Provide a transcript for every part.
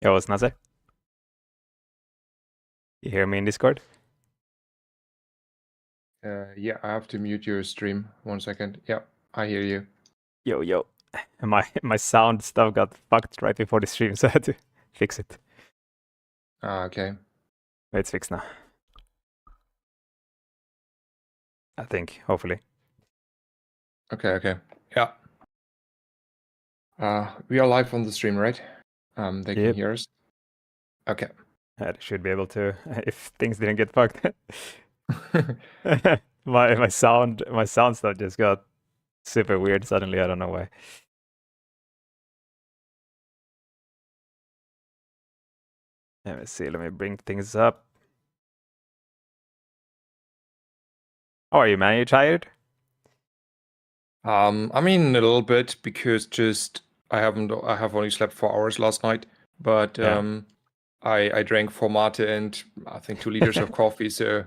Go, Snaze. You hear me in Discord? Yeah, I have to mute your stream. 1 second. Yeah, I hear you. Yo. My sound stuff got fucked right before the stream, so I had to fix it. Okay. It's fixed now. I think, hopefully. Okay. Yeah. We are live on the stream, right? They can Yep. hear us. Okay. I should be able to, if things didn't get fucked. my sound stuff just got super weird suddenly. I don't know why. Let me see. Let me bring things up. How are you, man? Are you tired? I mean a little bit because I have only slept 4 hours last night, but Yeah. I drank 4 mate and I think 2 liters of coffee, so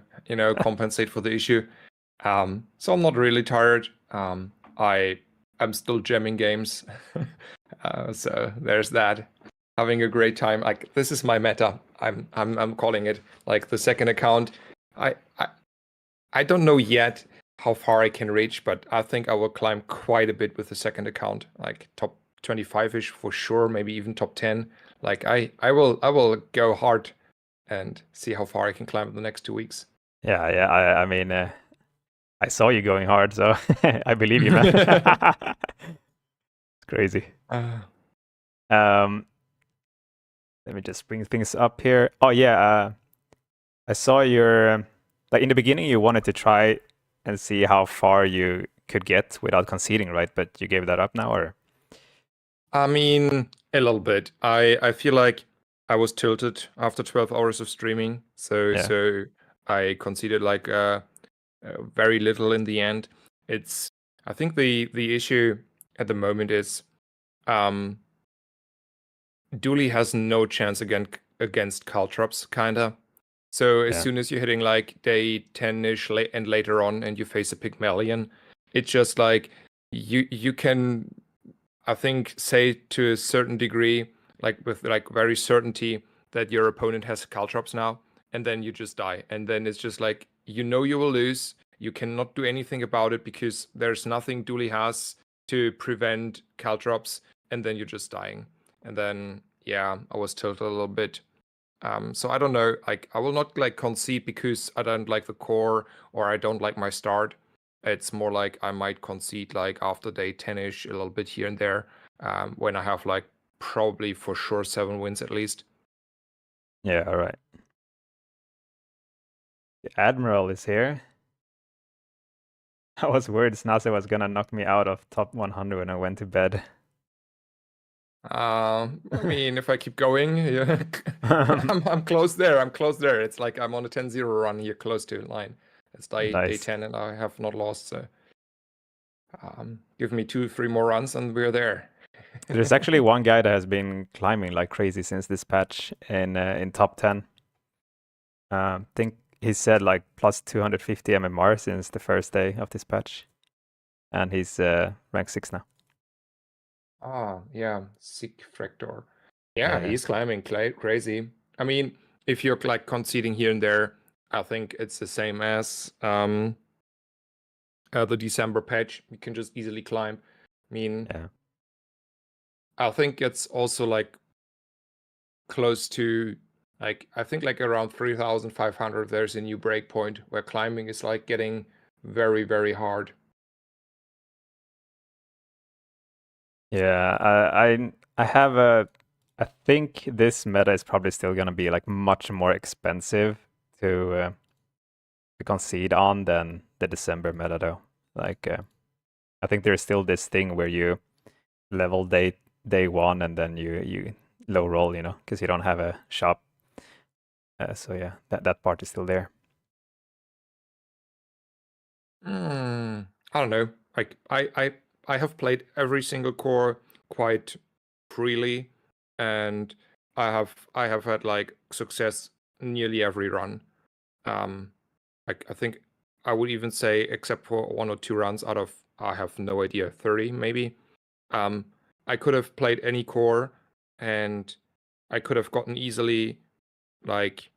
compensate for the issue. So I'm not really tired. I'm still jamming games, so there's that. Having a great time. Like, this is my meta. I'm calling it, like, the second account. I don't know yet how far I can reach, but I think I will climb quite a bit with the second account, like top 25-ish for sure, maybe even top 10. Like, I will go hard and see how far I can climb in the next 2 weeks. Yeah. I mean, I saw you going hard, so I believe you, man. It's crazy. Let me just bring things up here. Oh yeah, I saw your like in the beginning you wanted to try and see how far you could get without conceding, right? But you gave that up now, or? I mean, a little bit. I feel like I was tilted after 12 hours of streaming, so Yeah. so I conceded like very little in the end. I think the issue at the moment is Dooley has no chance against Caltrops, kinda. So as Yeah. soon as you're hitting like day 10-ish and later on and you face a Pygmalion, it's just like you can, I think, say to a certain degree, like with like very certainty, that your opponent has Caltrops now, and then you just die. And then it's just like, you will lose. You cannot do anything about it because there's nothing Dooley has to prevent Caltrops, and then you're just dying. And then, yeah, I was tilted a little bit. So I don't know, like, I will not like concede because I don't like the core or I don't like my start. It's more like I might concede like after day 10-ish, a little bit here and there, when I have like probably for sure 7 wins at least. Yeah, all right. The Admiral is here. I was worried Snaze was gonna knock me out of top 100 when I went to bed. I mean, if I keep going, yeah, I'm close there. I'm close there. It's like I'm on a 10-0 run here, close to line. It's day Nice. 10 and I have not lost. So give me 2-3 more runs and we're there. There's actually one guy that has been climbing like crazy since this patch in top 10. Think he said like plus 250 MMR since the first day of this patch, and he's rank 6 now. Yeah, Sick Fractor. Yeah, he's climbing crazy. I mean, if you're like conceding here and there, I think it's the same as the December patch. You can just easily climb. I mean, Yeah. I think it's also like close to, like, I think like around 3,500 there's a new breakpoint where climbing is like getting very, very hard. Yeah, I have I think this meta is probably still gonna be like much more expensive to concede on than the December meta though. Like I think there's still this thing where you level day 1 and then you low roll, you know, because you don't have a shop. So yeah, that part is still there. I don't know. Like I have played every single core quite freely, and I have had like success nearly every run. Like, I think I would even say, except for 1 or 2 runs out of, I have no idea, 30 maybe. I could have played any core and I could have gotten easily like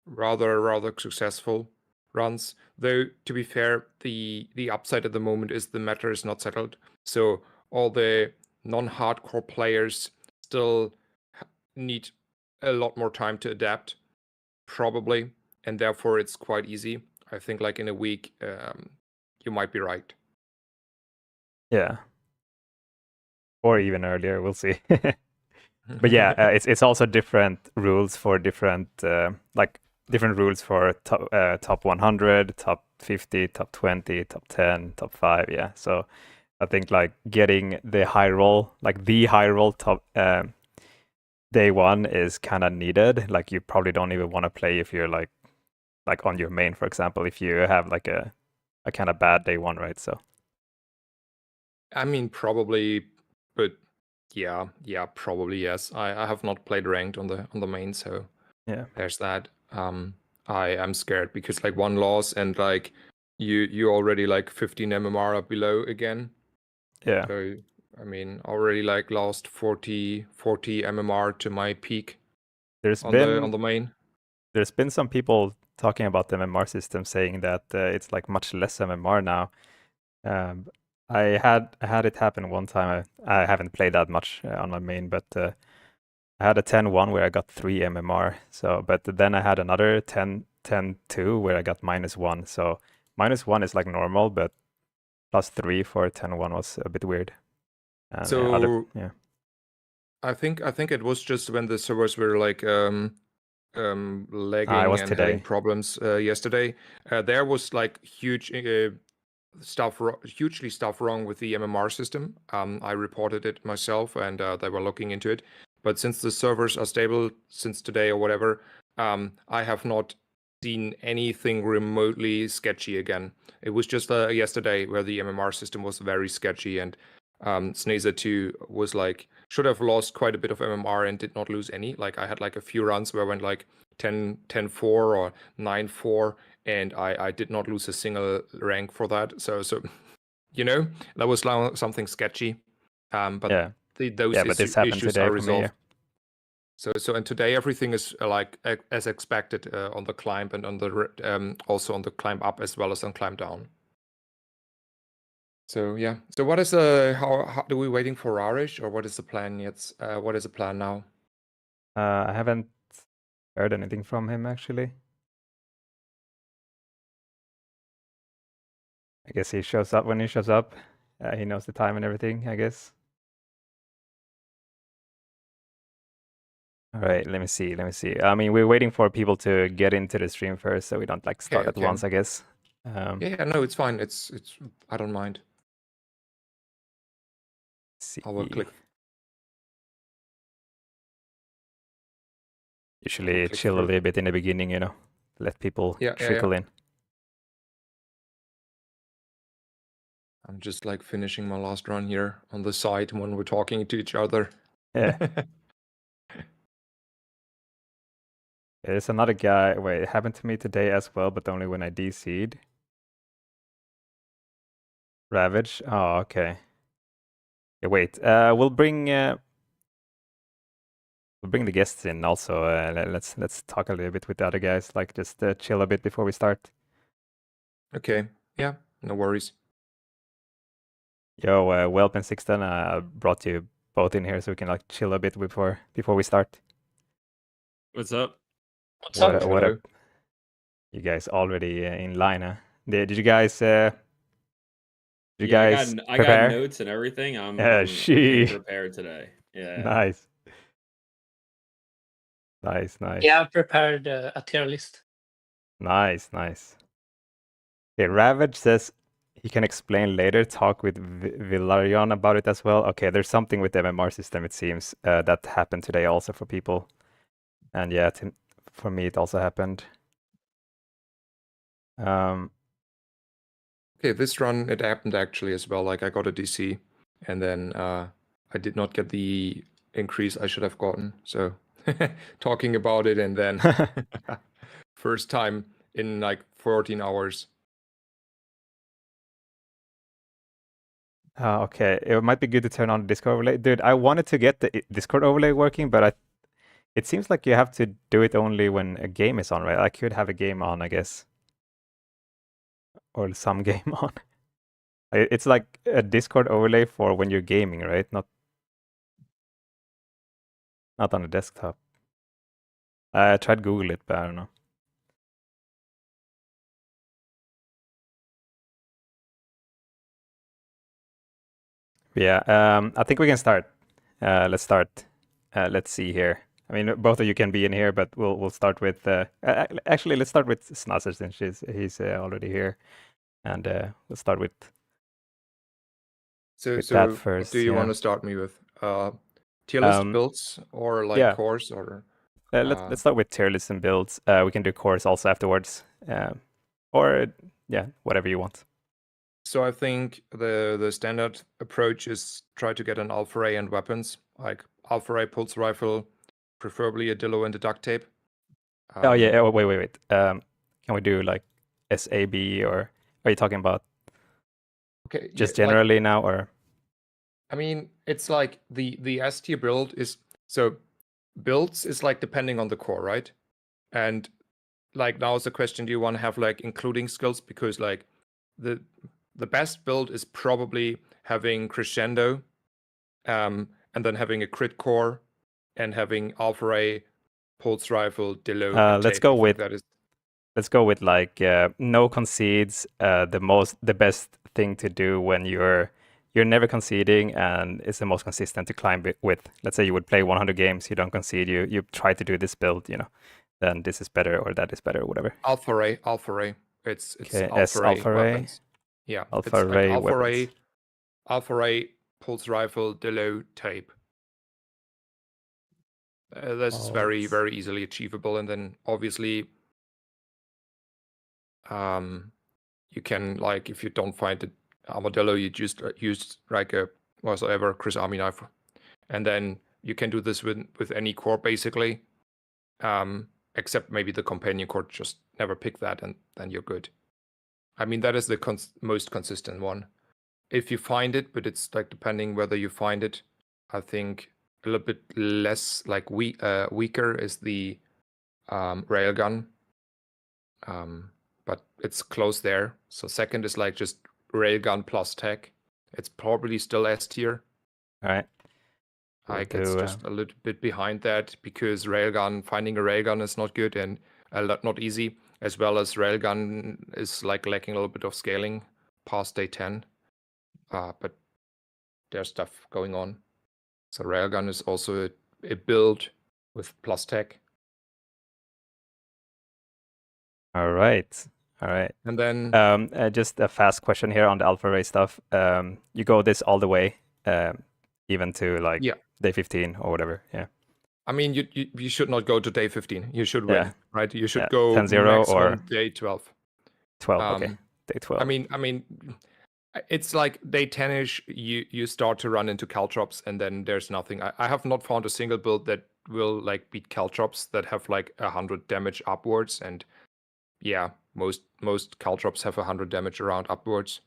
rather successful runs. Though to be fair, the upside at the moment is the meta is not settled. So all the non-hardcore players still need a lot more time to adapt, probably, and therefore it's quite easy. I think like in a week, you might be right. Yeah. Or even earlier, we'll see. But yeah, it's also different rules for different different rules for top 100, top 50, top 20, top 10, top 5. Yeah, so I think like getting the high roll, like the high roll top day one is kind of needed. Like you probably don't even want to play if you're like on your main, for example, if you have like a kind of bad day one, right? So I mean, probably, but yeah, probably yes. I have not played ranked on the main, so yeah, there's that. I am scared because like one loss and like you already like 15 MMR up below again. yeah. So I mean, already like lost 40 MMR to my peak There's on been the main. some people talking about the MMR system, saying that it's like much less MMR now. I had it happen one time. I haven't played that much on my main, but I had a 10-1 where I got 3 MMR. So, but then I had another 10-2 where I got -1. So -1 is like normal, but +3 for 10-1 was a bit weird. And So yeah. I think it was just when the servers were like It lagging was and having today. problems yesterday. There was like hugely stuff wrong with the MMR system. I reported it myself, and they were looking into it. But since the servers are stable since today or whatever, I have not seen anything remotely sketchy again. It was just yesterday where the MMR system was very sketchy, and Snazer 2 was like should have lost quite a bit of MMR and did not lose any. Like I had like a few runs where I went like 10-4 or 9-4, and I did not lose a single rank for that. So you know, that was something sketchy. But Yeah. those Yeah, but this happened issues today are for me. resolved. So and today everything is like as expected on the climb and on the also on the climb up as well as on climb down. So yeah. So what is how do we waiting for Rarish, or what is the plan yet? What is the plan now? I haven't heard anything from him actually. I guess he shows up when he shows up. He knows the time and everything, I guess. All right, let me see. I mean, we're waiting for people to get into the stream first, so we don't like start at Okay. once, I guess. Yeah, no, it's fine. It's I don't mind. See. I will click. Usually click chill a through. little bit in the beginning, you know, let people Yeah. trickle in. I'm just like finishing my last run here on the side when we're talking to each other. Yeah. There's another guy. Wait, it happened to me today as well, but only when I DC'd. Ravage. Oh, okay. Yeah, wait. We'll bring the guests in also. Let's talk a little bit with the other guys. Like just chill a bit before we start. Okay. Yeah. No worries. Yo, Welp and Sixten, I brought you both in here so we can like chill a bit before we start. What's up? What's up? What up? You guys already in line, huh? Did you guys? Yeah, Guys I prepare? got notes and everything. I'm she prepared today. Yeah. Nice. Yeah, I prepared a tier list. Nice. Okay, Ravage says he can explain later. Talk with Villarion about it as well. Okay, there's something with the MMR system, it seems, that happened today also for people. And yeah, for me it also happened. Okay, this run it happened actually as well. Like I got a DC, and then I did not get the increase I should have gotten. So talking about it, and then first time in like 14 hours. Okay, it might be good to turn on the Discord overlay. Dude, I wanted to get the Discord overlay working, but It seems like you have to do it only when a game is on, right? I could have a game on, I guess. Or some game on. It's like a Discord overlay for when you're gaming, right? Not on a desktop. I tried Google it, but I don't know. Yeah, I think we can start. Let's start. Let's see here. I mean, both of you can be in here, but we'll start with. Actually, let's start with Snazzer since he's already here, and we'll start with So that what first. do you want to start me with? Tier list builds or like yeah. cores or? Let's start with tier lists and builds. We can do cores also afterwards, or yeah, whatever you want. So I think the standard approach is try to get an alpha ray and weapons, like alpha ray pulse rifle, preferably a dillo and a duct tape. Oh yeah, oh, wait. Can we do like SAB, or are you talking about Okay, just yeah, generally like, now, or? I mean, it's like the S tier build is so builds is like depending on the core, right? And like now is the question: do you want to have like including skills? Because like the best build is probably having crescendo, and then having a crit core, and having alpha ray, pulse rifle, dillo, and Let's tape. go I think with that is. let's go with like no concedes. The best thing to do when you're never conceding, and it's the most consistent to climb with. Let's say you would play 100 games, you don't concede, you try to do this build, then this is better or that is better or whatever. Alpha ray. It's Okay, alpha ray alpha ray. weapons. Yeah, Alpha it's like ray weapons. alpha ray, pulse rifle, dillo, tape. This is very, very easily achievable, and then obviously, you can like if you don't find the armadillo, you just use like a whatsoever Chris Army knife, and then you can do this with any core basically, except maybe the companion core. Just never pick that, and then you're good. I mean that is the most consistent one. If you find it, but it's like depending whether you find it. I think a little bit less like weaker is the railgun, but it's close there. So second is like just railgun plus tech. It's probably still S tier. All right. Like it's just a little bit behind that because finding a railgun is not good and not easy, as well as railgun is like lacking a little bit of scaling past day 10. But there's stuff going on. So railgun is also a build with plus tech. All right. And then just a fast question here on the alpha ray stuff. You go this all the way, even to like day 15 or whatever. Yeah. I mean, you should not go to day 15. You should win, right? You should go 10-0 maximum or day 12. 12. Okay. Day 12. I mean, it's like day 10ish. You start to run into caltrops, and then there's nothing. I have not found a single build that will like beat caltrops that have like 100 damage upwards, and yeah, most caltrops have 100 damage around upwards.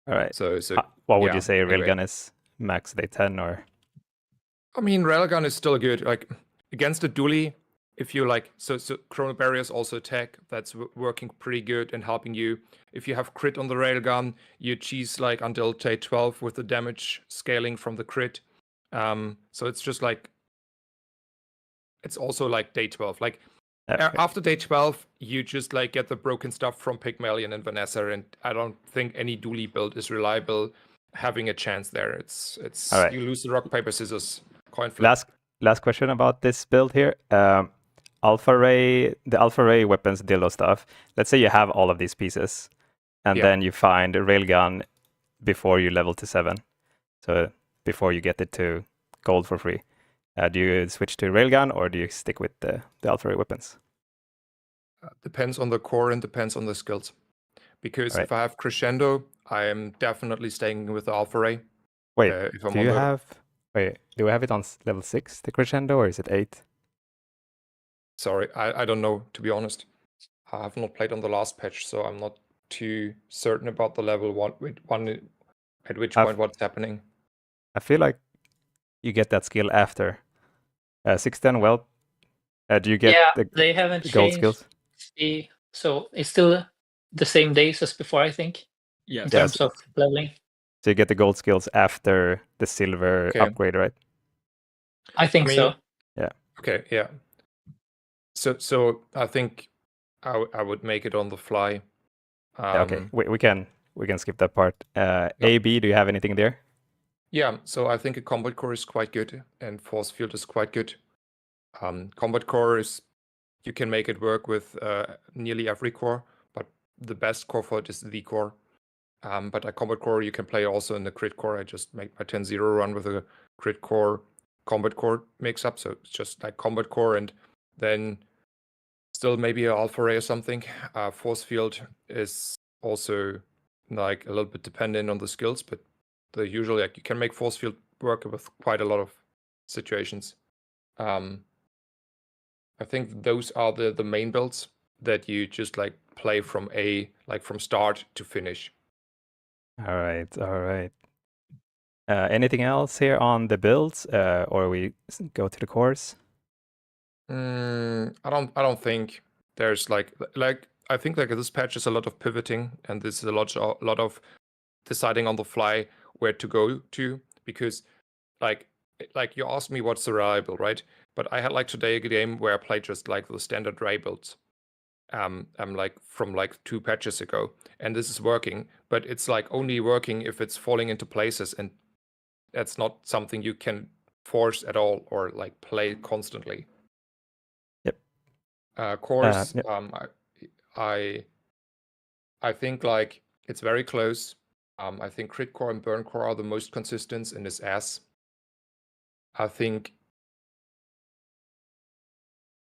All right. So what would you say railgun is max day 10 or? I mean, railgun is still good. Like against a dually, if you like, so chrono barriers also attack. That's working pretty good and helping you. If you have crit on the railgun, you cheese like until day 12 with the damage scaling from the crit. So it's just like it's also like day 12. Like after day 12, you just like get the broken stuff from Pygmalion and Vanessa, and I don't think any dually build is reliable having a chance there. It's right. You lose the rock paper scissors coin flip. Last question about this build here. The alpha ray weapons dildo stuff. Let's say you have all of these pieces, and then you find a railgun before you level to 7. So before you get it to gold for free. Do you switch to railgun or do you stick with the alpha ray weapons? Depends on the core and depends on the skills. Because if I have crescendo, I am definitely staying with the alpha ray. Wait, do we have it on level 6, the crescendo, or is it 8? Sorry, I don't know, to be honest. I have not played on the last patch, so I'm not too certain about the level 1 at which point what's happening. I feel like you get that skill after. 610, well, Do you get Yeah, the they haven't gold changed skills? so it's still the same days as before, I think, in Yes. terms of leveling. So you get the gold skills after the silver Okay. upgrade, right? I think so. Okay, yeah. So I think I would make it on the fly. Yeah, okay, we can skip that part. Yep. AB, do you have anything there? Yeah, so I think a combat core is quite good, and force field is quite good. Combat core is, you can make it work with nearly every core, but the best core for it is the core. But a combat core you can play also in the crit core. I just make my 10-0 run with a crit core combat core mix up, so it's just like combat core and then still maybe a alpha ray or something. Force field is also like a little bit dependent on the skills, but usually like you can make force field work with quite a lot of situations. I think those are the main builds that you just like play from from start to finish. All right. Anything else here on the builds, or we go to the cores? I don't think there's like I think like this patch is a lot of pivoting, and this is a lot of deciding on the fly where to go to, because like you asked me what's the reliable, right? But I had like today a game where I played just like the standard Ray builds. I'm like from like 2 patches ago, and this is working, but it's like only working if it's falling into places, and that's not something you can force at all or like play constantly. Yep. Cores, yep. I think like it's very close. I think crit core and burn core are the most consistent in this S. I think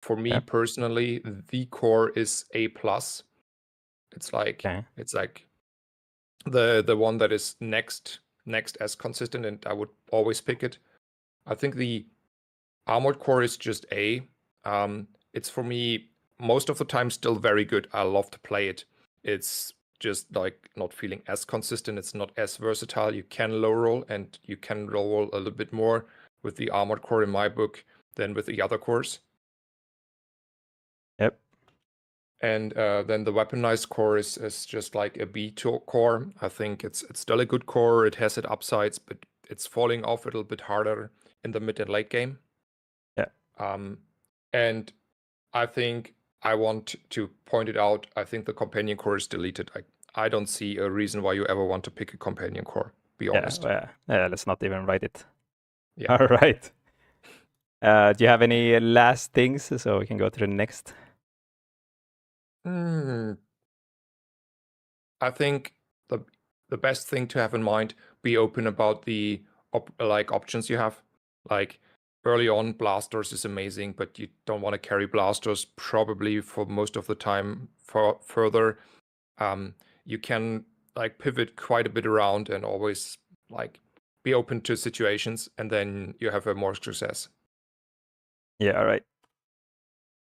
for me personally, the core is A+. It's like the one that is next as consistent, and I would always pick it. I think the armored core is just A. It's for me most of the time still very good. I love to play it. It's just like not feeling as consistent. It's not as versatile. You can low roll, and you can low roll a little bit more with the armored core in my book than with the other cores. Yep. And then the weaponized core is just like a B core. I think it's still a good core. It has its upsides, but it's falling off a little bit harder in the mid and late game. Yeah. And I think I want to point it out. I think the companion core is deleted. I don't see a reason why you ever want to pick a companion core. Be honest. Yeah. Let's not even write it. Yeah. All right. Do you have any last things so we can go to the next? I think the best thing to have in mind, be open about the options you have. Like early on, blasters is amazing, but you don't want to carry blasters probably for most of the time. For further, you can like pivot quite a bit around and always like be open to situations, and then you have a more success. Yeah, all right.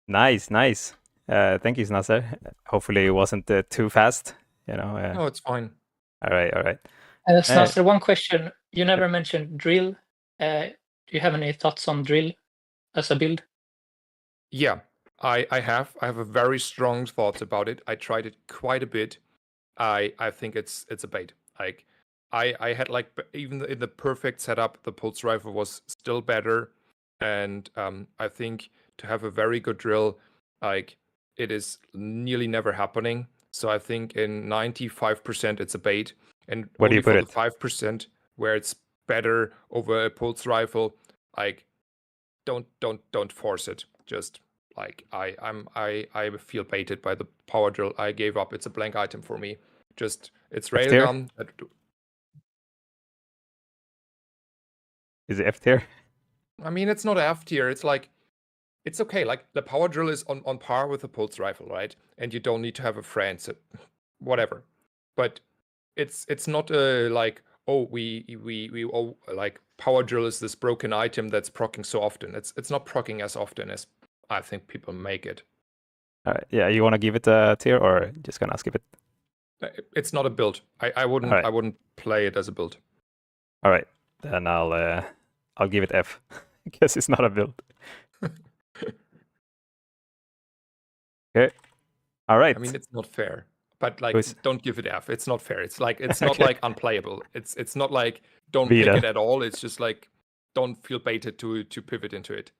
Nice. Thank you, Nasser. Hopefully it wasn't too fast. No, it's fine. All right. Nasser, one question. You never mentioned drill. Do you have any thoughts on drill as a build? Yeah, I have a very strong thoughts about it. I tried it quite a bit. I think it's a bait. Like I had like even in the perfect setup, the pulse rifle was still better, and I think to have a very good drill, like it is nearly never happening. So I think in 95% it's a bait, and Where do only you put for it? the 5% where it's better over a pulse rifle, like don't force it. Just like I feel baited by the power drill. I gave up. It's a blank item for me. Just it's railgun. Is it F tier? I mean, it's not F tier. It's like it's okay. Like the power drill is on par with the pulse rifle, right? And you don't need to have a friend, so whatever. But it's not like we like power drill is this broken item that's proccing so often. It's not proccing as often as I think people make it. All right. Yeah, you want to give it a tier or just gonna skip it? It's not a build. I wouldn't Right. I wouldn't play it as a build. All right, then I'll give it F. I guess it's not a build. Okay. All right. I mean, it's not fair, but like, Who's- don't give it F. It's not fair. It's like it's not Okay. like unplayable. It's not like don't Vita. pick it at all. It's just like don't feel baited to pivot into it.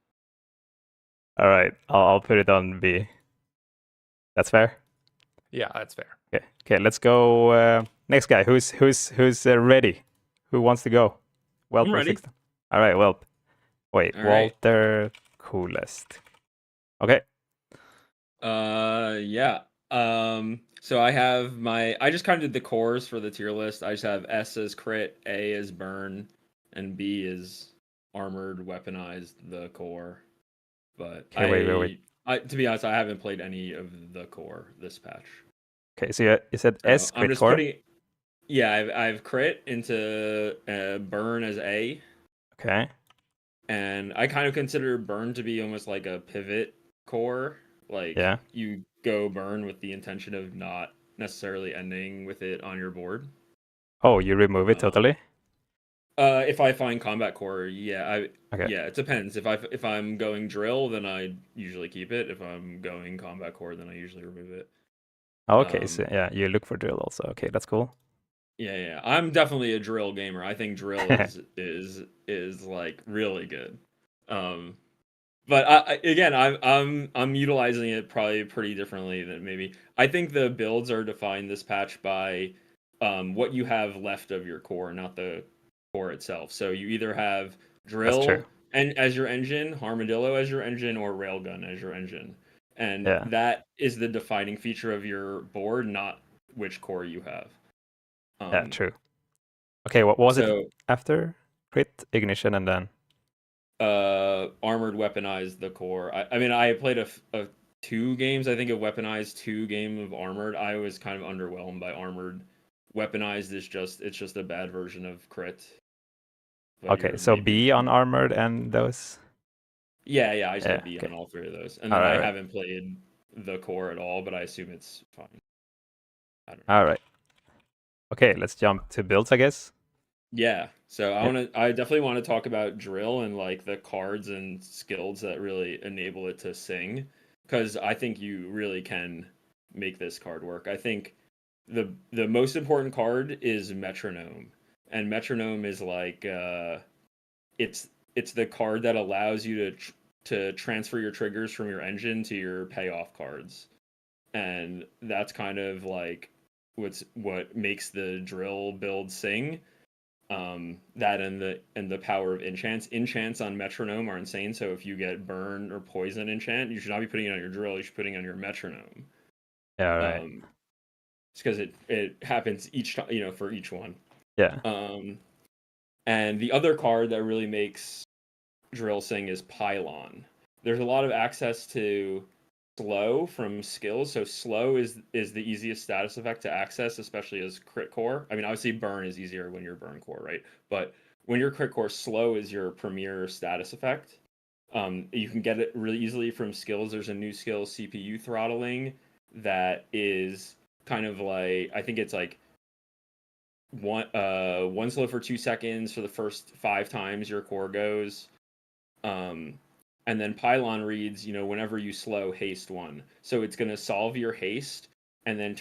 All right. I'll put it on B. That's fair. Yeah, that's fair. Okay. Okay. Let's go. Next guy. Who's ready? Who wants to go? Welp I'm or ready. Sixten? All right. Welp. Wait. All right. Walter coolest. Okay. Yeah. So I just kind of did the cores for the tier list. I just have S as crit, A as burn, and B is armored, weaponized, the core. But Okay, wait. to be honest, I haven't played any of the core this patch. Okay. So you said So S I'm crit just core. putting. Yeah, I've crit into burn as A, Okay. and I kind of consider burn to be almost like a pivot core. Like Yeah. you go burn with the intention of not necessarily ending with it on your board. Oh, you remove it totally. If I find combat core, yeah, Okay. yeah, it depends. If I'm going drill, then I usually keep it. If I'm going combat core, then I usually remove it. Okay. So yeah, you look for drill also. Okay, that's cool. Yeah. I'm definitely a drill gamer. I think drill is like really good. But again, I'm utilizing it probably pretty differently than maybe. I think the builds are defined this patch by what you have left of your core, not the core itself. So you either have drill true. and as your engine, armadillo as your engine, or railgun as your engine, and Yeah. that is the defining feature of your board, not which core you have. Yeah, true. Okay, what was it So after crit, ignition, and then? armored weaponized the core. I mean, I played a 2 games. I think a weaponized 2 game of armored. I was kind of underwhelmed by armored. Weaponized is it's just a bad version of crit. But Okay, you're so maybe- B on armored and those. Yeah, I just Yeah, have B okay. on all 3 of those, and then Alright, I right. haven't played the core at all, but I assume it's fine. I don't know. All right. Okay, let's jump to builds, I guess. Yeah, so Yeah. I definitely want to talk about drill and like the cards and skills that really enable it to sing, because I think you really can make this card work. I think the most important card is metronome, and metronome is like it's the card that allows you to transfer your triggers from your engine to your payoff cards, and that's kind of like what makes the drill build sing. That and the power of enchants on metronome are insane. So if you get burn or poison enchant, you should not be putting it on your drill, you should be putting it on your metronome. Yeah, right. It's because it happens each time, for each one. Yeah. And the other card that really makes drill sing is pylon. There's a lot of access to slow from skills, so slow is the easiest status effect to access, especially as crit core. I mean, obviously burn is easier when you're burn core, right? But when you're crit core, slow is your premier status effect. You can get it really easily from skills. There's a new skill, CPU throttling, that is kind of like, I think it's like one slow for 2 seconds for the first 5 times your core goes. And then pylon reads, whenever you slow, haste 1. So it's going to solve your haste and then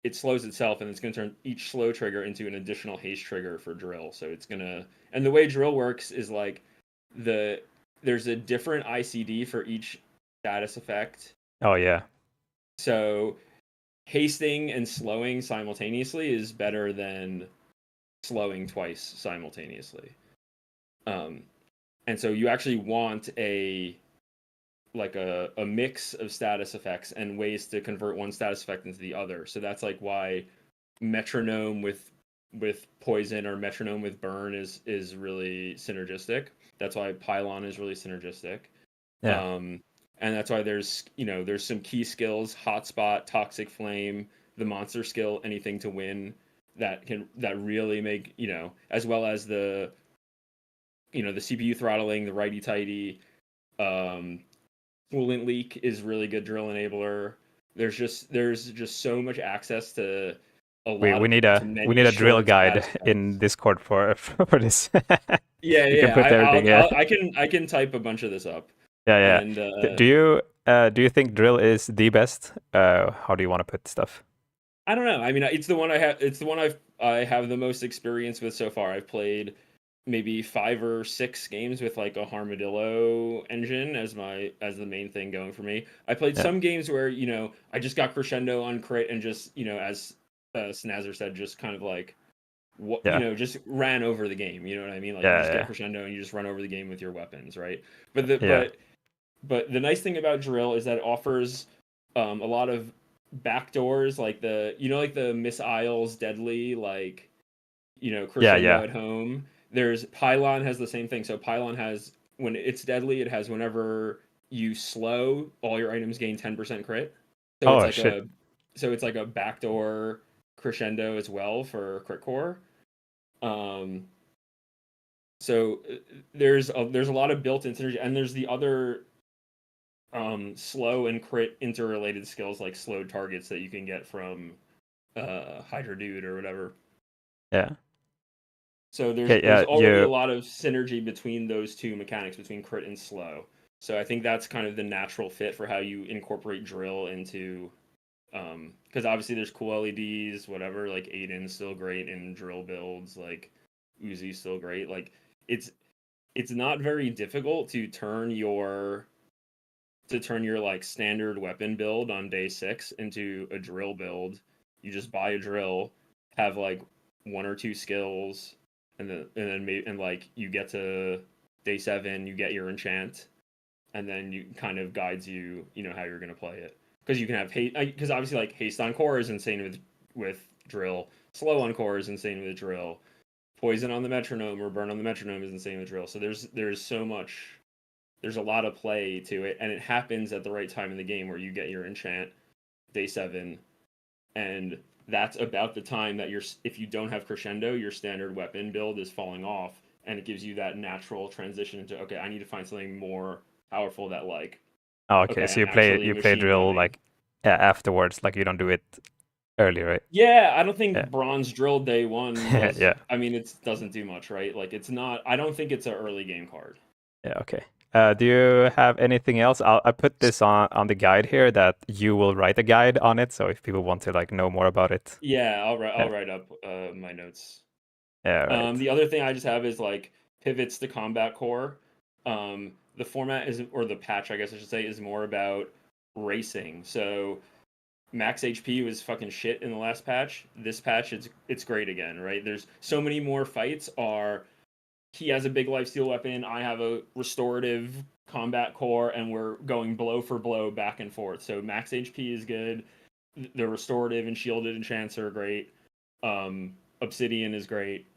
it slows itself, and it's going to turn each slow trigger into an additional haste trigger for drill. So it's going to, and the way drill works is like there's a different ICD for each status effect. Oh, yeah. So hasting and slowing simultaneously is better than slowing twice simultaneously. And so you actually want a mix of status effects and ways to convert one status effect into the other. So that's like why metronome with poison or metronome with burn is really synergistic. That's why pylon is really synergistic. Yeah. And that's why there's some key skills: hotspot, toxic flame, the monster skill, anything to win, that really make, as well as the CPU throttling, the righty tighty, coolant leak is really good drill enabler. There's just so much access to a lot. We need a drill guide in Discord for this. Yeah, you can put everything. I can type a bunch of this up. Yeah. And, Do you do you think drill is the best? How do you want to put stuff? I don't know. I mean, it's the one I have. It's the one I have the most experience with so far. I've played maybe 5 or 6 games with like a Armadillo engine as the main thing going for me. I played some games where I just got crescendo on crit and just as Snazzer said, just kind of like just ran over the game. You know what I mean? Like you just get crescendo and you just run over the game with your weapons, right? But the nice thing about drill is that it offers a lot of backdoors, like the Miss Isles deadly, like crescendo at home. There's Pylon has the same thing. So Pylon has, when it's deadly, it has whenever you slow, all your items gain 10% crit. So it's like a backdoor crescendo as well for crit core. So there's a lot of built-in synergy, and there's the other slow and crit interrelated skills like slowed targets that you can get from Hydra Dude or whatever. Yeah. So there's already a lot of synergy between those two mechanics, between crit and slow. So I think that's kind of the natural fit for how you incorporate drill into, because obviously there's cool LEDs, whatever. Like Aiden's still great in drill builds, like Uzi's still great. Like it's not very difficult to turn your like standard weapon build on day 6 into a drill build. You just buy a drill, have like 1 or 2 skills, and then like you get to day 7, you get your enchant, and then you kind of guides you how you're gonna play it. Because you can have because obviously like haste on core is insane with drill, slow on core is insane with drill, poison on the metronome or burn on the metronome is insane with drill. So there's so much. There's a lot of play to it, and it happens at the right time in the game where you get your enchant day 7, and that's about the time that if you don't have crescendo, your standard weapon build is falling off, and it gives you that natural transition into, okay, I need to find something more powerful that like. Okay, so you play drill like afterwards, like you don't do it early, right? Yeah, I don't think bronze drill day 1 does. I mean, it doesn't do much, right? Like it's not. I don't think it's an early game card. Yeah. Okay. Do you have anything else? I put this on the guide here that you will write a guide on it. So if people want to like know more about it. Yeah, I'll write up my notes. Yeah. Right. The other thing I just have is like pivots to combat core. The format or the patch, I guess I should say, is more about racing. So max HP was fucking shit in the last patch. This patch, it's great again, right? There's so many more fights. He has a big lifesteal weapon. I have a restorative combat core, and we're going blow for blow back and forth. So max HP is good. The restorative and shielded enchants are great. Obsidian is great.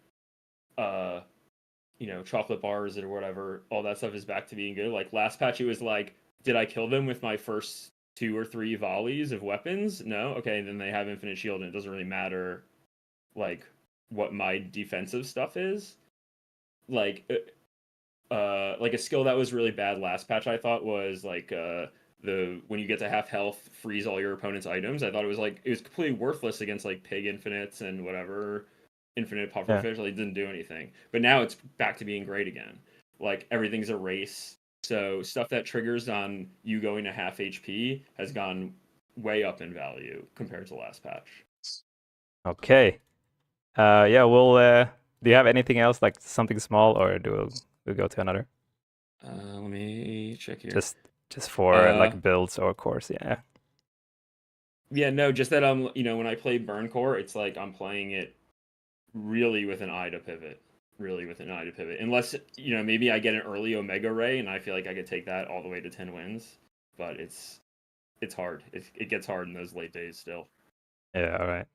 Chocolate bars or whatever, all that stuff is back to being good. Like last patch, it was like, did I kill them with my first 2 or 3 volleys of weapons? No. Okay, then they have infinite shield, and it doesn't really matter like what my defensive stuff is. Like a skill that was really bad last patch, I thought, was like when you get to half health, freeze all your opponent's items. I thought it was completely worthless against like pig infinites and whatever infinite pufferfish. Like, it didn't do anything. But now it's back to being great again. Like everything's a race. So stuff that triggers on you going to half HP has gone way up in value compared to last patch. Okay. Yeah. Well, do you have anything else, like something small, or do we go to another? Let me check here. Just for like builds or cores, yeah. Yeah, no, just that when I play Burn Core, it's like I'm playing it really with an eye to pivot. Really with an eye to pivot. Unless, maybe I get an early Omega Ray and I feel like I could take that all the way to 10 wins. But it's hard. It gets hard in those late days still. Yeah, all right.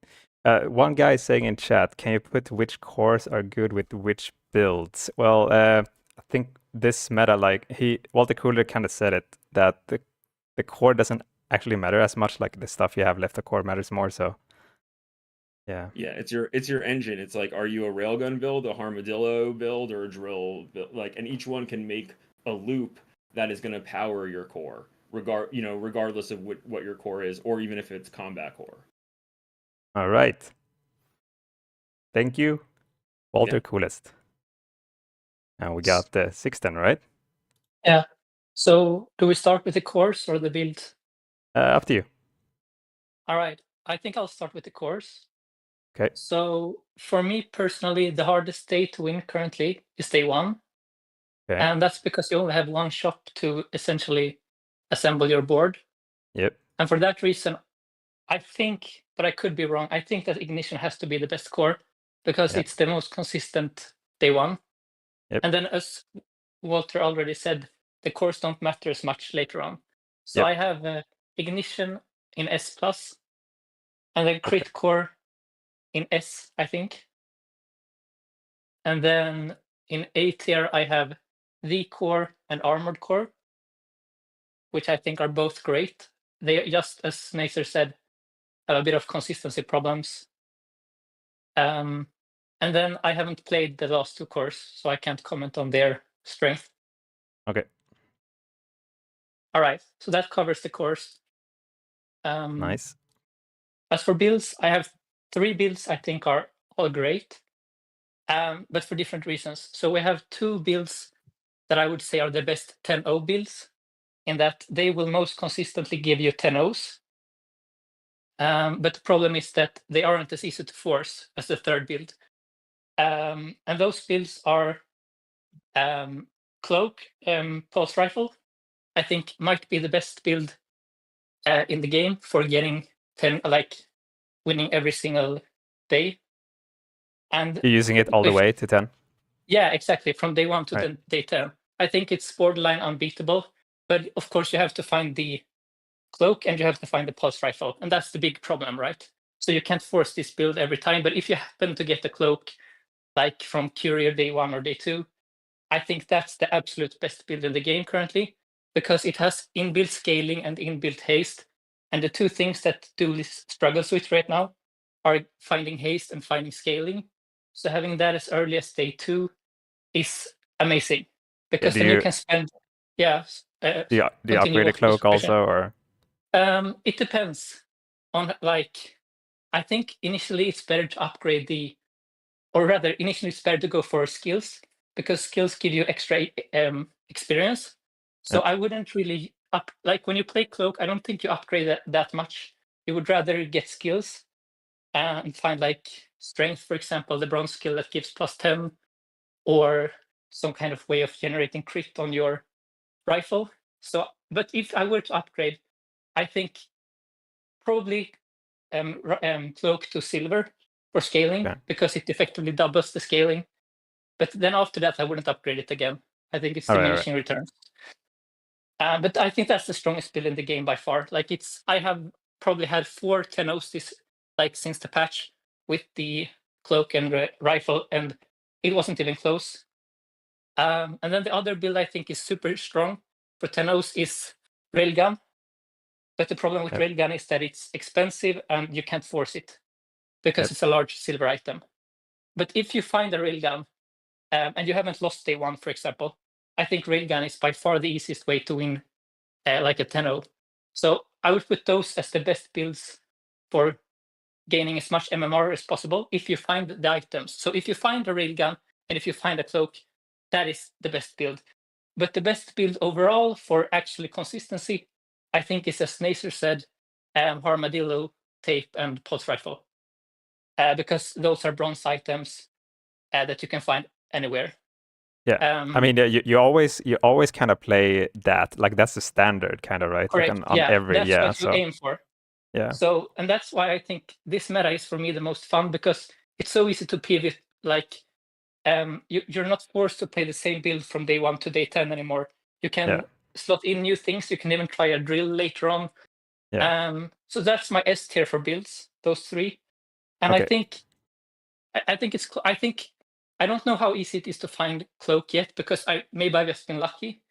One guy is saying in chat, can you put which cores are good with which builds? Well, I think this meta, like Walter Cooler kind of said it, that the core doesn't actually matter as much. Like the stuff you have left, the core matters more. So, yeah. Yeah, it's your engine. It's like, are you a railgun build, a armadillo build, or a drill build? Like, and each one can make a loop that is going to power your core, regardless of what your core is, or even if it's combat core. All right. Thank you, Walter Coolest. And we got the 6 then, right? Yeah. So do we start with the course or the build? Up to you. All right. I think I'll start with the course. Okay. So for me personally, the hardest day to win currently is day 1. Okay. And that's because you only have one shop to essentially assemble your board. Yep. And for that reason, I think, but I could be wrong, I think that Ignition has to be the best core because Yep. it's the most consistent day 1. Yep. And then as Walter already said, the cores don't matter as much later on. So Yep. I have Ignition in S+, and then Crit Core in S, I think. And then in A tier, I have V Core and Armored Core, which I think are both great. They, just as Nacer said, have a bit of consistency problems. And then I haven't played the last 2 cores, so I can't comment on their strength. Okay. All right, so that covers the cores. Nice. As for builds, I have 3 builds I think are all great, but for different reasons. So we have 2 builds that I would say are the best 10-0 builds, in that they will most consistently give you 10-0s. But the problem is that they aren't as easy to force as the third build. And those builds are Cloak and Pulse Rifle. I think might be the best build in the game for getting 10, like winning every single day. And You're using it all the way to 10? Yeah, exactly. From day 1 to Right. day 10. I think it's borderline unbeatable. But of course, you have to find the Cloak and you have to find the Pulse Rifle. And that's the big problem, right? So you can't force this build every time. But if you happen to get the Cloak, like from Courier day 1 or day 2, I think that's the absolute best build in the game currently, because it has inbuilt scaling and inbuilt haste. And the 2 things that Duelist struggles with right now are finding haste and finding scaling. So having that as early as day 2 is amazing, because then you can spend. Yeah. Do you Continue upgrade the Walter's cloak question. also, or? It depends on, like, I think initially it's better to upgrade initially it's better to go for skills, because skills give you extra experience. So Yep. I wouldn't really like when you play Cloak, I don't think you upgrade that much. You would rather get skills and find like strength, for example, the bronze skill that gives +10, or some kind of way of generating crit on your rifle. So, but if I were to upgrade, I think probably Cloak to silver for scaling, Okay. because it effectively doubles the scaling. But then after that, I wouldn't upgrade it again. I think it's All right. diminishing returns. But I think that's the strongest build in the game by far. Like, I have probably had 4 10-0s since the patch with the Cloak and rifle, and it wasn't even close. And then the other build I think is super strong for 10-0s is Railgun. But the problem with Yep. Railgun is that it's expensive and you can't force it, because Yep. it's a large silver item. But if you find a Railgun and you haven't lost day 1, for example, I think Railgun is by far the easiest way to win like a 10-0. So I would put those as the best builds for gaining as much MMR as possible if you find the items. So if you find a Railgun and if you find a Cloak, that is the best build. But the best build overall for actually consistency, I think, is, as Nacer said, Armadillo, Tape, and Pulse Rifle. Because those are bronze items that you can find anywhere. Yeah. I mean, you always kind of play that. Like, that's the standard kind of, right? Correct. Like on yeah, every, that's yeah. what you So aim for. yeah. So, and that's why I think this meta is for me the most fun, because it's so easy to pivot. Like, you're not forced to play the same build from day 1 to day 10 anymore. You can slot in new things. You can even try a drill later on. Yeah. So that's my S tier for builds, those 3. And Okay. I think I don't know how easy it is to find Cloak yet, because maybe I've just been lucky.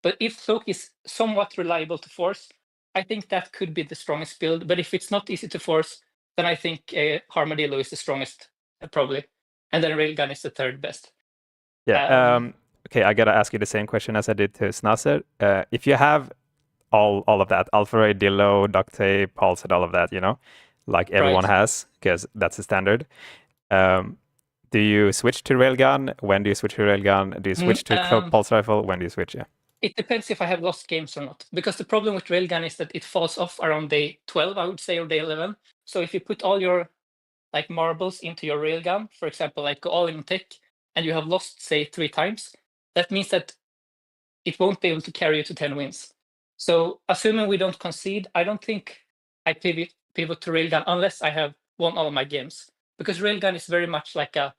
But if Cloak is somewhat reliable to force, I think that could be the strongest build. But if it's not easy to force, then I think Armadillo is the strongest, probably. And then Railgun is the third best. Yeah. Okay, I gotta ask you the same question as I did to Snasser. If you have all of that, Alpha Ray, Dillo, Duct Tape, Pulse, and all of that, like everyone has, because that's the standard. Do you switch to Railgun? When do you switch to Railgun? Do you switch to Cloak Pulse Rifle? When do you switch? Yeah. it depends if I have lost games or not. Because the problem with Railgun is that it falls off around day 12, I would say, or day 11. So if you put all your like marbles into your Railgun, for example, like go all in tech, and you have lost, say, 3 times, that means that it won't be able to carry you to 10 wins. So assuming we don't concede, I don't think I pivot to Railgun unless I have won all my games. Because Railgun is very much like a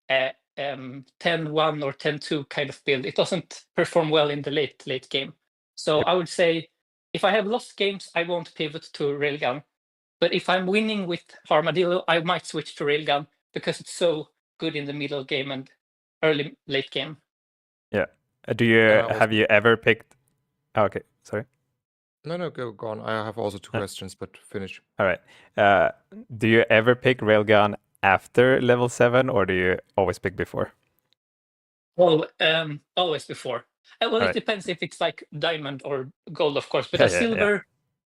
10-1 or 10-2 kind of build. It doesn't perform well in the late game. So Yep. I would say if I have lost games, I won't pivot to Railgun. But if I'm winning with Armadillo, I might switch to Railgun because it's so good in the middle game and late game. Yeah. Do you have you ever picked? Oh, okay, sorry. No, go on. I have also 2 questions, but finish. All right. Do you ever pick Railgun after level 7, or do you always pick before? Well, always before. Well, it Right. depends if it's like diamond or gold, of course. But Yeah, a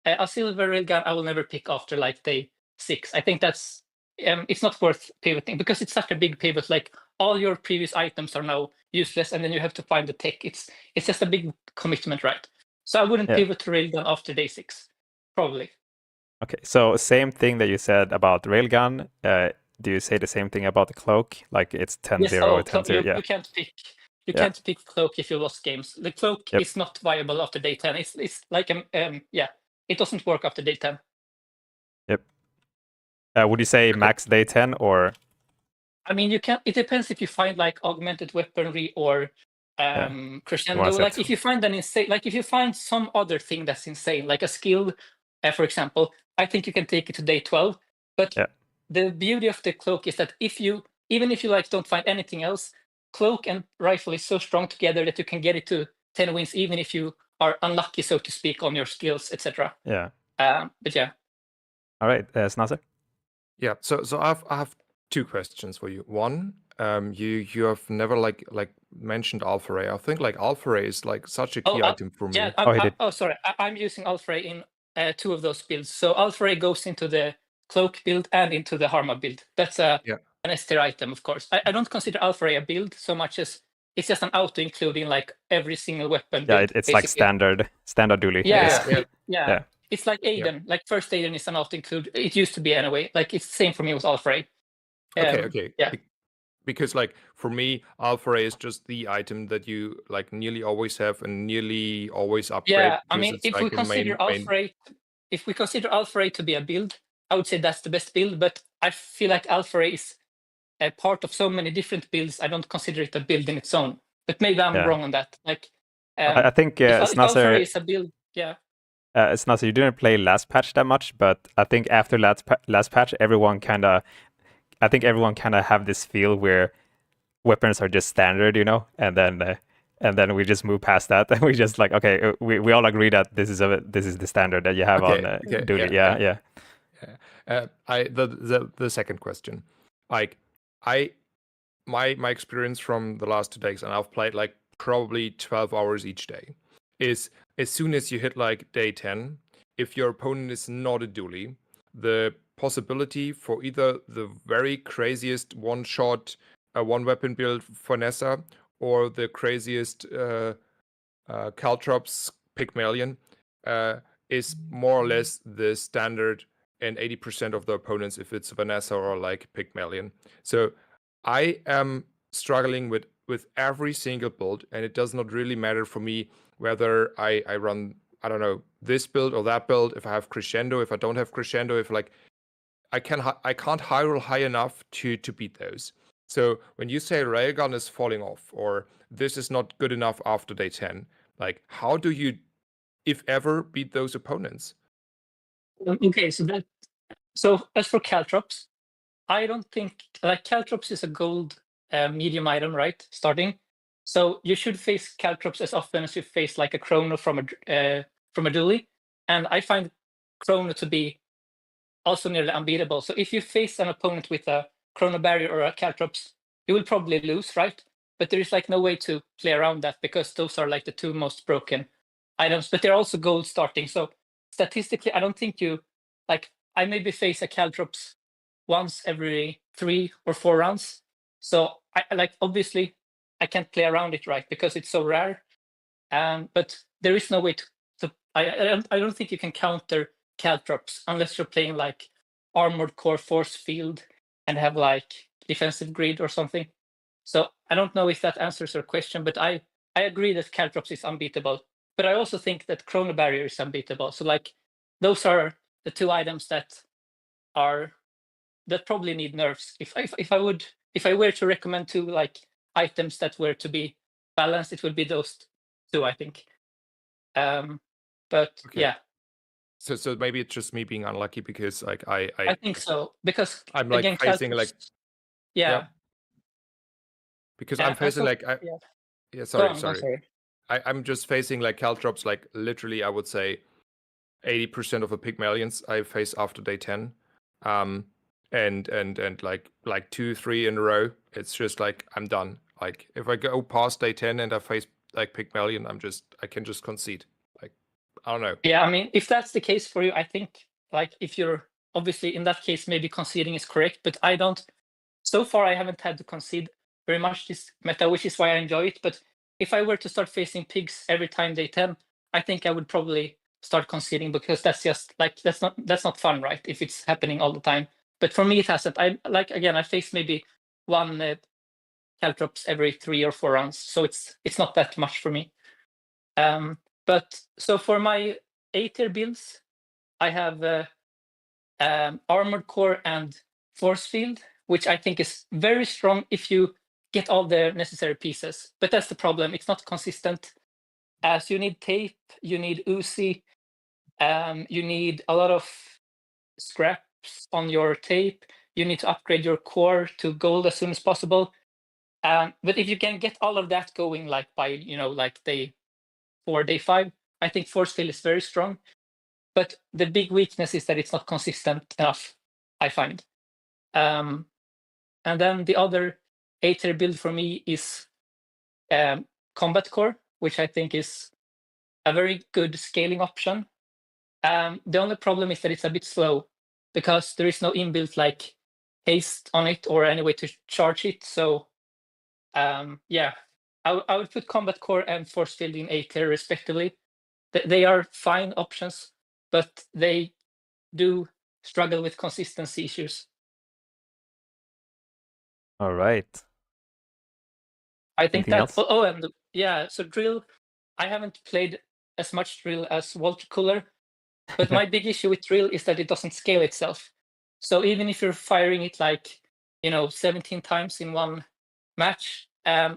yeah, silver railgun, I will never pick after like day 6. I think that's it's not worth pivoting because it's such a big pivot. Like all your previous items are now useless, and then you have to find the tech. It's just a big commitment, right? So I wouldn't Yeah. pivot to railgun after day 6, probably. Okay, so same thing that you said about Railgun. Do you say the same thing about the cloak? Like it's 10-0 Yes, or 10-2? Yeah. you can't pick. You Yeah. can't pick cloak if you lost games. The cloak Yep. is not viable after day 10. It's like yeah, it doesn't work after day 10. Yep. Would you say max day 10 or? I mean, you can. It depends if you find like augmented weaponry or crescendo. set Like if you find an insane, like if you find some other thing that's insane, like a skill, for example, I think you can take it to day 12. But Yeah. the beauty of the cloak is that even if you like don't find anything else, cloak and rifle is so strong together that you can get it to 10 wins, even if you are unlucky, so to speak, on your skills, etc. Yeah. But yeah. All right, Snazzer? Yeah. So I have 2 questions for you. One, you have never like mentioned Alpha Ray. I think like Alpha Ray is like such a key item for me. Yeah. he did. Sorry. I'm using Alpha Ray in 2 of those builds. So Alpha Ray goes into the cloak build and into the Harma build. That's an S tier item, of course. I don't consider Alpha Ray a build so much as it's just an auto including like every single weapon. Yeah, build, it's like standard dually. Yeah. It's like Aiden. Like first Aiden is an auto include. It used to be anyway. Like it's the same for me with Alpha Ray. Okay. Yeah. Because like for me, Alpha Ray is just the item that you like nearly always have and nearly always upgrade. Yeah, I mean, it's if like we consider Alpha Ray to be a build, I would say that's the best build. But I feel like Alpha Ray is a part of so many different builds. I don't consider it a build in its own. But maybe I'm wrong on that. Like, I think if Alpha Ray Snazzer, is a build, yeah. Snazzer, you didn't play last patch that much, but I think after last patch, everyone kind of have this feel where weapons are just standard, and then we just move past that, and we just like, okay, we all agree that this is the standard that you have on duty. Yeah. The second question, like my experience from the last 2 days, and I've played like probably 12 hours each day, is as soon as you hit like day 10, if your opponent is not a dually, the possibility for either the very craziest one-shot one-weapon build for Nessa or the craziest Caltrops Pygmalion is more or less the standard in 80% of the opponents if it's Vanessa or like Pygmalion. So I am struggling with every single build, and it does not really matter for me whether I run, I don't know, this build or that build, if I have crescendo, if I don't have crescendo, if like I can't high roll high enough to beat those. So when you say Railgun is falling off or this is not good enough after day 10, like how do you, if ever, beat those opponents? Okay, so as for Caltrops, I don't think like Caltrops is a gold medium item, right? Starting, so you should face Caltrops as often as you face like a Chrono from a dually, and I find Chrono to be also nearly unbeatable. So if you face an opponent with a Chrono Barrier or a Caltrops, you will probably lose, right? But there is like no way to play around that because those are like the 2 most broken items. But they're also gold starting. So statistically, I don't think you like. I maybe face a Caltrops once every 3 or 4 rounds. So I like obviously I can't play around it, right? Because it's so rare. But there is no way to I don't think you can counter caltrops unless you're playing like armored core force field and have like defensive grid or something. So I don't know if that answers your question, but I agree that caltrops is unbeatable. But I also think that chrono barrier is unbeatable. So like those are the two items that probably need nerfs. If I were to recommend two like items that were to be balanced, it would be those two, I think. But Okay. yeah, So maybe it's just me being unlucky because like I think so, because I'm like again, facing like caltrops, yeah, yeah. Because I'm facing also, like yeah. yeah, Go sorry, on, sorry. sorry. I'm just facing like caltrops like literally I would say 80% of the Pygmalions I face after day 10. And like 2-3 in a row, it's just like I'm done. Like if I go past day 10 and I face like Pygmalion, I can just concede. Like I don't know. Yeah, I mean, if that's the case for you, I think like if you're obviously in that case, maybe conceding is correct, but I don't. So far, I haven't had to concede very much this meta, which is why I enjoy it. But if I were to start facing pigs every time day 10, I think I would probably start conceding, because that's just like that's not fun, right? If it's happening all the time. But for me, it hasn't. I like, again, I faced maybe one caltrops every 3 or 4 rounds, so it's not that much for me. But so for my A-tier builds, I have armored core and force field, which I think is very strong if you get all the necessary pieces. But that's the problem; it's not consistent. As you need tape, you need Uzi, you need a lot of scraps on your tape. You need to upgrade your core to gold as soon as possible. But if you can get all of that going, like by like day 4, day 5, I think force field is very strong. But the big weakness is that it's not consistent enough, I find. And then the other A-tier build for me is Combat Core, which I think is a very good scaling option. The only problem is that it's a bit slow, because there is no inbuilt like haste on it or any way to charge it. So yeah, I would put Combat Core and Force Field in A-tier respectively. They are fine options, but they do struggle with consistency issues. All right. I think Anything that. else? And yeah, so drill. I haven't played as much drill as Water Cooler, but my big issue with drill is that it doesn't scale itself. So even if you're firing it like 17 times in one match,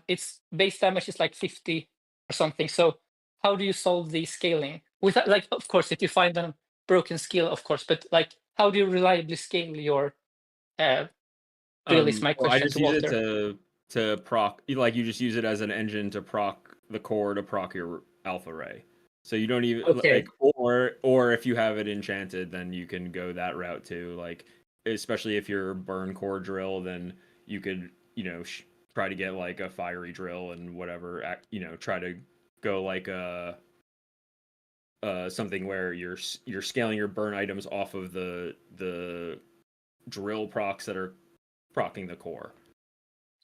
its base damage is like 50 or something. So how do you solve the scaling? With like, of course, if you find a broken skill, of course, but like, how do you reliably scale your drill? Is my Well, I question just to use Walter. it to proc. Like you just use it as an engine to proc the core to proc your alpha ray. So you don't even Okay. like, or if you have it enchanted, then you can go that route too. Like especially if you're burn core drill, then you could try to get like a fiery drill and whatever. Try to go like a something where you're scaling your burn items off of the drill procs that are procking the core.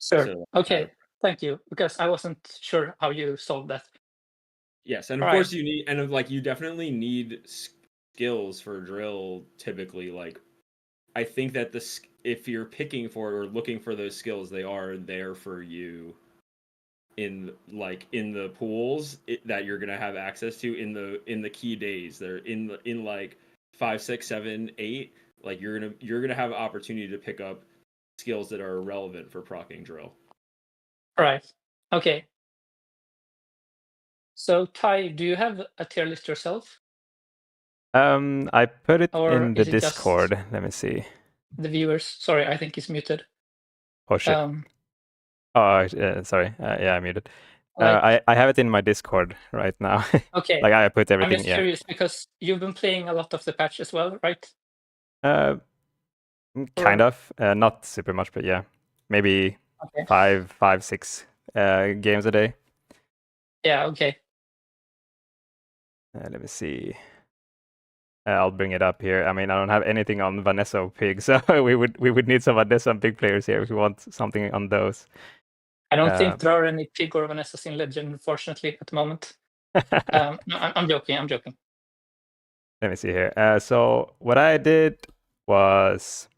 Sure. So, Okay. Thank you, because I wasn't sure how you solved that. yes, and of All course right. you definitely need skills for drill. Typically, like I think that if you're picking for or looking for those skills, they are there for you in the pools that you're gonna have access to in the key days. They're in like 5, 6, 7, 8. Like you're gonna have opportunity to pick up skills that are relevant for procking drill. All right. Okay. So Ty, do you have a tier list yourself, I put it or in the is it just Discord. Let me see. the viewers? Sorry, I think it's muted. Oh shit. Oh, sorry. Yeah, I muted. Like, I have it in my Discord right now. okay. Like I put I'm everything. just Yeah. curious because you've been playing a lot of the patch as well, right? Uh, kind Or of. Not super much, but yeah, maybe okay. 5, 6 games a day. Yeah. Okay. Let me see. I'll bring it up here. I mean, I don't have anything on Vanessa or Pig, so we would need some Vanessa and Pig players here if we want something on those. I don't think there are any Pig or Vanessas in Legend, unfortunately, at the moment. No, I'm joking. I'm joking. Let me see here. So what I did was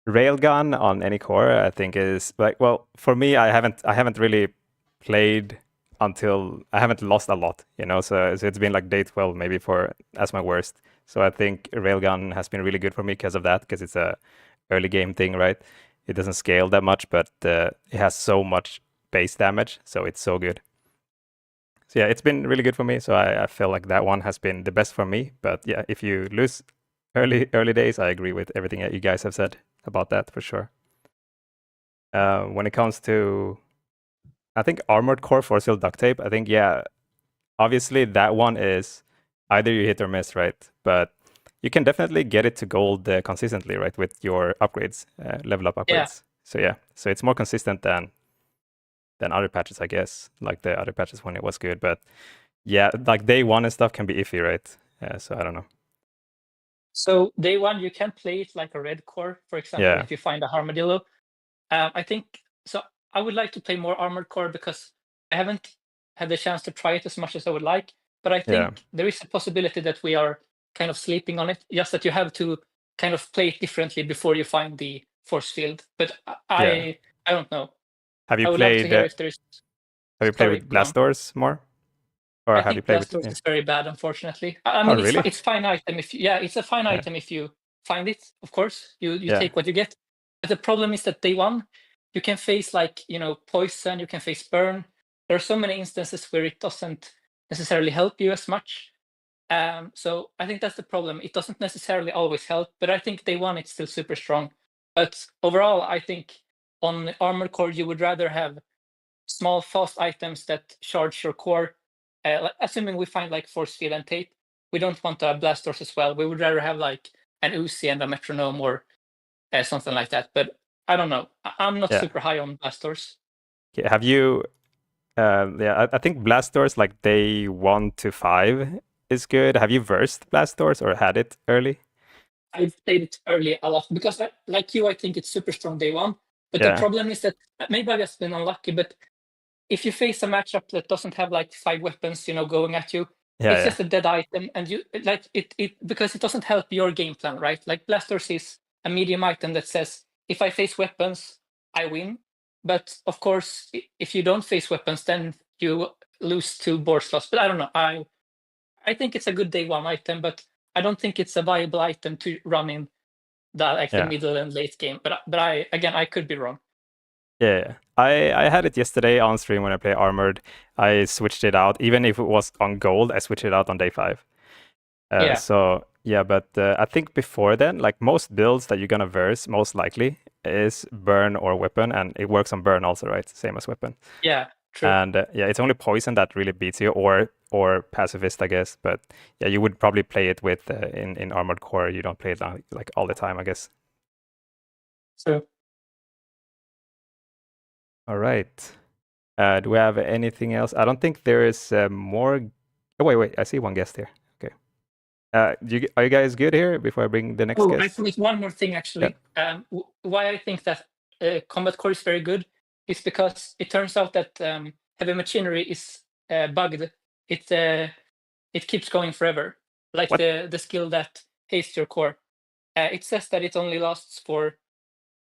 railgun on any core. I think is like, well, for me, I haven't really played until I haven't lost a lot, you know. So it's been like day 12 maybe for as my worst. So I think railgun has been really good for me because of that, because it's a early game thing, right? It doesn't scale that much, but it has so much base damage, so it's so good. So yeah, it's been really good for me. So I feel like that one has been the best for me. But yeah, if you lose early days, I agree with everything that you guys have said about that for sure. When it comes to, I think Armored Core Force Field Duct Tape, I think, yeah, obviously that one is either you hit or miss, right? But you can definitely get it to gold consistently, right, with your upgrades, level up upgrades. Yeah. So yeah, so it's more consistent than other patches, I guess, like the other patches when it was good. But yeah, like day one and stuff can be iffy, right? So I don't know. So day one, you can play it like a red core, for example, Yeah. if you find a armadillo. I think so. I would like to play more armored core because I haven't had the chance to try it as much as I would like. But I think Yeah. there is a possibility that we are kind of sleeping on it. Just that you have to kind of play it differently before you find the force field. But I don't know. Have you I would love to played? hear if there's. Have you played Sorry, with go on. blast doors more, or I have you think played with? blast doors is very bad, unfortunately. I Oh, mean, really? it's fine item if it's a fine Yeah. item if you find it. Of course, you Yeah. take what you get. But the problem is that day one, you can face like poison, you can face burn. There are so many instances where it doesn't necessarily help you as much. So I think that's the problem. It doesn't necessarily always help, but I think day one it's still super strong. But overall, I think on armor core you would rather have small fast items that charge your core. Assuming we find like force field and tape, we don't want a blast doors as well. We would rather have like an Uzi and a metronome or something like that. But I don't know. I'm not Yeah. super high on blast doors. Okay, have you? Yeah, I think blast doors like day 1 to 5 is good. Have you versed blast doors or had it early? I've played it early a lot because, like you, I think it's super strong day one. But the Yeah. problem is that maybe I've just been unlucky. But if you face a matchup that doesn't have like 5 weapons, going at you, Yeah. it's Yeah. just a dead item, and you like it because it doesn't help your game plan, right? Like blasters is a medium item that says if I face weapons, I win. But of course, if you don't face weapons, then you lose 2 board slots. But I don't know. I think it's a good day one item, but I don't think it's a viable item to run in the Yeah. middle and late game. But I could be wrong. Yeah, I had it yesterday on stream when I play Armored. I switched it out, even if it was on gold. I switched it out on day 5. Yeah. So yeah, but I think before then, like most builds that you're gonna verse, most likely is burn or weapon, and it works on burn also, right? Same as weapon. Yeah. True. And yeah, it's only poison that really beats you, or pacifist, I guess. But yeah, you would probably play it with in armored core. You don't play it like all the time, I guess. So. All right. Do we have anything else? I don't think there is more. Oh wait, I see one guest here. Okay. Are you guys good here before I bring the next I guest? forgot one more thing actually. Why I think that combat core is very good is because it turns out that heavy machinery is bugged. It keeps going forever, like What? the skill that hastes your core. It says that it only lasts for,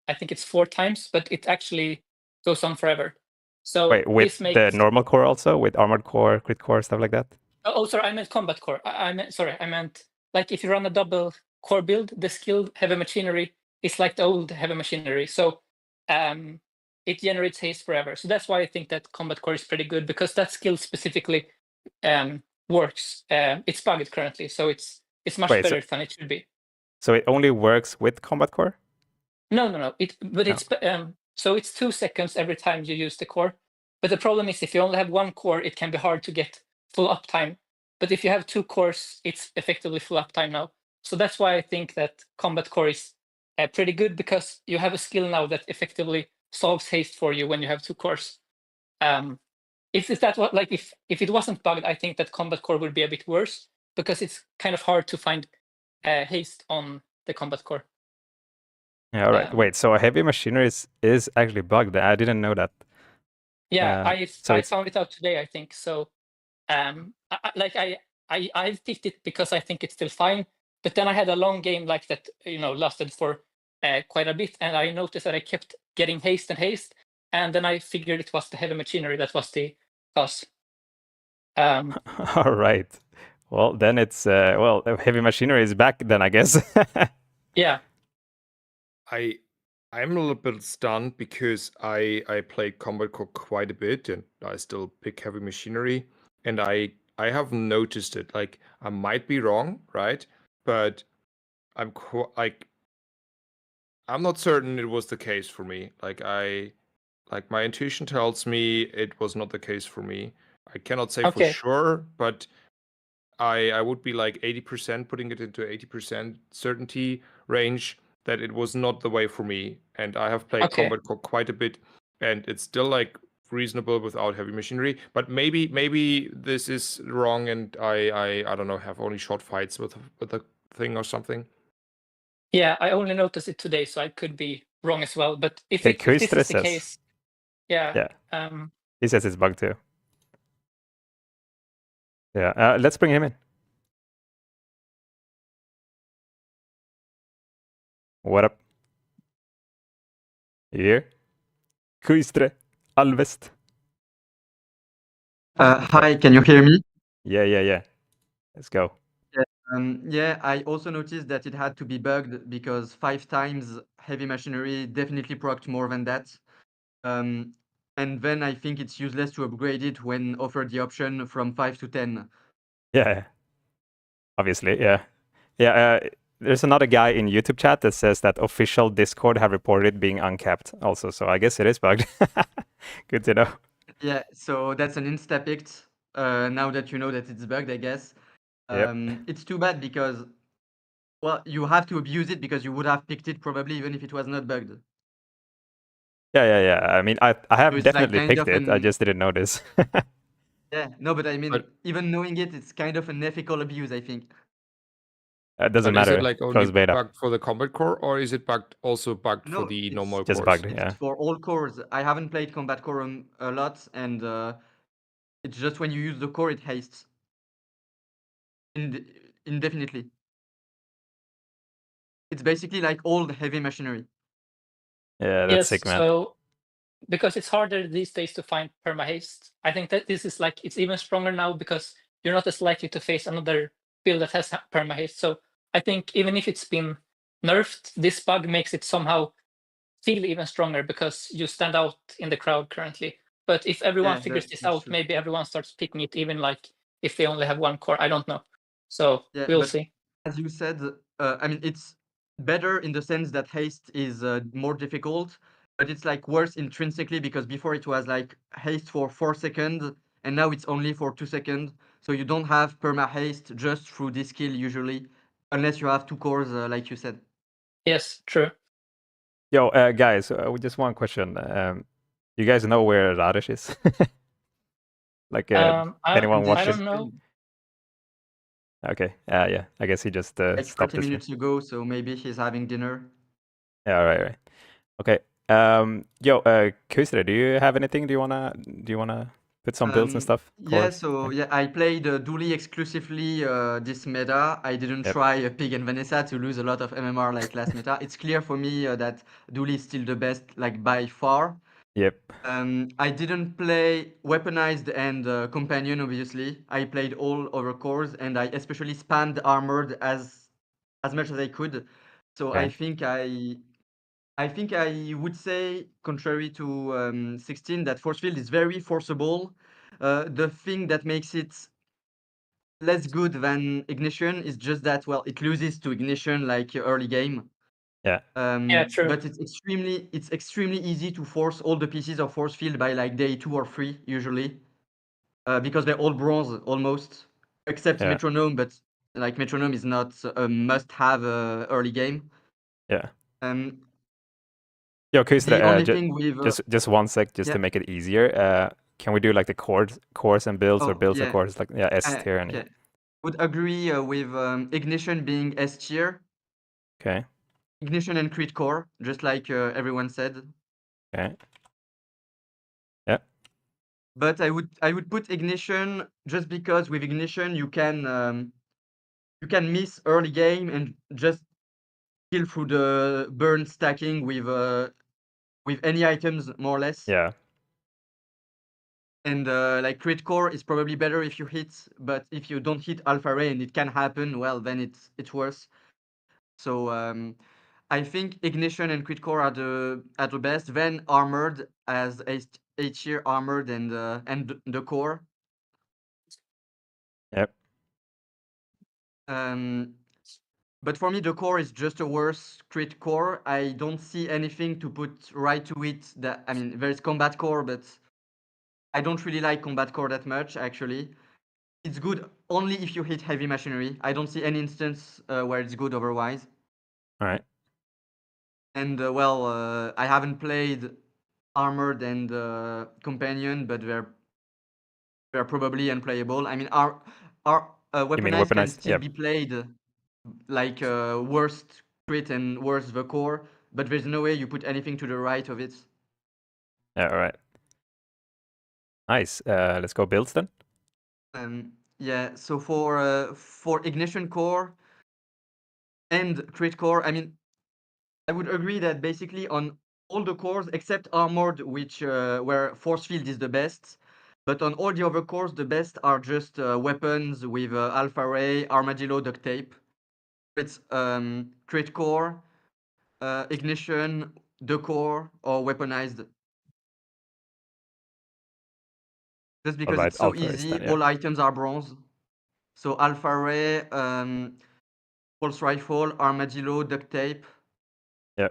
I think it's 4 times, but it actually goes on forever. So Wait, with this the makes. normal core also, with armored core, crit core, stuff like that? Oh, sorry, I meant combat core. I meant like if you run a double core build, the skill heavy machinery is like the old heavy machinery. So it generates haste forever. So that's why I think that combat core is pretty good, because that skill specifically works. It's bugged currently, so it's much Wait, better than it should be. So it only works with combat core? No. It's so it's 2 seconds every time you use the core. But the problem is if you only have 1 core, it can be hard to get full uptime. But if you have 2 cores, it's effectively full uptime now. So that's why I think that combat core is pretty good, because you have a skill now that effectively solves haste for you when you have 2 cores. If it wasn't bugged, I think that combat core would be a bit worse, because it's kind of hard to find haste on the combat core. Yeah, all right. Wait, so a heavy machinery is actually bugged. I didn't know that. Yeah, so I it's found it out today, I think. So I've picked it because I think it's still fine. But then I had a long game like that, lasted for quite a bit, and I noticed that I kept getting haste, and then I figured it was the heavy machinery that was the cause. all right. Well, then it's heavy machinery is back then, I guess. Yeah. I'm a little bit stunned because I played Combat Core quite a bit and I still pick heavy machinery, and I have noticed it. Like, I might be wrong, right? But I'm I'm not certain it was the case for me. Like my intuition tells me it was not the case for me. I cannot say for Okay. sure, but I would be like 80%, putting it into 80% certainty range that it was not the way for me. And I have played Okay. Combat Core quite a bit, and it's still like reasonable without heavy machinery. But maybe this is wrong, and I don't know, have only short fights with the thing or something. Yeah, I only noticed it today, so I could be wrong as well. But if this Kuistre is the says. case, yeah. He says it's bugged too. Yeah, let's bring him in. What up? You here? Kuistre Alvest. Hi, can you hear me? Yeah. Let's go. Yeah, I also noticed that it had to be bugged because 5 times heavy machinery definitely procced more than that. And then I think it's useless to upgrade it when offered the option from 5 to 10. Yeah. Obviously, yeah. There's another guy in YouTube chat that says that official Discord have reported being uncapped also, so I guess it is bugged. Good to know. Yeah, so that's an insta-picked, now that you know that it's bugged, I guess. Yep. It's too bad because, well, you have to abuse it because you would have picked it probably even if it was not bugged. Yeah. I mean, I have So it's like definitely kind picked of it. I an just didn't notice. Yeah, no, but I mean, But- even knowing it, it's kind of an ethical abuse, I think. It doesn't But is matter. it like only Closed beta. bugged for the Combat Core, or is it also bugged for No, the it's normal just cores? bugged. it's Yeah. for all cores. I haven't played Combat Core a lot, and it's just when you use the core, it hastes indefinitely. It's basically like all the heavy machinery. Yeah, that's Yes, sick, man. so because it's harder these days to find perma-haste, I think that this is like it's even stronger now because you're not as likely to face another build that has perma-haste. So I think even if it's been nerfed, this bug makes it somehow feel even stronger because you stand out in the crowd currently. But if everyone Yeah, figures this that's out, true. maybe everyone starts picking it, even like if they only have one core. I don't know. So Yeah, we'll but see. as you said, I mean, it's better in the sense that haste is more difficult, but it's like worse intrinsically because before it was like haste for 4 seconds, and now it's only for 2 seconds. So you don't have perma haste just through this skill usually, unless you have 2 cores, like you said. Yes, true. Yo, guys, just one question. You guys know where Radesh is? Like, anyone I watching? don't know. Okay. Yeah. I guess he just Like stopped 30 the stream. minutes ago, so maybe he's having dinner. Yeah. Right. Okay. Yo, Kuistre, do you have anything? Do you wanna put some builds and stuff? Yeah, Cores? so yeah, I played Dooley exclusively this meta. I didn't Yep. try Pig and Vanessa to lose a lot of MMR like last meta. It's clear for me that Dooley is still the best, like by far. Yep. I didn't play Weaponized and Companion, obviously. I played all other cores, and I especially spammed Armored as much as I could. So Okay. I think I would say, contrary to 16, that Force Field is very forceable. The thing that makes it less good than Ignition is just that, well, it loses to Ignition like early game. Yeah. Yeah, true. But it's extremely easy to force all the pieces of Force Field by like day 2 or 3 usually, because they're all bronze almost, except Yeah. Metronome. But like Metronome is not a must-have early game. Yeah. Um, Yo, Kuistre, the only thing with just one sec, just yeah. to make it easier. Can we do like the cores and builds, or Oh, builds and yeah. cores? Like, yeah, S tier and Okay. Would agree with Ignition being S tier. Okay. Ignition and Crit Core, just like everyone said. Okay. Yeah. But I would put ignition just because with ignition you can miss early game and just kill through the burn stacking with any items more or less. Yeah. And like crit core is probably better if you hit, but if you don't hit alpha ray and it can happen, well then it's worse. So I think ignition and crit core are the best. Then armored as a tier armored and the core. Yep. But for me, the core is just a worse crit core. I don't see anything to put right to it. That I mean, there's combat core, but I don't really like combat core that much. Actually, it's good only if you hit heavy machinery. I don't see any instance where it's good otherwise. All right. And I haven't played armored and companion, but they're probably unplayable. I mean, our You mean weaponized can weaponized? still Yeah. be played like worst crit and worst the core, but there's no way you put anything to the right of it. Yeah. All right. Nice. Let's go builds then. Yeah. So for ignition core and crit core, I mean, I would agree that basically on all the cores except armored, which where force field is the best. But on all the other cores, the best are just weapons with alpha ray, armadillo, duct tape. It's crit core, ignition, the core, or weaponized. Just All because right. it's so Alpha race easy, then. Yeah. all items are bronze. So alpha ray, pulse rifle, armadillo, duct tape. Yeah.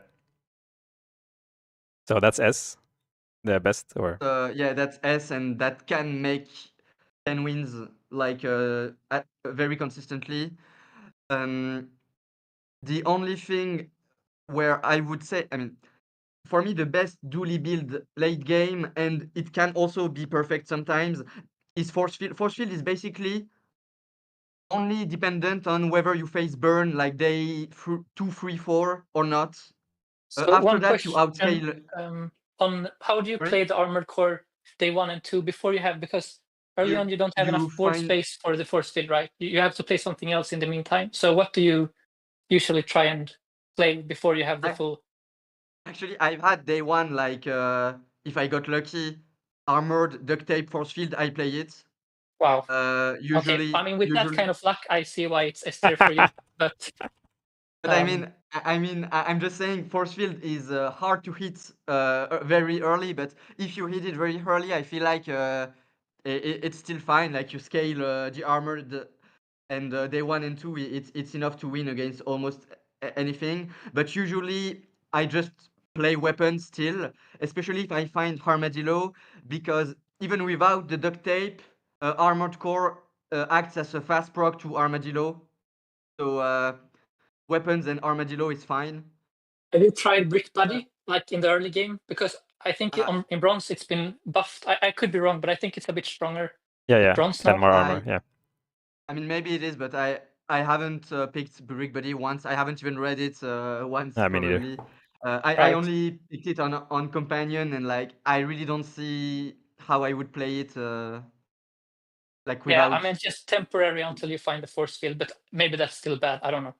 So that's S, the best, or Yeah, that's S, and that can make 10 wins like very consistently. The only thing where I would say, I mean, for me, the best dually build late game, and it can also be perfect sometimes, is force field. Force field is basically only dependent on whether you face burn like day 2, 3, 4 or not. So After one that, you question outscale. on how do you Sorry? play the armored core day 1 and 2 before you have, because early on you don't have You enough board find space for the force field, right? You have to play something else in the meantime. So what do you usually try and play before you have the I, full? actually I've had day one like if I got lucky, armored duct tape force field. I play it. Wow. Okay. I Usually, mean, with that kind of luck, I see why it's S tier for you. But But I'm just saying, force field is hard to hit very early. But if you hit it very early, I feel like it's still fine. Like you scale the armored, and day 1 and 2, it's enough to win against almost anything. But usually, I just play weapons still, especially if I find armadillo, because even without the duct tape, armored core acts as a fast proc to armadillo. So. Weapons and armadillo is fine. have you tried Brick Buddy like in the early game? Because I think Uh, in bronze it's been buffed. I could be wrong, but I think it's a bit stronger yeah, with yeah. bronze 10 now. more armor. Yeah. I mean, maybe it is, but I haven't picked Brick Buddy once. I haven't even read it once, Me neither. probably. I Right. only picked it on companion, and like I really don't see how I would play it like Yeah, I without. mean just temporary until you find the force field, but maybe that's still bad. I don't know.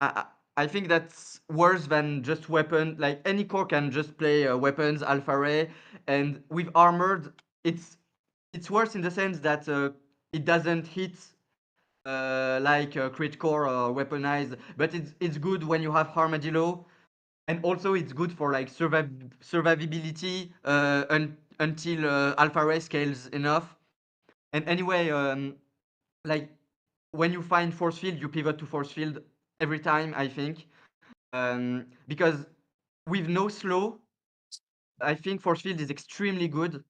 I, I think that's worse than just weapon. Like any core can just play weapons, alpha ray, and with armored, it's worse in the sense that it doesn't hit like crit core or weaponized, but it's good when you have armadillo, and also it's good for like survivability until alpha ray scales enough. And anyway, like when you find force field, you pivot to force field every time, I think, because with no slow, I think force field is extremely good.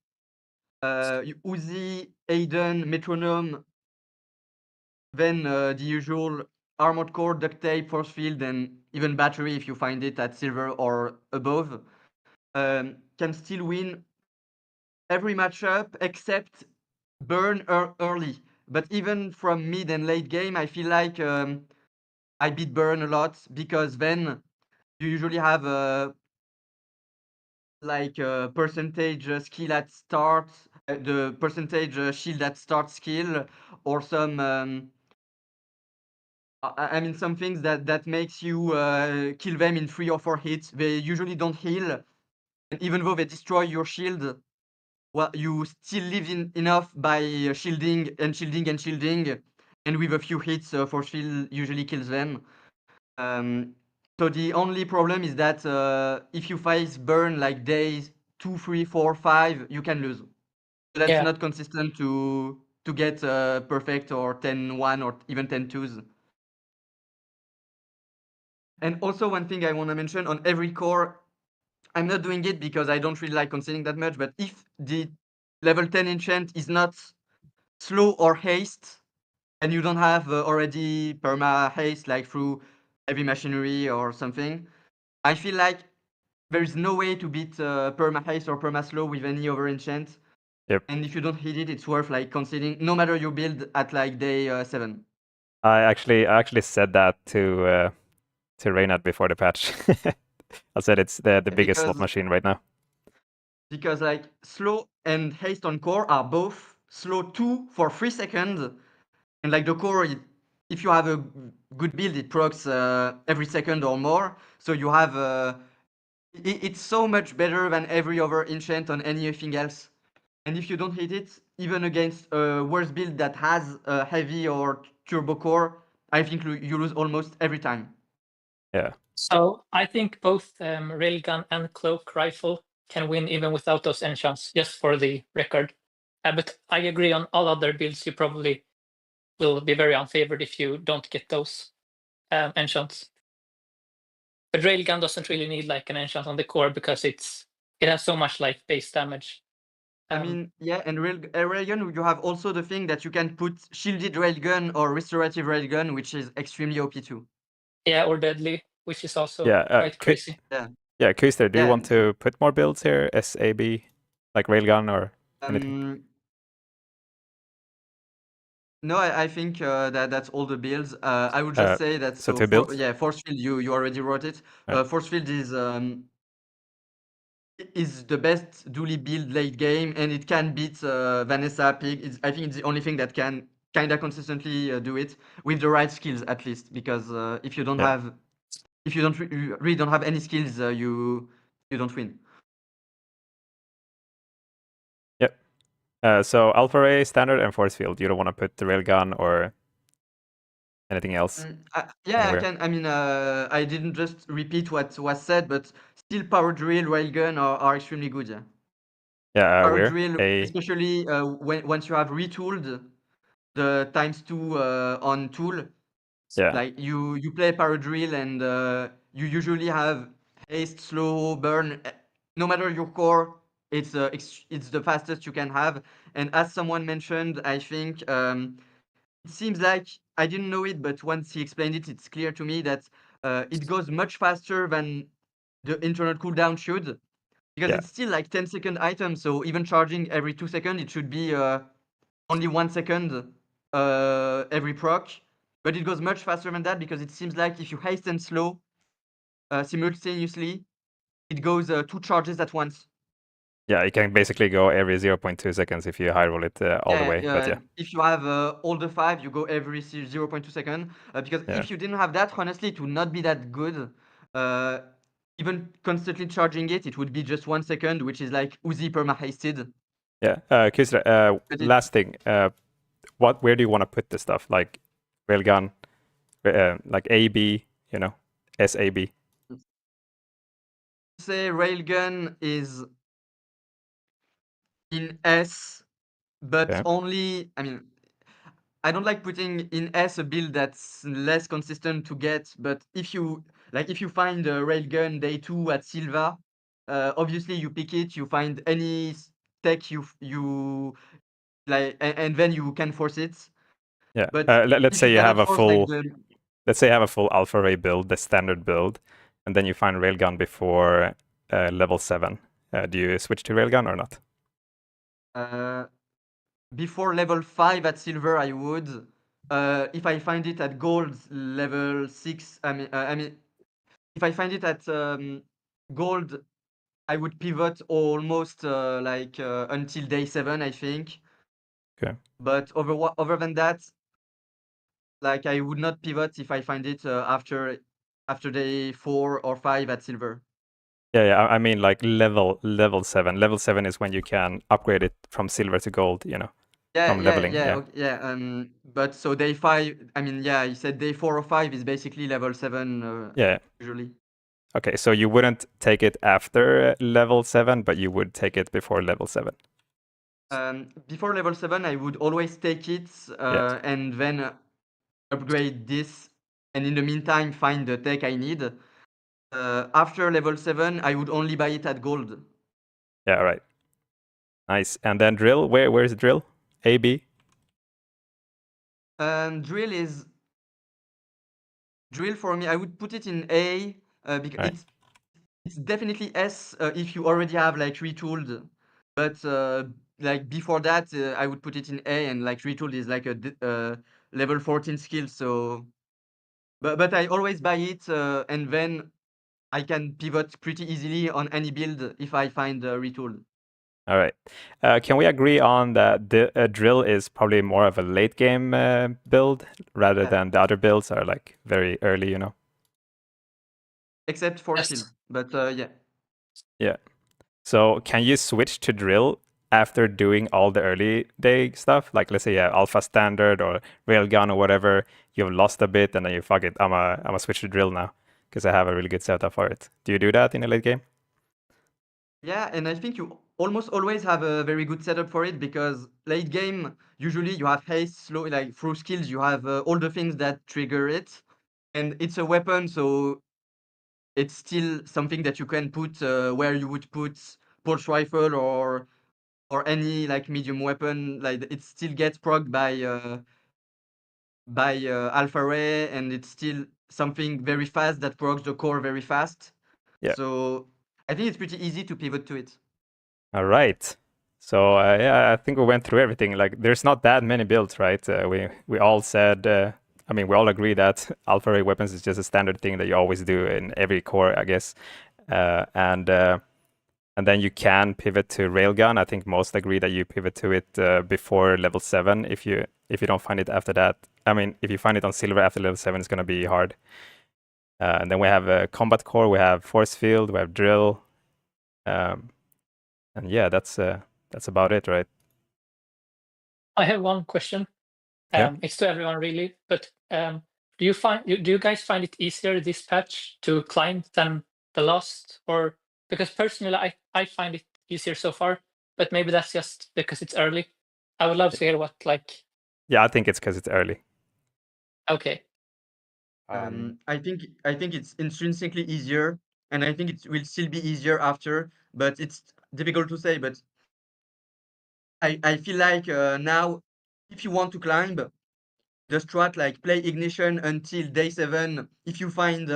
Uzi, Aiden, metronome, then the usual armored core, duct tape, force field, and even battery if you find it at silver or above, can still win every matchup except burn early. But even from mid and late game, I feel like I beat burn a lot because then you usually have a like percentage skill at start the percentage shield at start skill, or some I mean some things that makes you kill them in 3 or 4 hits. They usually don't heal, and even though they destroy your shield, well, you still live enough by shielding and shielding and shielding, and with a few hits, force field usually kills them. So the only problem is that if you face burn like days 2, 3, 4, 5, you can lose. That's Yeah. not consistent to get perfect or 10-1 or even 10-2s. And also one thing I want to mention on every core, I'm not doing it because I don't really like conceding that much, but if the level 10 enchant is not slow or haste, and you don't have already perma haste like through heavy machinery or something, I feel like there is no way to beat perma haste or perma slow with any other enchant. Yep. And if you don't hit it, it's worth like conceding, no matter your build at like day 7. I actually said that to Reynard before the patch. I said it's the biggest slot Because machine right now. because like slow and haste on core are both slow 2 for 3 seconds, and like the core, if you have a good build, it procs every second or more, so you have it's so much better than every other enchant on anything else. And if you don't hit it, even against a worse build that has a heavy or turbo core, I think you lose almost every time. Yeah. So I think both railgun and cloak rifle can win even without those enchants, just for the record. But I agree on all other builds, you probably will be very unfavored if you don't get those enchants. But railgun doesn't really need like an enchant on the core because it has so much like base damage. I mean, yeah, and railgun, you have also the thing that you can put shielded railgun or restorative railgun, which is extremely OP too. Yeah, or deadly, which is also Yeah. quite crazy. Yeah, Kuster, do you Yeah. want to put more builds here? SAB, like railgun or anything? No, I think that's all the builds. I would just say that so 2 builds? force field, you already wrote it. Right. Force field is the best dually build late game, and it can beat Vanessa Pig. I think it's the only thing that can kinda consistently do it with the right skills at least. Because if you don't Yeah. have, if you don't you really don't have any skills, you don't win. Yep. So Alpha Ray, Standard, and Force Field. You don't want to put the railgun or anything else? Yeah, Anywhere. I can. I mean, I didn't just repeat what was said, but still, power drill, railgun are extremely good. Yeah. Yeah, Power where? drill, especially once you have retooled the ×2 on tool. Yeah. Like you play power drill, and you usually have haste, slow, burn. No matter your core, it's the fastest you can have. And as someone mentioned, I think it seems like I didn't know it, but once he explained it, it's clear to me that it goes much faster than the internal cooldown should, because Yeah. it's still like 10-second item. So even charging every 2 seconds, it should be only 1 second every proc. But it goes much faster than that, because it seems like if you haste and slow simultaneously, it goes 2 charges at once. Yeah, you can basically go every 0.2 seconds if you high roll it all the way. But yeah. If you have all the 5, you go every 0.2 second. Because Yeah. if you didn't have that, honestly, it would not be that good. Even constantly charging it, it would be just 1 second, which is like Uzi perma hasted. Yeah. Kusra, last thing. Where do you want to put this stuff? Like railgun, like AB, SAB. Say railgun is in S, but Okay. only, I mean, I don't like putting in S a build that's less consistent to get, but if you find a railgun day 2 at Silva, obviously you pick it, you find any tech you like, and then you can force it. Yeah. But Let's if say you you have cannot a force full. like Let's say you have a full Alpha Ray build, the standard build, and then you find railgun before level 7. Do you switch to railgun or not? before level 5 at silver, I would. If I find it at gold level 6, I mean, if I find it at gold I would pivot almost until day 7, I think. Okay. But other than that, like I would not pivot if I find it after day 4 or 5 at silver. Yeah. I mean, like level 7. Level 7 is when you can upgrade it from silver to gold. From leveling. Yeah. Okay, but so day 5, I mean, yeah, he said day 4 or 5 is basically level 7 Yeah. usually. Okay, so you wouldn't take it after level 7, but you would take it before level 7. Before level 7, I would always take it Yeah. and then upgrade this, and in the meantime, find the tech I need. After level 7, I would only buy it at gold. Yeah, right. Nice. And then drill, where's drill? A, B? Drill for me, I would put it in A because Right. it's definitely S if you already have like retooled, but like before that, I would put it in A, and like retooled is like a level 14 skill. So, but I always buy it, and then I can pivot pretty easily on any build if I find retool. All right. Can we agree on that the drill is probably more of a late game build rather Yeah. than the other builds are like very early, Except for Yes. skill, but yeah. Yeah. So can you switch to drill after doing all the early day stuff? Like let's say alpha standard or railgun or whatever, you've lost a bit and then you fuck it, I'm a switch to drill now because I have a really good setup for it. Do you do that in a late game? Yeah, and I think you almost always have a very good setup for it because late game, usually you have haste, slow, like through skills, you have all the things that trigger it. And it's a weapon, so it's still something that you can put where you would put pulse rifle or any like medium weapon. Like it still gets procced by alpha ray, and it's still something very fast that procs the core very fast. Yeah. So I think it's pretty easy to pivot to it. All right. So I think we went through everything. Like, there's not that many builds, right? We all said, I mean, we all agree that alpha ray weapons is just a standard thing that you always do in every core, I guess. And then you can pivot to railgun. I think most agree that you pivot to it before level 7. If you don't find it after that, I mean, if you find it on silver after level 7, it's gonna be hard. And then we have a combat core, we have force field, we have drill. And yeah, that's about it, right? I have one question. Yeah. It's to everyone really, but do you guys find it easier this patch to climb than the last? Or because personally I find it easier so far, but maybe that's just because it's early. I would love to hear what like. Yeah, I think it's because it's early. Okay. I think it's intrinsically easier, and I think it will still be easier after, but it's difficult to say. But I feel like now, if you want to climb, the strat like play ignition until day 7. If you find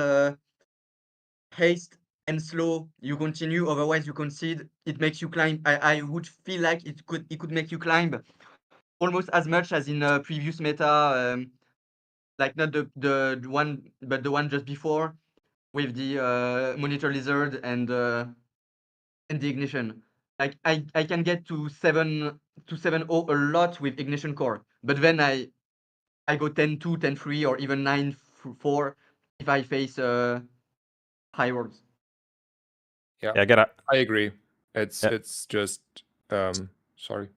haste and slow, you continue. Otherwise, you concede. It makes you climb. I would feel like it could make you climb almost as much as in a previous meta. Like not the one, but the one just before with the monitor lizard and the ignition. Like I can get to 7-0 a lot with ignition core, but then I go 10-2, 10-3, or even 9-4 if I face high rolls. Yeah, Yeah, I agree. It's Yeah. it's just sorry.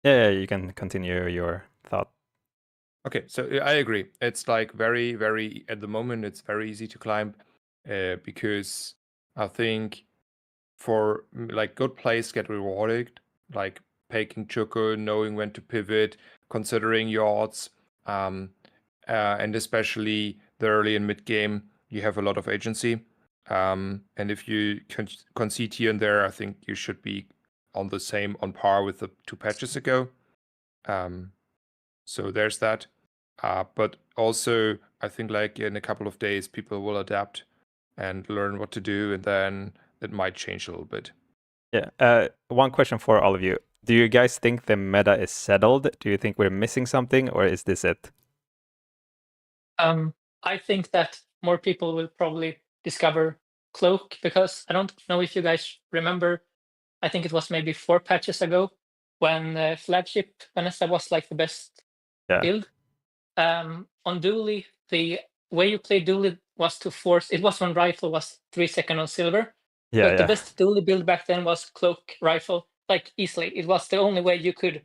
Yeah, you can continue your thought. Okay, so I agree. It's like very, very at the moment. It's very easy to climb because I think for like good plays get rewarded, like taking Chuko, knowing when to pivot, considering your odds, and especially the early and mid game, you have a lot of agency. And if you concede here and there, I think you should be on par with the 2 patches ago. So there's that. But also, I think like in a couple of days, people will adapt and learn what to do, and then it might change a little bit. Yeah. One question for all of you. Do you guys think the meta is settled? Do you think we're missing something, or is this it? I think that more people will probably discover Cloak, because I don't know if you guys remember, I think it was maybe 4 patches ago when Flagship Vanessa was like the best Yeah. build. On Dually, the way you play Dually was to force, it was when Rifle was 3 seconds on silver, Yeah, but the yeah. best Dually build back then was Cloak Rifle, like easily. It was the only way you could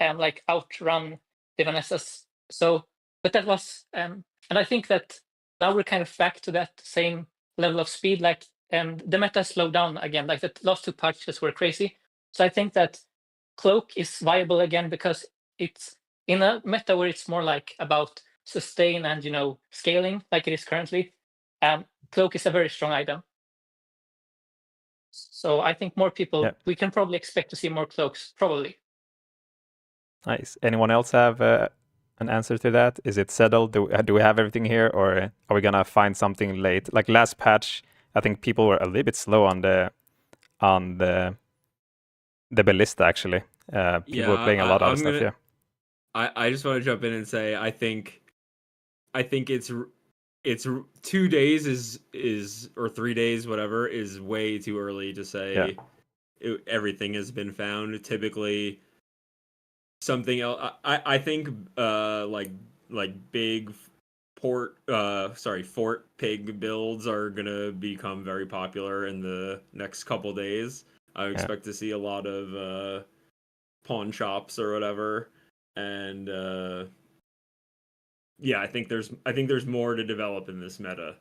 like outrun the Vanessas. So, but that was, and I think that now we're kind of back to that same level of speed. Like, the meta slowed down again. Like the last 2 patches were crazy. So I think that Cloak is viable again because it's in a meta where it's more like about sustain and scaling, like it is currently. Cloak is a very strong item. So I think more people, Yeah. we can probably expect to see more cloaks, probably. Nice. Anyone else have an answer to that? Is it settled? Do we have everything here, or are we gonna find something late? Like last patch, I think people were a little bit slow on the ballista actually. People were playing a lot of other stuff. Yeah. I just want to jump in and say I think it's 2 days is or 3 days, whatever, is way too early to say everything has been found. Typically something else. I think like big fort pig builds are gonna become very popular in the next couple days. I expect to see a lot of pawn shops or whatever, and I think there's more to develop in this meta.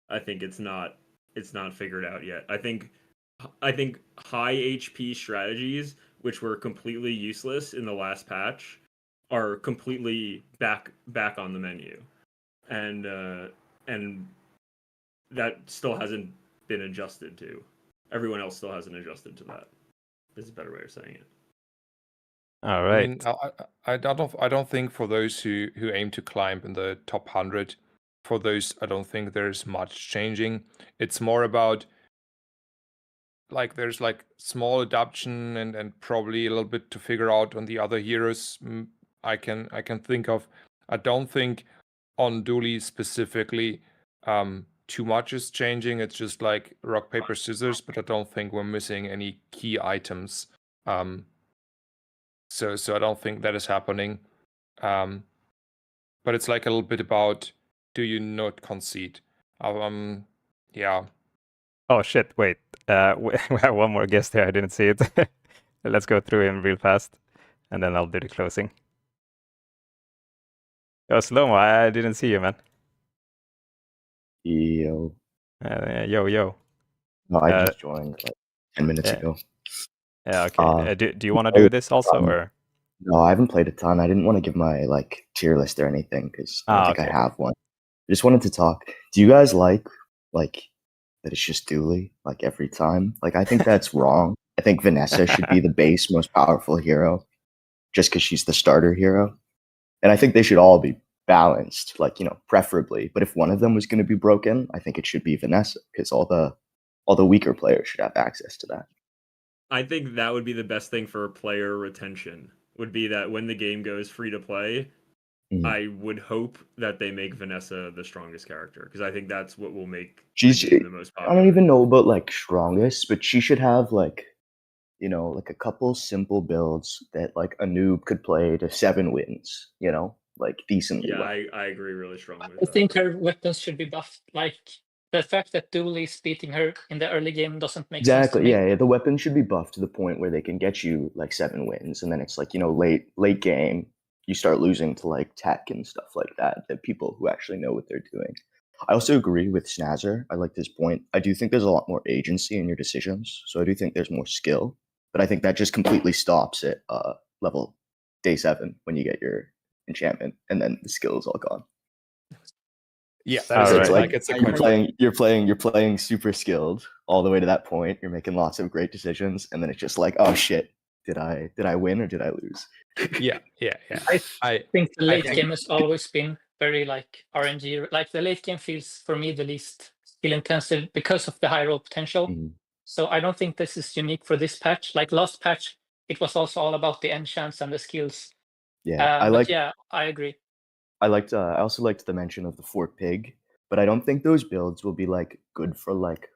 I think it's not figured out yet. I think high HP strategies, which were completely useless in the last patch, are completely back on the menu, and that still hasn't been adjusted to. Everyone else still hasn't adjusted to that. Is a better way of saying it. All I right. mean, I don't think for those who aim to climb in the top 100, for those I don't think there's much changing. It's more about like there's like small adaptation and probably a little bit to figure out on the other heroes. I can think of. I don't think on Dually specifically too much is changing. It's just like rock paper scissors, but I don't think we're missing any key items. So I don't think that is happening. But it's like a little bit about, do you not concede? Yeah. Oh shit! Wait. We have one more guest here. I didn't see it. Let's go through him real fast, and then I'll do the closing. Yo, Slow-mo, I didn't see you, man. Yo. Yo. No, I just joined like 10 minutes ago. Yeah, okay. Do you want to do this also, or? No, I haven't played a ton. I didn't want to give my like tier list or anything because I don't think I have one. I just wanted to talk. Do you guys like that it's just Dually like every time? Like I think that's wrong. I think Vanessa should be the base most powerful hero just because she's the starter hero. And I think they should all be balanced, like, preferably. But if one of them was going to be broken, I think it should be Vanessa because all the weaker players should have access to that. I think that would be the best thing for player retention, would be that when the game goes free to play, I would hope that they make Vanessa the strongest character, because I think that's what will make the game the most popular. I don't even know about like strongest, but she should have like a couple simple builds that like a noob could play to 7 wins, like decently. Yeah, I agree really strongly with I that. think her weapons should be buffed. Like the fact that Dually is beating her in the early game doesn't make sense to me. Exactly. Yeah, the weapons should be buffed to the point where they can get you like 7 wins, and then it's like late game you start losing to like tech and stuff like that. The people who actually know what they're doing. I also agree with Snazzer. I like this point. I do think there's a lot more agency in your decisions, so I do think there's more skill. But I think that just completely stops at level day 7 when you get your enchantment, and then the skill is all gone. Yeah, that is like it's a you're playing super skilled all the way to that point. You're making lots of great decisions, and then it's just like, oh shit, did I win or did I lose? Yeah. I think the late game has always been very like RNG. Like the late game feels for me the least skill intensive because of the high roll potential. So I don't think this is unique for this patch. Like last patch, it was also all about the enchants and the skills. Yeah, I agree. I also liked the mention of the Fort Pig, but I don't think those builds will be like good for like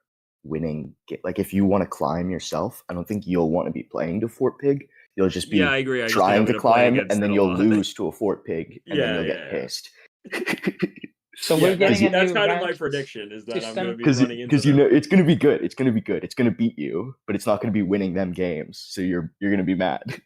winning. Like if you want to climb yourself, I don't think you'll want to be playing to Fort Pig. You'll just be I agree. I just trying to happen play climb, against and it then a you'll lot. lose to a Fort Pig, and then Yeah, you'll get yeah. pissed. So we're getting a That's new kind of my ranked prediction, is that I'm going to system. be running into Because you them. know it's gonna be good. It's gonna be good. It's gonna beat you, but it's not gonna be winning them games. So you're gonna be mad.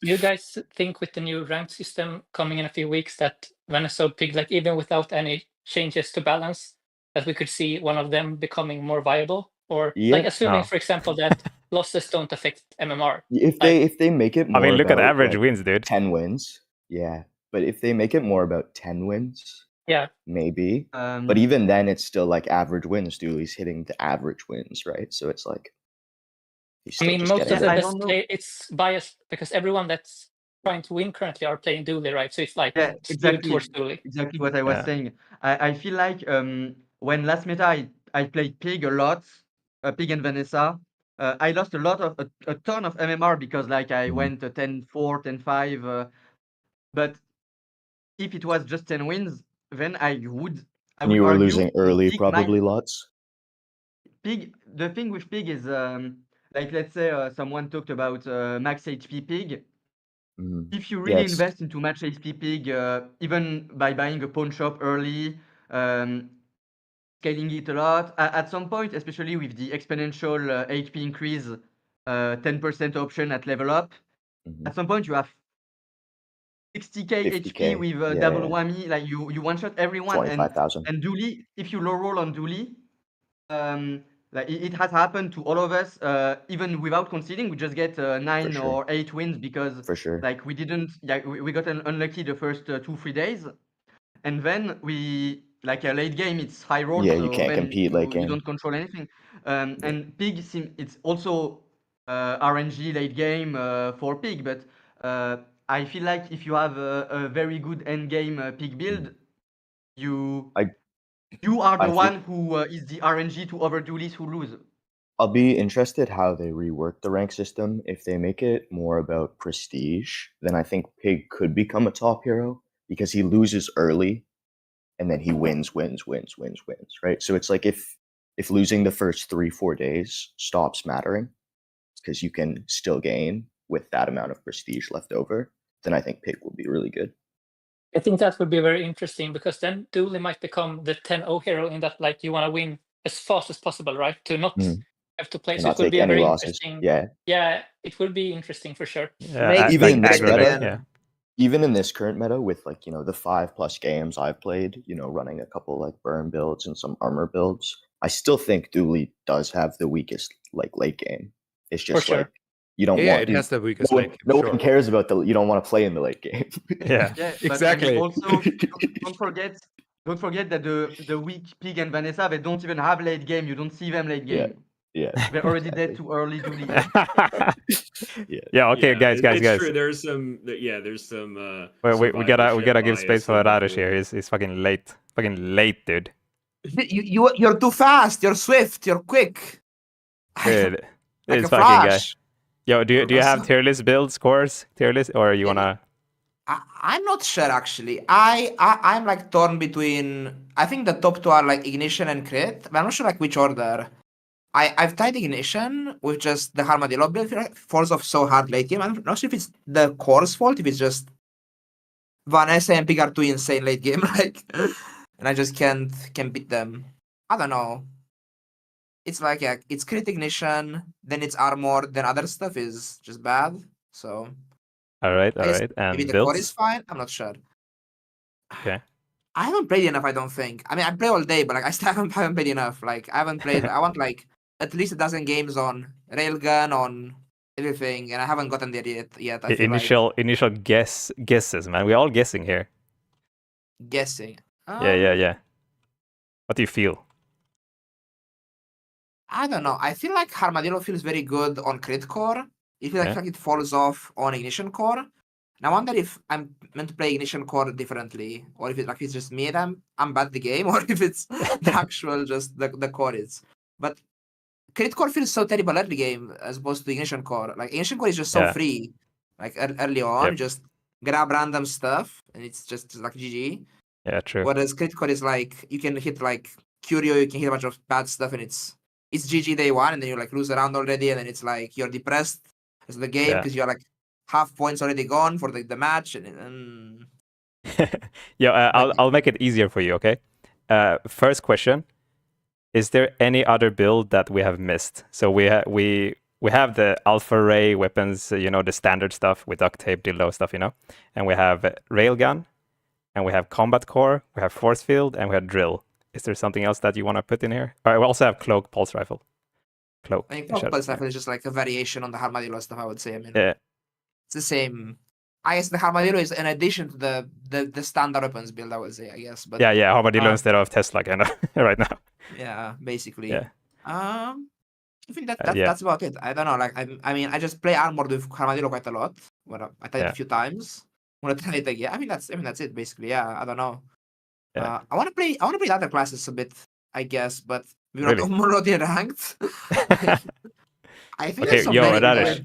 Do you guys think with the new ranked system coming in a few weeks that Venezuela Pig, like even without any changes to balance, that we could see one of them becoming more viable? Or like Yeah. assuming, No. for example, that losses don't affect MMR. If they make it more, I mean, look at about, average like, wins, dude. 10 wins. Yeah, but if they make it more about 10 wins, Yeah. maybe. But even then, it's still like average wins. Dooley's hitting the average wins, right? So it's like he's I still mean, just most getting of the there. I best don't know. play, it's biased because everyone that's trying to win currently are playing Dooley, right? So it's like Yeah, skewed towards Dooley. exactly what I was Yeah. saying. I feel like when last meta I played Pig a lot, Pig and Vanessa. I lost a lot of a ton of MMR because like I went 10-4, 10-5. But if it was just 10 wins, then I would And you were argue losing early, Pig might probably lots. Pig. The thing with Pig is like let's say someone talked about max HP Pig. If you Yeah, really it's invest into match HP Pig, even by buying a pawn shop early, scaling it a lot, at some point, especially with the exponential HP increase, 10% option at level up, at some point you have 60k 50K. HP with Yeah, double yeah. whammy, like you one shot everyone. 25,000. And Dooley, if you low roll on Dooley, like it has happened to all of us, even without conceding, we just get 9 sure. or 8 wins because For sure. like we didn't, yeah, we got unlucky the first 2-3 days, and then we like a late game it's high roll, Yeah, so you can't then compete late you game. don't control anything. Yeah. And Pig it's also RNG late game for Pig, but I feel like if you have a very good end game Pig build, you are the I one think who is the RNG to other duelies who lose. I'll be interested how they rework the rank system. If they make it more about prestige, then I think Pig could become a top hero because he loses early and then he wins, right? So it's like if losing the first 3-4 days stops mattering because you can still gain with that amount of prestige left over, then I think Pig will be really good. I think that would be very interesting because then Dooley might become the 10-0 hero in that like you want to win as fast as possible, right? To not have to play. And So not it would take be a any very losses. interesting. Yeah. Yeah, it will be interesting for sure. Yeah, Make Even in Pig this the meta, champion. yeah. Even in this current meta with like, the 5+ games I've played, running a couple like burn builds and some armor builds, I still think Dooley does have the weakest like late game. It's just sure. like you don't Yeah, want it has the weakest no late game, one sure. cares about you don't want to play in the late game. Yeah. Yeah, Exactly. But also don't forget that the weak Pig and Vanessa, they don't even have late game. You don't see them late Yeah. game. Yeah. They're already exactly. dead too early, Dooley. Yeah. Okay, Yeah, guys. It's true. There's some. We gotta give space for Radish here. here. He's fucking late, dude. You're too fast. You're swift. You're quick. Dude, Like this a fucking guy. flash. Yo, do you have Also- tier list build scores? Tier list, or you wanna? I'm not sure actually. I'm like torn between. I think the top two are like Ignition and Crit, but I'm not sure like which order. I've tried Ignition with just the Armadillo build. It falls off so hard late game. I'm not sure if it's the core's fault, if it's just Vanessa and Pig are too insane late game, like, and I just can't beat them. I don't know. It's like it's Crit Ignition, then it's Armor, then other stuff is just bad. So All right. I guess And maybe the core is builds. fine. I'm not sure. Okay. I haven't played enough, I don't think. I mean, I play all day, but like I still haven't played enough. Like I haven't played. I want like at least a dozen games on Railgun, on everything, and I haven't gotten there yet. I feel Initial guesses, man. We're all guessing here. like guessing. Yeah. What do you feel? I don't know. I feel like Armadillo feels very good on Crit Core. It feels like it falls off on Ignition Core. And I wonder if I'm meant to play Ignition Core differently, or if it's just me and I'm bad at the game, or if it's the actual just the core is. But Crit Core feels so terrible early game as opposed to Ignition Core. Like Ignition Core is just so free. Like early on, you just grab random stuff and it's just like GG. Yeah, true. Whereas Crit Core is like you can hit like Curio, you can hit a bunch of bad stuff and it's it's GG day one, and then you like lose a round already, and then it's like you're depressed as the game because you're like half points already gone for the match, and Yeah, Like- I'll make it easier for you. Okay. First question: is there any other build that we have missed? So we have the alpha ray weapons, the standard stuff with duct tape, dildo stuff, and we have railgun, and we have combat core, we have force field, and we have drill. Is there something else that you want to put in here? We also have cloak, pulse rifle. Cloak. I think pulse rifle is just like a variation on the armadillo stuff. I would say. I mean, Yeah. it's the same. I guess the armadillo is an addition to the standard weapons build. I would say. I guess, but Yeah, armadillo instead of Tesla, kind of right now. yeah, basically. Yeah. I think that's about it. I don't know. Like I mean, I just play armored with armadillo quite a lot. Well, I tried it a few times. Want to try it again? I mean, that's it basically. Yeah, I don't know. Yeah. I want to play the other classes a bit, I guess, but we're Really? not in ranked. I think Okay, there's some yo, very Radish.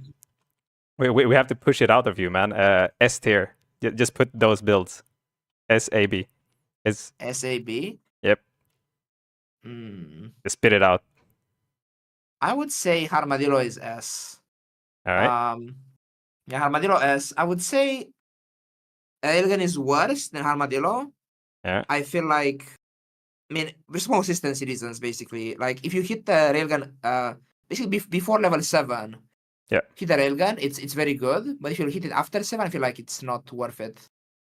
good- We have to push it out of you, man. S tier. Just put those builds. SAB. It's SAB. Yep. Just spit it out. I would say armadillo is S. All right. Yeah, armadillo S. I would say railgun is worse than armadillo. Yeah. I feel like, I mean, there's more consistency reasons basically. Like if you hit the railgun, basically before level 7, hit the railgun, it's very good. But if you hit it after 7, I feel like it's not worth it.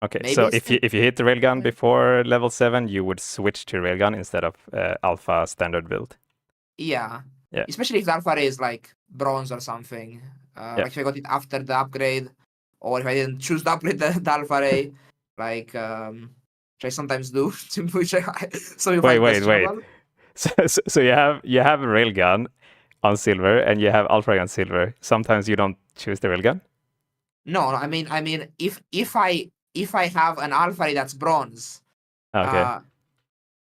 Okay, Maybe so it's if you hit the railgun before level 7, you would switch to railgun instead of alpha standard build. Yeah. Yeah. Especially if the alpha ray is like bronze or something. Like if I got it after the upgrade, or if I didn't choose to upgrade the alpha ray, like which I sometimes do, which some Wait. So you have a railgun on silver and you have alpha ray on silver. Sometimes you don't choose the railgun? No, I mean if I have an alpha ray that's bronze, Okay.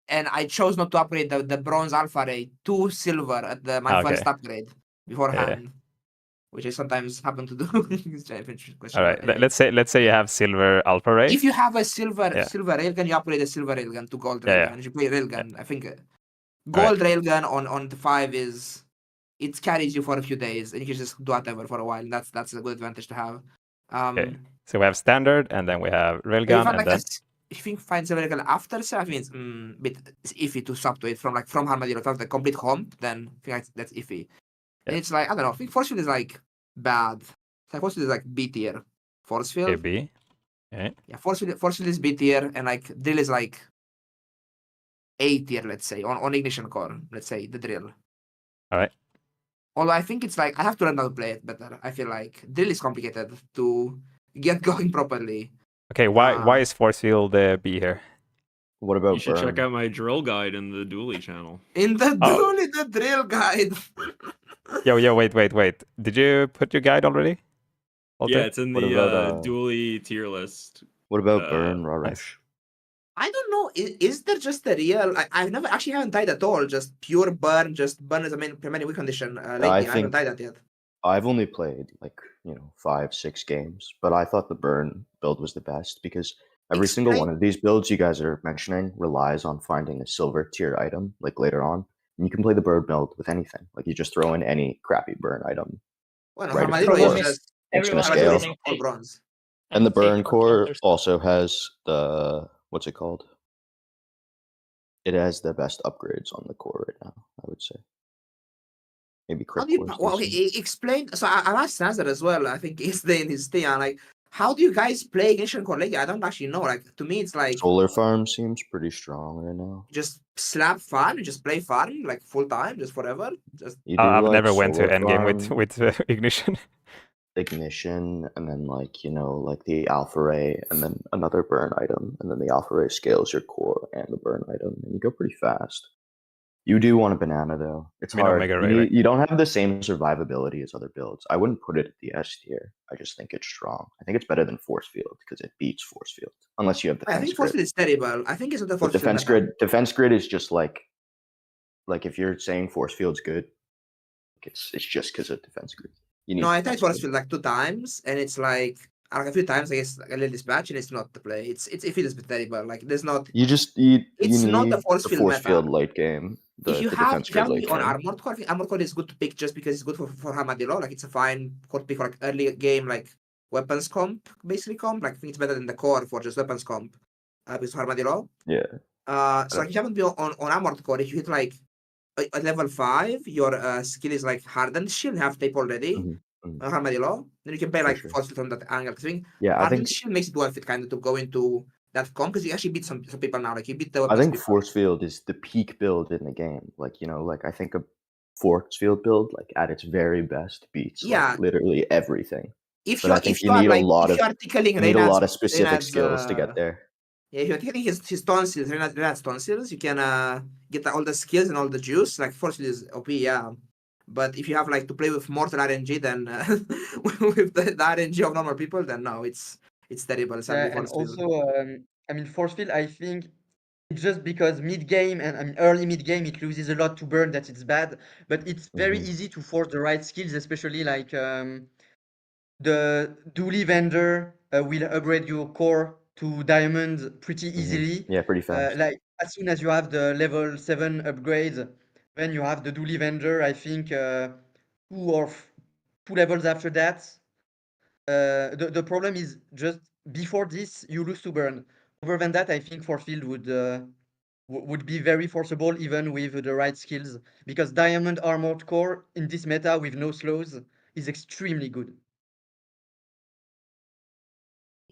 and I chose not to upgrade the bronze alpha ray to silver at my first upgrade beforehand, which I sometimes happen to do. All right. Let's say you have silver alpha ray. If you have a silver railgun, you upgrade a silver railgun to gold railgun. And if you play railgun, I think gold railgun on the 5 it carries you for a few days, and you can just do whatever for a while. And that's a good advantage to have. Okay. So we have standard, and then we have railgun, and then if you find silver railgun after 7, it's a bit iffy to swap to it from armadillo to have the complete comp. Then I think that's iffy. And it's like, I don't know. I think force field is like bad. Like force field is like B tier. Force field. B. Okay. Yeah, force field is B tier, and like drill is like A tier, let's say, on ignition core. Let's say the drill. All right. Although I think it's like I have to learn how to play it better. I feel like drill is complicated to get going properly. Okay, why is force field B here? What about You should burn? check out my drill guide in the Dooley channel. In the Dooley, the drill guide. Yo, wait. Did you put your guide already? Yeah, it's in What the about, Dooley tier list. What about burn, Radish? Nice. I don't know. Is there just a real? I've never actually haven't tried at all. Just pure burn. Just burn as a primary win condition. Lately, I haven't tried that yet. I've only played 5-6 games, but I thought the burn build was the best because every single one of these builds you guys are mentioning relies on finding a silver tier item later on, and you can play the burn build with anything. Like you just throw in any crappy burn item. Well, Right, armadillo it's is just gonna armadillo scale. is all bronze. And the burn core also has the what's it called? It has the best upgrades on the core right now, I would say. Maybe crit core. Explain. So I asked Nazar as well. I think he's in his thing. Like, how do you guys play ignition core lately? I don't actually know. Like, to me, it's like solar farm seems pretty strong right now. Just slap farm, you just play farm like full time, just forever. Just I've never went to endgame with ignition. Ignition, and then the alpha ray, and then another burn item, and then the alpha ray scales your core and the burn item, and you go pretty fast. You do want a banana though. It's hard. You don't have the same survivability as other builds. I wouldn't put it at the S tier. I just think it's strong. I think it's better than force field because it beats force field. Unless you have defense grid. I think force field is terrible. I think it's not the force defense field. Grid. Defense grid is just like if you're saying force field's good, it's just because of defense grid. No, I tried force field like 2 times, and it's like a few times I guess a little dispatch, and it's not the play. It feels a bit terrible. Like there's not. You It's need not the force field meta. late game. if you the have defense grid to be late on game. armored core, I think armored core is good to pick just because it's good for Armadillo. Like it's a fine core to pick for like early game, like weapons comp, basically comp. Like I think it's better than the core for just weapons comp. Because of Armadillo. Yeah. So like if you haven't been on armored core, if you hit like at level 5, your skill is like hardened shield, have tape already. Armadillo, then you can pay like sure. force field on that angle. I think Yeah, I hardened think shield makes it worth it kind of to go into that comp because you actually beat some people now. Like you beat the I weapons think people. force field is the peak build in the game. Like, you know, like I think a force field build, like at its very best, beats Yeah. like literally everything. If But you I think you are need like a lot if of you are tickling you need a lot of Reynard's specific skills to get there. yeah, if you're taking his tonsils, Reynard's tonsils, you can get all the skills and all the juice. Like force field is OP, yeah. But if you have like to play with mortal RNG, then with the RNG of normal people, then no, it's terrible. Sadly, and force field. also, I mean, force field, I think just because mid game and I mean early mid game it loses a lot to burn that it's bad, but it's very easy to force the right skills, especially like the dually vendor will upgrade your core to diamond pretty easily. Yeah, pretty fast. Like as soon as you have the level 7 upgrade, then you have the dually vendor. I think 2 levels after that. The problem is just before this you lose to burn. Other than that, I think force field would be very forceable even with the right skills, because diamond armored core in this meta with no slows is extremely good.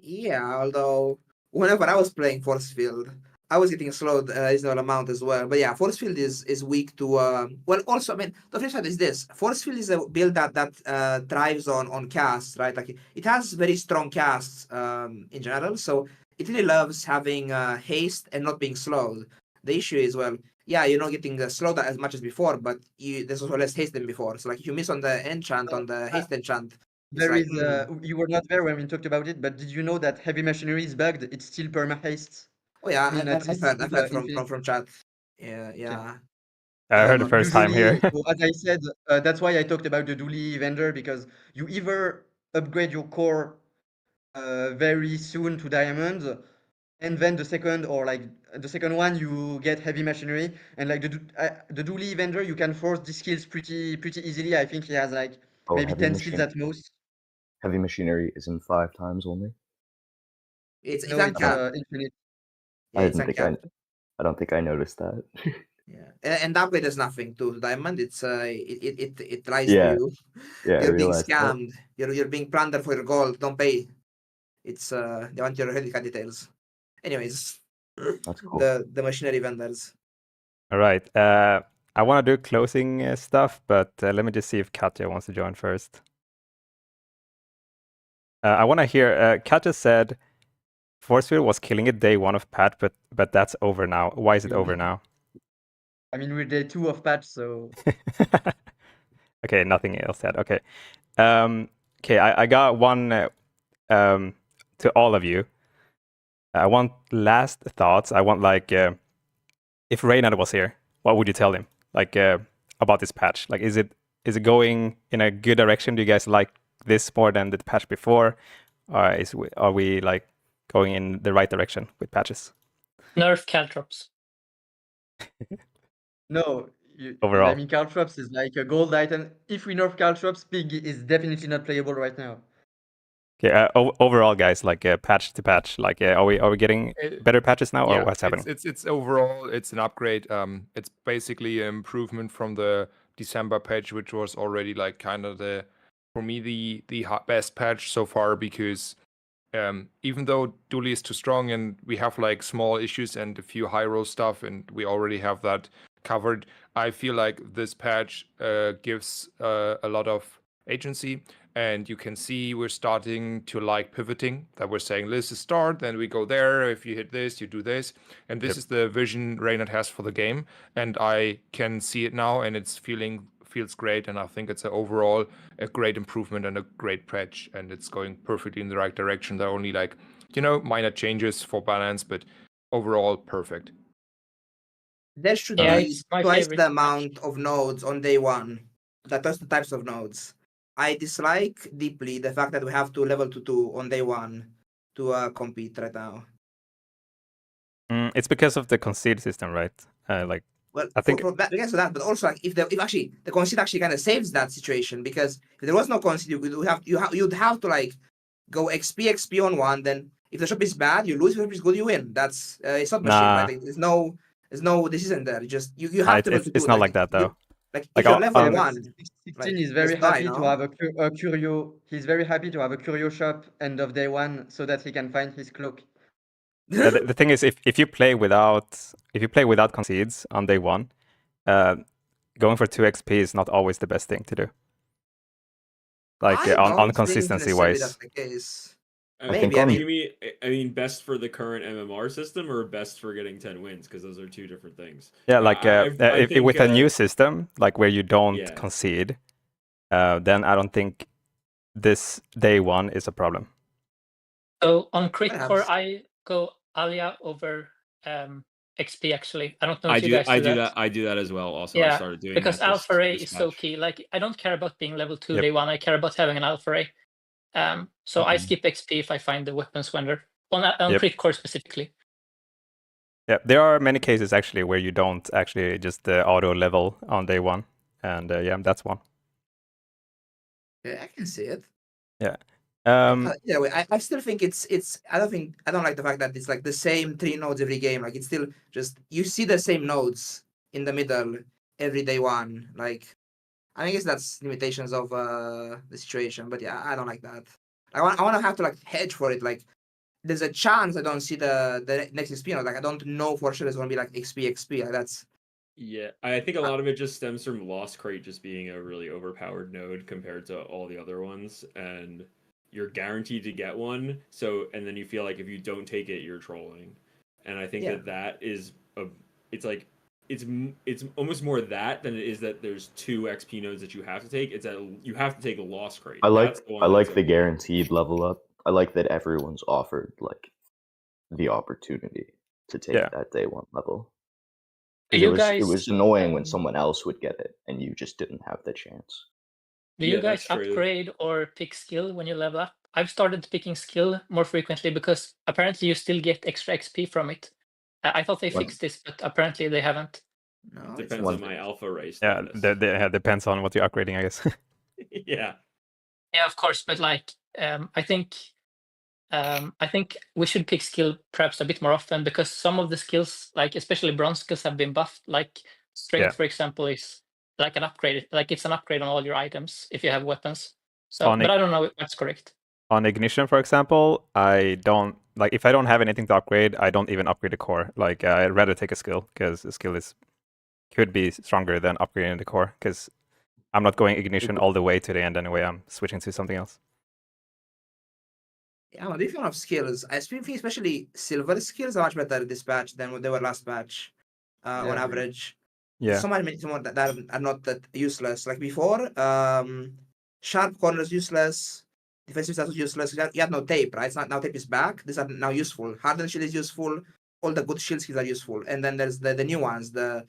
Yeah, although whenever I was playing force field, I was getting slowed a reasonable amount as well. But yeah, force field is weak to well. Also, I mean, the flip side is this: force field is a build that thrives on casts, right? Like it has very strong casts in general, so it really loves having haste and not being slowed. The issue is, well, yeah, you're not getting slowed as much as before, but there's also less haste than before. So like if you miss on the enchant, on the haste enchant, it's There like is you were not there when we talked about it, but did you know that heavy machinery is bugged? It's still perma haste. oh yeah, I mean, at least I've in heard the Infinite. from chat. Yeah, yeah. I heard the first time Usually, here. so as I said, that's why I talked about the dually vendor, because you either upgrade your core very soon to diamond, and then the second one you get heavy machinery, and like the dually vendor you can force the skills pretty easily. I think he has like Oh, maybe 10 skills at most. Heavy machinery isn't 5 times only. It's No, it's uncapped. infinite. Yeah, it's uncapped. I don't think I noticed that. Yeah, and upgrade does nothing to diamond. It's it lies to Yeah. you. Yeah, I You're being realized that. scammed. You're being plundered for your gold. Don't pay. It's they want your credit card details. Anyways, That's cool. the machinery vendors. All right. I want to do closing stuff, but let me just see if Katja wants to join first. I want to hear. Katja said, "Force field was killing it day 1 of patch, but that's over now. Why is it over now?" I mean, we're day 2 of patch, so Okay, nothing else said. Okay. Okay, I got one to all of you. I want last thoughts. I want like if Reynard was here, what would you tell him? Like about this patch? Like is it going in a good direction? Do you guys like this more than the patch before? Or are we like going in the right direction with patches? Nerf caltrops. no. Overall. I mean, caltrops is like a gold item. If we nerf caltrops, pig is definitely not playable right now. Okay, overall, guys, like patch to patch, like are we getting better patches now, or what's happening? It's overall it's an upgrade. It's basically an improvement from the December patch, which was already like kind of for me the best patch so far, because even though Dually is too strong and we have like small issues and a few high roll stuff, and we already have that covered, I feel like this patch gives a lot of agency. And you can see we're starting to like pivoting, that we're saying this is start, then we go there. If you hit this, you do this. And this is the vision Reynard has for the game. And I can see it now, and it's feels great. And I think it's overall a great improvement and a great patch. And it's going perfectly in the right direction. There are only like, minor changes for balance, but overall perfect. There should Yeah, be it's my twice favorite the patch. amount of nodes on day 1. That's the types of nodes. I dislike deeply the fact that we have to level 2 on day 1 to compete right now. It's because of the concede system, right? Like Well, I think regards to that, but also like if actually the concede actually kind of saves that situation, because if there was no concede, you'd have to like go XP on one. Then if the shop is bad, you lose. If the shop is good, you win. That's it's not machine, right? nah, Like, there's no decision there. You just you have to be able to do it's it. not Like like that though. like Like if you're level Yeah, but one, 16 like is very just die happy to now. have a curio. He's very happy to have a curio shop end of day one so that he can find his cloak. The thing is, if you play without concedes on day one, going for 2 XP is not always the best thing to do. Like I on don't think consistency necessarily wise. that's the case. I Maybe, think I mean- you mean I mean best for the current MMR system or best for getting 10 wins, because those are two different things. Yeah, like I if think, with a new system, like where you don't yeah. concede, then I don't think this day one is a problem. So on crit Perhaps. core, I go Alia over XP. Actually, I don't know if I you do guys do that. I do that as well. Also, I Yeah, started doing because that Alpha Ray this is so patch. key. Like I don't care about being level 2 Yep. day one. I care about having an Alpha Ray. So I Mhm. skip XP if I find the weapons vendor on Yep. crit core specifically. Yeah, there are many cases actually where you don't actually just auto level on day one, and yeah, that's one. Yeah, I can see it. Yeah. Yeah, I still think it's I don't like the fact that it's like the same 3 nodes every game. Like it's still just you see the same nodes in the middle every day one. Like I guess that's limitations of the situation, but yeah, I don't like that. I want to have to like hedge for it. Like there's a chance I don't see the next XP node. Like I don't know for sure it's gonna be like XP. Like that's Yeah, I think a lot of it just stems from Lost Crate just being a really overpowered node compared to all the other ones, and you're guaranteed to get one. So, and then you feel like if you don't take it, you're trolling. And I think Yeah. that is it's like it's almost more that than it is that there's 2 XP nodes that you have to take. It's that you have to take a Lost Crate. I That's like the one I like that's the okay. guaranteed level up. I like that everyone's offered like the opportunity to take Yeah. that day one level. Do 'Cause you it guys was annoying when someone else would get it and you just didn't have the chance. Do you Yeah, guys that's true. upgrade or pick skill when you level up? I've started picking skill more frequently because apparently you still get extra XP from it. I thought they One- fixed this, but apparently they haven't. no. It it's depends not on my Alpha Race Yeah, status. yeah, depends on what you're upgrading, I guess. Yeah. Yeah, of course, but like I think we should pick skill perhaps a bit more often because some of the skills, like especially bronze skills, have been buffed. Like strength, Yeah. for example, is like an upgrade. Like it's an upgrade on all your items if you have weapons. So, On but I don't know if that's correct. On Ignition, for example, I don't like if I don't have anything to upgrade, I don't even upgrade the core. Like I'd rather take a skill because the skill could be stronger than upgrading the core because I'm not going Ignition all the way to the end anyway. I'm switching to something else. Yeah, I'm a big fan of skills. I think especially silver skills are much better this patch than what they were last patch. On Yeah. average. Yeah. So many that are not that useless. Like before, sharp corners useless, defensive stats was useless. You had no tape, right? It's not now tape is back. These are now useful. Hardened shield is useful. All the good shield skills are useful. And then there's the new ones. The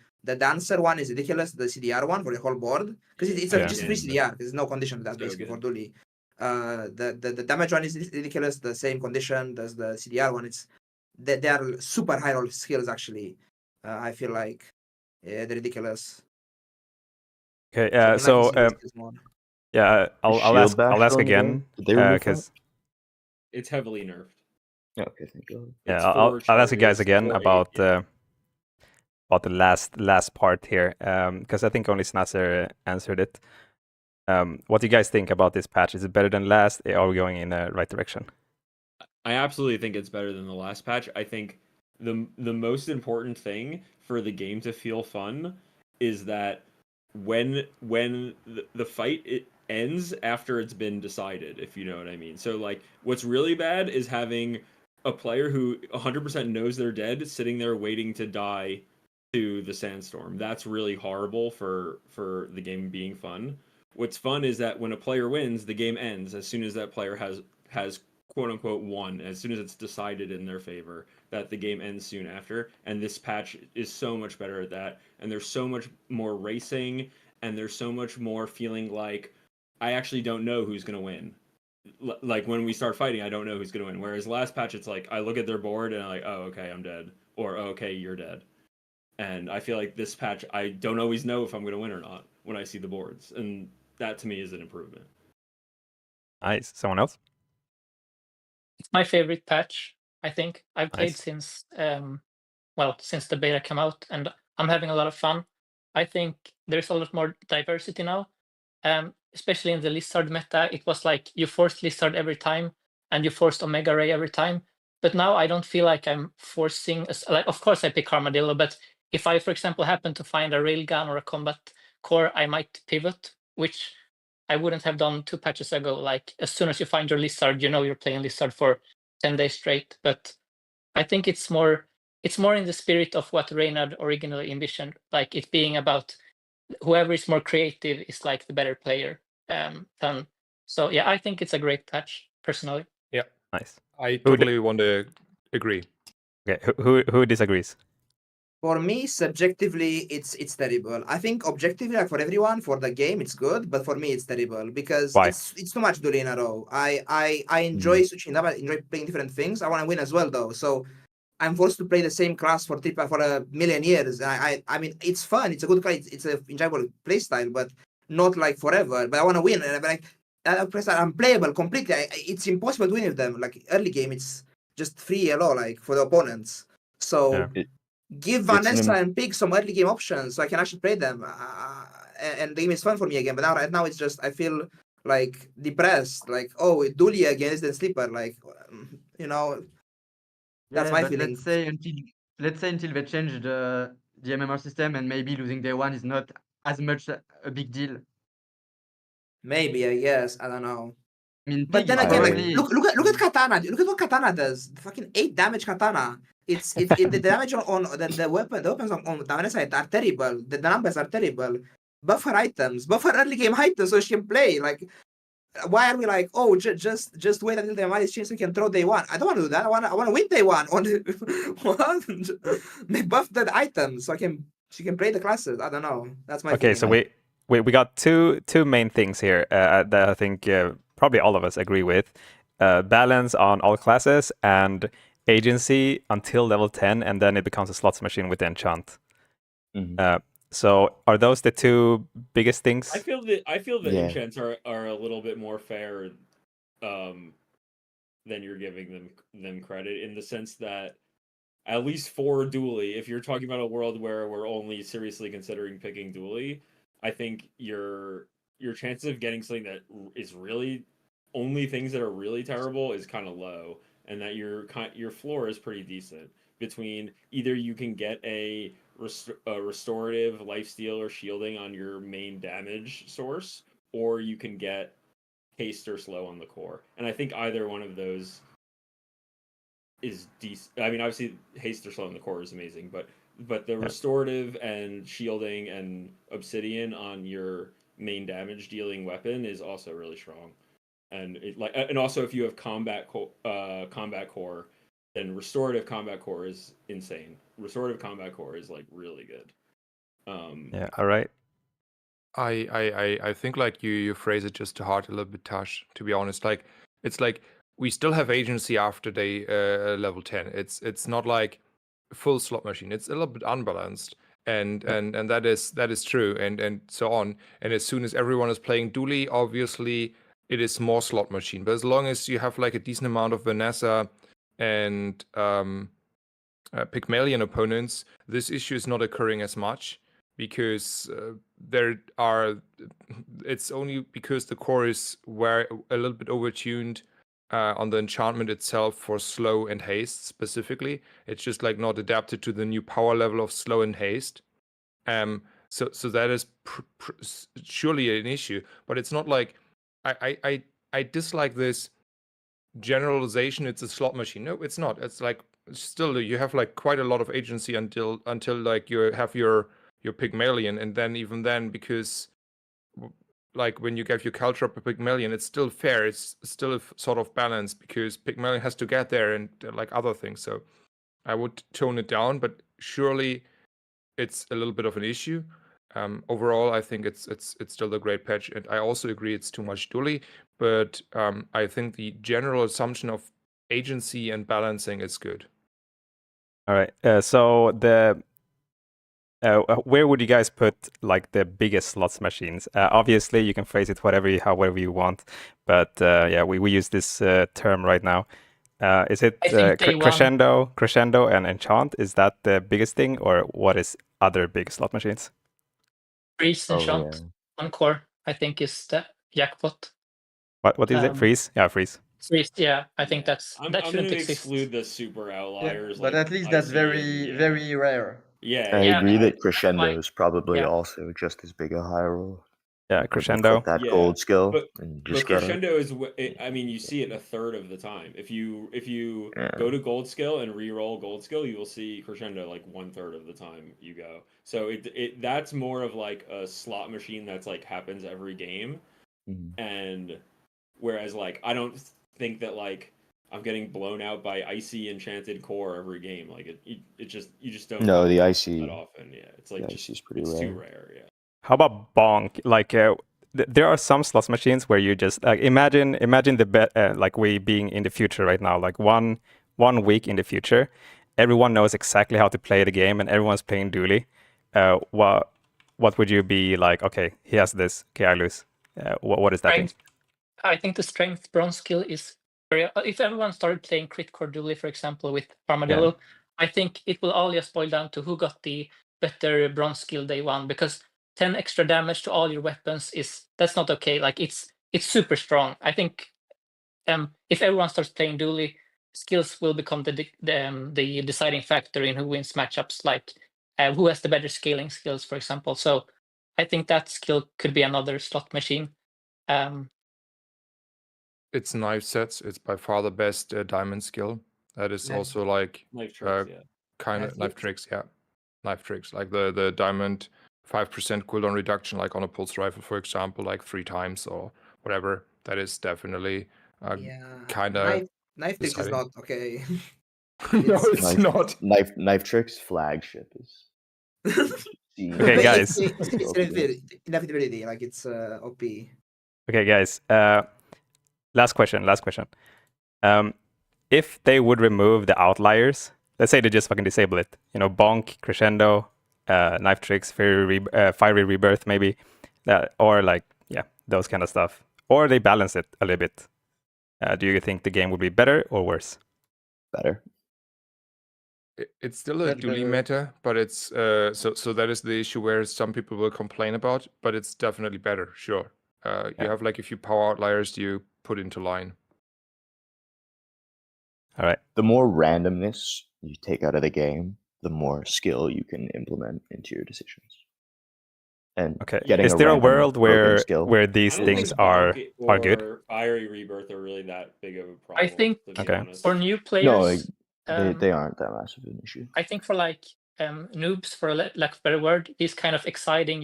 dancer one is ridiculous. The CDR one for the whole board because it's Yeah. just free CDR. There's no condition to that So basically for good. Dooley. The damage one is ridiculous. The same condition. There's the CDR one. They are super high roll skills actually. I feel like. Yeah, they're ridiculous. Okay. I would like to So see these skills more. yeah, I'll ask bash on the again game? Did they remove that? because It's heavily nerfed. Yeah, okay, thank God. yeah, It's I'll 4 ask you guys cherries, again 4 about 8, yeah. the last part here because I think only Snazzer answered it. What do you guys think about this patch? Is it better than last? Are we going in the right direction? I absolutely think it's better than the last patch. I think the most important thing for the game to feel fun is that when the fight it ends after it's been decided, if you know what I mean. So like what's really bad is having a player who 100% knows they're dead sitting there waiting to die to the sandstorm. That's really horrible for the game being fun. What's fun is that when a player wins, the game ends as soon as that player has quote unquote won, as soon as it's decided in their favor, that the game ends soon after. And this patch is so much better at that. And there's so much more racing, and there's so much more feeling like I actually don't know who's going to win. Like when we start fighting, I don't know who's going to win. Whereas last patch, it's like I look at their board and I'm like, oh, okay, I'm dead. Or oh, okay, you're dead. And I feel like this patch, I don't always know if I'm going to win or not when I see the boards. And that to me is an improvement. Nice. Someone else? It's my favorite patch, I think. I've played Nice. since since the beta came out, and I'm having a lot of fun. I think there's a lot more diversity now. Especially in the Lizard meta, it was like you forced Lizard every time, and you forced Omega Ray every time. But now I don't feel like I'm forcing. Like, of course, I pick Armadillo, but if I, for example, happen to find a railgun or a combat core, I might pivot, which I wouldn't have done 2 patches ago. Like, as soon as you find your Lizard, you know you're playing Lizard for 10 days straight. But I think it's more in the spirit of what Reynard originally envisioned, like it being about whoever is more creative is like the better player. So yeah, I think it's a great patch personally. Yeah, Nice. I totally want to agree. Okay, who disagrees? For me, subjectively, it's terrible. I think objectively, like for everyone, for the game, it's good, but for me, it's terrible because Why? it's too much duty in a row. I enjoy switching up. I enjoy playing different things. I want to win as well, though. So I'm forced to play the same class for a million years. I mean, it's fun. It's a good class. It's an enjoyable play style, but not like forever. But I want to win, and I'm like that play style, I'm playable completely. It's impossible to win with them. Like early game, it's just free hello, like for the opponents. So. Yeah. Give Vanessa and Pig some early game options so I can actually play them. And the game is fun for me again. But now, right now, it's just, I feel like depressed. Like, oh, Dooley against the Sleeper. Like, that's my feeling. Let's say until they change the MMR system and maybe losing day one is not as much a big deal. Maybe, I guess. I don't know. I mean, but then again, like, look at Katana. Look at what Katana does. The fucking 8 damage Katana. The damage on the weapons on Vanessa are terrible. The numbers are terrible. Buff her items. Buff her early game items so she can play. Like, why are we like, oh, just wait until the MMR is changed so we can throw day one? I don't want to do that. I want to win day one. What? They buff the items so she can play the classes. I don't know. That's my okay. feeling. So we got two main things here that I think probably all of us agree with: balance on all classes and agency until level 10, and then it becomes a slots machine with enchant. So are those the two biggest things? I feel that enchants are a little bit more fair than you're giving them credit, in the sense that at least for Dooley, if you're talking about a world where we're only seriously considering picking Dooley, I think your chances of getting something that is really only things that are really terrible is kind of low, and that your floor is pretty decent. Between either you can get a restorative, lifesteal, or shielding on your main damage source, or you can get haste or slow on the core. And I think either one of those is decent. I mean, obviously haste or slow on the core is amazing, but the restorative and shielding and obsidian on your main damage dealing weapon is also really strong. And and also if you have combat core, then restorative combat core is insane. Restorative combat core is like really good. Yeah. All right. I think like you phrase it just too hard a little bit, Tash. To be honest, like it's like we still have agency after day level 10. It's not like full slot machine. It's a little bit unbalanced, and that is true, and so on. And as soon as everyone is playing Dooley, obviously it is more slot machine. But as long as you have like a decent amount of Vanessa and Pygmalion opponents, this issue is not occurring as much, because it's only because the core is a little bit overtuned on the enchantment itself for slow and haste specifically. It's just like not adapted to the new power level of slow and haste. So that is surely an issue, but it's not like I dislike this generalization. It's a slot machine. No, it's not. It's like still you have like quite a lot of agency until like you have your Pygmalion, and then even then, because like when you get your culture up a Pygmalion, it's still fair. It's still a sort of balance, because Pygmalion has to get there and like other things. So I would tone it down, but surely it's a little bit of an issue. Overall, I think it's still a great patch, and I also agree it's too much Dooley. But I think the general assumption of agency and balancing is good. All right. So where would you guys put like the biggest slots machines? Obviously, you can phrase it however you want, but yeah, we use this term right now. Is it I think day one. crescendo, and enchant? Is that the biggest thing, or what is other big slot machines? Freeze Oh, enchant yeah. on core, I think, is the jackpot. What is it? Freeze? Yeah, freeze. Freeze, yeah, I think that I'm shouldn't gonna exist. exclude the super outliers. But like at least that's IC very and, very rare. Yeah, I Yeah, agree that I- crescendo is probably yeah. also just as big a high roll. Yeah, Click crescendo. that Yeah, gold skill but and but just get it. crescendo is I mean, you see it a third of the time. If you Yeah. go to gold skill and re-roll gold skill, you will see crescendo like 1/3 of the time you go. So that's more of like a slot machine that's like happens every game. Mhm. And whereas like I don't think that like I'm getting blown out by icy enchanted core every game. Like it just you just don't No, have the that icy often. Yeah, it's like the just icy's pretty it's rare. too rare. Yeah. How about bonk? Like there are some slot machines where you just like imagine the like we being in the future right now, like one week in the future, everyone knows exactly how to play the game and everyone's playing dually. What would you be like? Okay, he has this. Okay, I lose. What is that thing? Strength. I think the strength bronze skill is very. If everyone started playing crit core dually, for example, with Armadillo, I think it will all just boil down to who got the better bronze skill day one, because 10 extra damage to all your weapons that's not okay. Like it's super strong. I think if everyone starts playing dually, skills will become the deciding factor in who wins matchups. Like who has the better scaling skills, for example. So I think that skill could be another slot machine. It's knife sets. It's by far the best diamond skill. That is Knife- also like Knife tricks, yeah. kind of Knife knife tricks. Yeah, knife tricks. Like the diamond 5% cooldown reduction, like on a pulse rifle, for example, like 3 times or whatever. That is definitely Yeah. kind of. Knife tricks is deciding. not okay. No, It's- it's not. Knife tricks flagship is. Okay, guys. It's inevitability. Like it's OP. Okay, guys. Last question. If they would remove the outliers, let's say they just fucking disable it. You know, bonk, crescendo, knife tricks, fiery rebirth, maybe, or like those kind of stuff, or they balance it a little bit. Do you think the game would be better or worse? Better. It's still a That's dually better. meta, but it's so that is the issue where some people will complain about, but it's definitely better. Sure, you have like a few power outliers you put into line. All right. The more randomness you take out of the game, the more skill you can implement into your decisions. And Okay. getting Is there a random world broken skill. where I these don't things think are bonk good? or fiery rebirth are really that big of a problem. I think to be Okay. honest. for new No, players, they aren't that massive an issue. I think for like noobs, for lack of a better word, these kind of exciting,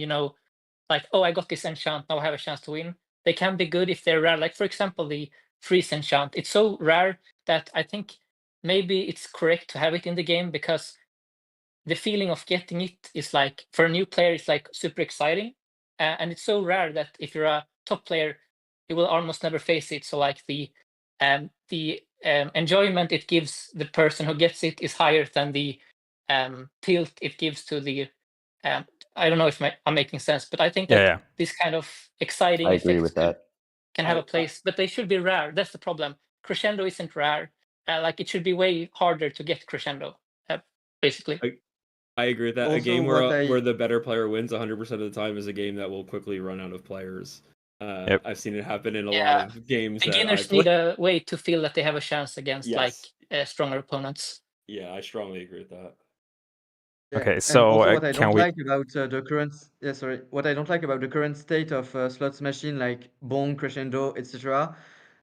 like, oh, I got this enchant, now I have a chance to win. They can be good if they're rare. Like, for example, the freeze enchant. It's so rare that I think maybe it's correct to have it in the game, because the feeling of getting it is like, for a new player, it's like super exciting. And it's so rare that if you're a top player, you will almost never face it. So like the enjoyment it gives the person who gets it is higher than the tilt it gives to the I don't know if I'm making sense, but I think that Yeah. this kind of exciting I agree effects with that. can have a place, but they should be rare. That's the problem. Crescendo isn't rare. Like it should be way harder to get crescendo, basically. I agree with that. A Also, game what I- where the better player wins 100% of the time is a game that will quickly run out of players. Yep. I've seen it happen in a Yeah. lot of games. Beginners that I need play. a way to feel that they have a chance against Yes. like stronger opponents. Yeah, I strongly agree with that. Yeah, Okay, and so, also what I can don't we- like about the current what I don't like about the current state of slots machine like Bonk, Crescendo, etc.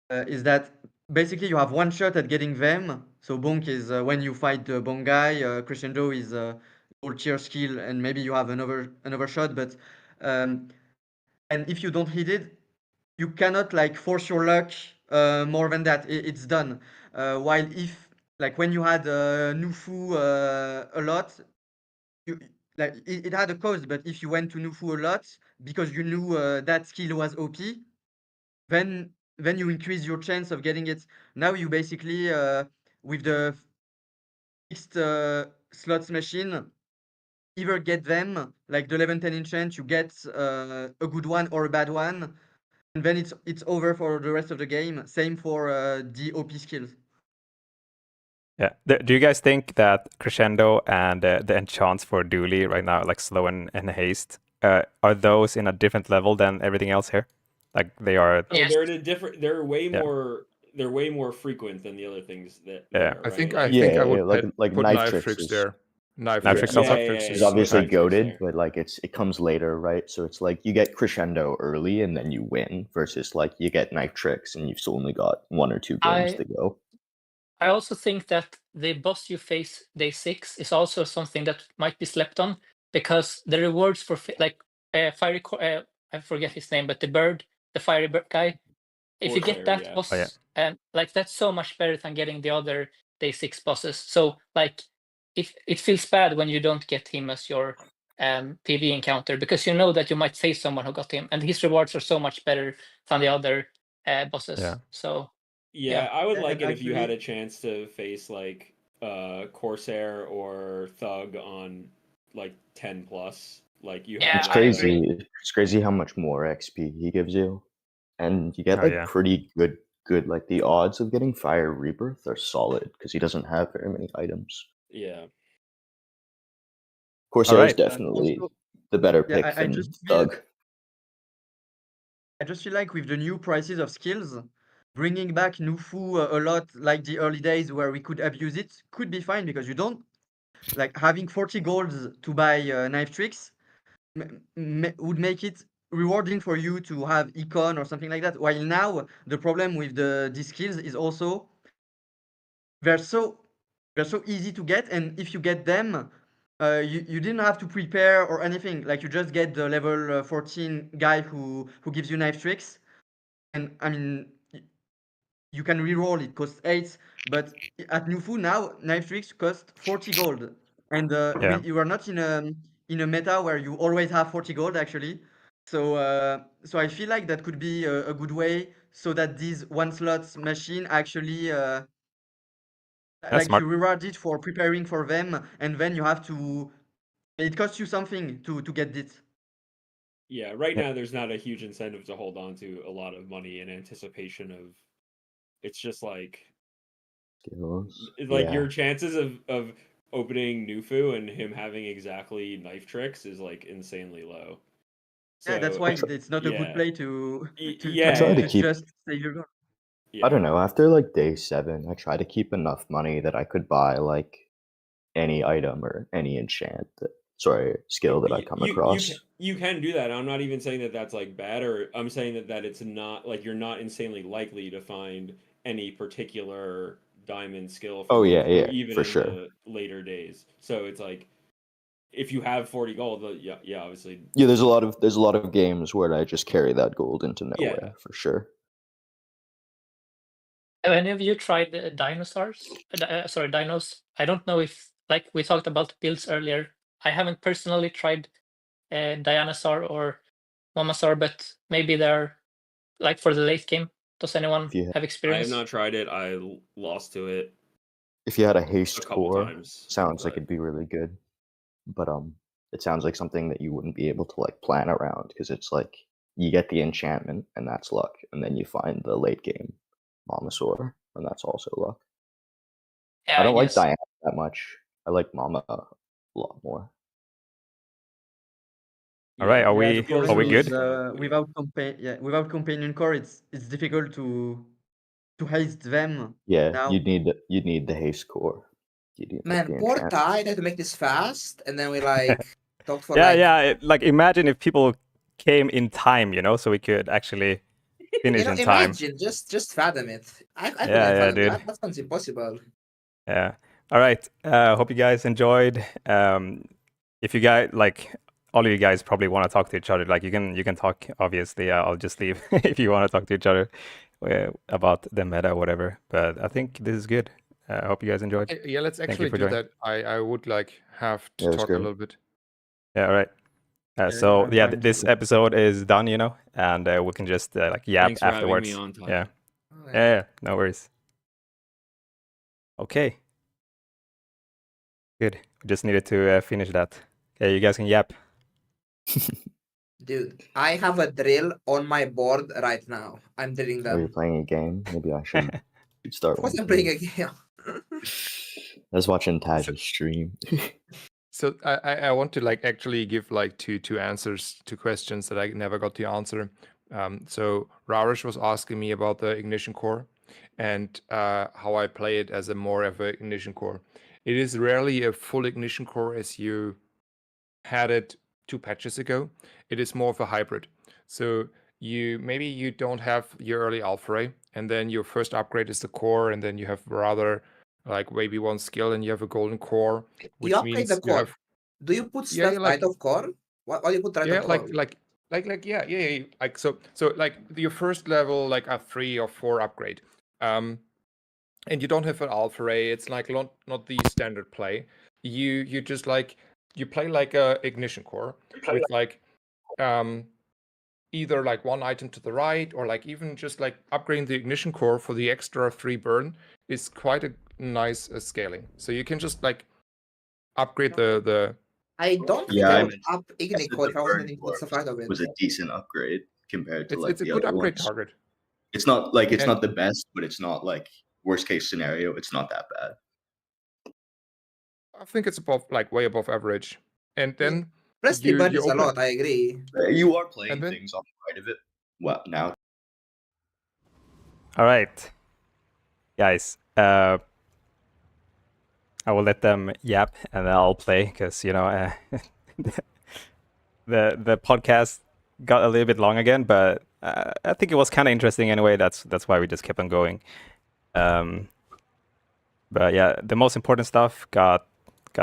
Is that basically you have one shot at getting them. So Bonk is when you fight the Bonk guy, Crescendo is all tier skill, and maybe you have another shot, but and if you don't hit it, you cannot like force your luck more than that. It's done. While if like when you had Nufu a lot, you like it had a cost, but if you went to Nufu a lot because you knew that skill was OP, then you increase your chance of getting it. Now you basically with the fixed slots machine, either get them, like the 11-10 enchant, you get a good one or a bad one, and then it's over for the rest of the game. Same for the OP skills. Yeah. Do you guys think that Crescendo and the enchants for Dooley right now, like slow and haste, are those in a different level than everything else here? Like they are. Oh, Yes. they're in a different. They're way Yeah. more. They're way more frequent than the other things that. Yeah. There, I think right? I think I would like put knife knife tricks tricks is there. Knife Knife tricks. tricks also? Knife tricks Yeah, is yeah, obviously knife tricks goated, there. but like it comes later, right? So it's like you get crescendo early and then you win, versus like you get knife tricks and you've only got 1 or 2 games to go. I also think that the boss you face day 6 is also something that might be slept on, because the rewards for fiery I forget his name, but the bird, the fiery bird guy. If you get Corsair, that yeah. boss, Oh, yeah. like that's so much better than getting the other day 6 bosses. So like, if it feels bad when you don't get him as your PV encounter, because you know that you might face someone who got him, and his rewards are so much better than the other bosses. Yeah. So Yeah, I would like And it if you had actually, a chance to face like Corsair or Thug on like 10 plus. Like you Yeah, have It's I that. agree. crazy. It's crazy how much more XP he gives you, and you get Oh, like yeah. pretty good. Like the odds of getting Fire Rebirth are solid because he doesn't have very many items. Yeah. Corsair is right. definitely also, the better yeah, pick I than just feel Thug. I just feel like with the new prices of skills, bringing back Nufu a lot like the early days where we could abuse it could be fine, because you don't like having 40 golds to buy knife tricks would make it rewarding for you to have econ or something like that. While now the problem with these skills is also they're so they're so easy to get, and if you get them, you didn't have to prepare or anything. Like you just get the level 14 guy who gives you knife tricks, and I mean you can reroll it, costs 8, but at Nufu now knife tricks cost 40 gold, and Yeah. you are not in a meta where you always have 40 gold actually. So I feel like that could be a good way, so that these one slots machine actually That's like you smart. reward it for preparing for them, and then you have to, it costs you something to get it. Yeah, right Yeah. now there's not a huge incentive to hold on to a lot of money in anticipation of it's just like Skills. like your Yeah. chances of opening Nufu and him having exactly knife tricks is like insanely low. Yeah, that's So why tr- it's not a good yeah. play to I Yeah, try to yeah. keep. just save your gold. Yeah. I don't know. After like day 7, I try to keep enough money that I could buy like any item or any enchant. Skill that I come across. You can do that. I'm not even saying that that's like bad, or I'm saying that it's not like you're not insanely likely to find any particular diamond skill for Oh yeah, Nufu, yeah, even for in sure. the later days. So it's like if you have 40 gold, yeah, obviously. Yeah, there's a lot of games where I just carry that gold into nowhere Yeah. for sure. Have any of you tried the dinosaurs? Sorry, dinos. I don't know if, like we talked about builds earlier. I haven't personally tried Dinosaur or Momosaur, but maybe they're like for the late game. Does anyone If you have I have experience? not tried it. I lost to it if you had a a haste couple core, times. sounds like But it'd be really good. But it sounds like something that you wouldn't be able to like plan around, because it's like you get the enchantment and that's luck, and then you find the late game Momosaur and that's also luck. Yeah, I I don't like guess. Diana that much. I like Mama a lot more. All right. yeah, Are Yeah, the we skills problem good? is but yeah. without companion core, it's difficult to haste them Yeah, now. you'd need the haste core. You'd need like Man, the poor enchant. Ty, they had to make this fast, and then we like talked for Yeah, like yeah. Like imagine if people came in time, so we could actually finish in time. imagine, just fathom it. I Yeah, couldn't yeah, fathom dude. that. That sounds impossible. Yeah. All right. Hope you guys enjoyed. If you guys like, all of you guys probably want to talk to each other. Like you can talk. Obviously, I'll just leave if you want to talk to each other about the meta or whatever. But I think this is good. I hope you guys enjoyed. Yeah, let's Thank you actually for do joining. that. I would like have to Yeah, it was talk a great. little bit. Yeah. All right. Yeah, So I'm yeah, fine this too. episode is done. And we can just like yap Thanks for having me afterwards. on, Ty. Yeah. Okay. Yeah. No worries. Okay. Good. We just needed to finish that. Okay, you guys can yap. Dude, I have a drill on my board right now. I'm drilling Are you them. playing a game? Maybe I should start Of one. course I'm playing a game. I was watching Taj's stream. So I want to like actually give like two answers to questions that I never got to answer. So Raresh was asking me about the ignition core and how I play it as a more of an ignition core. It is rarely a full ignition core as you had it 2 patches ago. It is more of a hybrid. So you don't have your early alpha ray, and then your first upgrade is the core, and then you have rather like maybe one skill and you have a golden core, which You upgrade means the you core. have Do you put yeah, stuff right of core? What do you put right yeah of core? yeah like so like your first level like a 3 or 4 upgrade, and you don't have an alpha ray. It's like not the standard play. You just like you play like a ignition core with like either like one item to the right or like even just like upgrading the ignition core for the extra 3 burn is quite a nice scaling. So you can just like upgrade the I don't think Yeah, I I would meant up Igni the core if I wasn't burn going to core put stuff right of it. was a decent upgrade compared to like it's a the good other upgrade ones. target. It's not like it's And- not the best, but it's not like worst case scenario. It's not that bad. I think it's above like way above average. And then Presley burn is a open- lot, I agree. You are playing And then- things on the right of it. Well, now All right, guys. I will let them yap and then I'll play because the podcast got a little bit long again, but I think it was kind of interesting anyway. That's why we just kept on going. But yeah, the most important stuff got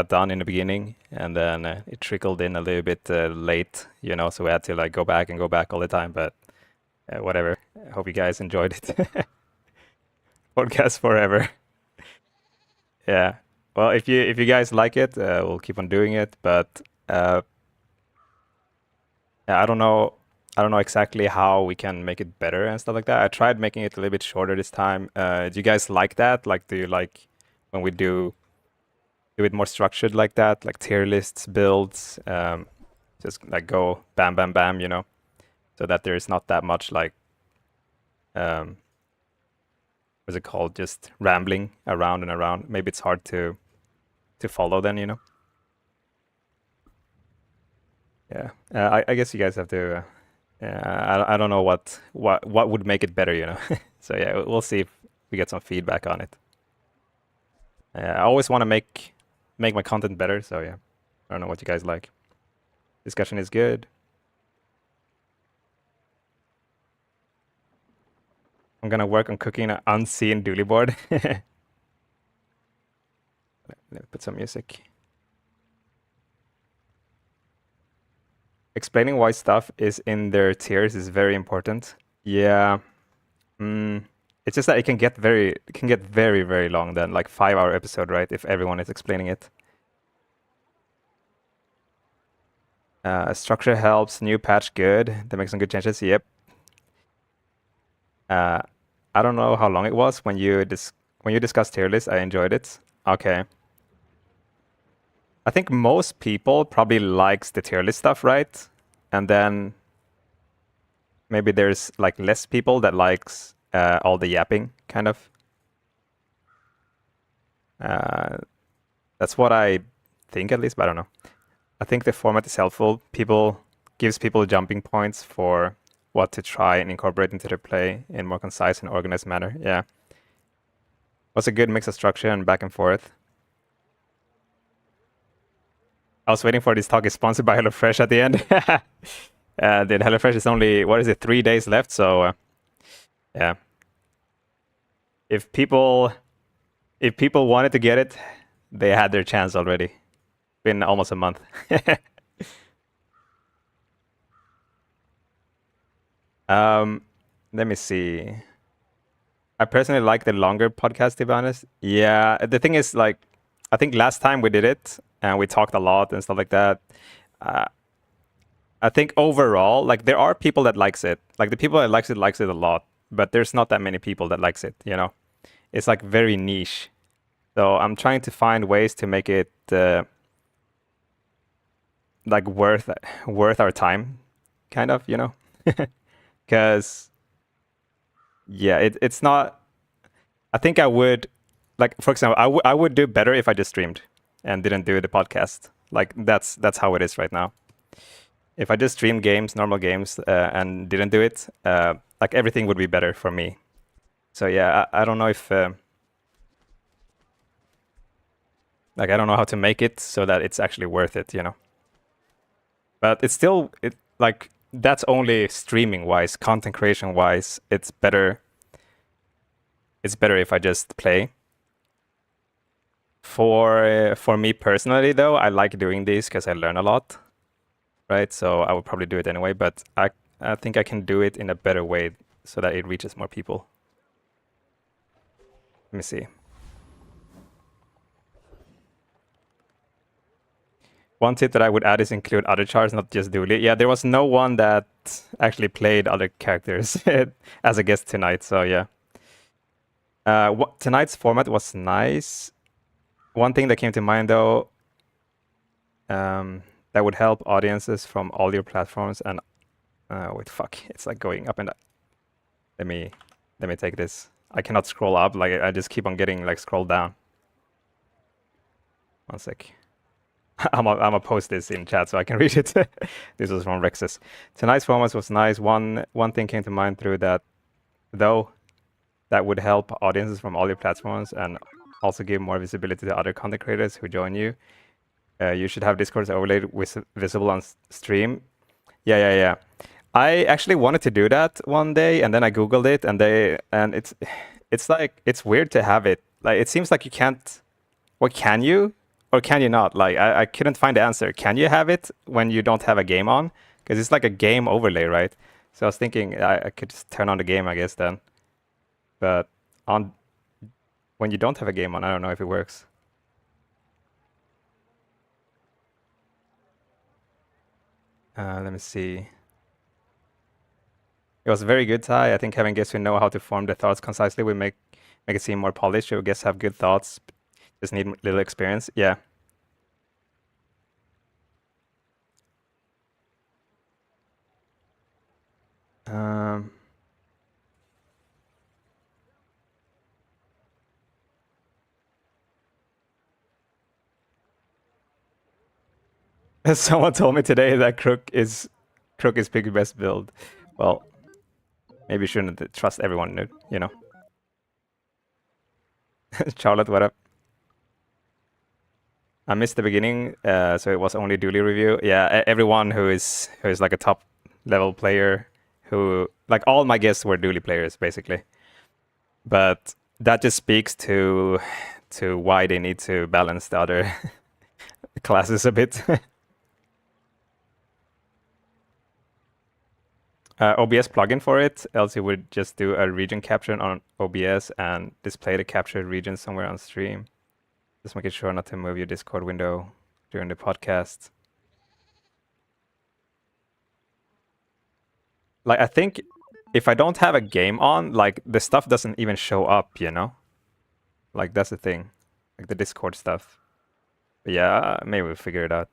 done in the beginning, and then it trickled in a little bit late, so we had to like go back all the time. But whatever. I hope you guys enjoyed it. Podcast forever. Yeah. Well, if you guys like it, we'll keep on doing it. But yeah, I don't know exactly how we can make it better and stuff like that. I tried making it a little bit shorter this time. Do you guys like that? Like, do you like when we do it more structured like that, like tier lists, builds, just like go bam, bam, bam, so that there's not that much like, what's it called? Just rambling around and around. Maybe it's hard to follow then, Yeah, I guess you guys have to. I don't know what would make it better, So yeah, we'll see if we get some feedback on it. I always want to make my content better, so yeah. I don't know what you guys like. Discussion is good. I'm gonna work on cooking an unseen dually board. Let me put some music. Explaining why stuff is in their tiers is very important. Yeah. It's just that it can get very, very long then, like 5-hour episode, right? If everyone is explaining it. Structure helps. New patch good. They make some good changes. Yep. I don't know how long it was when you discussed tier list. I enjoyed it. Okay. I think most people probably likes the tier list stuff, right? And then maybe there's like less people that likes all the yapping, kind of. That's what I think, at least, but I don't know. I think the format is helpful. Gives people jumping points for what to try and incorporate into their play in more concise and organized manner. Yeah. Was a good mix of structure and back and forth. I was waiting for this talk is sponsored by HelloFresh at the end. Then HelloFresh is only, 3 days left, so yeah. If people wanted to get it, they had their chance already. Been almost a month. Let me see. I personally like the longer podcast, to be honest. Yeah, the thing is, like, I think last time we did it and we talked a lot and stuff like that. I think overall, like, there are people that likes it. Like, the people that likes it a lot, but there's not that many people that likes it. It's like very niche. So I'm trying to find ways to make it like worth our time, kind of, you know, because yeah, it's not. I think I would, like, for example, I would do better if I just streamed and didn't do the podcast. Like that's how it is right now. If I just stream games, normal games, and didn't do it, like everything would be better for me. So yeah, I don't know if like I don't know how to make it so that it's actually worth it, you know. But it's still like that's only streaming wise, content creation wise. It's better. It's better if I just play. For me personally, though, I like doing these because I learn a lot, right? So I would probably do it anyway. But I think I can do it in a better way so that it reaches more people. Let me see. One tip that I would add is include other chars, not just Dooley. Yeah, there was no one that actually played other characters as a guest tonight. So yeah. Tonight's format was nice. One thing that came to mind, though, that would help audiences from all your platforms and wait, fuck, it's like going up and up. Let me take this. I cannot scroll up, like I just keep on getting like scroll down. One sec. I'm gonna post this in chat so I can read it. This was from Rexus. Tonight's format was nice. One thing came to mind through that, though, that would help audiences from all your platforms and also give more visibility to other content creators who join you. You should have Discord overlaid with visible on stream. Yeah. I actually wanted to do that one day, and then I googled it, and it's like it's weird to have it. Like it seems like you can't. Or can you? Or can you not? Like I couldn't find the answer. Can you have it when you don't have a game on? Because it's like a game overlay, right? So I was thinking I could just turn on the game, I guess, then. But when you don't have a game on, I don't know if it works. Let me see. It was very good, Ty. I think having guests who know how to form their thoughts concisely will make it seem more polished. Your guests have good thoughts, just need little experience. Yeah. Someone told me today that Crook is Piggy best build. Well, maybe you shouldn't trust everyone, you know. Charlotte, what up? I missed the beginning, so it was only Dooley review. Yeah, everyone who is like a top level player, who like all my guests were Dooley players basically. But that just speaks to why they need to balance the other classes a bit. OBS plugin for it, else you would just do a region capture on OBS and display the captured region somewhere on stream. Just making sure not to move your Discord window during the podcast. Like, I think if I don't have a game on, like, the stuff doesn't even show up, you know? Like, that's the thing. Like, the Discord stuff. But yeah, maybe we'll figure it out.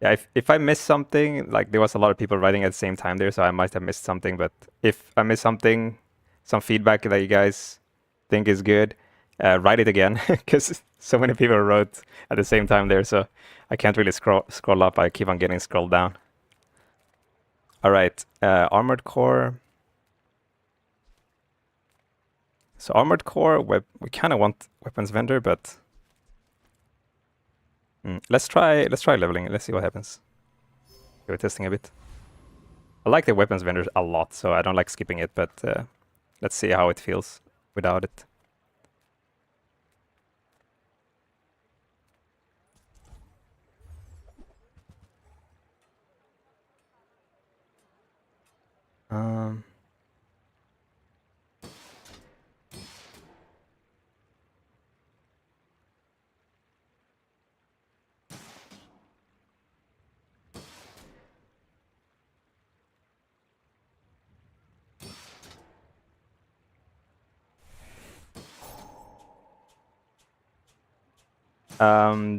Yeah, if I miss something, like, there was a lot of people writing at the same time there, so I might have missed something. But if I miss something, some feedback that you guys think is good, write it again, because so many people wrote at the same time there, so I can't really scroll up. I keep on getting scrolled down. All right, Armored Core. So Armored Core, we kind of want weapons vendor, but let's try leveling. Let's see what happens. We're testing a bit. I like the weapons vendors a lot, so I don't like skipping it, but let's see how it feels without it.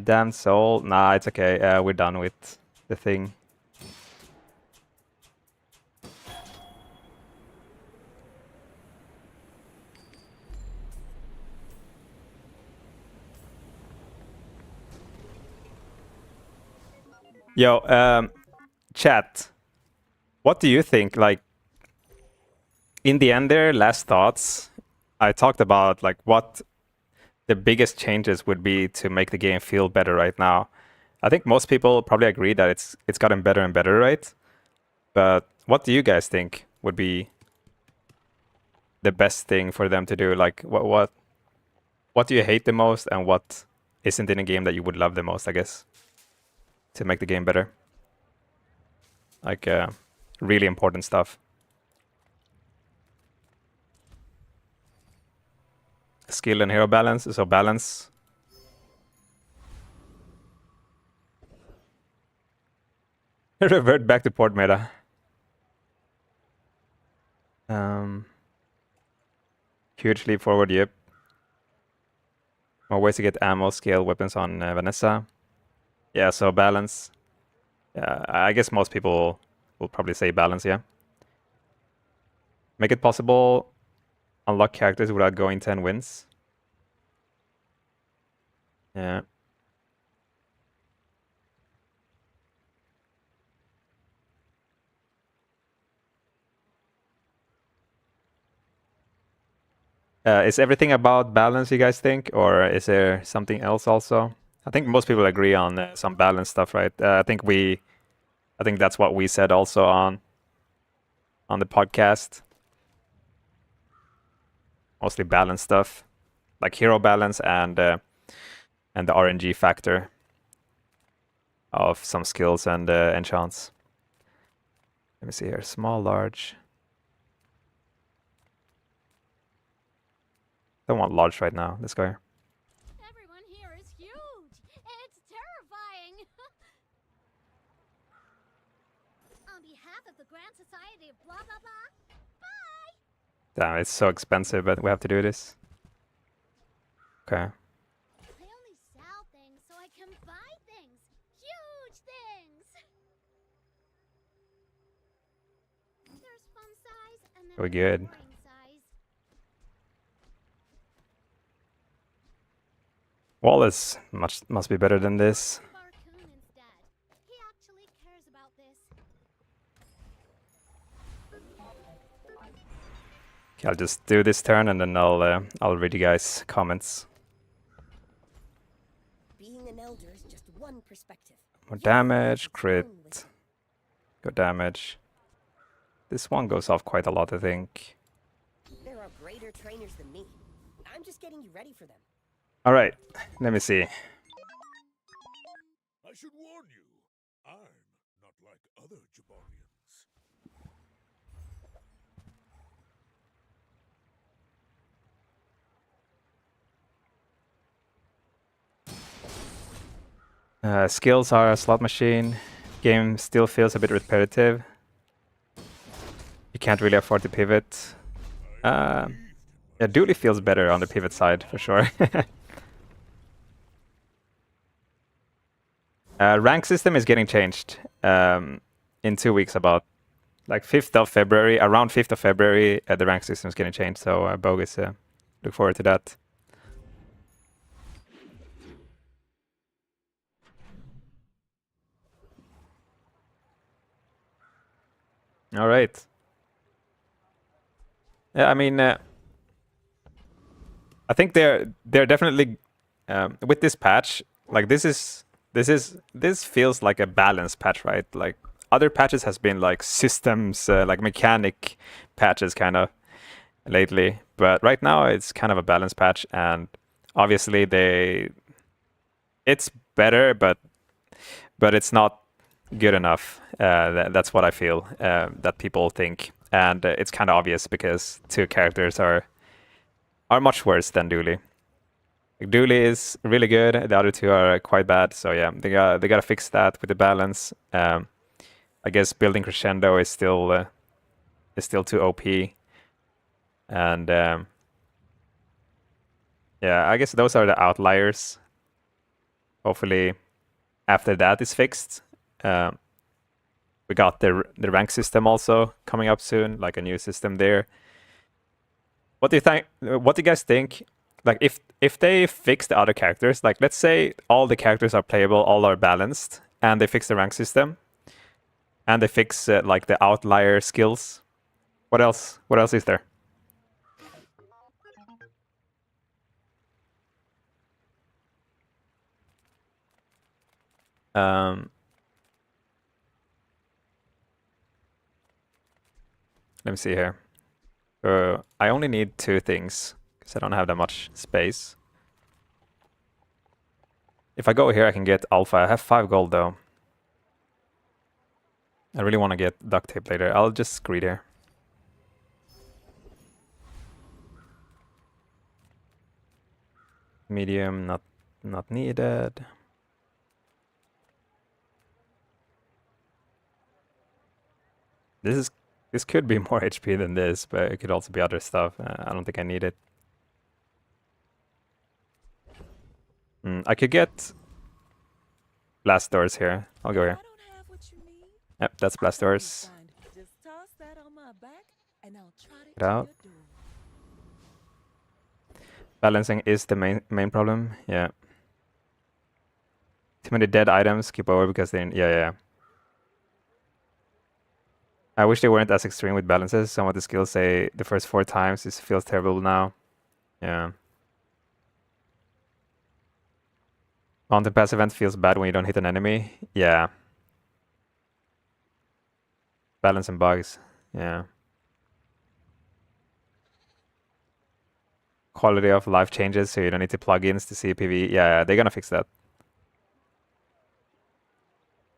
Damn soul. Nah, it's okay. We're done with the thing. Yo, chat. What do you think? Like, in the end, there, last thoughts. I talked about like what the biggest changes would be to make the game feel better right now. I think most people probably agree that it's gotten better and better, right? But what do you guys think would be the best thing for them to do? Like, what do you hate the most, and what isn't in a game that you would love the most, I guess, to make the game better? Like, really important stuff. Skill and hero balance. So balance. Revert back to port meta. Huge leap forward, yep. More ways to get ammo, scale, weapons on Vanessa. Yeah, so balance. Yeah, I guess most people will probably say balance, yeah. Make it possible, unlock characters without going 10 wins. Yeah. Is everything about balance, you guys think? Or is there something else also? I think most people agree on some balance stuff, right? I think that's what we said also on the podcast. Mostly balance stuff, like hero balance and the RNG factor of some skills and enchants. Let me see here. Small, large. Don't want large right now. Let's go here. Everyone here is huge. It's terrifying. On behalf of the Grand Society of blah blah blah. Bye. Damn, it's so expensive, but we have to do this. Okay. I only sell things so I can buy things. Huge things. There's fun size and then We're there's good. boring size. Wallace must be better than this. Barcoon instead. He actually cares about this. Okay, I'll just do this turn and then I'll read you guys' comments. Being an elder is just one perspective. More damage, crit, good damage. This one goes off quite a lot, I think. There are greater trainers than me. I'm just getting you ready for them. All right, let me see. I should warn you, I'm not like other Jabarians. Skills are a slot machine. Game still feels a bit repetitive. You can't really afford to pivot. Yeah, Dooley feels better on the pivot side, for sure. Rank system is getting changed in 2 weeks, about like 5th of February. Around 5th of February, the rank system is getting changed, so Bogus, look forward to that. All right. Yeah, I mean, I think they're definitely with this patch. Like this feels like a balanced patch, right? Like other patches has been like systems, like mechanic patches, kind of lately. But right now it's kind of a balanced patch, and obviously it's better, but it's not good enough. That's what I feel that people think, and it's kind of obvious because 2 characters are much worse than Dooley. Like, Dooley is really good. The other 2 are quite bad. So yeah, they gotta fix that with the balance. I guess building crescendo is still too OP, and yeah, I guess those are the outliers. Hopefully, after that is fixed, We got the rank system also coming up soon, like a new system there. What do you think? What do you guys think? Like if they fix the other characters, like let's say all the characters are playable, all are balanced, and they fix the rank system, and they fix like the outlier skills. What else? What else is there? Let me see here. I only need 2 things because I don't have that much space. If I go here, I can get alpha. I have 5 gold though. I really want to get duct tape later. I'll just greed here. Medium, not needed. This could be more HP than this, but it could also be other stuff. I don't think I need it. I could get blast doors here. I'll go here. Yep, that's blast doors. Get out. Balancing is the main problem. Yeah. Too many dead items. Keep over because they yeah. I wish they weren't as extreme with balances. Some of the skills say the first 4 times. This feels terrible now. Yeah. Mountain pass event feels bad when you don't hit an enemy. Yeah. Balance and bugs. Yeah. Quality of life changes, so you don't need to plugins to see PvE. Yeah, they're gonna fix that.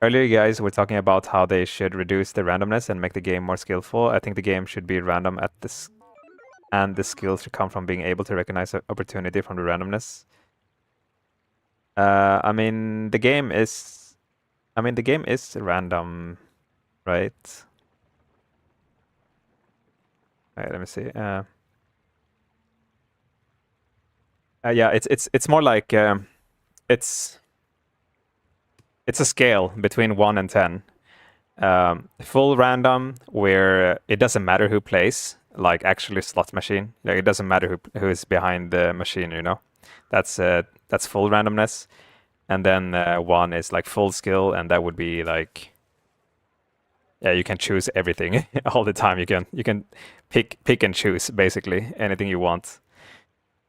Earlier, you guys were talking about how they should reduce the randomness and make the game more skillful. I think the game should be random at this, and the skills should come from being able to recognize opportunity from the randomness. I mean, the game is random, right? Alright, let me see. Yeah, it's more like it's a scale between 1 and 10. Full random, where it doesn't matter who plays, like actually slot machine. Like it doesn't matter who is behind the machine, you know. That's full randomness. And then 1 is like full skill, and that would be like, yeah, you can choose everything all the time. You can pick and choose basically anything you want.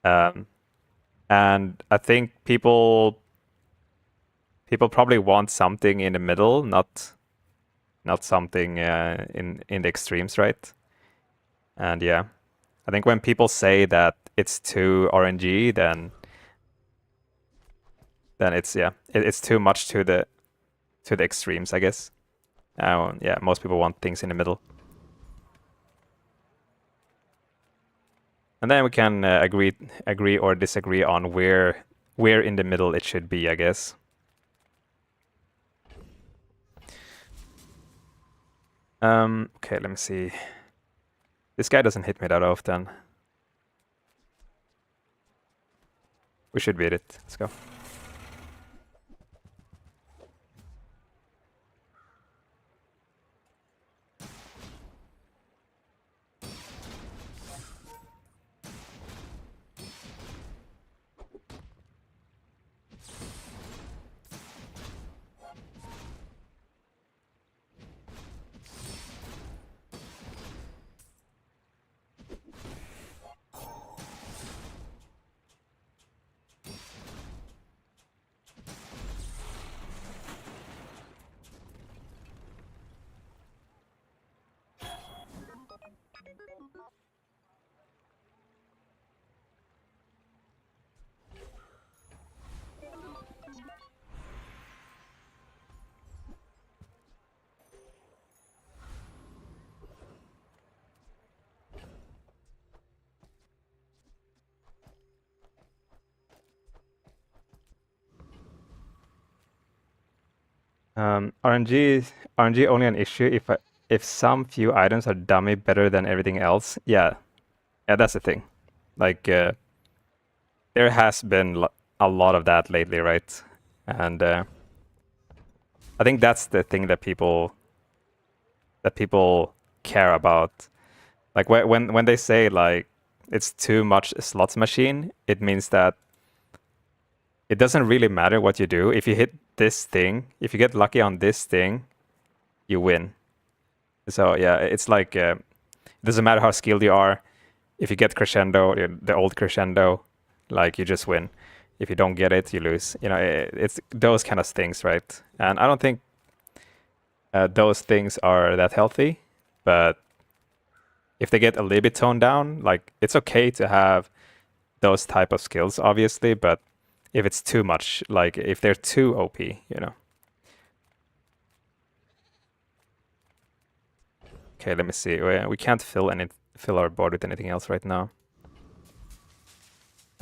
And I think people probably want something in the middle, not something in the extremes, right? And yeah, I think when people say that it's too RNG, then it's too much to the extremes, I guess. Yeah, most people want things in the middle. And then we can agree or disagree on where in the middle it should be, I guess. Okay, let me see. This guy doesn't hit me that often. We should beat it. Let's go. RNG only an issue if some few items are dummy better than everything else. Yeah, that's the thing. Like there has been a lot of that lately, right? And I think that's the thing that people care about. Like when they say like it's too much slots machine, it means that it doesn't really matter what you do. If you hit this thing, if you get lucky on this thing, you win. So yeah, it's like it doesn't matter how skilled you are. If you get crescendo, the old crescendo, like you just win. If you don't get it, you lose. You know, it's those kind of things, right? And I don't think those things are that healthy. But if they get a little bit toned down, like it's okay to have those type of skills, obviously. But if it's too much, like if they're too OP, you know. Okay, let me see. We can't fill our board with anything else right now.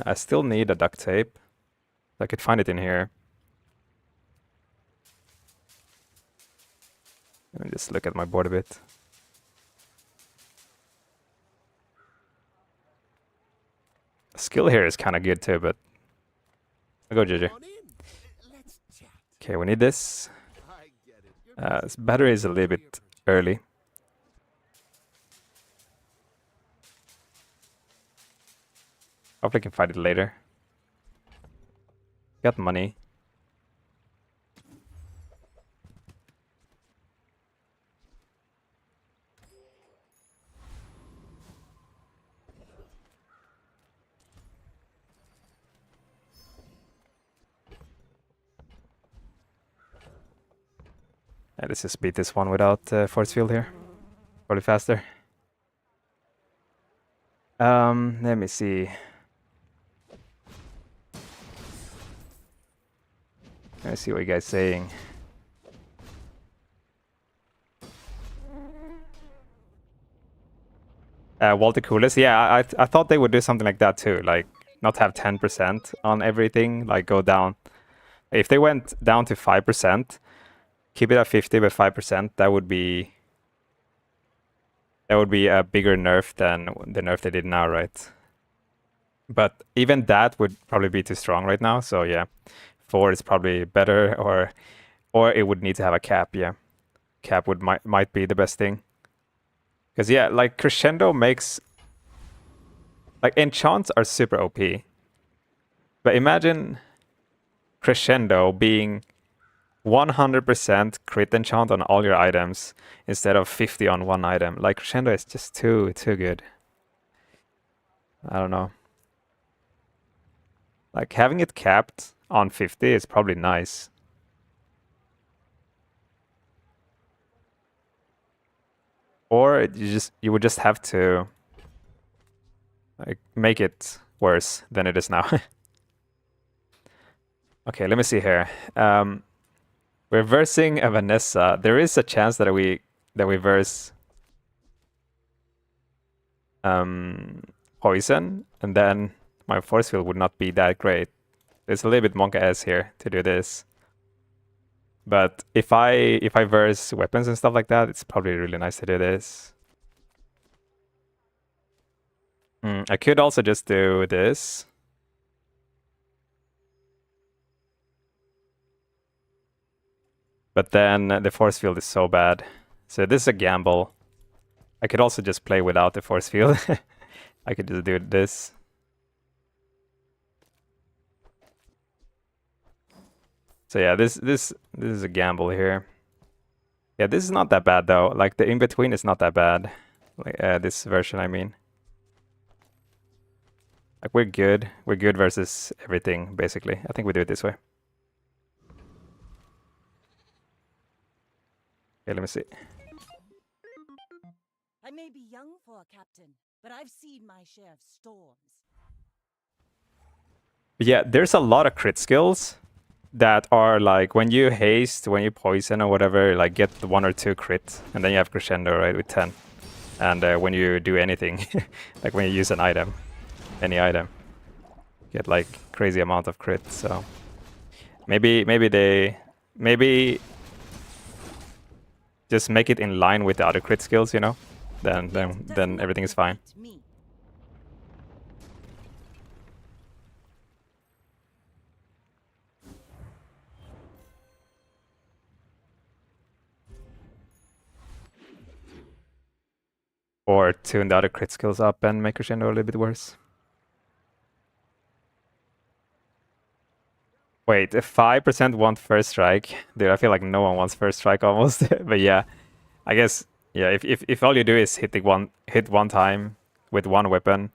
I still need a duct tape. I could find it in here. Let me just look at my board a bit. Skill here is kind of good too, but I'll go JJ. Okay, we need this. This battery is a little bit early. Hopefully I can find it later. Got money. Let's just beat this one without force field here. Probably faster. Let me see. Let me see what you guys saying. Walter Coolest, yeah, I thought they would do something like that too, like not have 10% on everything, like go down. If they went down to 5%, keep it at 50 but 5%, that would be a bigger nerf than the nerf they did now, right? But even that would probably be too strong right now, so yeah. 4 is probably better, or it would need to have a cap, yeah. Cap might be the best thing. Because yeah, like crescendo makes, like enchants are super OP. But imagine crescendo being 100% crit enchant on all your items instead of 50 on one item. Like crescendo is just too good. I don't know. Like having it capped on 50 is probably nice. Or you would just have to like make it worse than it is now. Okay, let me see here. We're versing a Vanessa. There is a chance that we verse poison, and then my force field would not be that great. It's a little bit monk ass here to do this. But if I verse weapons and stuff like that, it's probably really nice to do this. I could also just do this. But then the force field is so bad. So this is a gamble. I could also just play without the force field. I could just do this. So yeah, this is a gamble here. Yeah, this is not that bad though. Like the in-between is not that bad. Like this version, I mean. Like we're good. We're good versus everything, basically. I think we do it this way. Okay, let me see. I may be young for a captain, but I've seen my share of storms. But yeah, there's a lot of crit skills that are like when you haste, when you poison or whatever, like get 1 or 2 crit, and then you have crescendo, right, with 10. And when you do anything, like when you use an item, any item, get like crazy amount of crit. So maybe just make it in line with the other crit skills, you know. Then everything is fine. Or tune the other crit skills up and make crescendo a little bit worse. Wait, if 5% want first strike, dude, I feel like no one wants first strike almost. But yeah, I guess yeah. If all you do is hit one time with one weapon,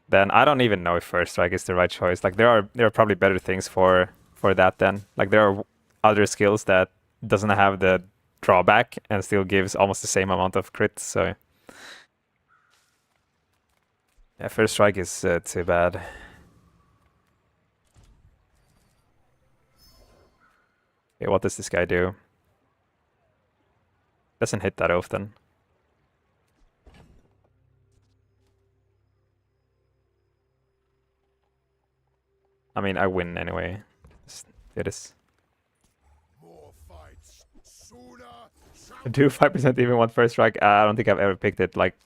then I don't even know if first strike is the right choice. Like there are probably better things for that then. Like there are other skills that doesn't have the drawback and still gives almost the same amount of crits. So yeah, first strike is too bad. Okay, what does this guy do? Doesn't hit that often. I mean, I win anyway. Just do this. More fights sooner. Do 5% even want first strike? I don't think I've ever picked it. Like,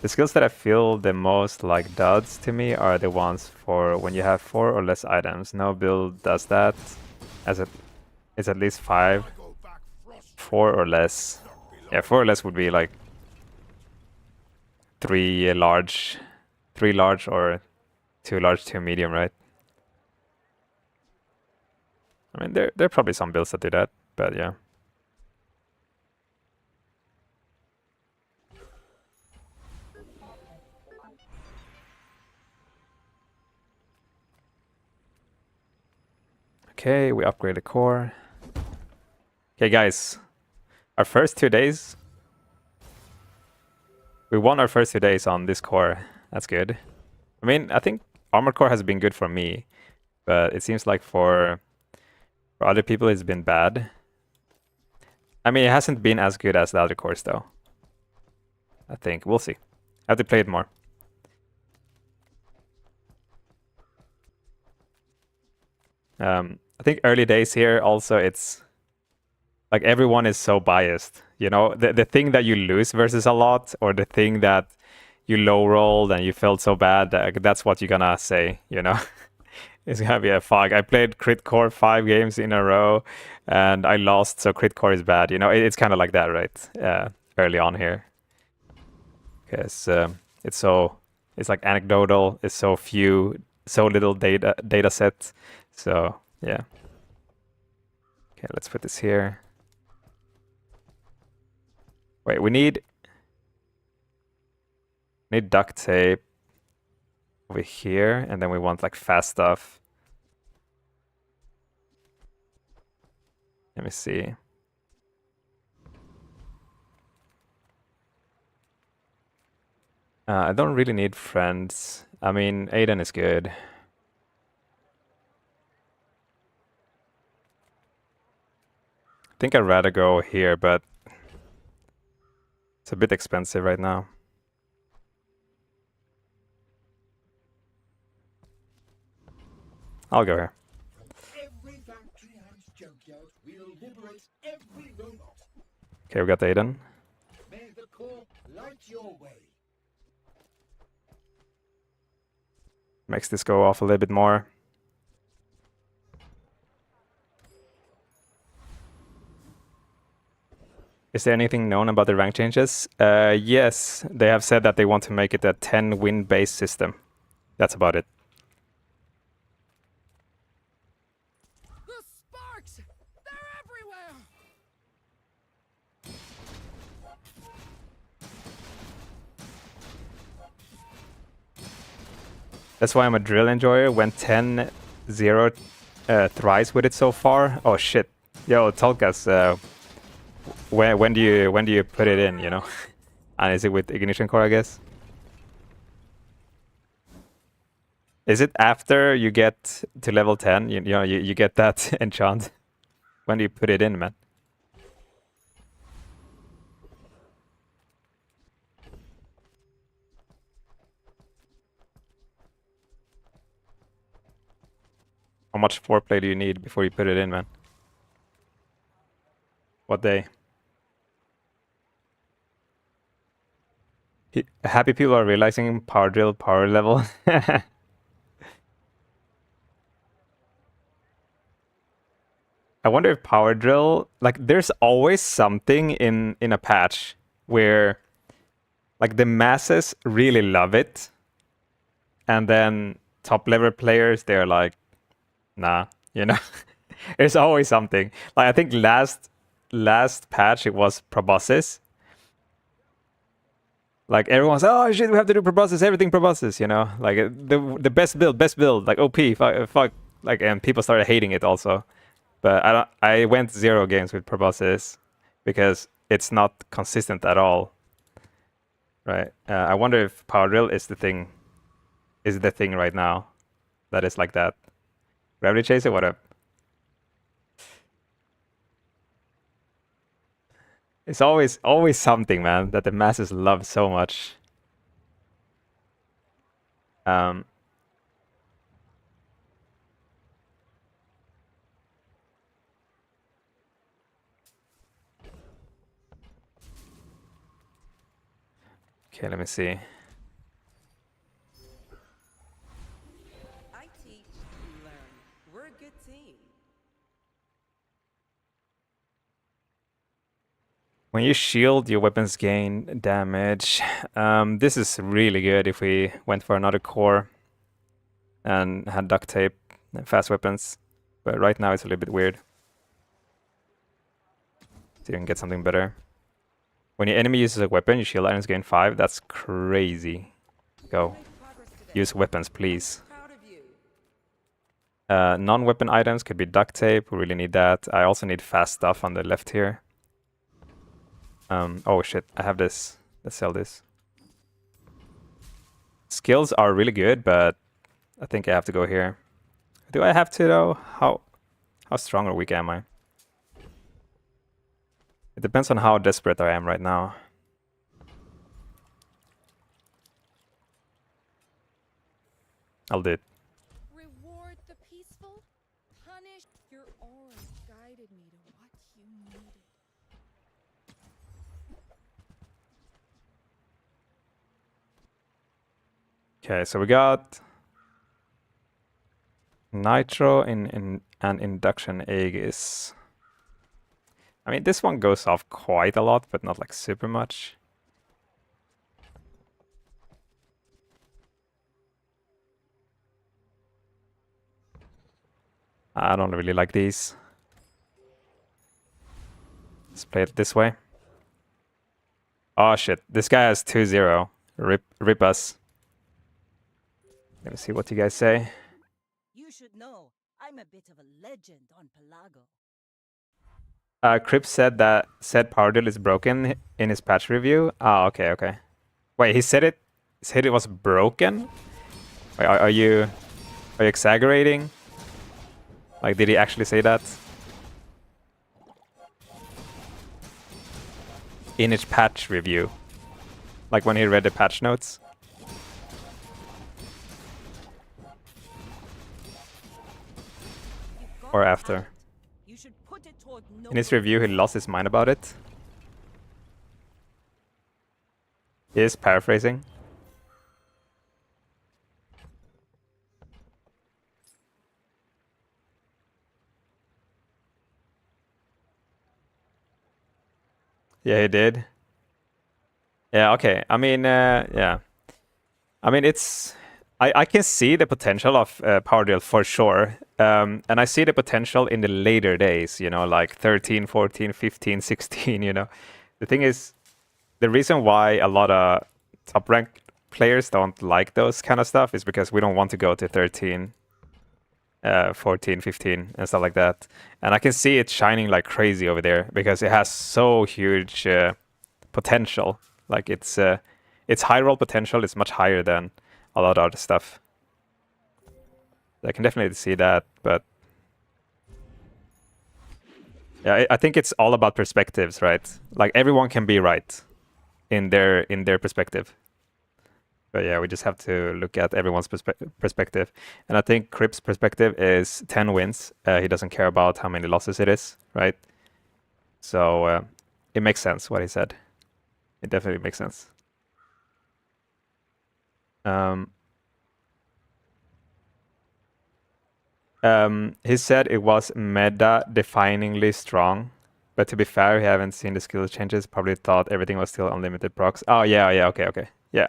the skills that I feel the most like duds to me are the ones for when you have 4 or less items. No build does that, as it's at least 5. 4 or less. Yeah, 4 or less would be like 3 large or 2 large, 2 medium, right? I mean, there are probably some builds that do that, but yeah. Okay, we upgrade the core. Okay, guys, our first 2 days. We won our first 2 days on this core. That's good. I mean, I think armor core has been good for me, but it seems like for other people it's been bad. I mean, it hasn't been as good as the other cores though. I think we'll see. I have to play it more. I think early days here also it's like everyone is so biased. You know, the thing that you lose versus a lot, or the thing that you low rolled and you felt so bad, that's what you're gonna say, you know. It's gonna be a fog. I played crit core 5 games in a row and I lost, so crit core is bad. You know, it's kind of like that, right? Early on here. Because it's like anecdotal, it's so little data set. So yeah. Okay, let's put this here. Wait, we need duct tape over here, and then we want like fast stuff. Let me see. I don't really need friends. I mean, Aiden is good. I think I'd rather go here, but it's a bit expensive right now. I'll go here. Okay, we got Aiden. May the core light your way. Makes this go off a little bit more. Is there anything known about the rank changes? Yes, they have said that they want to make it a 10 win based system. That's about it. The sparks! They're everywhere! That's why I'm a drill enjoyer. Went 10-0 thrice with it so far. Oh shit. Yo, Tolkas, when do you put it in, you know? And is it with ignition core, I guess? Is it after you get to level 10? You know, you get that enchant. When do you put it in, man? How much foreplay do you need before you put it in, man? What day? Happy people are realizing power drill power level. I wonder if Power Drill, like, there's always something in a patch where, like, the masses really love it, and then top level players, they're like, nah, you know. There's always something. Like, I think last patch it was proboscis. Like, everyone's, oh shit, we have to do proboscis, everything proboscis, you know. Like, the best build, like OP, fuck, like, and people started hating it also. But I went 0 games with proboscis because it's not consistent at all. Right. I wonder if Power Drill is the thing right now that is like that. Gravity Chaser, what up? It's always something, man, that the masses love so much. Okay, let me see. I teach, you learn. We're a good team. When you shield, your weapons gain damage. This is really good if we went for another core and had duct tape and fast weapons. But right now it's a little bit weird. So you can get something better. When your enemy uses a weapon, your shield items gain 5. That's crazy. Go. Use weapons, please. Non-weapon items could be duct tape. We really need that. I also need fast stuff on the left here. Oh shit, I have this. Let's sell this. Skills are really good, but I think I have to go here. Do I have to though? How strong or weak am I? It depends on how desperate I am right now. I'll do it. Reward the peaceful, punish your own. Guided me to what you needed. Okay, so we got Nitro in an induction Aegis. I mean, this one goes off quite a lot, but not like super much. I don't really like these. Let's play it this way. Oh shit, this guy has 2-0. Rip us. Let me see what you guys say. You should know, I'm a bit of a legend on Pelago. Crip said Power Drill is broken in his patch review. Ah, okay. Wait, he said it was broken? Wait, are you exaggerating? Like, did he actually say that? In his patch review. Like when he read the patch notes. Or after. In his review, he lost his mind about it. He is paraphrasing. Yeah, he did. Yeah, okay. I mean, yeah. I mean, it's... I can see the potential of Power Drill for sure. And I see the potential in the later days, you know, like 13, 14, 15, 16, you know. The thing is, the reason why a lot of top-ranked players don't like those kind of stuff is because we don't want to go to 13, 14, 15, and stuff like that. And I can see it shining like crazy over there because it has so huge potential. Like, its high roll potential is much higher than a lot of other stuff. I can definitely see that, but yeah, I think it's all about perspectives, right? Like, everyone can be right in their perspective. But yeah, we just have to look at everyone's perspective. And I think Crip's perspective is 10 wins. He doesn't care about how many losses it is, right? So it makes sense what he said. It definitely makes sense. He said it was meta-definingly strong. But to be fair, we haven't seen the skill changes. Probably thought everything was still unlimited procs. Oh, yeah, okay. Yeah.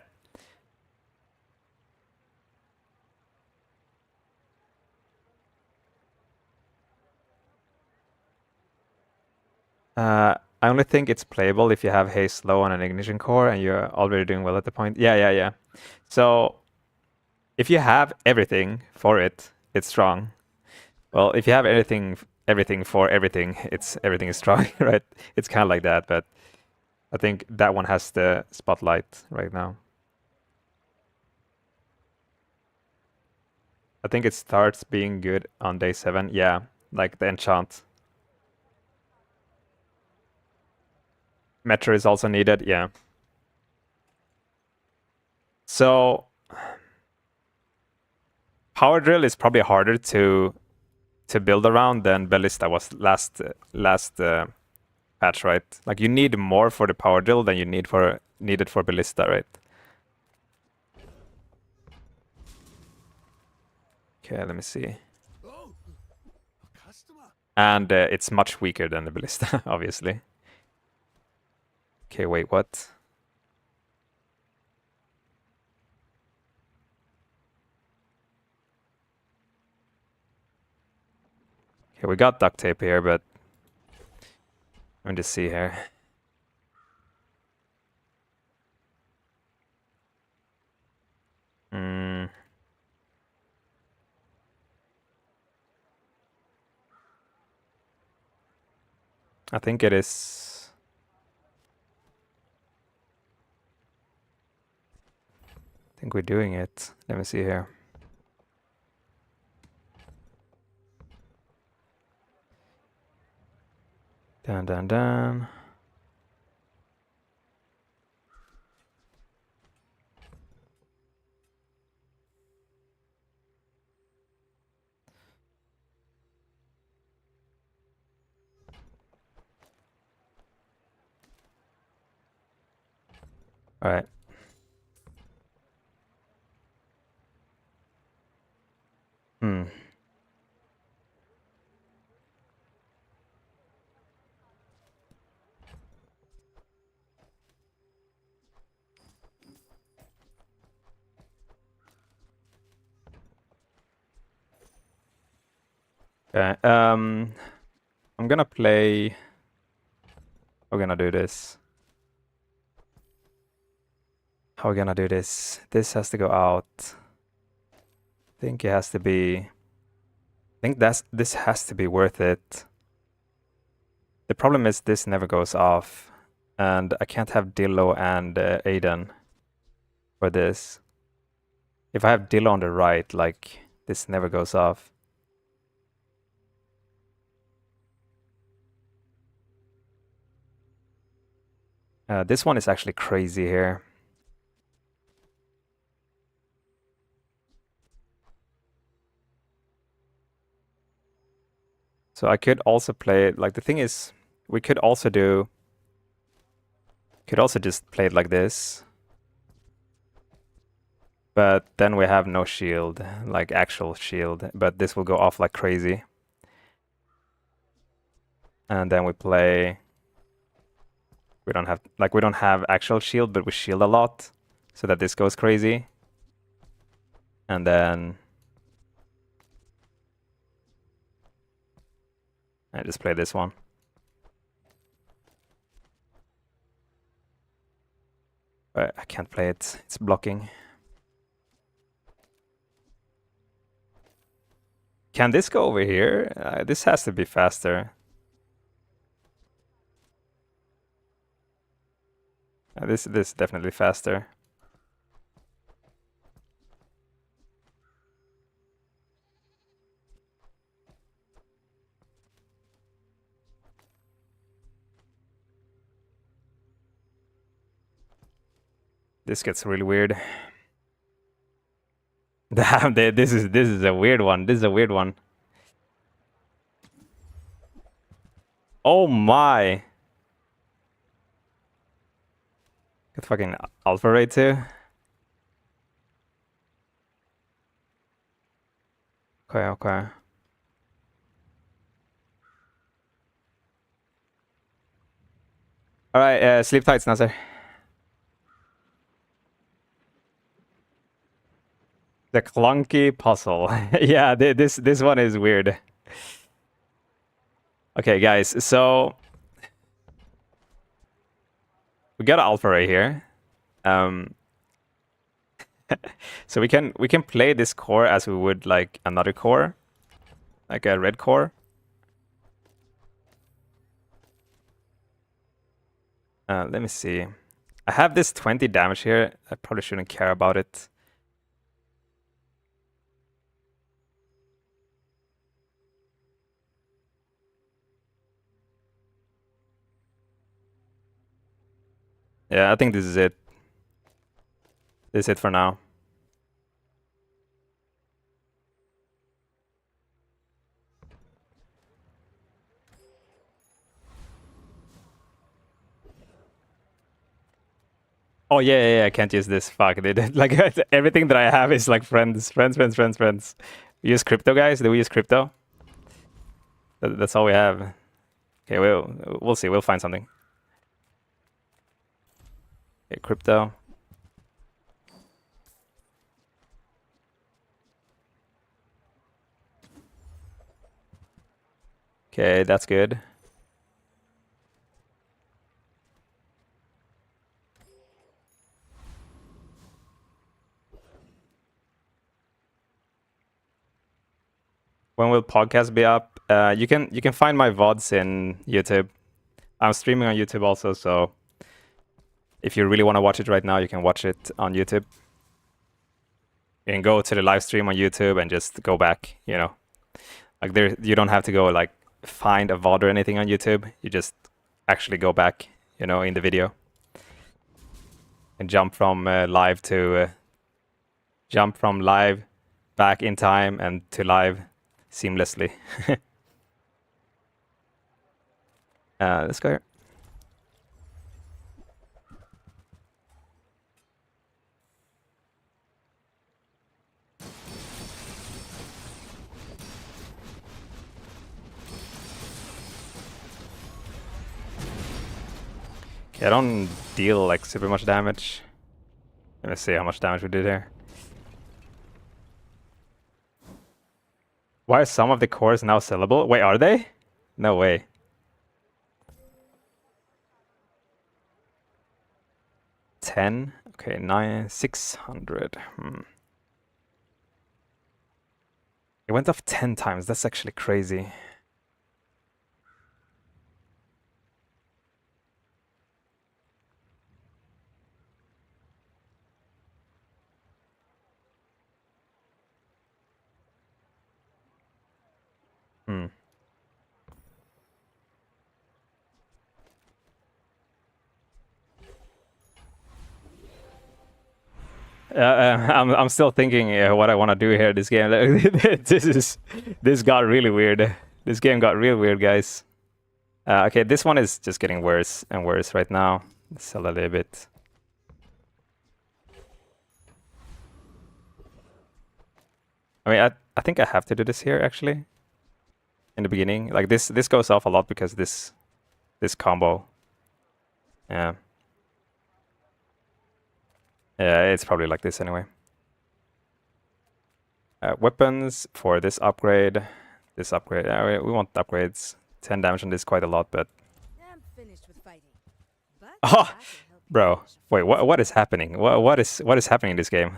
I only think it's playable if you have haste low on an ignition core and you're already doing well at the point. Yeah. So if you have everything for it, it's strong. Well, if you have everything for everything, everything is strong, right? It's kind of like that, but I think that one has the spotlight right now. I think it starts being good on day 7. Yeah, like the enchant. Metro is also needed, yeah. So Power Drill is probably harder to build around than Ballista was last patch, right? Like you need more for the Power Drill than you needed for Ballista, right? Okay, let me see. And it's much weaker than the Ballista, obviously. Okay, wait, what? Okay, we got duct tape here, but let me just see here. I think it is. I think we're doing it. Let me see here. Dun. All right. Okay. I'm gonna play. We're gonna do this. How are we gonna do this? This has to go out. I think it has to be. I think this has to be worth it. The problem is this never goes off, and I can't have Dillo and Aiden for this. If I have Dillo on the right, like this never goes off. This one is actually crazy here. So I could also play it, like the thing is, we could also just play it like this. But then we have no shield, like actual shield, but this will go off like crazy. And then we play, we don't have actual shield, but we shield a lot so that this goes crazy. And then I just play this one. But I can't play it, it's blocking. Can this go over here? This has to be faster. This is definitely faster. This gets really weird. Damn, this is a weird one. This is a weird one. Oh my! Got fucking alpha rate too. Okay. All right, sleep tight, Nasser. The clunky puzzle. Yeah, this one is weird. Okay, guys, so we got an alpha right here. So we can play this core as we would like another core, like a red core. Let me see. I have this 20 damage here. I probably shouldn't care about it. Yeah, I think this is it. This is it for now. Oh yeah, I can't use this. Fuck, dude. Like everything that I have is like friends. We use crypto, guys. Do we use crypto? That's all we have. Okay, we'll see. We'll find something. Okay, crypto. Okay, that's good. When will podcast be up? You can find my VODs in YouTube. I'm streaming on YouTube also, so if you really want to watch it right now, you can watch it on YouTube. You can go to the live stream on YouTube and just go back, you know. Like there, you don't have to go like find a VOD or anything on YouTube. You just actually go back, you know, in the video. And jump from live back in time and to live seamlessly. Let's go here. Okay, I don't deal like super much damage. Let me see how much damage we did here. Why are some of the cores now sellable? Wait, are they? No way. $10? Okay, 600. It went up 10 times. That's actually crazy. I'm still thinking what I want to do here. This game, this got really weird. This game got real weird, guys. Okay, this one is just getting worse and worse right now. Sell a little bit. I mean, I think I have to do this here actually. In the beginning, like this goes off a lot because this combo. Yeah. Yeah, it's probably like this anyway. Weapons for this upgrade. This upgrade. We want upgrades. 10 damage on this, quite a lot, but. I'm finished with fighting. But Oh, bro. Wait, what is happening? What is happening in this game?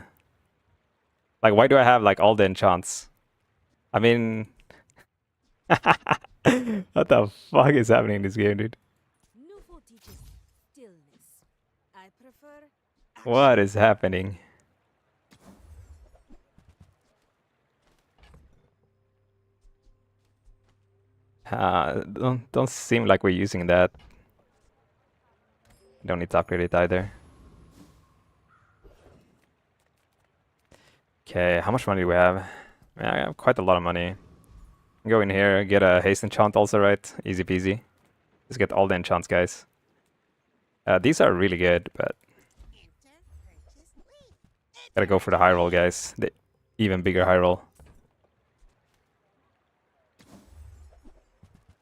Like, why do I have like all the enchants? I mean, what the fuck is happening in this game, dude? teaches stillness. I prefer What is happening? Don't seem like we're using that. Don't need to upgrade it either. Okay, how much money do we have? Yeah, I have quite a lot of money. Go in here, get a haste enchant also, right? Easy peasy. Just get all the enchants, guys. These are really good, but gotta go for the high roll, guys. The even bigger high roll.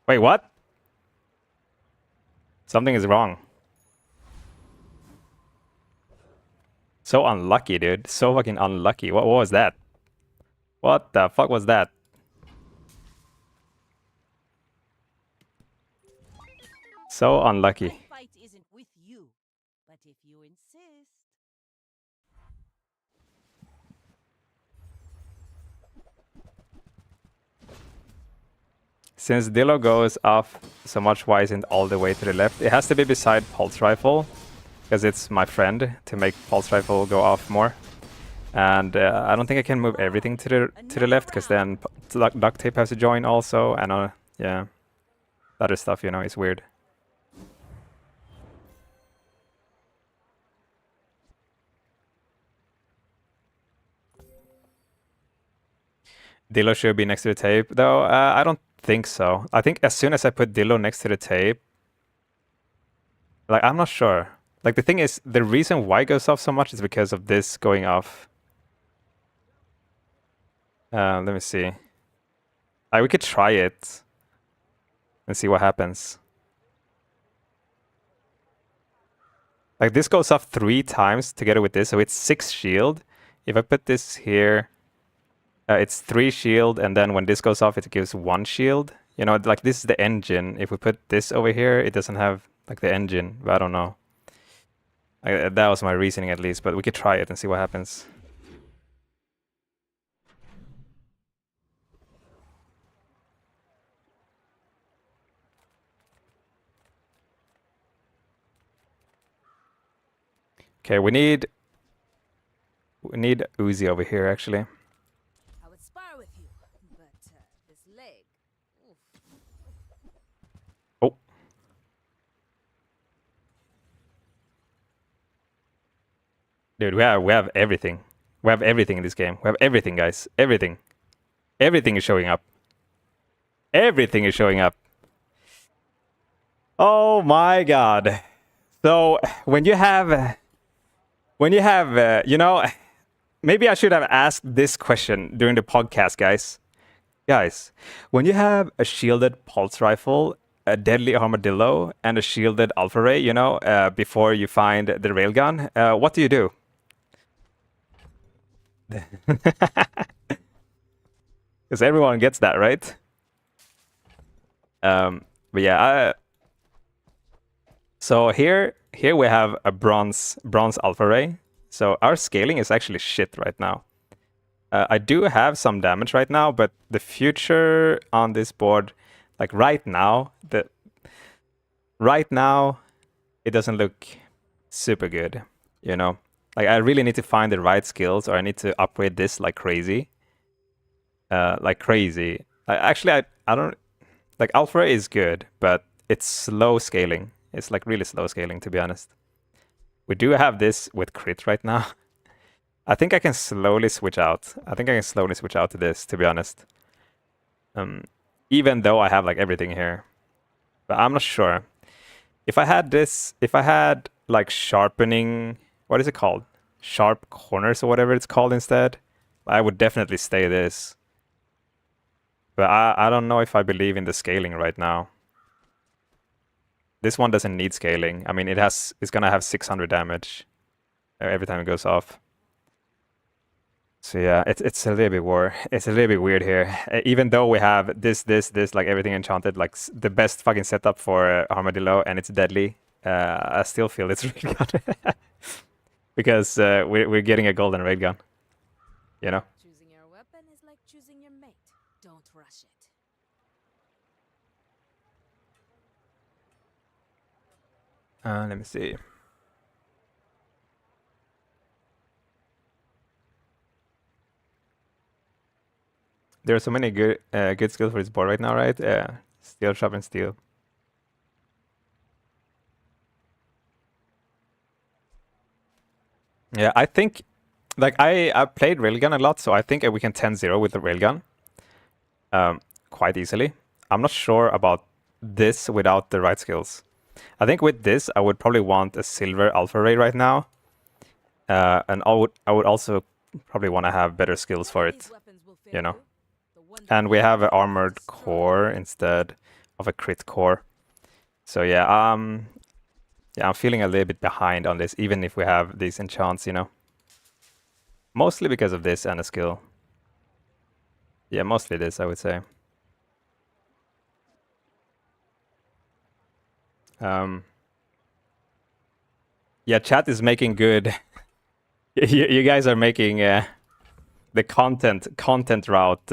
Wait, what? Something is wrong. So unlucky, dude. So fucking unlucky. What was that? What the fuck was that? So unlucky. My fight isn't with you, but if you insist. Since Dillo goes off so much, why isn't all the way to the left? It has to be beside Pulse Rifle, because it's my friend to make Pulse Rifle go off more. And I don't think I can move everything to the left, because then Duct Tape has to join also, and yeah, other stuff, you know, is weird. Dillo should be next to the tape, though. I don't think so. I think as soon as I put Dillo next to the tape, like, I'm not sure. Like, the thing is, the reason why it goes off so much is because of this going off. Let me see. We could try it and see what happens. Like, this goes off 3 times together with this, so it's 6 shield. If I put this here, it's 3 shield, and then when this goes off, it gives 1 shield. You know, like, this is the engine. If we put this over here, it doesn't have, like, the engine, but I don't know. That was my reasoning, at least, but we could try it and see what happens. Okay, we need Uzi over here, actually. I would spar with you, but this leg. Oof. Oh. Dude, we have everything. We have everything in this game. We have everything, guys. Everything. Everything is showing up. Everything is showing up. Oh my god. So, when you have, you know, maybe I should have asked this question during the podcast, guys. Guys, when you have a shielded pulse rifle, a deadly armadillo, and a shielded alpha ray, you know, before you find the railgun, what do you do? Because everyone gets that, right? But yeah, so here we have a bronze alpha ray. So our scaling is actually shit right now. I do have some damage right now, but the future on this board, like right now, it doesn't look super good, you know? Like, I really need to find the right skills, or I need to upgrade this like crazy. Actually, I don't... Like, Alpha is good, but it's slow scaling. It's like really slow scaling, to be honest. We do have this with crit right now. I think I can slowly switch out. To this, to be honest. Even though I have like everything here. But I'm not sure. If I had like sharpening, what is it called? Sharp corners or whatever it's called instead, I would definitely stay this. But I don't know if I believe in the scaling right now. This one doesn't need scaling. I mean, it's gonna have 600 damage every time it goes off. So yeah, it's a little bit weird here. Even though we have this, like everything enchanted, like the best fucking setup for Armadillo, and it's deadly, I still feel it's really good. Because we're getting a golden raid gun, you know? Choosing your weapon is like choosing your mate. Don't rush it. Let me see. There are so many good skills for this board right now, right? Steel, sharp, and steel. Yeah, I think, like, I played railgun a lot, so I think we can 10-0 with the railgun quite easily. I'm not sure about this without the right skills. I think with this, I would probably want a silver alpha ray right now, and I would also probably want to have better skills for it, you know. And we have an armored core instead of a crit core. So yeah, I'm feeling a little bit behind on this, even if we have these enchants, you know. Mostly because of this and a skill. Yeah, mostly this, I would say. Yeah, chat is making good. you guys are making the content route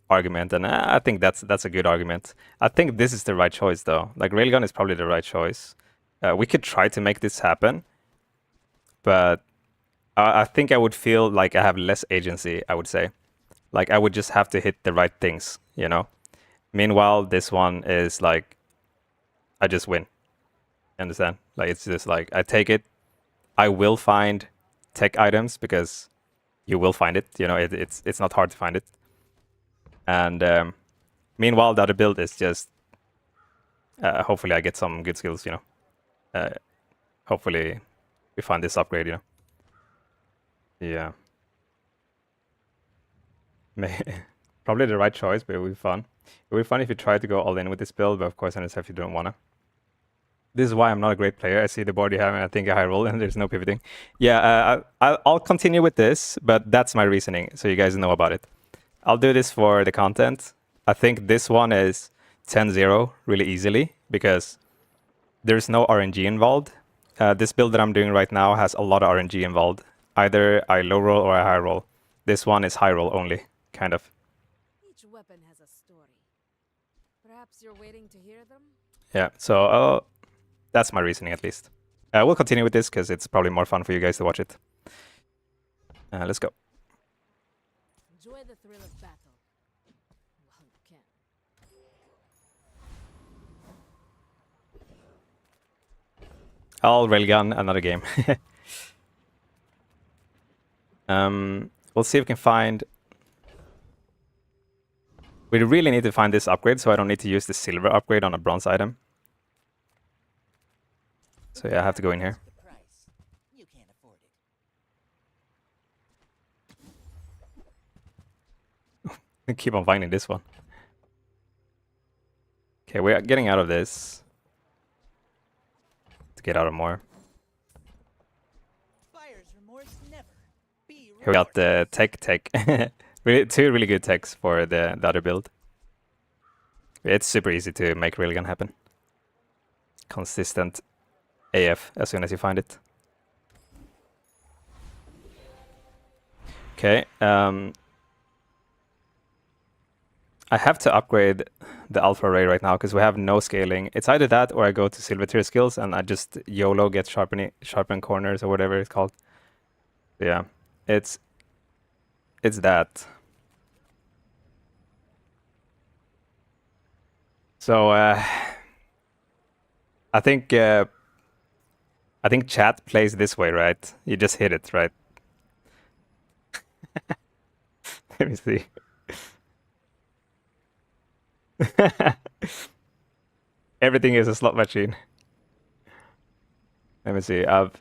argument, and I think that's a good argument. I think this is the right choice, though. Like railgun is probably the right choice. We could try to make this happen, but I think I would feel like I have less agency. I would say, like I would just have to hit the right things, you know. Meanwhile, this one is like I just win. Understand? Like it's just like I take it. I will find tech items because you will find it. You know, it's not hard to find it. And meanwhile, the other build is just hopefully I get some good skills. You know, hopefully we find this upgrade. You know, yeah. Probably the right choice, but it will be fun. It will be fun if you try to go all in with this build, but of course, I understand if you don't wanna. This is why I'm not a great player. I see the board you have, and I think a high roll, and there's no pivoting. Yeah, I'll continue with this, but that's my reasoning, so you guys know about it. I'll do this for the content. I think this one is 10-0 really easily, because there's no RNG involved. This build that I'm doing right now has a lot of RNG involved. Either I low roll or I high roll. This one is high roll only, kind of. Each weapon has a story. Perhaps you're waiting to hear them? Yeah, so that's my reasoning at least. We'll continue with this because it's probably more fun for you guys to watch it. Let's go. Enjoy the thrill of battle. Well, you can. I'll railgun another game. We'll see if we can find... We really need to find this upgrade, so I don't need to use the silver upgrade on a bronze item. So yeah, I have to go in here. Keep on finding this one. Okay, we're getting out of this. To get out of more. Here we got the tech. Two really good techs for the other build. It's super easy to make railgun happen. Consistent AF as soon as you find it. Okay, I have to upgrade the alpha ray right now because we have no scaling. It's either that or I go to silver tier skills and I just YOLO get sharpen corners or whatever it's called. Yeah, it's that. So I think chat plays this way, right? You just hit it, right? Let me see. Everything is a slot machine. Let me see. I've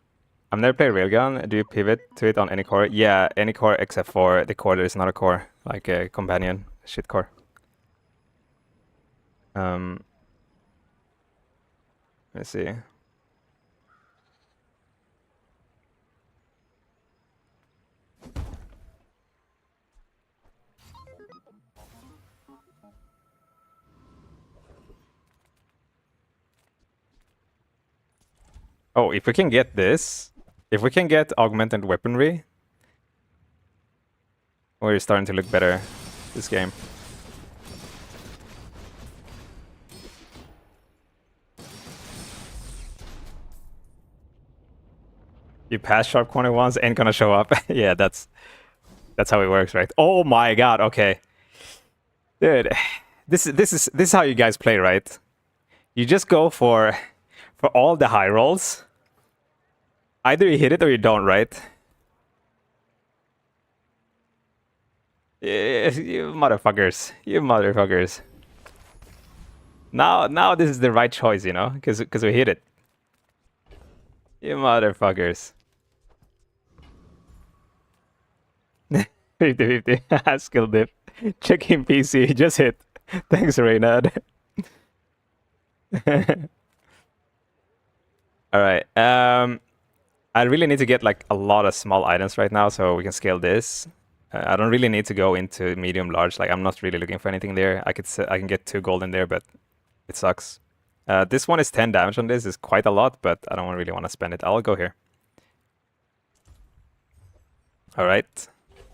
never played railgun. Do you pivot to it on any core? Yeah, any core except for the core that is not a core, like a companion shit core. Let's see. Oh, if we can get this, if we can get augmented weaponry, we're starting to look better this game. You pass sharp corner once, ain't gonna show up. Yeah, that's how it works, right? Oh my god, okay. Dude, this is how you guys play, right? You just go for all the high rolls. Either you hit it or you don't, right? You motherfuckers. You motherfuckers. Now this is the right choice, you know? Because we hit it. You motherfuckers. 50-50. Skill dip. Checking PC. Just hit. Thanks, Reynard. Alright. I really need to get like a lot of small items right now so we can scale this. I don't really need to go into medium large. Like I'm not really looking for anything there. I can get 2 gold in there, but it sucks. This one is 10 damage on this. Is quite a lot, but I don't really want to spend it. I'll go here. All right,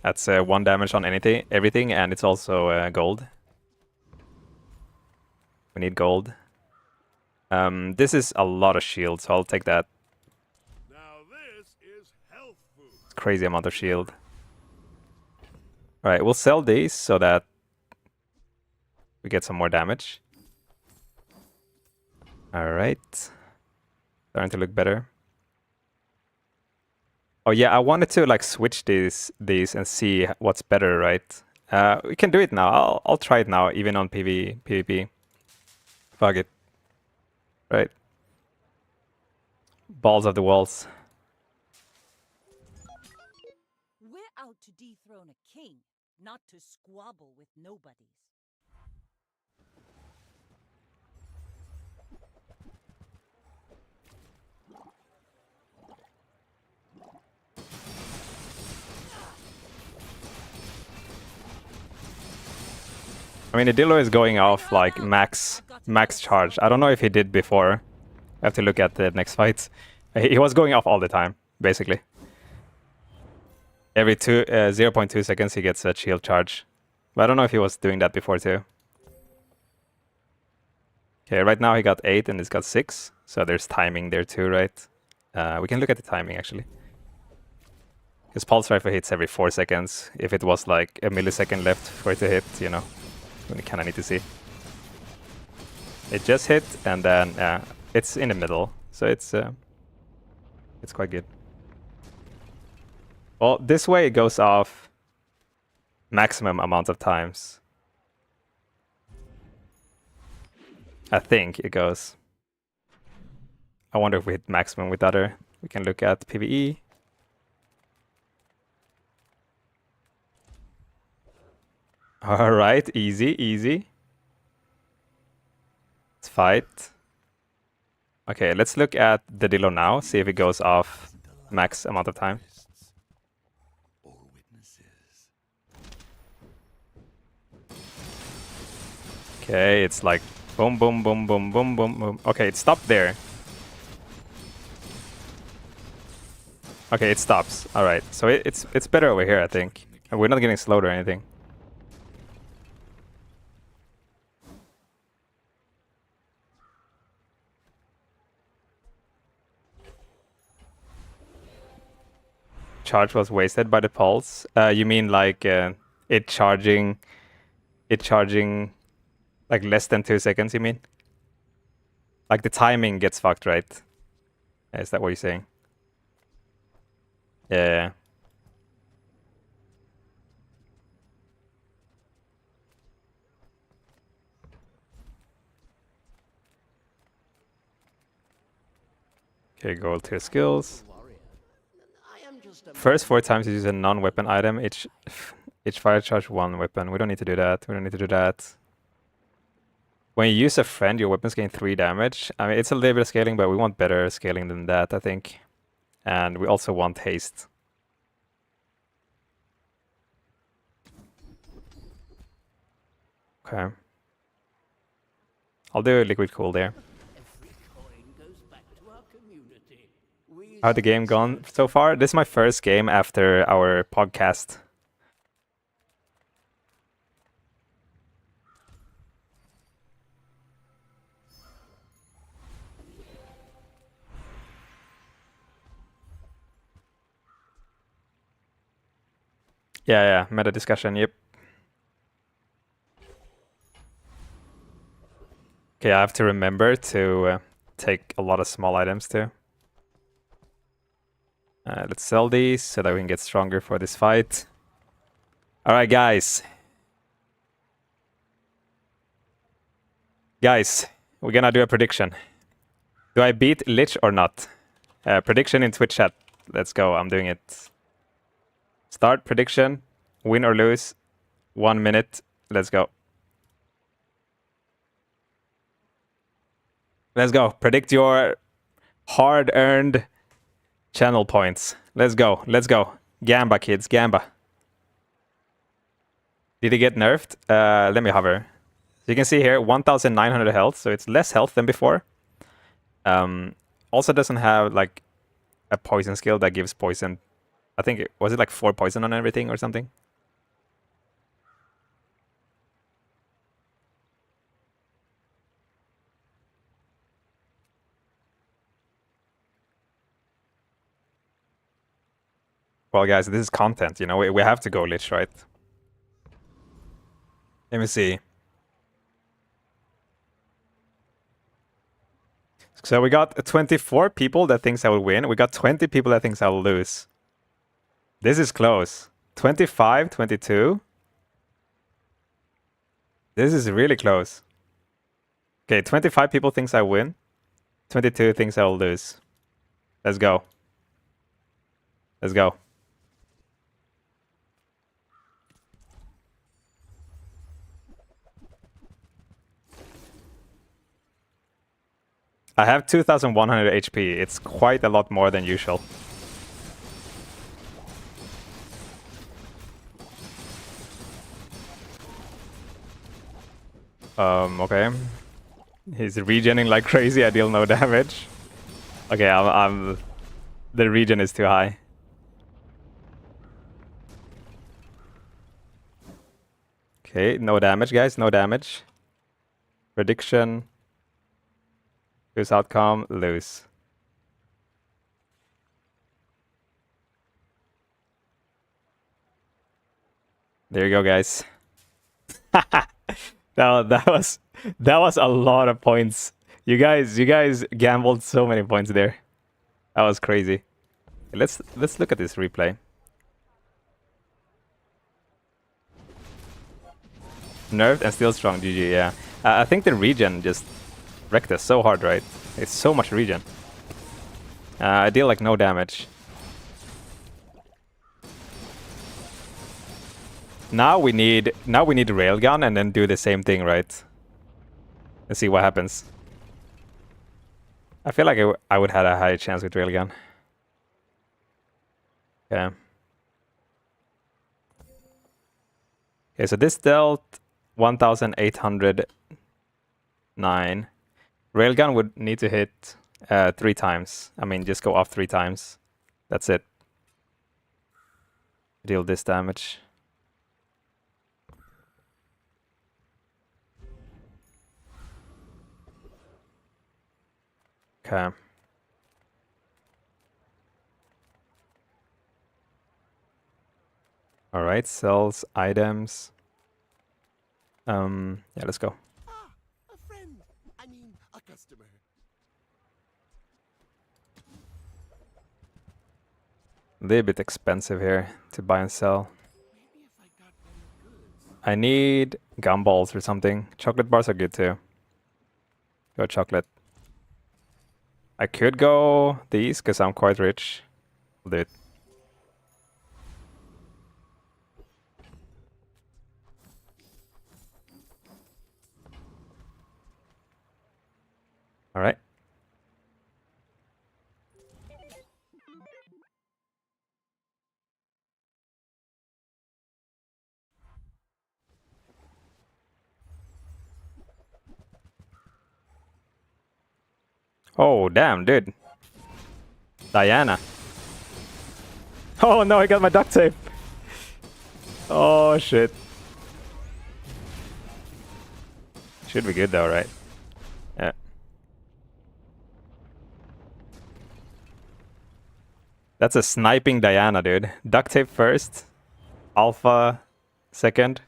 that's 1 damage on everything, and it's also gold. We need gold. This is a lot of shield, so I'll take that. Now this is health food. Crazy amount of shield. All right, we'll sell these so that we get some more damage. All right, starting to look better. Oh yeah, I wanted to like switch these and see what's better, right? We can do it now. I'll try it now, even on PvP. Fuck it. Right. Balls of the walls. We're out to dethrone a king, not to squabble with nobodies. I mean, the Dillo is going off like max charge. I don't know if he did before. I have to look at the next fight. He was going off all the time, basically. Every 0.2 seconds he gets a shield charge. But I don't know if he was doing that before too. Okay, right now he got 8 and he's got 6. So there's timing there too, right? We can look at the timing actually. His pulse rifle hits every 4 seconds. If it was like a millisecond left for it to hit, you know, we kind of need to see. It just hit, and then it's in the middle, so it's quite good. Well, this way it goes off maximum amount of times. I think it goes. I wonder if we hit maximum with other. We can look at PvE. All right, easy. Let's fight. Okay, let's look at the Dillo now, see if it goes off max amount of time. Okay, it's like boom, boom, boom, boom, boom, boom, boom. Okay, it stopped there. Okay, it stops. All right, so it's better over here, I think. And we're not getting slowed or anything. Charge was wasted by the pulse. You mean like it charging like less than 2 seconds, you mean? Like the timing gets fucked, right? Is that what you're saying? Yeah. Okay, go to skills. First 4 times you use a non-weapon item. Each fire charge 1 weapon. We don't need to do that. We don't need to do that. When you use a friend, your weapons gain 3 damage. I mean, it's a little bit of scaling, but we want better scaling than that, I think. And we also want haste. Okay. I'll do a liquid cool there. How'd the game gone so far? This is my first game after our podcast. Yeah, meta discussion, yep. Okay, I have to remember to take a lot of small items too. Let's sell these so that we can get stronger for this fight. Alright, guys. Guys, we're gonna do a prediction. Do I beat Lich or not? Prediction in Twitch chat. Let's go, I'm doing it. Start prediction. Win or lose. 1 minute. Let's go. Let's go. Predict your hard-earned Channel points. Let's go. Let's go. Gamba, kids. Gamba. Did he get nerfed? Let me hover. So you can see here 1,900 health, so it's less health than before. Also doesn't have like a poison skill that gives poison. I think was it like 4 poison on everything or something? Well, guys, this is content. You know, we have to go Lich, right? Let me see. So we got 24 people that thinks I will win. We got 20 people that thinks I will lose. This is close. 25, 22. This is really close. Okay, 25 people thinks I win. 22 thinks I will lose. Let's go. Let's go. I have 2,100 HP. It's quite a lot more than usual. Okay. He's regening like crazy. I deal no damage. Okay, I'm the regen is too high. Okay, no damage, guys. No damage. Prediction. Lose outcome. Lose. There you go, guys. that was a lot of points. You guys gambled so many points there. That was crazy. Let's look at this replay. Nerfed and still strong, GG, yeah. I think the regen just wrecked us so hard, right? It's so much regen. I deal like no damage. Now we need railgun and then do the same thing, right? Let's see what happens. I feel like I would have a higher chance with railgun. Okay. Okay, so this dealt 1,809. Railgun would need to hit 3 times. I mean, just go off 3 times. That's it. Deal this damage. Okay. All right, sells items. Yeah, let's go. A friend. I mean, a customer. A little bit expensive here to buy and sell. I need gumballs or something. Chocolate bars are good too. Go chocolate. I could go these because I'm quite rich. I'll do it. All right. Oh, damn, dude. Diana. Oh no, I got my duct tape. Oh shit. Should be good though, right? Yeah. That's a sniping Diana, dude. Duct tape first. Alpha second.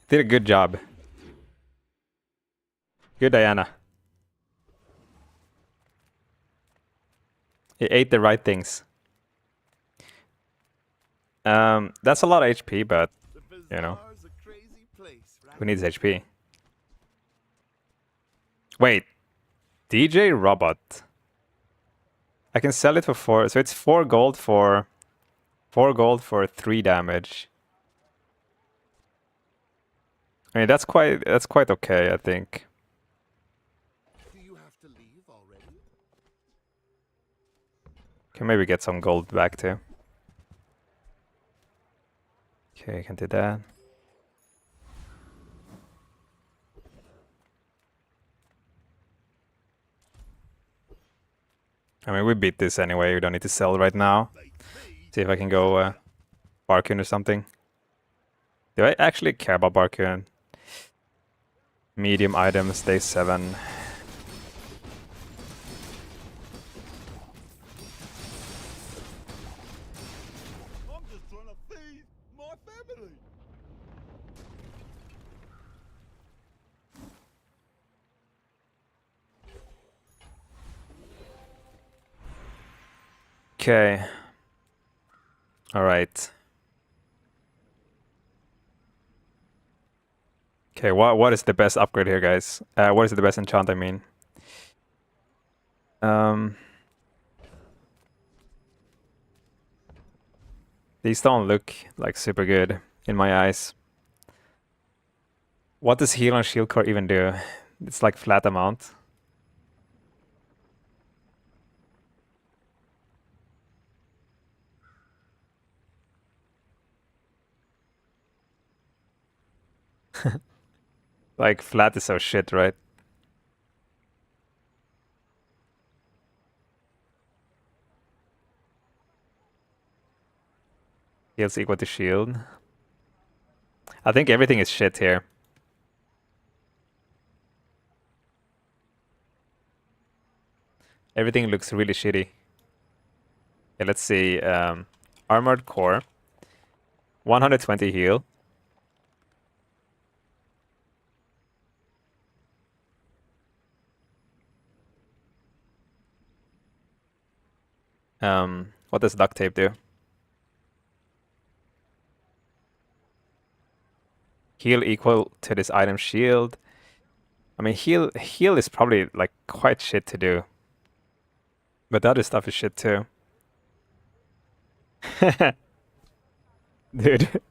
Did a good job. Good Diana. He ate the right things. That's a lot of HP, but you know, who needs HP? Wait, DJ Robot. I can sell it for 4, so it's 4 gold for 3 damage. I mean, that's quite okay, I think. Do you have to leave already? Can maybe get some gold back too. Okay, I can do that. I mean, we beat this anyway. We don't need to sell right now. See if I can go Barkun or something. Do I actually care about Barkun? Medium items, day 7. I'm just trying to feed my family. Okay. All right. Okay, what is the best upgrade here, guys? What is the best enchant, I mean? These don't look like super good in my eyes. What does heal on shield core even do? It's like flat amount. Like flat is so shit, right? Heals equal to shield. I think everything is shit here. Everything looks really shitty. Okay, let's see. Armored core. 120 heal. What does duct tape do? Heal equal to this item shield. I mean, heal is probably like quite shit to do. But the other stuff is shit too. Dude.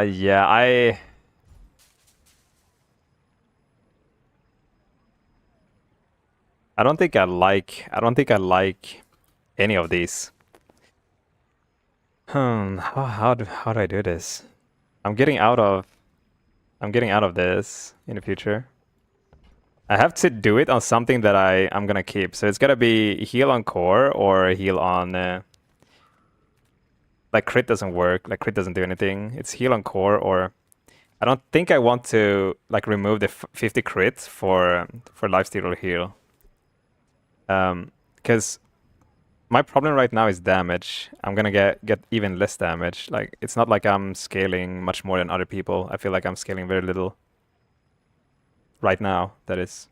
Yeah, I don't think I like any of these. How do I do this? I'm getting out of this in the future. I have to do it on something that I'm gonna keep. So it's gotta be heal on core or heal on like crit doesn't work, like crit doesn't do anything. It's heal on core, or I don't think I want to like remove the 50 crit for lifesteal or heal. Because my problem right now is damage. I'm gonna get even less damage. Like it's not like I'm scaling much more than other people. I feel like I'm scaling very little. Right now, that is.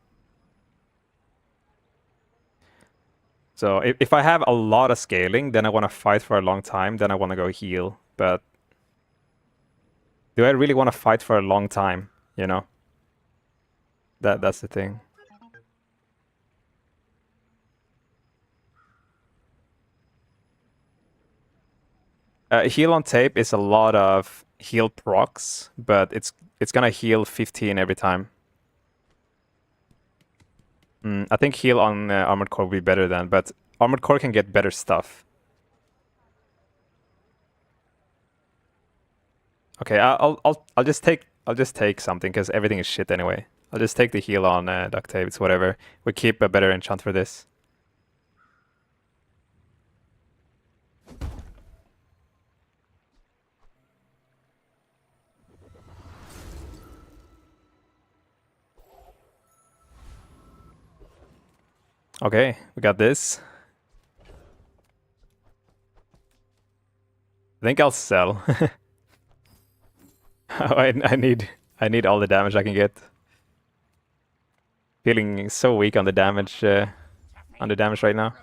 So if I have a lot of scaling, then I want to fight for a long time, then I want to go heal. But do I really want to fight for a long time, you know? That's the thing. Heal on tape is a lot of heal procs, but it's gonna heal 15 every time. I think heal on Armored Core will be better then, but Armored Core can get better stuff. Okay, I'll just take something because everything is shit anyway. I'll just take the heal on duct tape. It's whatever. We keep a better enchant for this. Okay, we got this. I think I'll sell. I need all the damage I can get. Feeling so weak on the damage right now.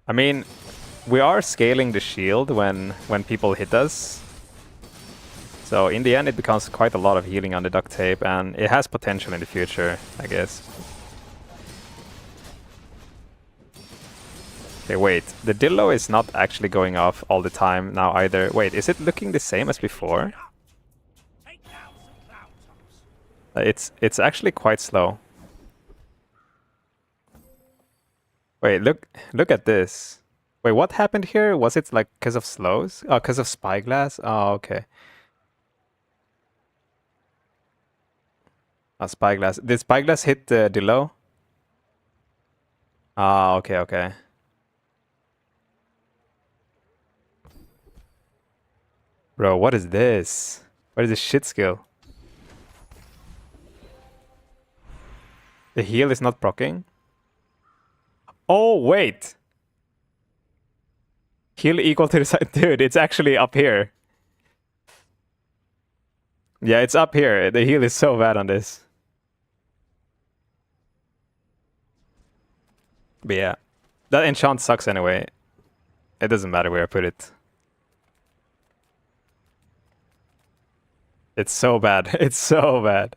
I mean, we are scaling the shield when people hit us. So in the end, it becomes quite a lot of healing on the duct tape, and it has potential in the future, I guess. Okay, wait. The Dillo is not actually going off all the time now either. Wait, is it looking the same as before? It's actually quite slow. Wait, look at this. Wait, what happened here? Was it like because of slows? Oh, because of spyglass? Oh, okay. Oh, spyglass. Did spyglass hit the Dillo? Ah, okay, okay. Bro, what is this? What is this shit skill? The heal is not proccing? Oh, wait! Heal equal to the side. Dude, it's actually up here. Yeah, it's up here. The heal is so bad on this. But yeah. That enchant sucks anyway. It doesn't matter where I put it. It's so bad. It's so bad.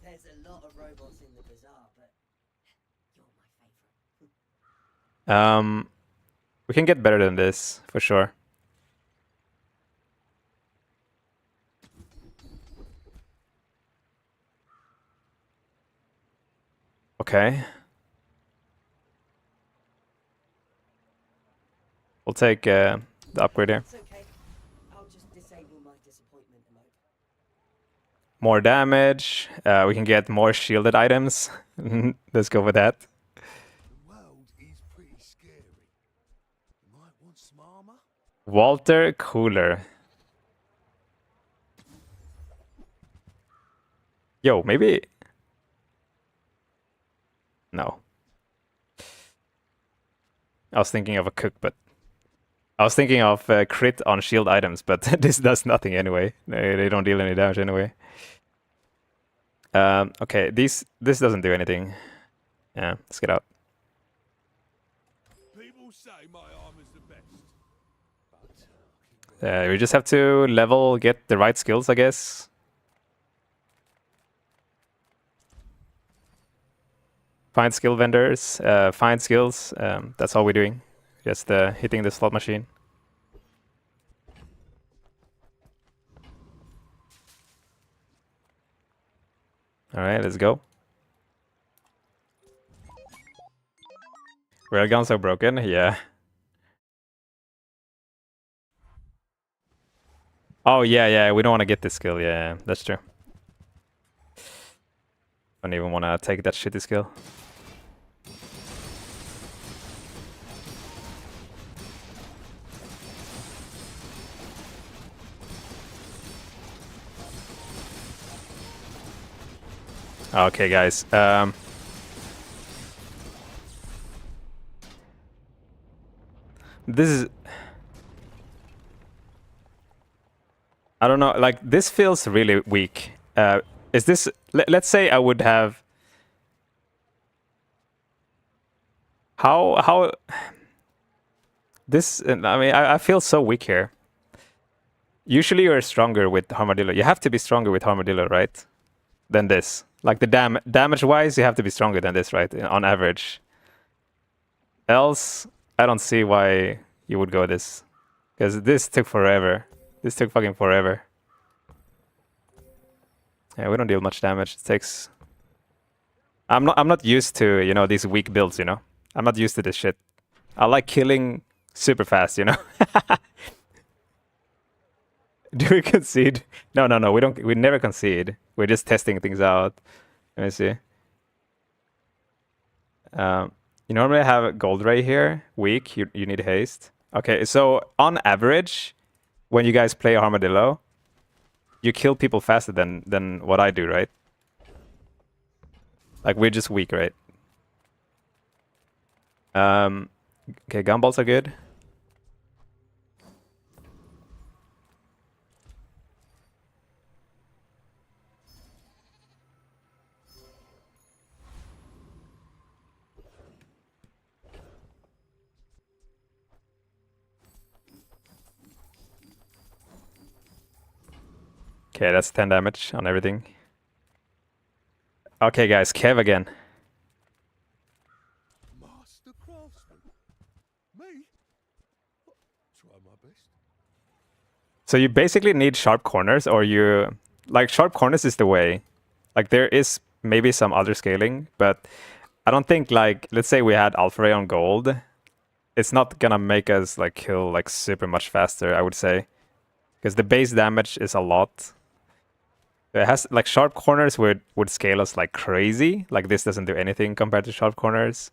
There's a lot of robots in the bazaar, but you're my favorite. We can get better than this, for sure. Okay. We'll take the upgrade here. It's okay. I'll just disable my disappointment emote. More damage. We can get more shielded items. Let's go with that. The world is pretty scary. You might want some armor. Walter Cooler. Yo, maybe... No. I was thinking of a cook, but... I was thinking of crit on shield items, but this does nothing anyway. They don't deal any damage anyway. Okay, this doesn't do anything. Yeah, let's get out. People say my armor's the best. But We just have to get the right skills, I guess. Find skill vendors, find skills. That's all we're doing. Just hitting the slot machine. Alright, let's go. Railguns are broken, yeah. Oh, yeah, we don't want to get this skill, yeah, that's true. Don't even want to take that shitty skill. Okay, guys. This is... I don't know, like, this feels really weak. Is this... Let's say I would have... How... This... I mean, I feel so weak here. Usually you're stronger with Armadillo. You have to be stronger with Armadillo, right? Than this. Like, the damage-wise, you have to be stronger than this, right? On average. Else, I don't see why you would go this. Because this took forever. This took fucking forever. Yeah, we don't deal much damage. It takes... I'm not used to, you know, these weak builds, you know? I'm not used to this shit. I like killing super fast, you know? Do we concede? No, we don't. We never concede. We're just testing things out. Let me see. You normally have a gold ray here. Weak. You need haste. Okay, so on average, when you guys play Armadillo, you kill people faster than what I do, right? Like, we're just weak, right? Okay, gumballs are good. Okay, that's 10 damage on everything. Okay, guys, Kev again. Master craftsman. Me? Try my best. So you basically need sharp corners, or you... Like, sharp corners is the way. Like, there is maybe some other scaling, but I don't think, like, let's say we had Alpha Ray on gold. It's not gonna make us, like, kill, like, super much faster, I would say. Because the base damage is a lot. It has, like, sharp corners would scale us like crazy. Like, this doesn't do anything compared to sharp corners.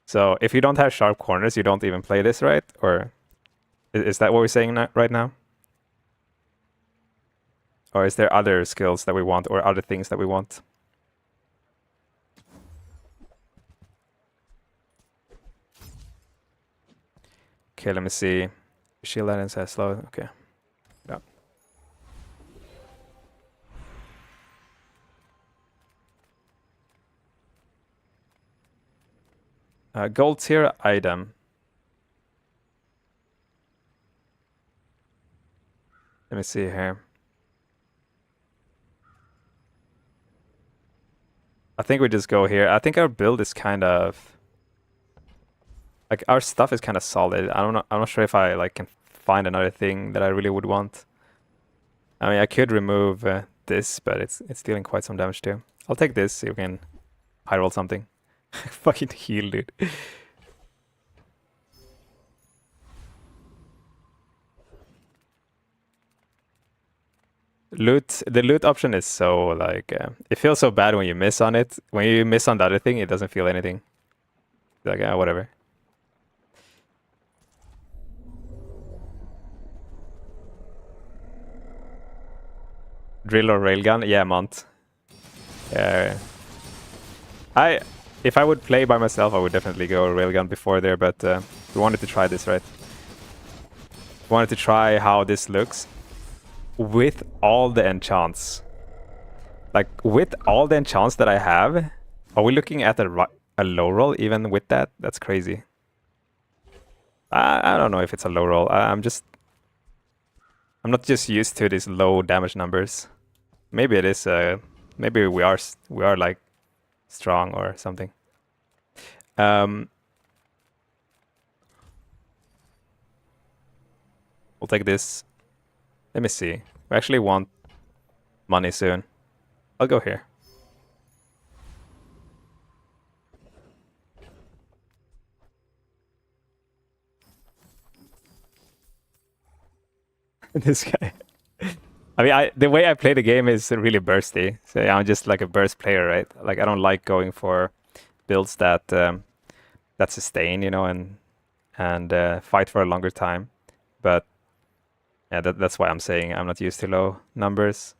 So if you don't have sharp corners, you don't even play this, right? Or is that what we're saying right now? Or is there other skills that we want, or other things that we want? Okay, let me see. Shield items has slow. Okay. Yeah. Gold tier item. Let me see here. I think we just go here. I think our build is kind of... Like, our stuff is kind of solid. I'm not sure if I, like, can find another thing that I really would want. I mean, I could remove this, but it's dealing quite some damage too. I'll take this so you can high roll something. Fucking heal, dude. The loot option is so, like, it feels so bad when you miss on it. When you miss on the other thing, it doesn't feel anything. Like, whatever. Drill or railgun? Yeah, Mont. If I would play by myself, I would definitely go railgun before there, but we wanted to try this, right? We wanted to try how this looks with all the enchants. Like, with all the enchants that I have, are we looking at a low roll even with that? That's crazy. I don't know if it's a low roll. I'm not just used to these low damage numbers. Maybe it is. Maybe we are like strong or something. We'll take this. Let me see. We actually want money soon. I'll go here. This guy. I mean, the way I play the game is really bursty. So I'm just like a burst player, right? Like, I don't like going for builds that sustain, you know, and fight for a longer time. But yeah, that's why I'm saying I'm not used to low numbers.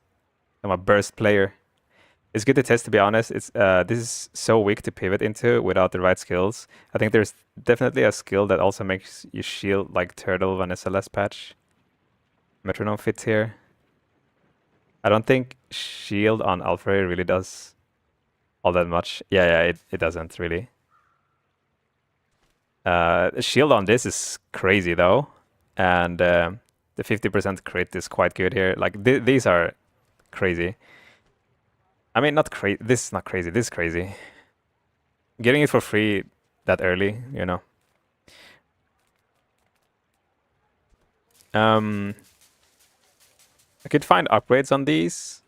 I'm a burst player. It's good to test, to be honest. It's this is so weak to pivot into without the right skills. I think there's definitely a skill that also makes you shield, like Turtle Vanessa last patch. Metronome fits here. I don't think shield on Alpha Ray really does all that much. Yeah, it doesn't really. Shield on this is crazy though, and the 50% crit is quite good here. Like, these are crazy. I mean, not crazy. This is not crazy. This is crazy. Getting it for free that early, you know. I could find upgrades on these.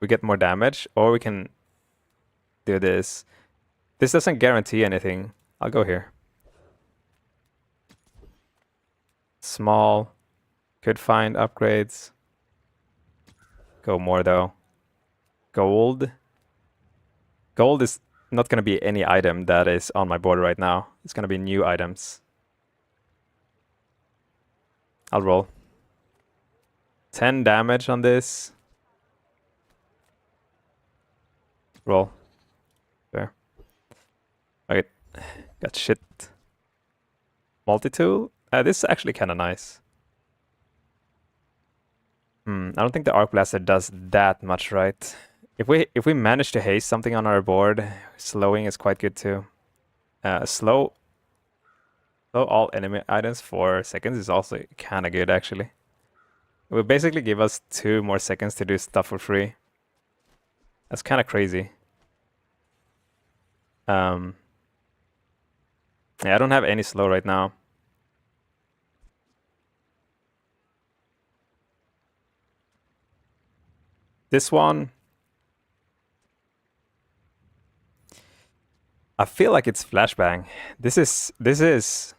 We get more damage, or we can do this. This doesn't guarantee anything. I'll go here. Small. Could find upgrades. Go more though. Gold. Gold is not going to be any item that is on my board right now. It's going to be new items. I'll roll. 10 damage on this. Roll. There. Okay. Got shit. Multi-tool. This is actually kind of nice. I don't think the Arc Blaster does that much, right? If we manage to haste something on our board, slowing is quite good too. Slow all enemy items for seconds is also kind of good, actually. will basically give us 2 more seconds to do stuff for free. That's kind of crazy. Yeah, I don't have any slow right now. This one, I feel like it's flashbang. This is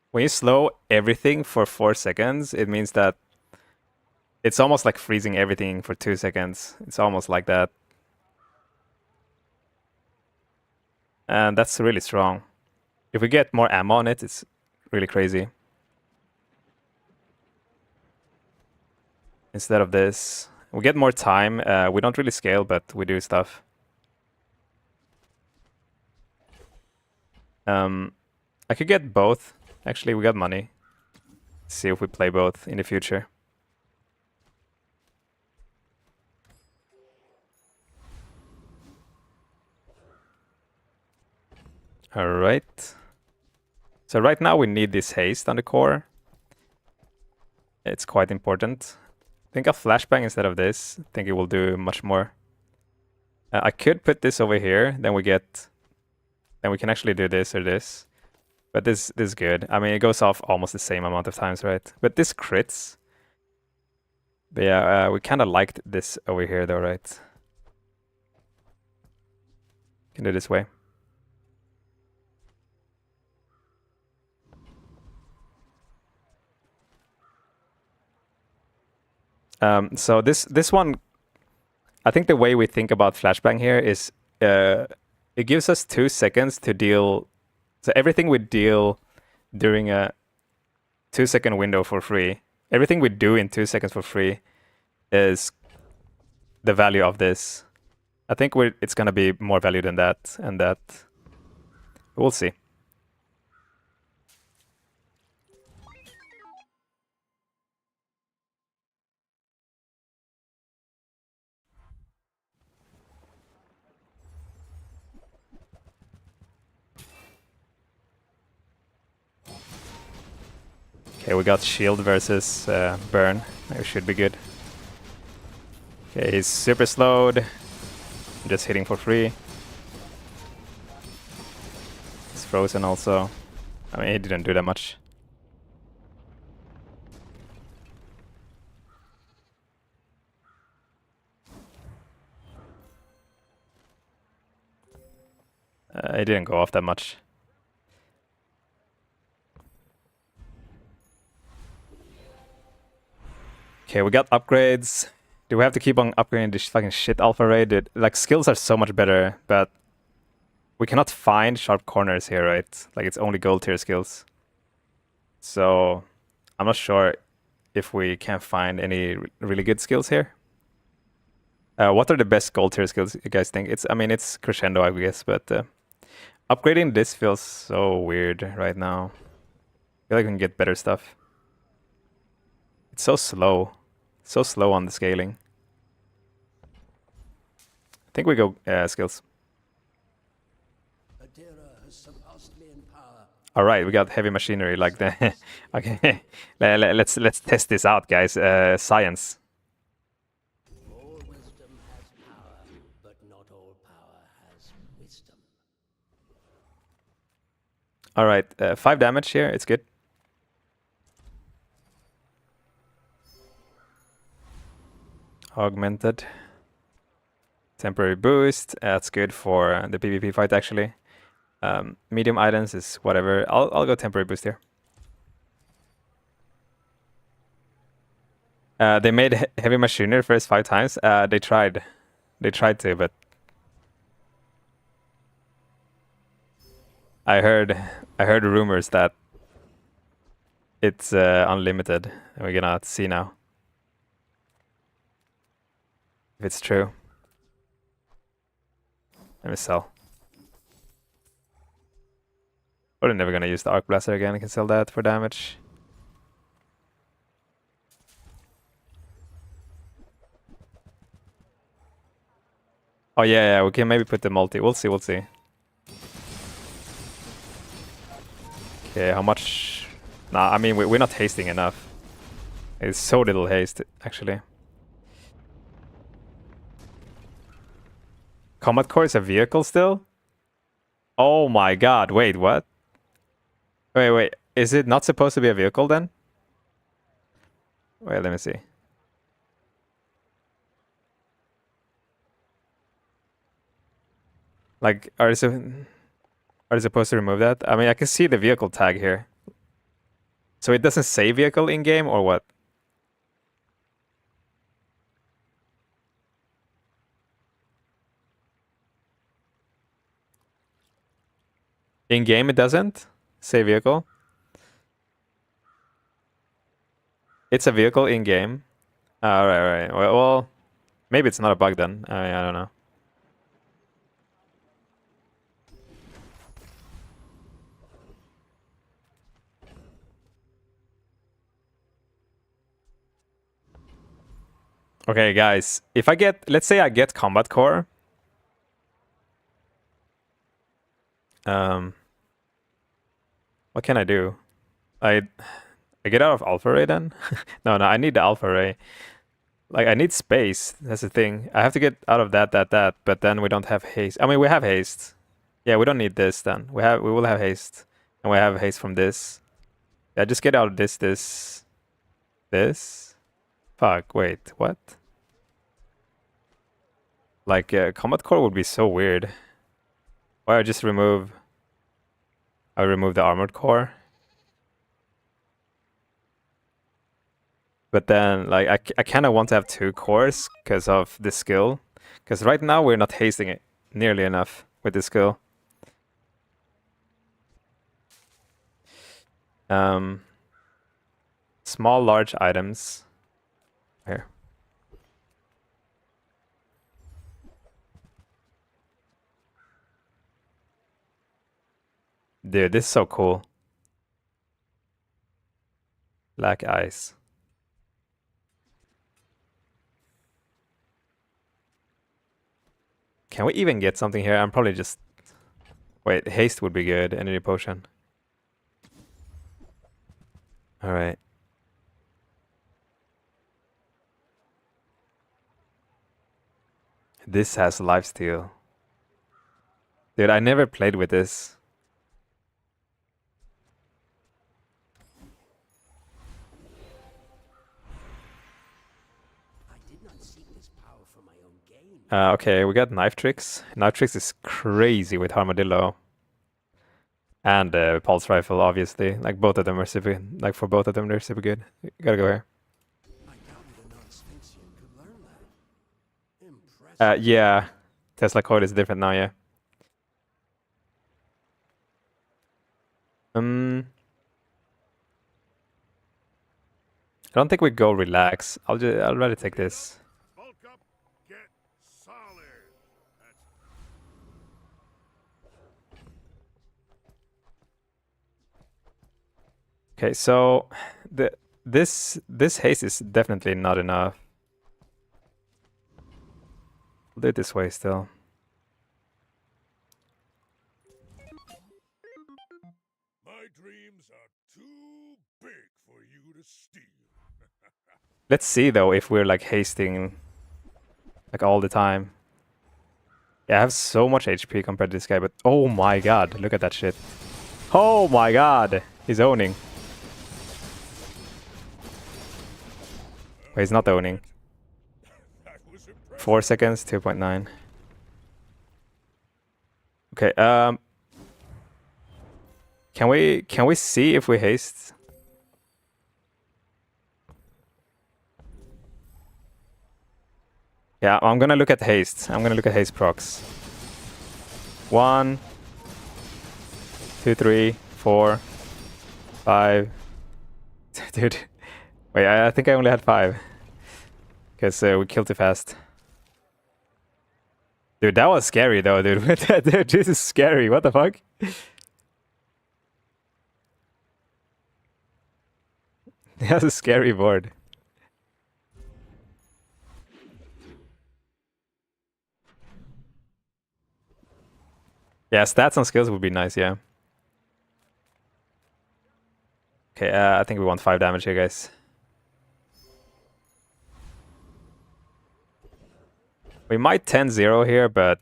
when you slow everything for 4 seconds, it means that it's almost like freezing everything for 2 seconds. It's almost like that. And that's really strong. If we get more ammo on it, it's really crazy. Instead of this, we get more time. We don't really scale, but we do stuff. I could get both. Actually, we got money. See if we play both in the future. All right. So right now we need this haste on the core. It's quite important. Think of flashbang instead of this. I think it will do much more. I could put this over here. Then we can actually do this or this. But this is good. I mean, it goes off almost the same amount of times, right? But this crits. But yeah, we kind of liked this over here though, right? Can do this way. So this one, I think the way we think about flashbang here is it gives us 2 seconds to deal. So everything we deal during a 2-second window for free, everything we do in 2 seconds for free is the value of this. I think it's gonna be more value than that, and that we'll see. Okay, we got shield versus burn. It should be good. Okay, he's super slowed. Just hitting for free. He's frozen also. I mean, he didn't do that much. He didn't go off that much. Okay, we got upgrades. Do we have to keep on upgrading this fucking shit alpha raid? Like, skills are so much better, but we cannot find sharp corners here, right? Like, it's only gold tier skills. So, I'm not sure if we can find any really good skills here. What are the best gold tier skills you guys think? I mean, it's crescendo, I guess, but upgrading this feels so weird right now. I feel like we can get better stuff. It's so slow. So slow on the scaling. I think we go skills. All right, we got heavy machinery like that. Okay, let's test this out, guys. Science. All wisdom has power, but not all power has wisdom. All right, 5 damage here. It's good. Augmented. Temporary boost. That's good for the PvP fight, actually. Medium items is whatever. I'll go temporary boost here. They made heavy machinery first 5 times. They tried to, but I heard rumors that it's unlimited, and we're gonna see now if it's true. Let me sell. We're never gonna use the arc blaster again. I can sell that for damage. Oh yeah, we can maybe put the multi. We'll see. Okay, how much? Nah, I mean we're not hasting enough. It's so little haste, actually. Combat Core is a vehicle still? Oh my god, wait, what? Wait, is it not supposed to be a vehicle then? Wait, let me see. Like, are they supposed to remove that? I mean, I can see the vehicle tag here. So it doesn't say vehicle in-game, or what? In-game it doesn't say vehicle. It's a vehicle in-game. Right. Well, maybe it's not a bug then. I don't know. Okay, guys, if I get, let's say I get Combat Core. What can I do? I get out of Alpha Ray then? No, I need the Alpha Ray. Like, I need space. That's the thing. I have to get out of that, but then we don't have haste. I mean, we have haste. Yeah, we don't need this then. We will have haste. And we have haste from this. Yeah, just get out of this. Fuck, wait, what? Like, Combat Core would be so weird. Why I just remove... I remove the Armored Core. But then, like, I kind of want to have 2 cores because of the skill. Because right now we're not hasting it nearly enough with the skill. Small, large items. Here. Dude, this is so cool. Black ice. Can we even get something here? I'm probably just... Wait, haste would be good. Energy potion. Alright. This has lifesteal. Dude, I never played with this. Okay, we got Knife Tricks. Knife Tricks is crazy with Armadillo. And Pulse Rifle, obviously. Like, both of them are super... Like, for both of them, they're super good. Gotta go here. Yeah. Tesla code is different now, yeah. I don't think we go relax. I'll rather take this. Okay, so this haste is definitely not enough. I'll do it this way still. My dreams are too big for you to steal. Let's see though if we're like hasting like all the time. Yeah, I have so much HP compared to this guy, but oh my god, look at that shit. Oh my god, he's owning. Wait, he's not owning. 4 seconds, 2.9. Okay, can we see if we haste? Yeah, I'm gonna look at haste. I'm gonna look at haste procs. 1, 2, 3, 4, 5. Dude, wait, I think I only had 5. Because we killed too fast. Dude, that was scary though, dude. Dude, this is scary. What the fuck? That's a scary board. Yeah, stats and skills would be nice, yeah. Okay, I think we want 5 damage here, guys. We might 10-0 here, but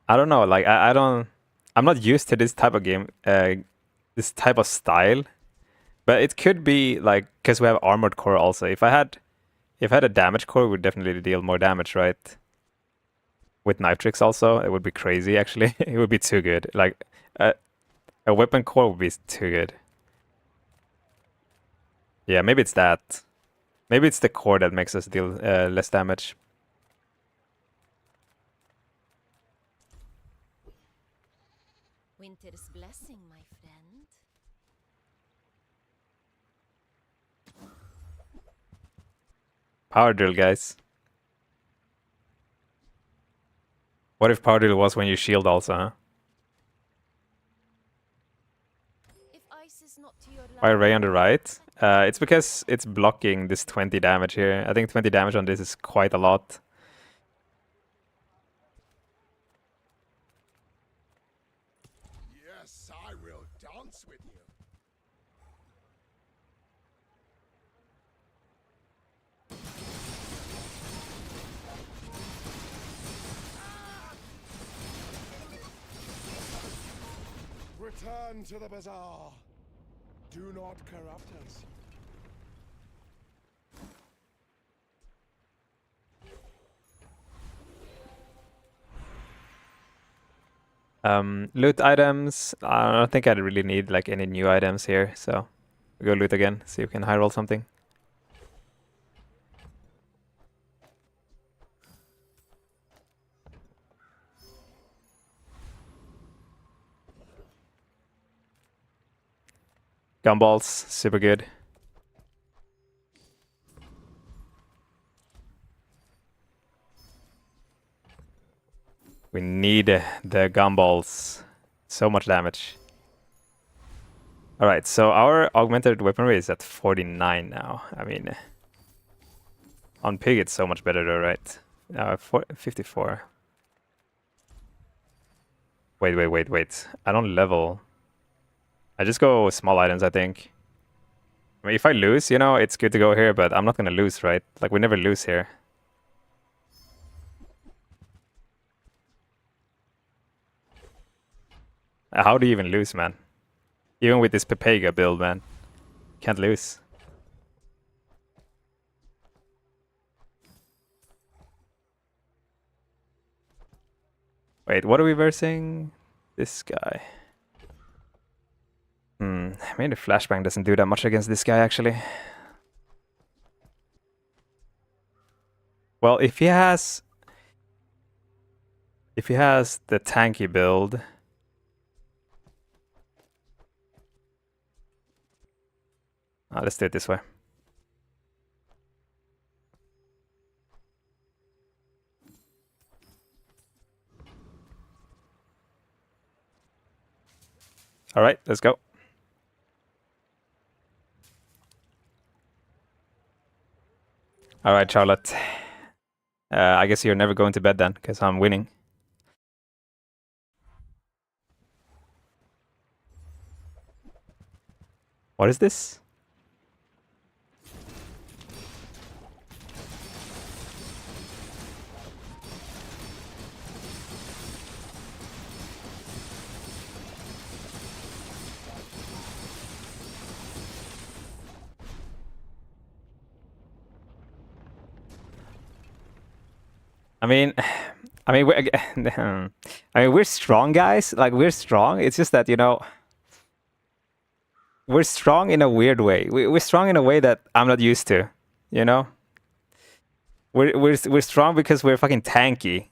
I don't know. Like I'm not used to this type of game, this type of style. But it could be like because we have armored core also. If I had a damage core, it would definitely deal more damage, right? With Nitrix also, it would be crazy. Actually, it would be too good. Like a weapon core would be too good. Yeah, maybe it's that. Maybe it's the core that makes us deal less damage. Winter's blessing, my friend. Power drill, guys. What if power drill was when you shield also, huh? If ice is not to your Why liking, Ray on the right? It's because it's blocking this 20 damage here. I think 20 damage on this is quite a lot. Yes, I will dance with you. Return to the bazaar. Do not corrupt us. Loot items. I don't think I really need like any new items here, so we go loot again. See if we can high roll something. Gumballs, super good. We need the gumballs. So much damage. Alright, so our augmented weaponry is at 49 now. I mean, on Pig it's so much better though, right? 54. Wait. I don't level. I just go small items, I think. I mean, if I lose, you know, it's good to go here, but I'm not gonna lose, right? Like, we never lose here. How do you even lose, man? Even with this Pepega build, man. Can't lose. Wait, what are we versing? This guy. Maybe Flashbang doesn't do that much against this guy, actually. Well, if he has the tanky build, let's do it this way. All right, let's go. All right, Charlotte. I guess you're never going to bed then, because I'm winning. What is this? I mean, we're strong, guys. Like, we're strong. It's just that, you know, we're strong in a weird way. We're strong in a way that I'm not used to, you know? We're strong because we're fucking tanky.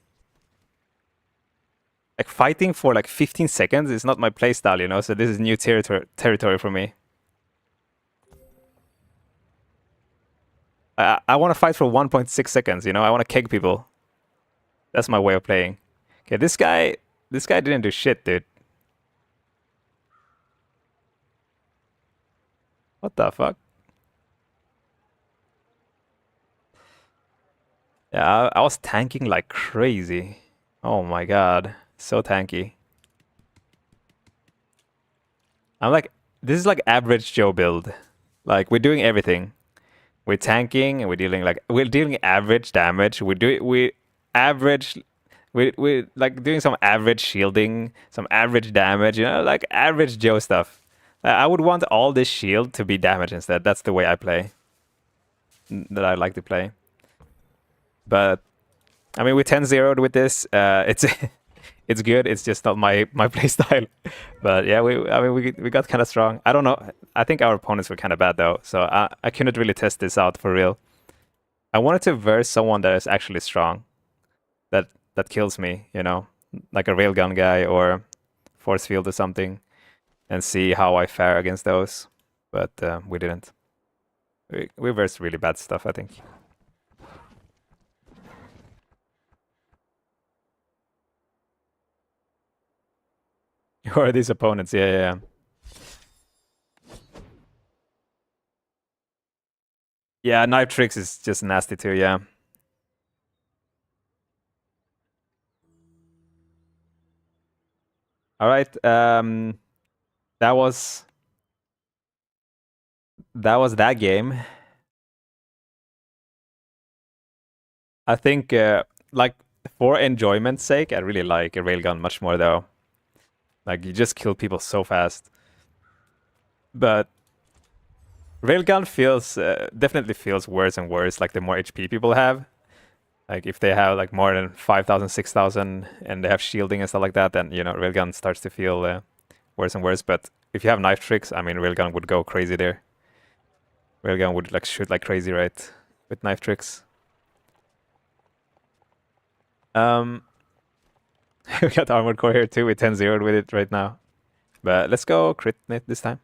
Like, fighting for like 15 seconds is not my playstyle, you know? So this is new territory for me. I want to fight for 1.6 seconds, you know? I want to keg people. That's my way of playing. Okay, this guy didn't do shit, dude. What the fuck? Yeah, I was tanking like crazy. Oh my god, so tanky. I'm like, this is like average Joe build. Like, we're doing everything. we're tanking and we're dealing average damage. We like doing some average shielding, some average damage, you know, like average Joe stuff. I would want all this shield to be damage instead. That's the way I play. That I like to play. But I mean, we 10-0'd with this. It's it's good. It's just not my play style. But yeah, we got kind of strong. I don't know. I think our opponents were kind of bad though, so I couldn't really test this out for real. I wanted to verse someone that is actually strong, that kills me, you know, like a railgun guy or force field or something, and see how I fare against those. But we didn't. We versed really bad stuff, I think. Who are these opponents? Yeah. Yeah, knife tricks is just nasty too, yeah. All right, that was that game. I think, like, for enjoyment's sake, I really like a railgun much more though. Like, you just kill people so fast. But railgun feels definitely feels worse and worse. Like the more HP people have, like if they have like more than 5,000, 6,000, and they have shielding and stuff like that, then you know railgun starts to feel worse and worse. But if you have knife tricks, I mean, railgun would go crazy there. Railgun would like shoot like crazy, right? With knife tricks. We got armored core here too. We 10-0'd with it right now. But let's go crit it this time.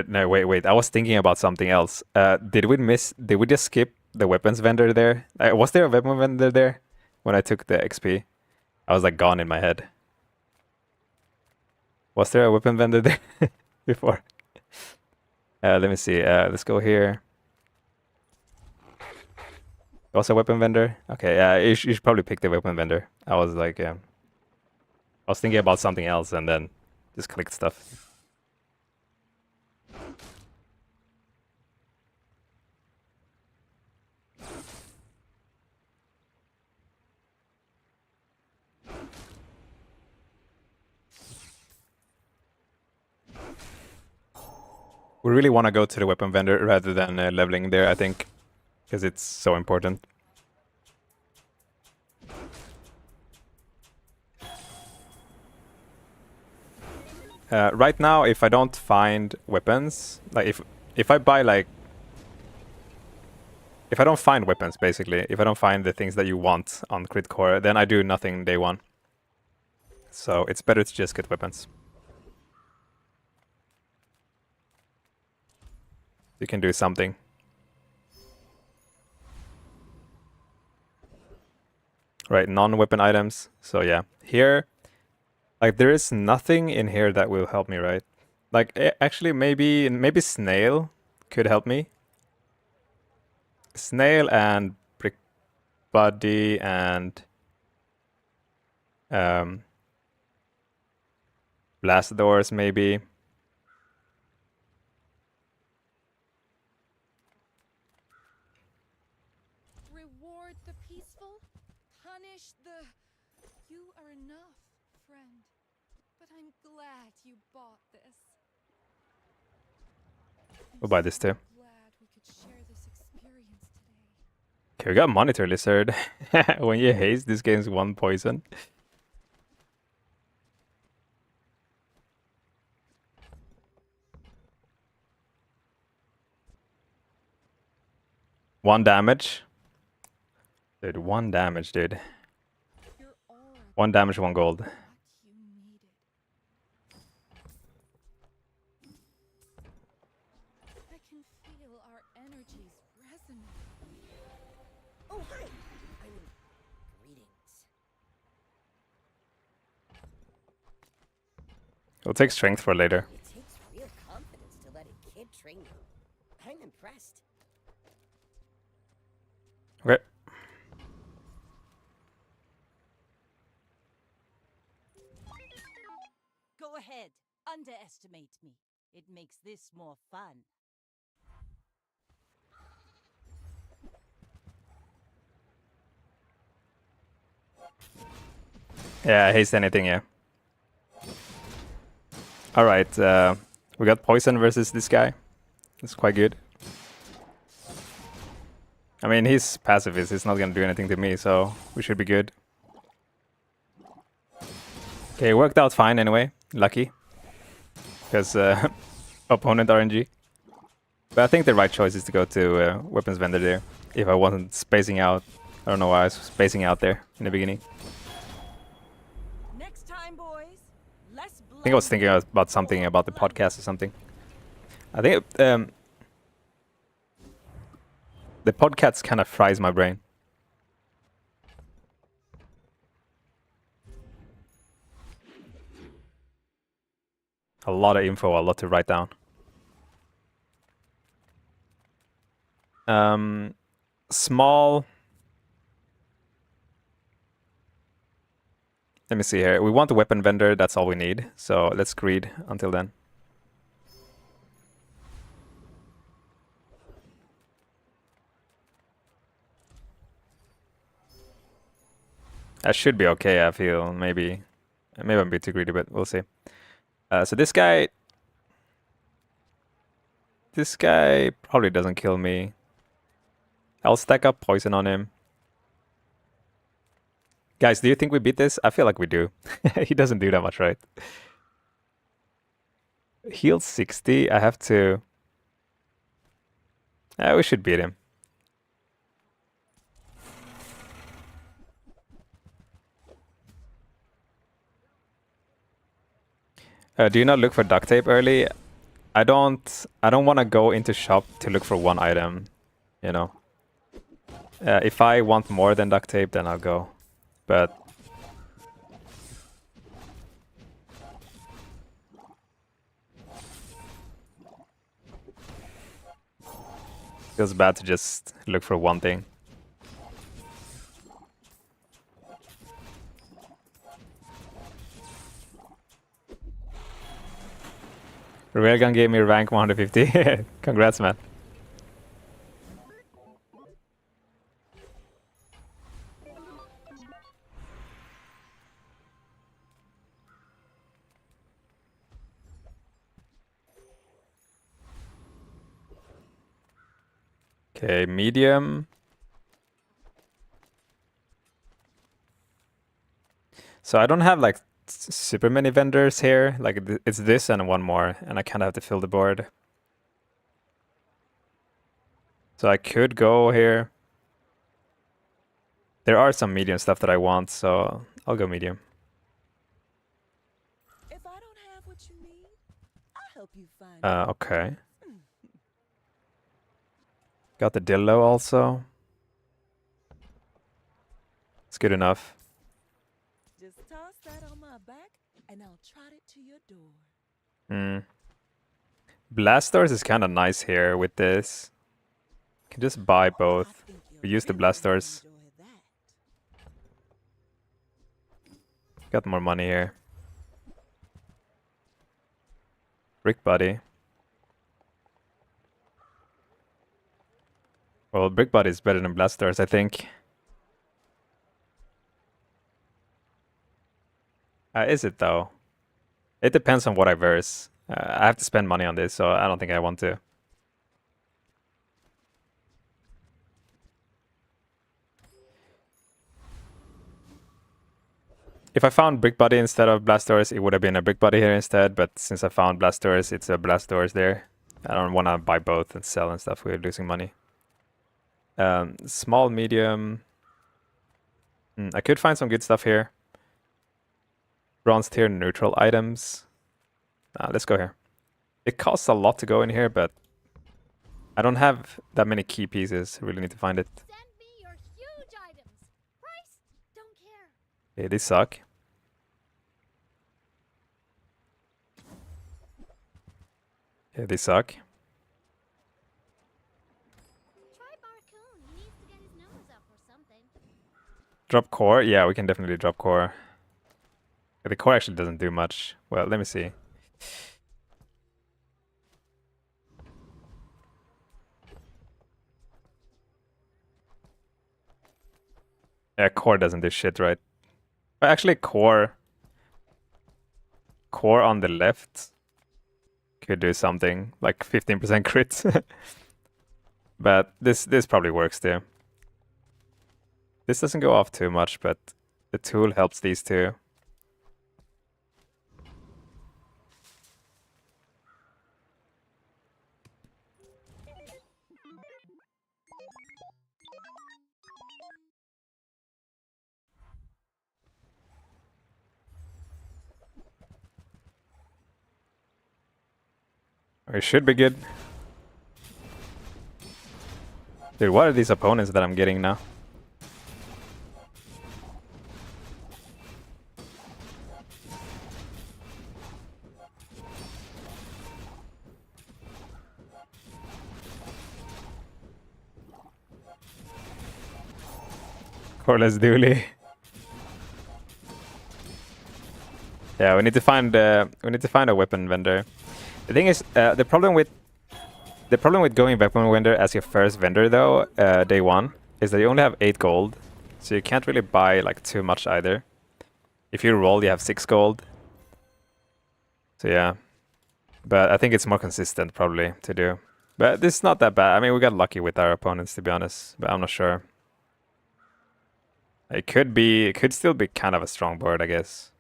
No, wait. I was thinking about something else. Did we just skip the weapons vendor there? Was there a weapon vendor there when I took the XP? I was like gone in my head. Was there a weapon vendor there before? Let me see. Let's go here. Also a weapon vendor? Okay, yeah, you should probably pick the weapon vendor. I was like, I was thinking about something else and then just clicked stuff. We really want to go to the weapon vendor rather than leveling there, I think, because it's so important. Right now, if I don't find weapons, like if I buy like, if I don't find weapons, basically, if I don't find the things that you want on crit core, then I do nothing day one. So it's better to just get weapons. You can do something. Right, non-weapon items. So yeah, here, like there is nothing in here that will help me, right? Like actually, maybe snail could help me. Snail and brick body and blast doors maybe. Reward the peaceful, punish the... You are enough, friend. But I'm glad you bought this. We'll buy this too. Glad we could share this experience today. Okay, we got monitor lizard. When you haste, this game's 1 poison. One damage. Dude, 1 damage, dude. 1 damage, 1 gold. I can feel our energies listening. Oh, hi. I mean, greetings. We'll take strength for later. It takes real confidence to let a kid train you. I'm impressed. Okay. Go ahead. Underestimate me. It makes this more fun. Yeah, haste anything, yeah. Alright, we got poison versus this guy. That's quite good. I mean, he's pacifist, he's not gonna do anything to me, so we should be good. Okay, worked out fine anyway. Lucky. Because opponent RNG. But I think the right choice is to go to weapons vendor there. If I wasn't spacing out. I don't know why I was spacing out there in the beginning. Next time, boys. Less I think I was thinking about something about the podcast or something. I think the podcast kind of fries my brain. A lot of info, a lot to write down. Small. Let me see here. We want a weapon vendor, that's all we need. So let's greed until then. That should be okay, I feel. Maybe I'm a bit too greedy, but we'll see. So this guy probably doesn't kill me. I'll stack up poison on him. Guys, do you think we beat this? I feel like we do. He doesn't do that much, right? Heal 60. I have to... we should beat him. Do you not look for duct tape early? I don't want to go into shop to look for one item, you know. If I want more than duct tape, then I'll go. But feels bad to just look for one thing. Railgun gave me rank 150. Congrats, man. Okay, medium. So I don't have like super many vendors here. Like it's this and one more, and I kind of have to fill the board. So I could go here. There are some medium stuff that I want, so I'll go medium. If I don't have what you need, I'll help you find Okay. Got the dildo also. It's good enough. Just toss that on my back, and I'll trot it to your door. Blast doors is kind of nice here with this. Can just buy both. We use the blast doors. Got more money here. Brick body. Well, brick body is better than blast doors, I think. Is it though? It depends on what I verse. I have to spend money on this, so I don't think I want to. If I found brick body instead of blast doors, it would have been a brick body here instead. But since I found blast doors, it's a blast doors there. I don't want to buy both and sell and stuff. We're losing money. Small, medium. I could find some good stuff here. Bronze tier neutral items. Let's go here. It costs a lot to go in here, but I don't have that many key pieces. I really need to find it. Send me your huge items. Price? Don't care. Okay, these suck. Yeah, they suck. Try Barcoon. He needs to get his numbers up or something. Drop core? Yeah, we can definitely drop core. The core actually doesn't do much. Well, let me see. Yeah, core doesn't do shit, right? But actually, core on the left could do something like 15% crit. But this probably works too. This doesn't go off too much, but the tool helps these two. It should be good. Dude, what are these opponents that I'm getting now? Corless Dooley. Yeah, we need to find a weapon vendor. The thing is, the problem with going weapon vendor as your first vendor though, day one, is that you only have 8 gold, so you can't really buy like too much either. If you roll, you have 6 gold. So yeah, but I think it's more consistent probably to do. But this is not that bad. I mean, we got lucky with our opponents to be honest, but I'm not sure. It could still be kind of a strong board, I guess.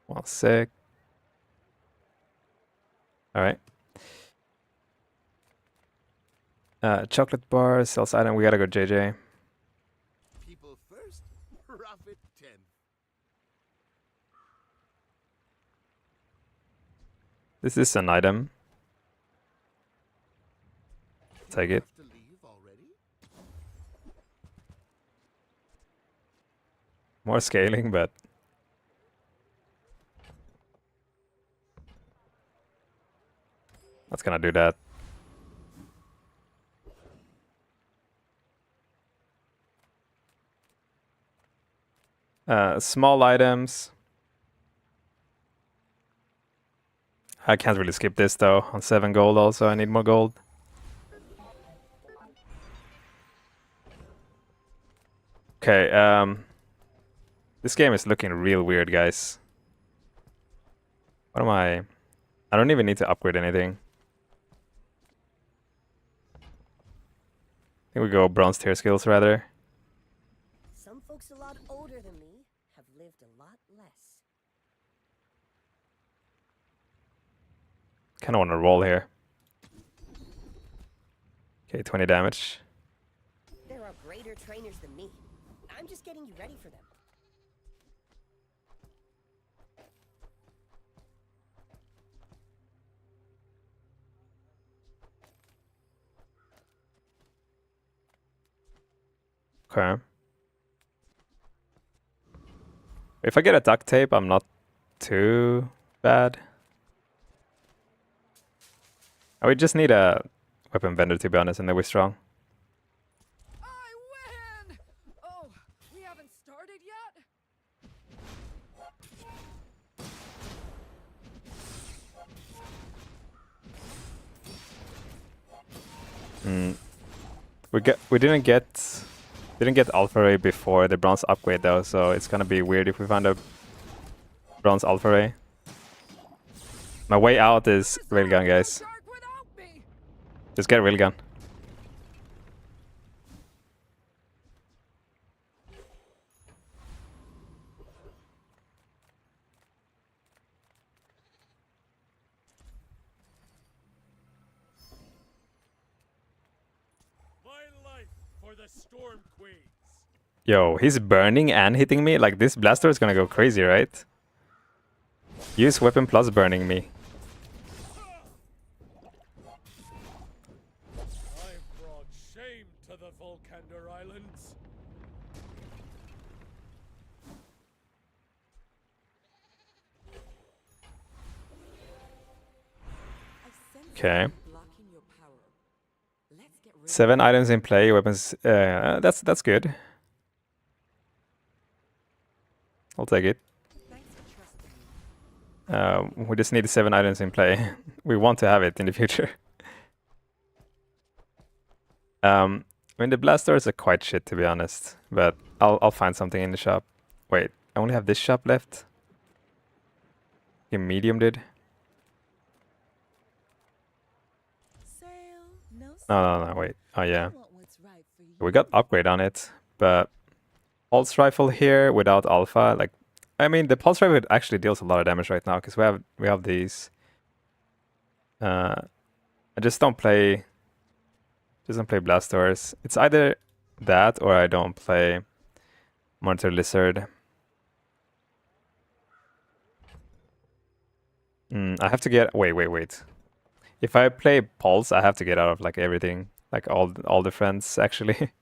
Well, sick. All right. Chocolate bar, sales item. We gotta go, JJ. People first, profit 10. This is an item. Take it. To leave already? More scaling, but that's gonna do that. Small items. I can't really skip this though. On 7 gold also, I need more gold. Okay, this game is looking real weird, guys. What am I don't even need to upgrade anything. I think we go bronze tier skills rather. Some folks a lot older than me have lived a lot less. Kind of want to roll here. Okay, 20 damage. There are greater trainers than me. I'm just getting you ready for them. Okay. If I get a duct tape, I'm not too bad. I would just need a weapon vendor to be honest, and then we're strong. I win! Oh, we haven't started yet? We didn't get Alpha Ray before the bronze upgrade though, so it's gonna be weird if we find a bronze Alpha Ray. My way out is railgun, guys. Just get railgun. My life for the Storm Queens. Yo, he's burning and hitting me? Like, this blaster is gonna go crazy, right? Use weapon plus burning me. I've brought shame to the Volcander Islands. Okay. 7 items in play, weapons. That's good. I'll take it. We just need 7 items in play. We want to have it in the future. I mean, the blasters are quite shit, to be honest. But I'll find something in the shop. Wait, I only have this shop left. Your medium did. No, wait. Oh, yeah. We got upgrade on it, but pulse rifle here without alpha, like, I mean, the pulse rifle actually deals a lot of damage right now because we have these. I just don't play blasters. It's either that or I don't play monitor lizard. I have to get wait. If I play pulse, I have to get out of like everything, like all the friends actually.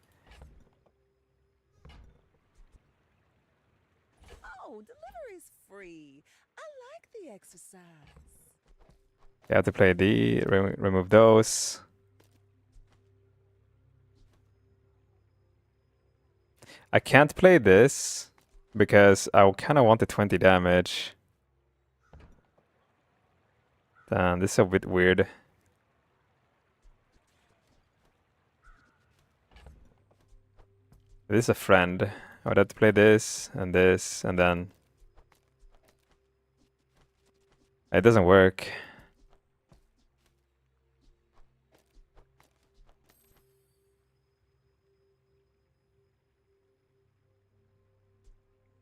Oh, delivery's free. I like the exercise. You have to play remove those. I can't play this because I kind of want the 20 damage. Damn, this is a bit weird. This is a friend. I would have to play this, and then... It doesn't work.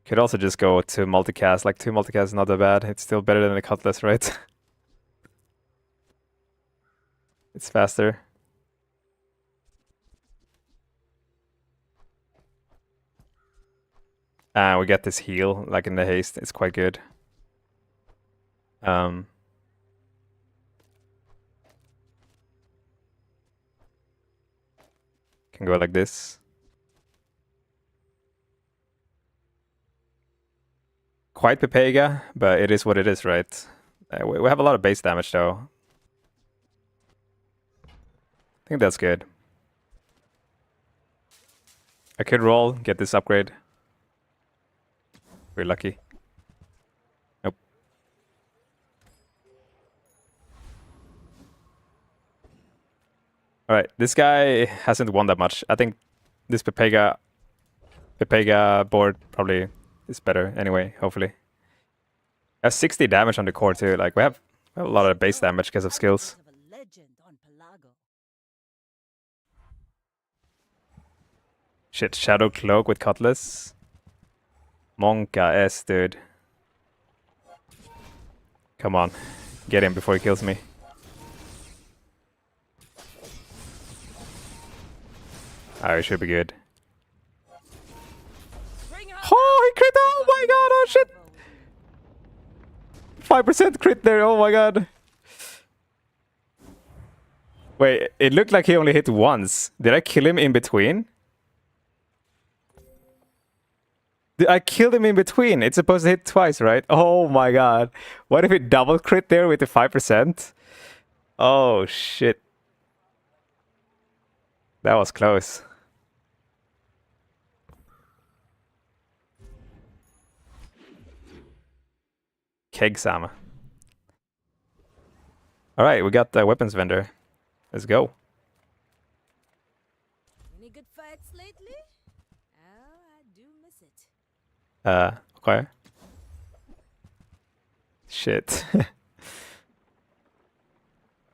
Could also just go to multicast. Like 2 multicast is not that bad. It's still better than the cutlass, right? It's faster. We get this heal, like in the haste. It's quite good. Can go like this. Quite Pepega, but it is what it is, right? We have a lot of base damage though. I think that's good. I could roll, get this upgrade. We're lucky. Nope. Alright, this guy hasn't won that much. I think this Pepega board probably is better anyway, hopefully. I have 60 damage on the core too. Like, we have a lot of base damage because of skills. Shit, Shadow Cloak with Cutlass. Monka S, dude. Come on. Get him before he kills me. Oh, it should be good. Oh, he crit! Oh my god, oh shit! 5% crit there, oh my god. Wait, it looked like he only hit once. Did I kill him in between? I killed him in between. It's supposed to hit twice, right? Oh my god. What if it double crit there with the 5%? Oh shit. That was close. Kegsama. Alright, we got the weapons vendor. Let's go. Any good fights lately? Oh, I do miss it. Okay. Shit.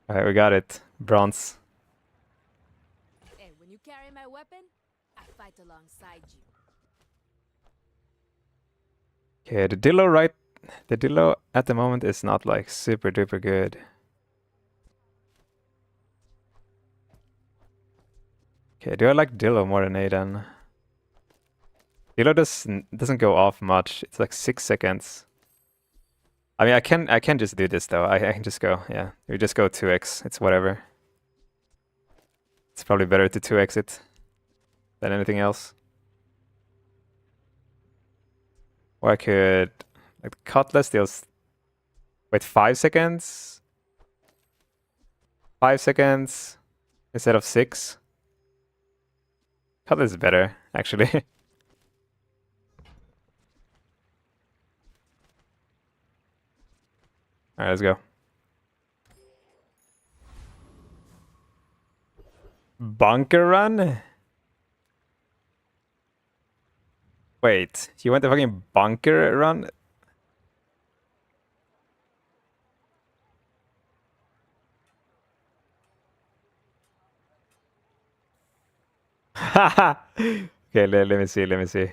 Alright, we got it. Bronze. Hey, when you carry my weapon, I fight alongside you. Okay, the Dillo at the moment is not like super duper good. Okay, do I like Dillo more than Aiden? Reload doesn't go off much. It's like 6 seconds. I mean, I can just do this though. I can just go, yeah. We just go 2x. It's whatever. It's probably better to 2x it than anything else. Or I could, like, Cutlass deals, wait, 5 seconds? 5 seconds instead of 6. Cutlass is better, actually. Alright, let's go. Bunker run? Wait, you went to fucking bunker run? Okay, let me see, let me see.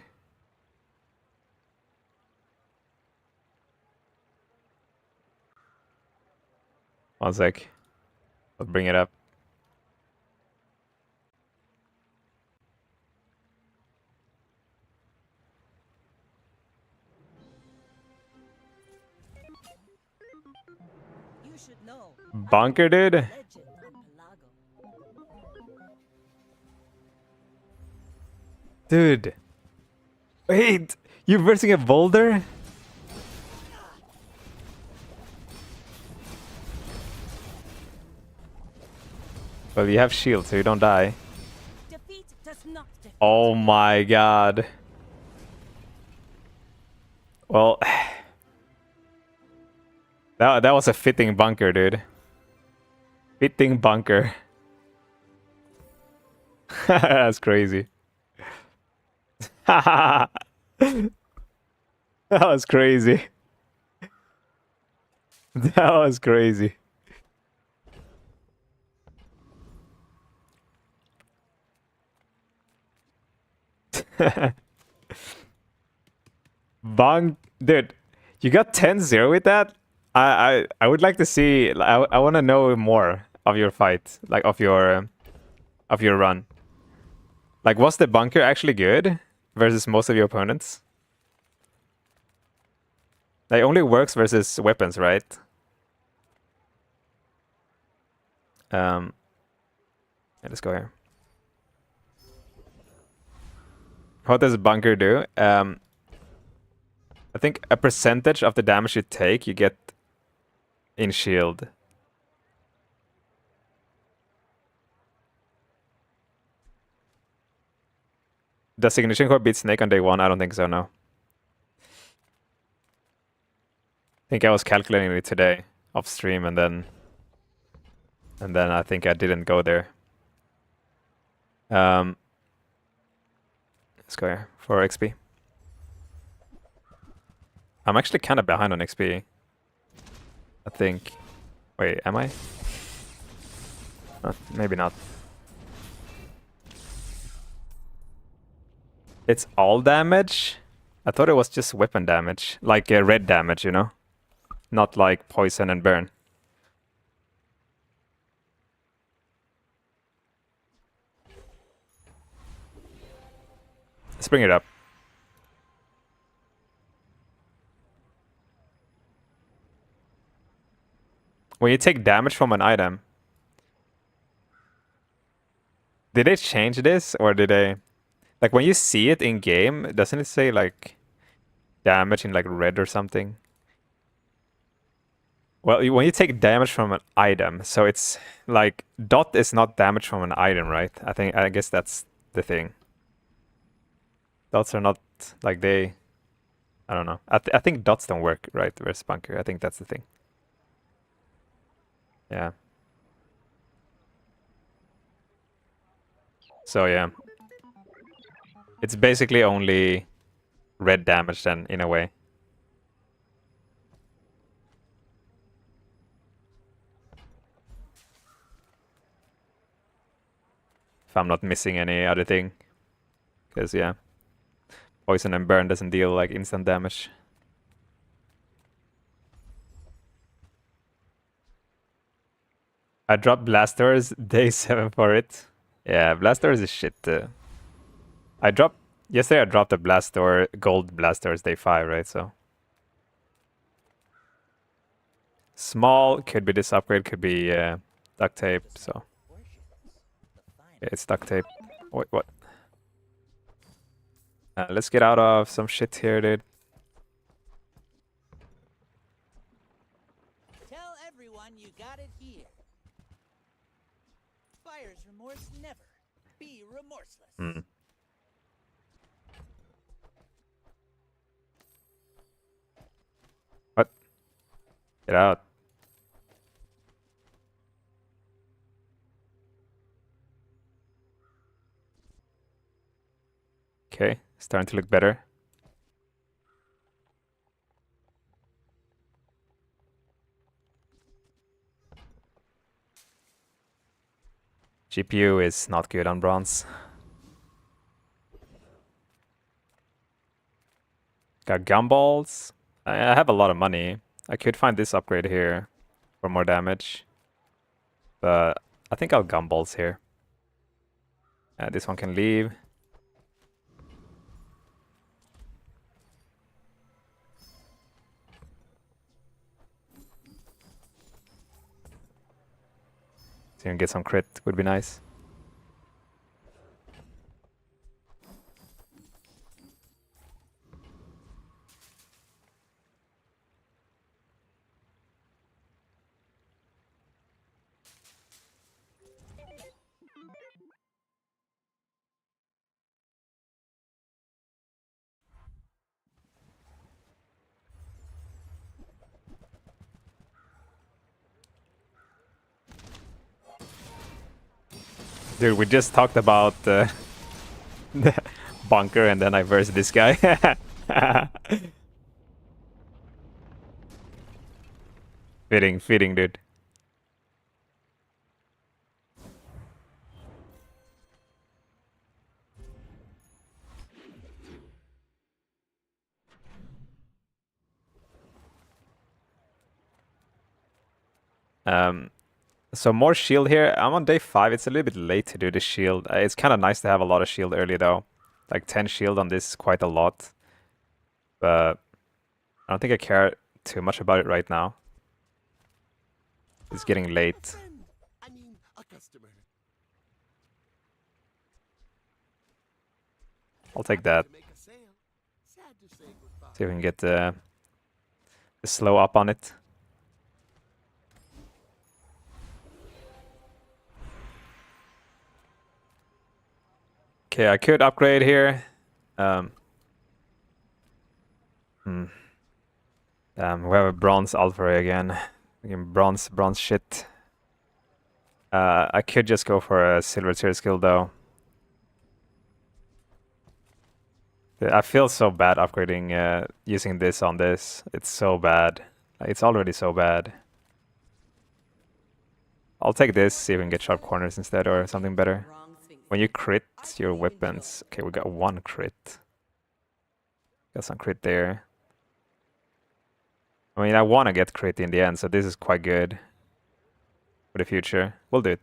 One sec. I'll bring it up. You should know. Bunker, dude? Legend on Pelago. Dude. Wait, you're versing a boulder? Well, you have shield, so you don't die. Defeat does not defeat. Oh my god. Well, that was a fitting bunker, dude. Fitting bunker. That's crazy. That was crazy. That was crazy. Dude, you got 10-0 with that? I would like to see. I want to know more of your fight, like of your run. Like, was the bunker actually good versus most of your opponents? It only works versus weapons, right? Yeah, let's go here. What does bunker do? I think a percentage of the damage you take, you get in shield. Does Ignition Core beat Snake on day 1? I don't think so, no. I think I was calculating it today off stream, and then I think I didn't go there. Let's go here for XP. I'm actually kind of behind on XP. I think. Wait, am I? Maybe not. It's all damage? I thought it was just weapon damage. Like red damage, you know? Not like poison and burn. Let's bring it up. When you take damage from an item, did they change this, or did they... Like, when you see it in game, doesn't it say, like, damage in, like, red or something? Well, when you take damage from an item, so it's, like, dot is not damage from an item, right? I guess that's the thing. Dots are not, like, they... I don't know. I think dots don't work, right, versus bunker. I think that's the thing. Yeah. So, yeah. It's basically only red damage then, in a way. If I'm not missing any other thing. Because, yeah. Poison and burn doesn't deal, like, instant damage. I dropped Blasters day 7 for it. Yeah, Blasters is shit. I dropped yesterday I dropped a blast door, gold blast doors day 5, right? So small could be this upgrade, could be duct tape. So yeah, it's duct tape. Wait, what? Let's get out of some shit here, dude. Tell everyone you got it here. Buyer's remorse never. Be remorseless. Hmm. What? Get out. Okay, starting to look better. GPU is not good on bronze. Got gumballs. I have a lot of money. I could find this upgrade here for more damage. But I think I'll gumballs here. This one can leave. So you can get some crit, would be nice. Dude, we just talked about the bunker and then I versed this guy. Fitting, dude. So more shield here. I'm on day 5. It's a little bit late to do the shield. It's kind of nice to have a lot of shield early though. Like 10 shield on this is quite a lot. But I don't think I care too much about it right now. It's getting late. I mean, a customer. I'll take that. See if we can get the slow up on it. Okay, I could upgrade here. We have a bronze alpha again. Bronze shit. I could just go for a silver tier skill though. I feel so bad upgrading using this on this. It's so bad. It's already so bad. I'll take this, see if we can get sharp corners instead or something better. When you crit your weapons. Okay, we got 1 crit. Got some crit there. I mean, I want to get crit in the end, so this is quite good for the future. We'll do it.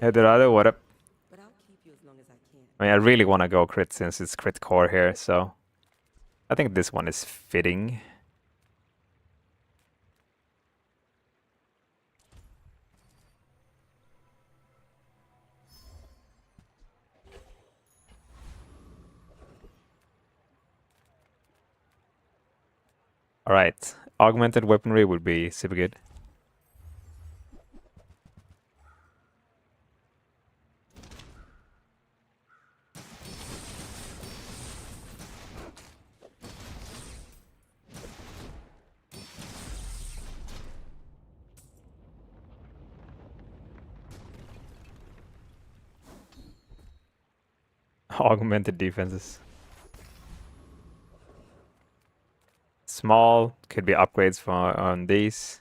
Hey, Dorado, what up? I mean, I really want to go crit since it's crit core here, so I think this one is fitting. Alright, augmented weaponry would be super good. Augmented defenses. Small could be upgrades for on these.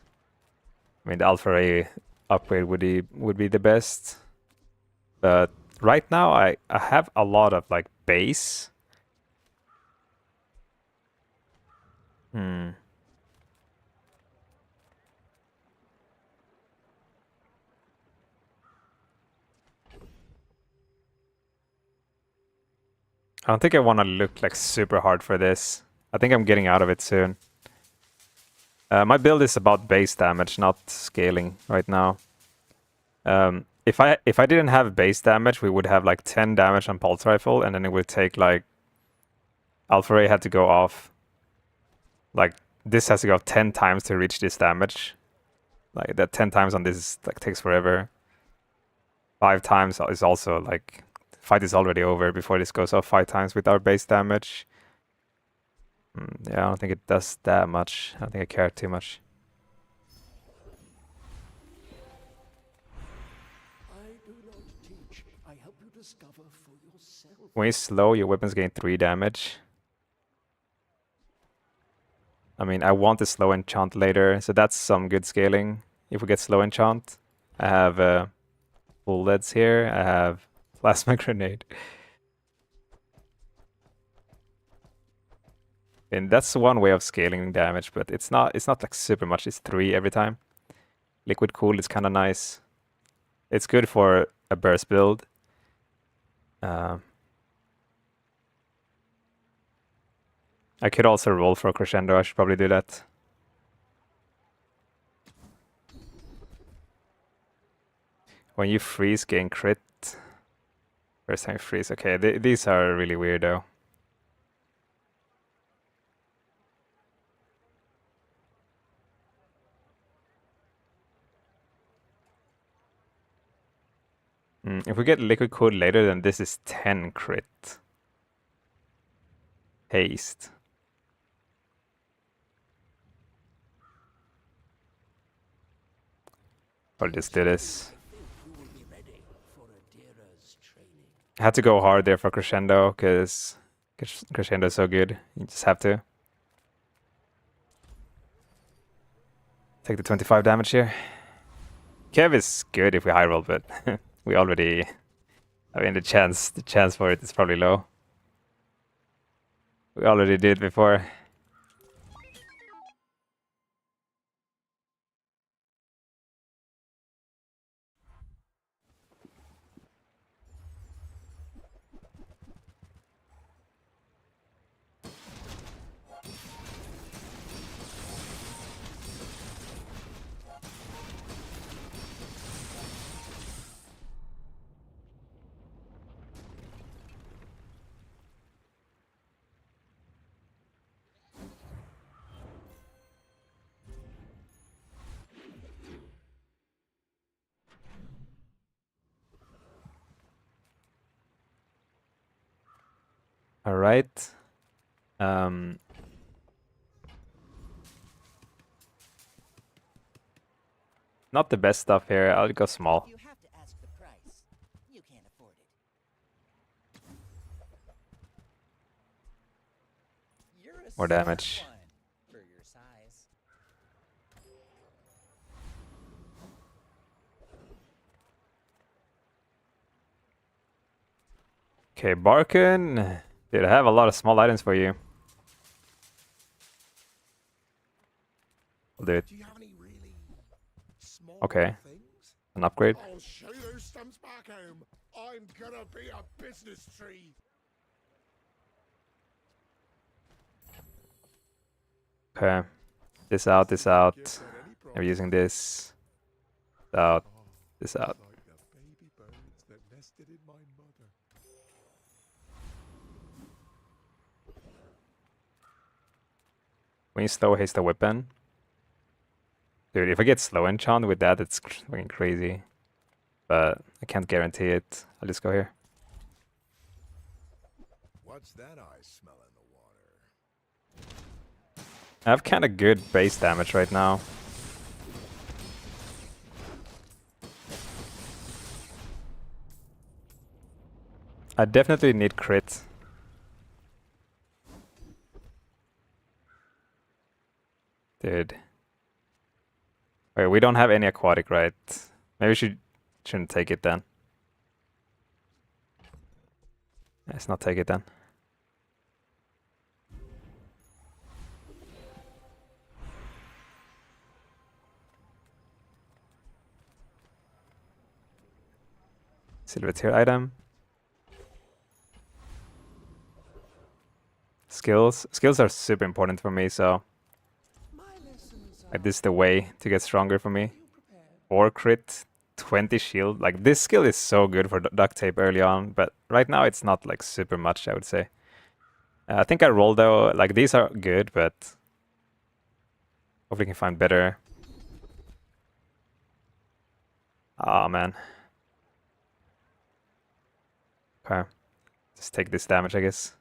I mean, the Alpha Ray upgrade would be the best. But right now, I have a lot of like base. I don't think I want to look like super hard for this. I think I'm getting out of it soon. My build is about base damage, not scaling right now. If I didn't have base damage, we would have like 10 damage on pulse rifle, and then it would take like Alpha Ray had to go off. Like this has to go 10 times to reach this damage. Like that 10 times on this like takes forever. 5 times is also like fight is already over before this goes off 5 times with our base damage. Yeah, I don't think it does that much. I don't think I care too much. When you slow, your weapons gain 3 damage. I mean, I want to slow enchant later, so that's some good scaling. If we get slow enchant, I have bullets here. I have plasma grenade. And that's one way of scaling damage, but it's not like super much. It's 3 every time. Liquid cool is kind of nice. It's good for a burst build. I could also roll for crescendo. I should probably do that. When you freeze, gain crit. First time you freeze. Okay, these are really weird though. If we get liquid code later, then this is 10 crit. Haste. I'll just do this. I had to go hard there for crescendo because crescendo is so good. You just have to. Take the 25 damage here. Kev is good if we high roll, but we already. I mean, the chance for it is probably low. We already did before. All right. Not the best stuff here. I'll go small. You have to ask the price. You can't afford it. You're a More damage. smart one for your size. Okay, Barkin. Dude, I have a lot of small items for you. I'll do it. Okay. An upgrade. I'll show you those stumps back home. I'm gonna be a business tree. Okay. This out, this out. I'm using this. Out. This out. When you slow haste the weapon. Dude, if I get slow enchant with that, it's fucking crazy. But I can't guarantee it. I'll just go here. What's that I smell in the water? I have kind of good base damage right now. I definitely need crit. Dude. Wait, we don't have any aquatic, right? Maybe we shouldn't take it then. Let's not take it then. Silver tier item. skills. Skills are super important for me, so like this is the way to get stronger for me. 4 crit, 20 shield. Like this skill is so good for duct tape early on, but right now it's not like super much, I would say. I think I roll though. Like these are good, but hopefully we can find better. Oh man. Okay. Just take this damage, I guess.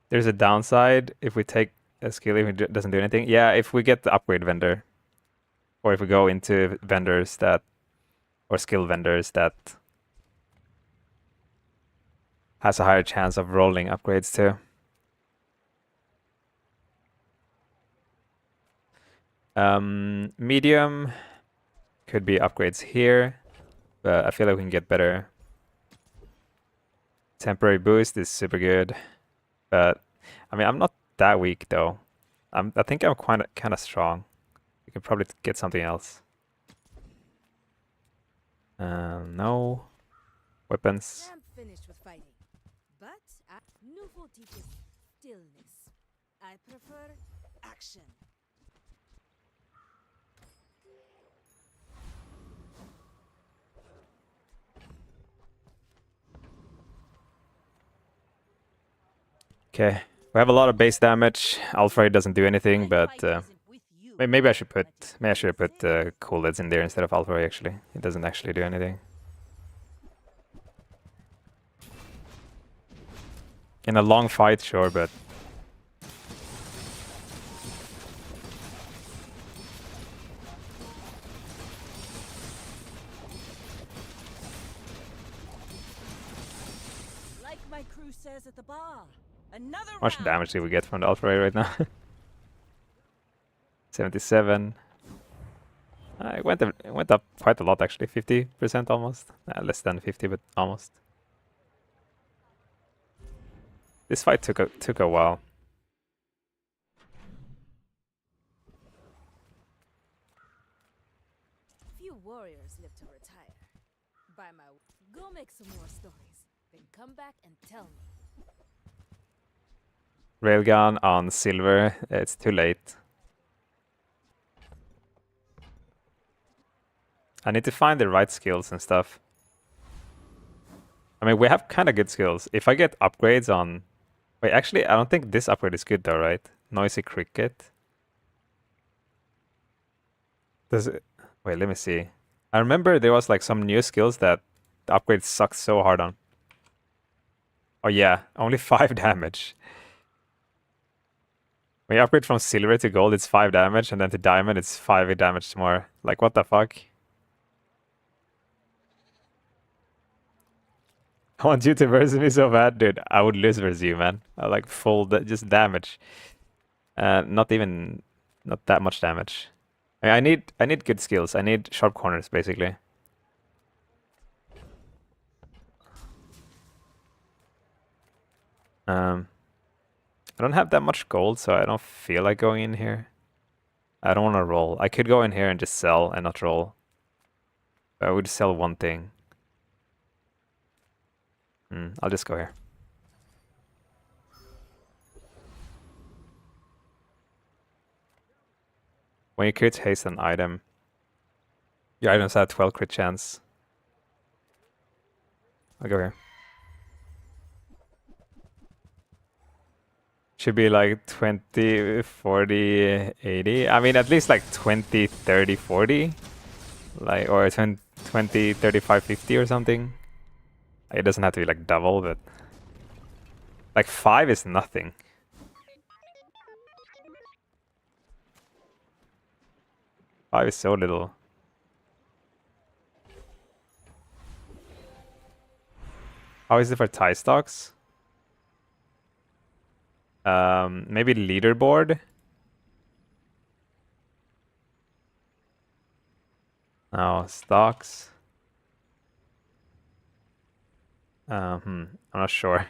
There's a downside if we take a skill if it doesn't do anything. Yeah, if we get the upgrade vendor. Or if we go into vendors that, or skill vendors that has a higher chance of rolling upgrades too. Medium could be upgrades here, but I feel like we can get better. Temporary boost is super good, but I mean I'm not that weak though. I think I'm kind of strong. We could probably get something else. No weapons. I'm finished with fighting, but Nouveau teaches stillness. I prefer action. Okay, we have a lot of base damage. Alpha doesn't do anything, but maybe I should put cool lids in there instead of Alpha. Actually, it doesn't actually do anything. In a long fight, sure, but Like my crew says at the bar. Another how much damage do we get from the Alpha right now? 77. It went up quite a lot actually, 50% almost. Less than 50, but almost. This fight took a while. Few warriors live to retire. By my go make some more stories, then come back and tell me. Railgun on silver. It's too late. I need to find the right skills and stuff. I mean, we have kind of good skills. If I get upgrades on... Wait, actually, I don't think this upgrade is good though, right? Noisy cricket. Does it... Wait, let me see. I remember there was like some new skills that the upgrade sucked so hard on. Oh yeah, only 5 damage. When you upgrade from silver to gold, it's 5 damage, and then to diamond, it's 5 damage more. Like, what the fuck? I want you to versus me so bad, dude. I would lose versus you, man. I like full just damage. Not that much damage. I need good skills. I need sharp corners, basically. I don't have that much gold, so I don't feel like going in here. I don't want to roll. I could go in here and just sell and not roll. But I would sell one thing. I'll just go here. When you crit haste an item, your items have 12 crit chance. I'll go here. Should be like 20, 40, 80. I mean, at least like 20, 30, 40. Like, or 20, 35, 50 or something. It doesn't have to be like double, but... Like 5 is nothing. Five is so little. How is it for tie stocks? Maybe leaderboard. No, stocks. I'm not sure.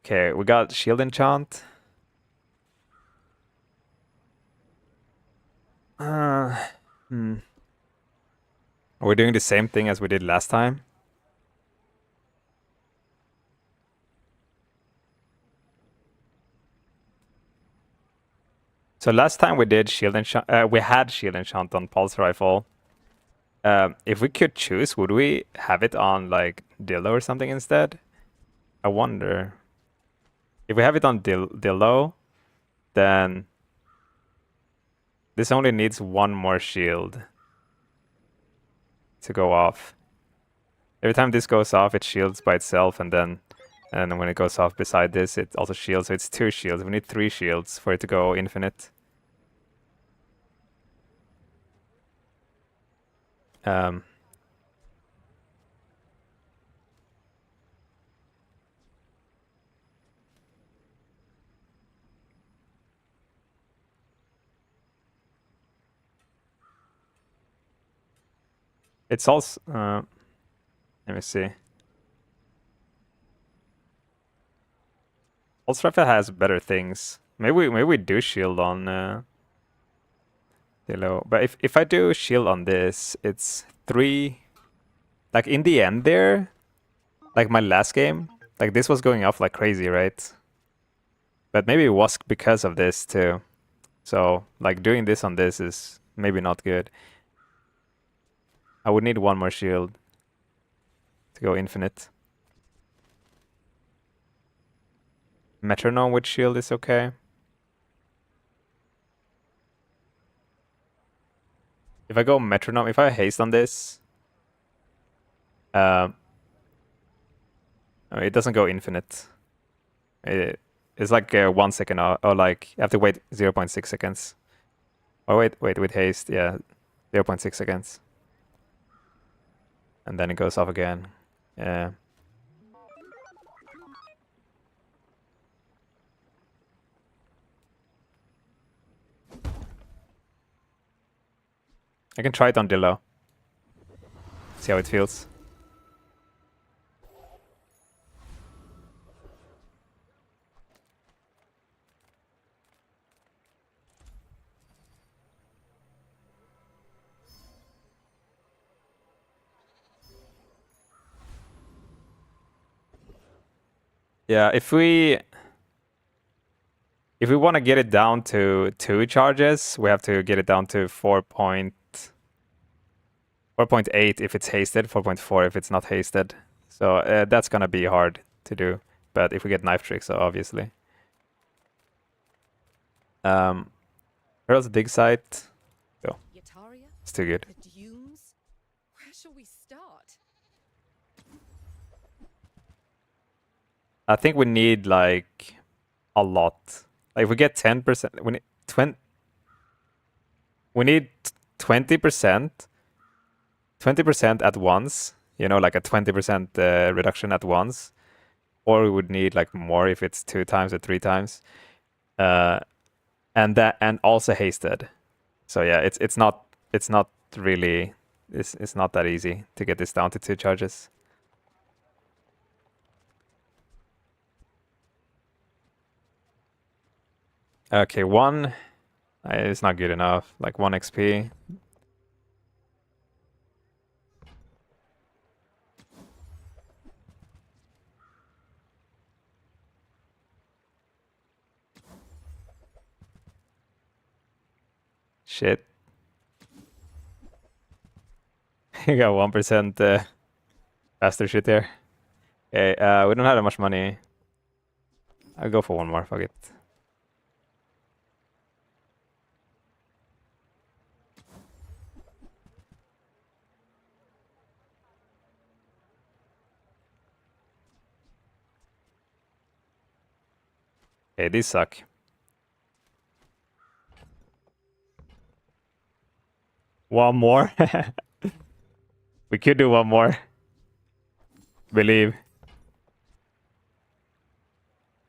Okay, we got shield enchant. We're doing the same thing as we did last time. So last time we did shield enchant. We had shield enchant on pulse rifle. If we could choose, would we have it on like Dillo or something instead? I wonder. If we have it on Dillo, then this only needs one more shield to go off. Every time this goes off, it shields by itself, and then when it goes off beside this, it also shields. So it's 2 shields. We need 3 shields for it to go infinite. It's also let me see. Pulse rifle has better things. Maybe we do shield on Dillo. But if I do shield on this, it's 3. Like in the end there, like my last game, like this was going off like crazy, right? But maybe it was because of this too. So like doing this on this is maybe not good. I would need one more shield to go infinite. Metronome with shield is okay. If I go metronome, if I haste on this, it doesn't go infinite. It's like 1 second, or like you have to wait 0.6 seconds. Oh wait, with haste, yeah, 0.6 seconds. And then it goes off again. Yeah. I can try it on Dillo. See how it feels. Yeah, if we want to get it down to 2 charges, we have to get it down to 4.8 if it's hasted, 4.4 if it's not hasted. So that's gonna be hard to do. But if we get knife tricks, obviously. Earl's dig site. Go. It's too good. The dunes? Where shall we start? I think we need like a lot. Like if we get 10%, we need 20. We need 20%. 20% at once. You know, like a 20% reduction at once. Or we would need like more if it's 2 times or 3 times. And also hasted. So yeah, it's not really it's not that easy to get this down to 2 charges. Okay, 1 is not good enough. Like 1 XP. Shit. You got 1% faster shit there. Okay, we don't have that much money. I'll go for 1 more, fuck it. Okay, these suck. One more? We could do 1 more. Believe.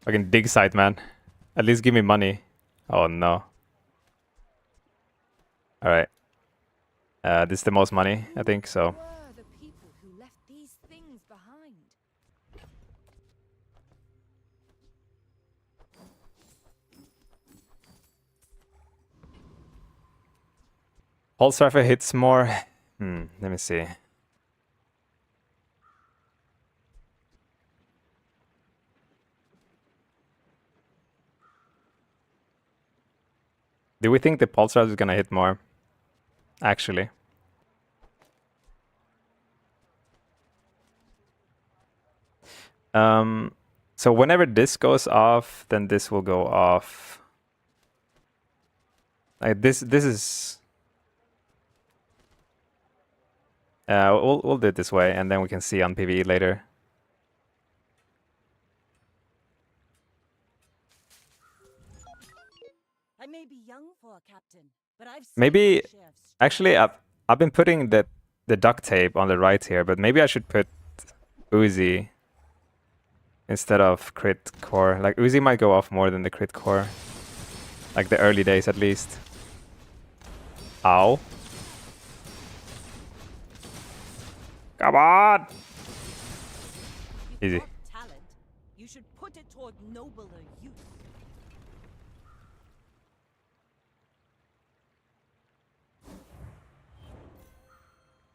Fucking dig site, man. At least give me money. Oh no. Alright. This is the most money, I think, so. Were the people who left these things behind? Pulse Rifle hits more. Let me see. Do we think the Pulse Rifle is gonna hit more? Actually. So whenever this goes off, then this will go off. Like this is we'll do it this way, and then we can see on PvE later. I may be young for a captain, but I've seen Maybe my share of actually I've been putting the duct tape on the right here, but maybe I should put Uzi instead of crit core. Like Uzi might go off more than the crit core. Like the early days at least. Ow. Come on! Easy. talent. You should put it toward nobler use.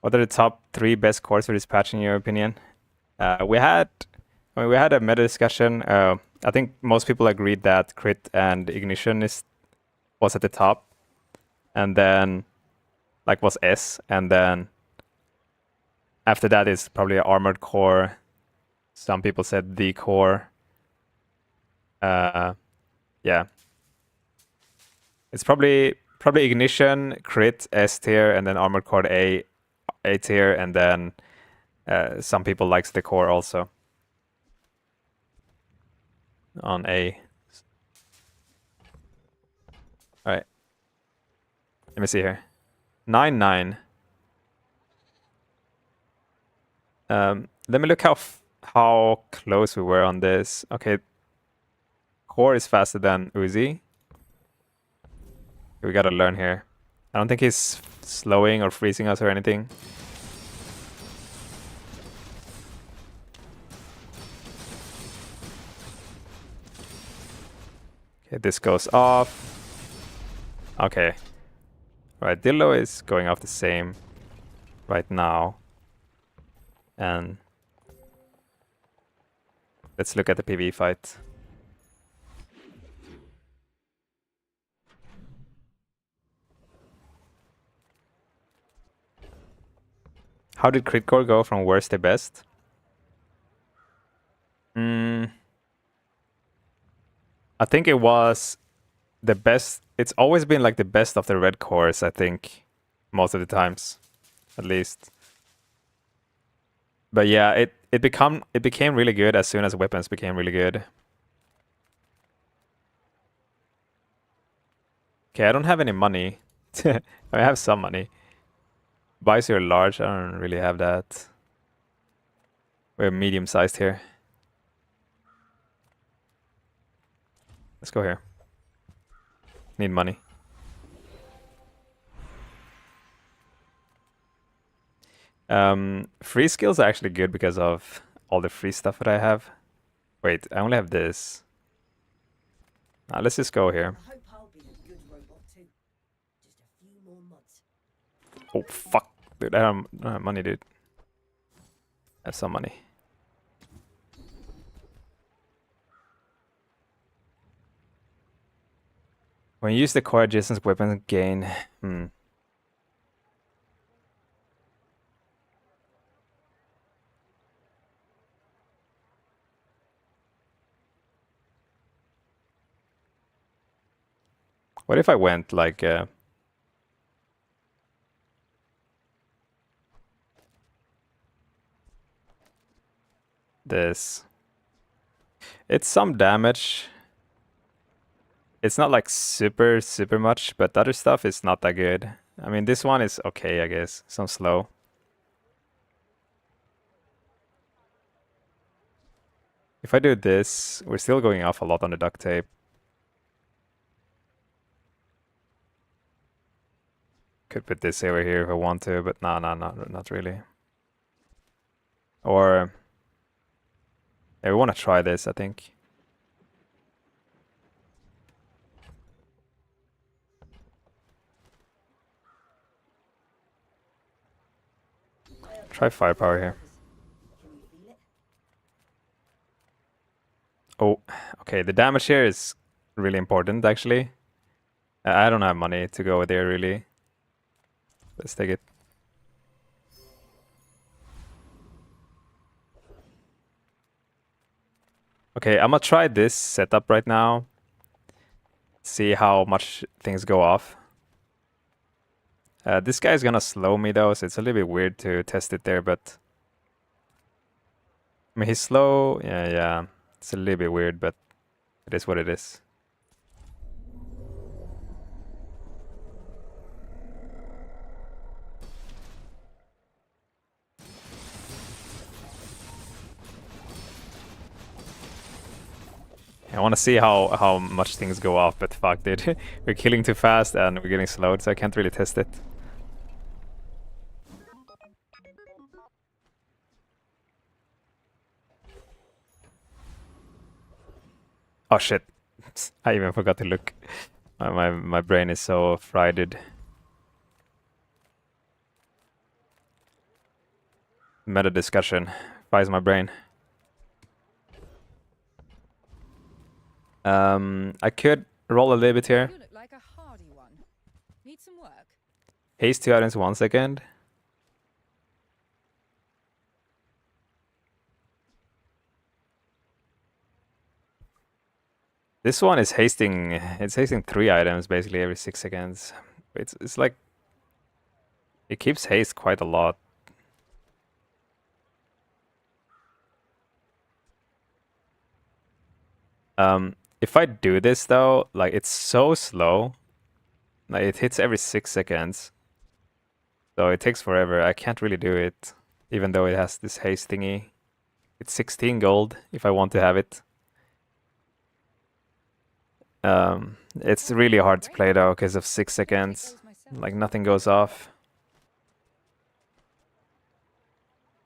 What are the top 3 best cores for this patch in your opinion? We had a meta discussion. I think most people agreed that crit and ignition was at the top, and then like was S, and then after that is probably armored core. Some people said D core. Yeah, it's probably ignition, crit S tier, and then armored core A tier, and then some people likes the core also on A. All right, let me see here. 9-9. Let me look how close we were on this. Okay, core is faster than Uzi. We gotta learn here. I don't think he's slowing or freezing us or anything. Okay, this goes off. Okay. Right, Dillo is going off the same right now. And let's look at the PvE fight. How did crit core go from worst to best? I think it was the best. It's always been like the best of the red cores, I think, most of the times, at least. But yeah, it became really good as soon as weapons became really good. Okay, I don't have any money. I have some money. Buys your large, I don't really have that. We're medium-sized here. Let's go here. Need money. Free skills are actually good because of all the free stuff that I have. Wait, I only have this. Let's just go here. I hope I'll be a good robot too. Just a few more months. Oh, fuck. Dude, I don't have money, dude. I have some money. When you use the core adjacent weapon gain... What if I went like... this? It's some damage. It's not like super much, but the other stuff is not that good. I mean, this one is okay, I guess. Some slow. If I do this, we're still going off a lot on the duct tape. Could put this over here if I want to, but no, not really. Or... yeah, we want to try this, I think. Try firepower here. Oh, okay. The damage here is really important, actually. I don't have money to go there, really. Let's take it. Okay, I'm gonna try this setup right now. See how much things go off. This guy's gonna slow me though, so it's a little bit weird to test it there, but... I mean, he's slow. Yeah. It's a little bit weird, but it is what it is. I want to see how much things go off, but fuck, dude. We're killing too fast and we're getting slowed, so I can't really test it. Oh shit. I even forgot to look. My brain is so fried. Meta discussion. Fries my brain. I could roll a little bit here. You look like a hardy one. Need some work? Haste 2 items 1 second. This one is hasting. It's hasting 3 items basically every 6 seconds. It's like it keeps haste quite a lot. If I do this though, like it's so slow. Like it hits every 6 seconds. So it takes forever. I can't really do it, even though it has this haste thingy. It's 16 gold if I want to have it. It's really hard to play though because of 6 seconds. Like nothing goes off.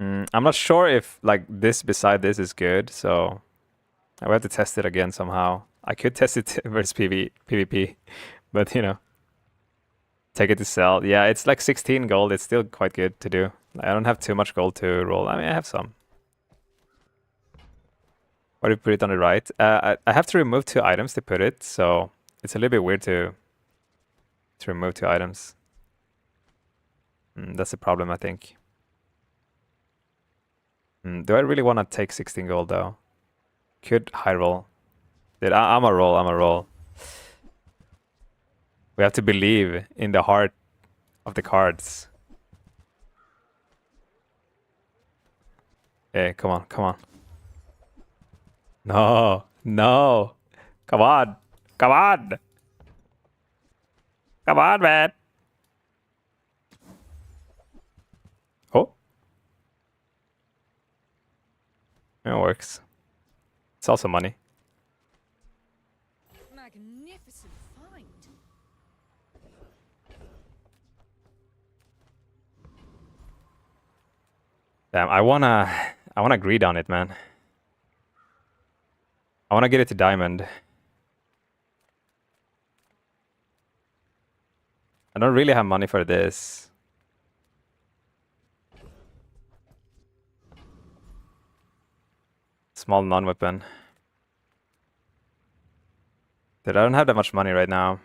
I'm not sure if like this beside this is good, so I will have to test it again somehow. I could test it versus PvP, but you know, take it to sell. Yeah, it's like 16 gold. It's still quite good to do. I don't have too much gold to roll. I mean, I have some. Why do you put it on the right? I have to remove 2 items to put it, so it's a little bit weird to remove 2 items. That's the problem, I think. Do I really want to take 16 gold though? Could high roll. Dude, I'm a roll. We have to believe in the heart of the cards. Okay, come on. No. Come on, man. Oh. It works. It's also money. Magnificent find. Damn, I wanna greed on it, man. I wanna get it to diamond. I don't really have money for this. Small non-weapon. Dude, I don't have that much money right now.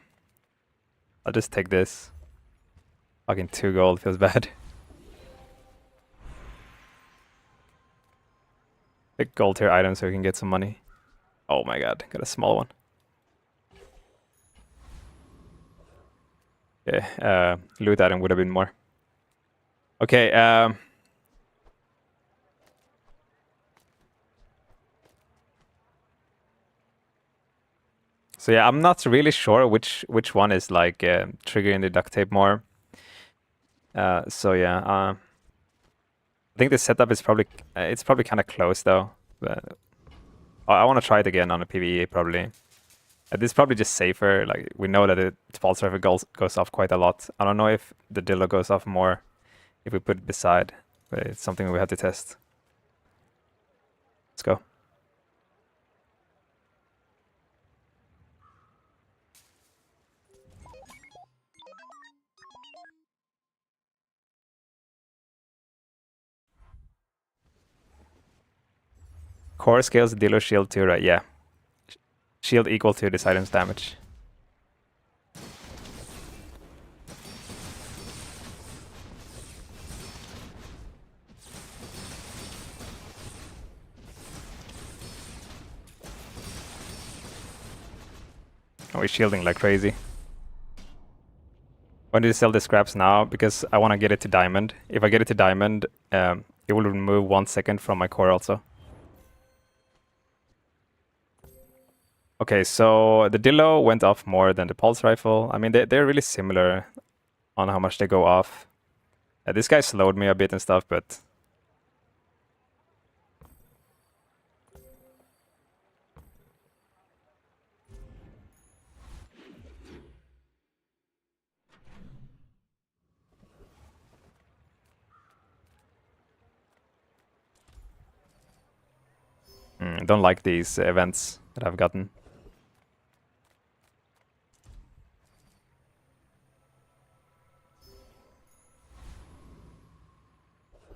I'll just take this. Fucking 2 gold feels bad. Pick gold tier items so we can get some money. Oh my god, got a small one. Okay, loot item would have been more. Okay, so yeah, I'm not really sure which one is like triggering the duct tape more. So yeah, I think the setup is probably it's probably kind of close though. But I want to try it again on a PvE probably. This is probably just safer. Like we know that the pulse rifle goes off quite a lot. I don't know if the dildo goes off more if we put it beside, but it's something we have to test. Let's go. Core scales dealer shield too, right? Yeah. Shield equal to this item's damage. Oh, we're shielding like crazy. Why do you sell the scraps now? Because I want to get it to diamond. If I get it to diamond, it will remove 1 second from my core also. Okay, so the Dillo went off more than the pulse rifle. I mean, they're really similar on how much they go off. This guy slowed me a bit and stuff, but... don't like these events that I've gotten.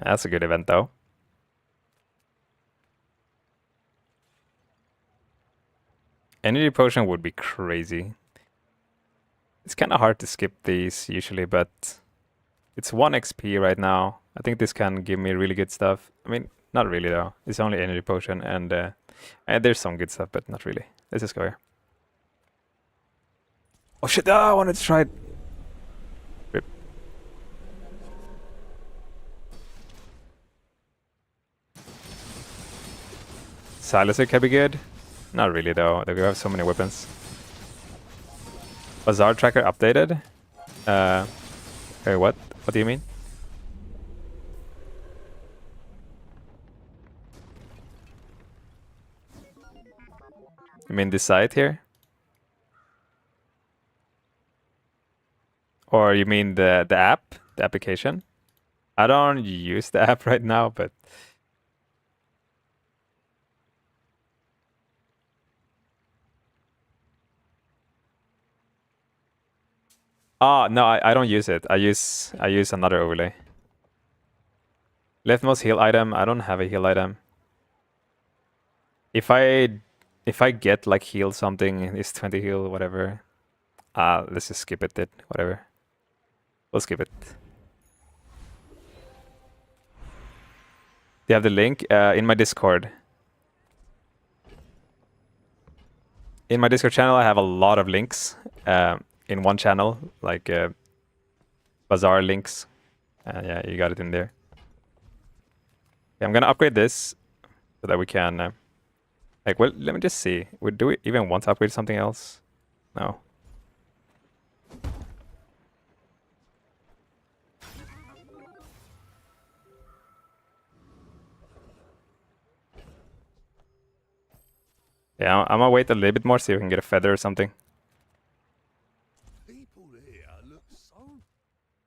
That's a good event though. Energy potion would be crazy. It's kind of hard to skip these usually, but it's 1 XP right now. I think this can give me really good stuff. I mean, not really though. It's only energy potion and there's some good stuff, but not really. Let's just go here. Oh shit, I wanted to try it. Rip. Silencer can be good. Not really though, we have so many weapons. Bazaar tracker updated? Hey, what? What do you mean? You mean this site here? Or you mean the app? The application? I don't use the app right now, but... Oh, no, I don't use it. I use another overlay. Leftmost heal item. I don't have a heal item. If I get like heal something, it's 20 heal, whatever. Let's just skip it, whatever. We'll skip it. Do you have the link? In my Discord. In my Discord channel, I have a lot of links. In one channel, like Bazaar links. Yeah, you got it in there. Yeah, I'm gonna upgrade this so that we can... like, well, let me just see. Do we even want to upgrade something else? No. Yeah, I'm gonna wait a little bit more, see if we can get a feather or something.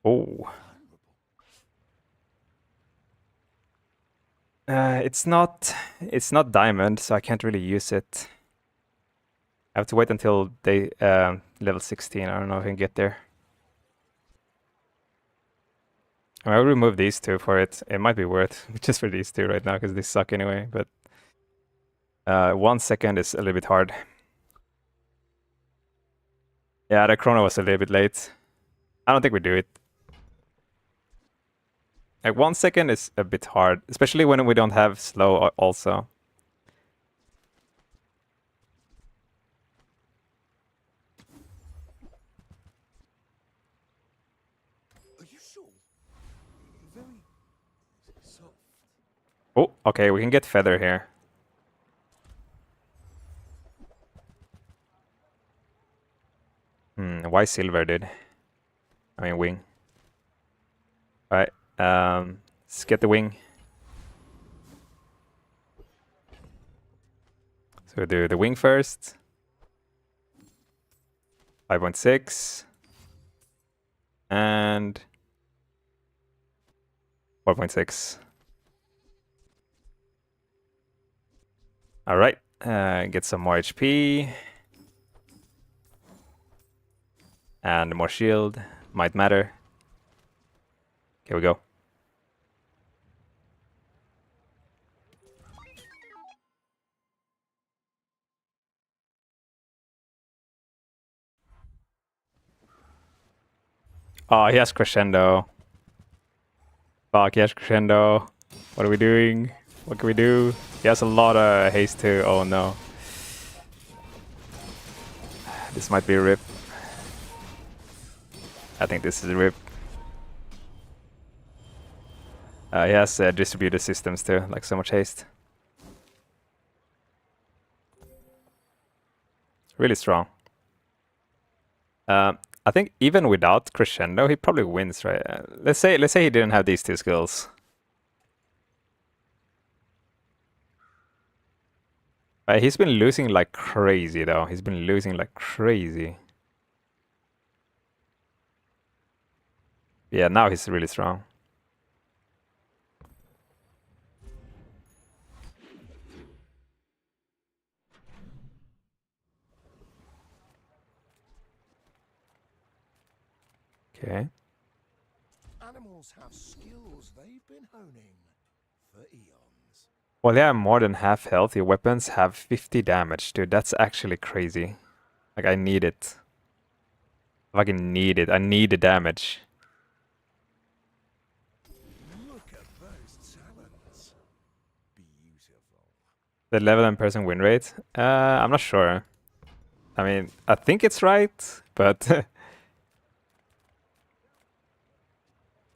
Oh. It's not diamond, so I can't really use it. I have to wait until they level 16. I don't know if I can get there. I'll remove these two for it. It might be worth just for these two right now because they suck anyway. But 1 second is a little bit hard. Yeah, the chrono was a little bit late. I don't think we do it. Like 1 second is a bit hard, especially when we don't have slow also. Are you sure? Very soft. Oh, okay, we can get feather here. Why silver, dude? I mean wing. Alright, let's get the wing. So we do the wing first. 5.6. And 4.6. Alright, get some more HP. And more shield. Might matter. Here we go. Oh, he has crescendo. Fuck, he has crescendo. What are we doing? What can we do? He has a lot of haste too. Oh no. This might be a rip. I think this is a rip. He has distributed systems too, like so much haste. Really strong. I think even without crescendo, he probably wins, right? Let's say he didn't have these two skills. He's been losing like crazy though. He's been losing like crazy. Yeah, now he's really strong. Okay. Animals have skills they've been honing for eons. Well, they have more than half health. Your weapons have 50 damage, dude. That's actually crazy. Like, I need it. I fucking need it. I need the damage. Look at those talons. Beautiful. The level and person win rate? I'm not sure. I mean, I think it's right, but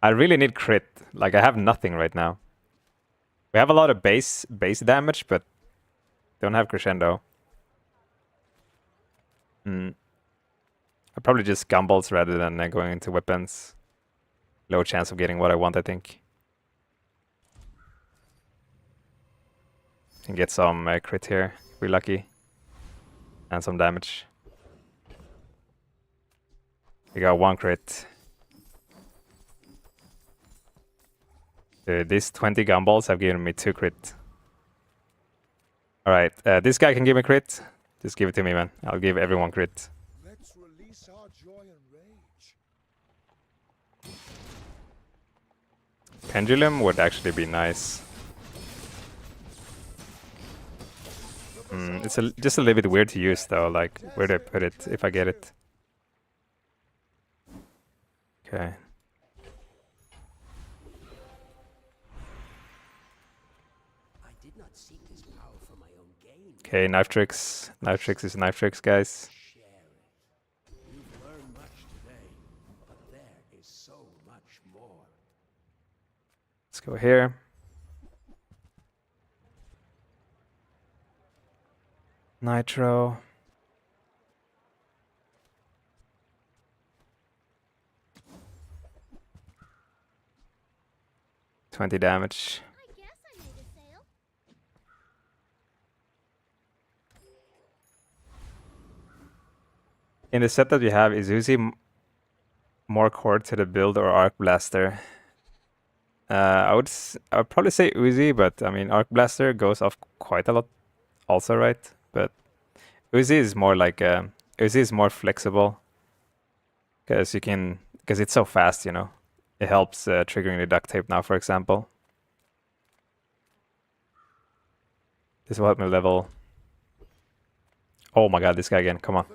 I really need crit. Like, I have nothing right now. We have a lot of base damage, but don't have crescendo. I probably just gumballs rather than going into weapons. Low chance of getting what I want, I think. And get some crit here, if we're lucky. And some damage. We got 1 crit. These 20 gumballs have given me 2 crit. Alright, this guy can give me crit. Just give it to me, man. I'll give everyone crit. Let's release our joy and rage. Pendulum would actually be nice. It's just a little bit weird to use though, like where do I put it if I get it? Okay. Okay, knife tricks. Knife tricks is knife tricks, guys. You've learned much today, but there is so much more. Let's go here. Nitro. $20 damage. In the set that we have, is Uzi more core to the build or Arc Blaster? I would probably say Uzi, but I mean Arc Blaster goes off quite a lot, also, right? But Uzi is more like Uzi is more flexible because it's so fast, you know. It helps triggering the duct tape now, for example. This will help me level. Oh my god, this guy again! Come on.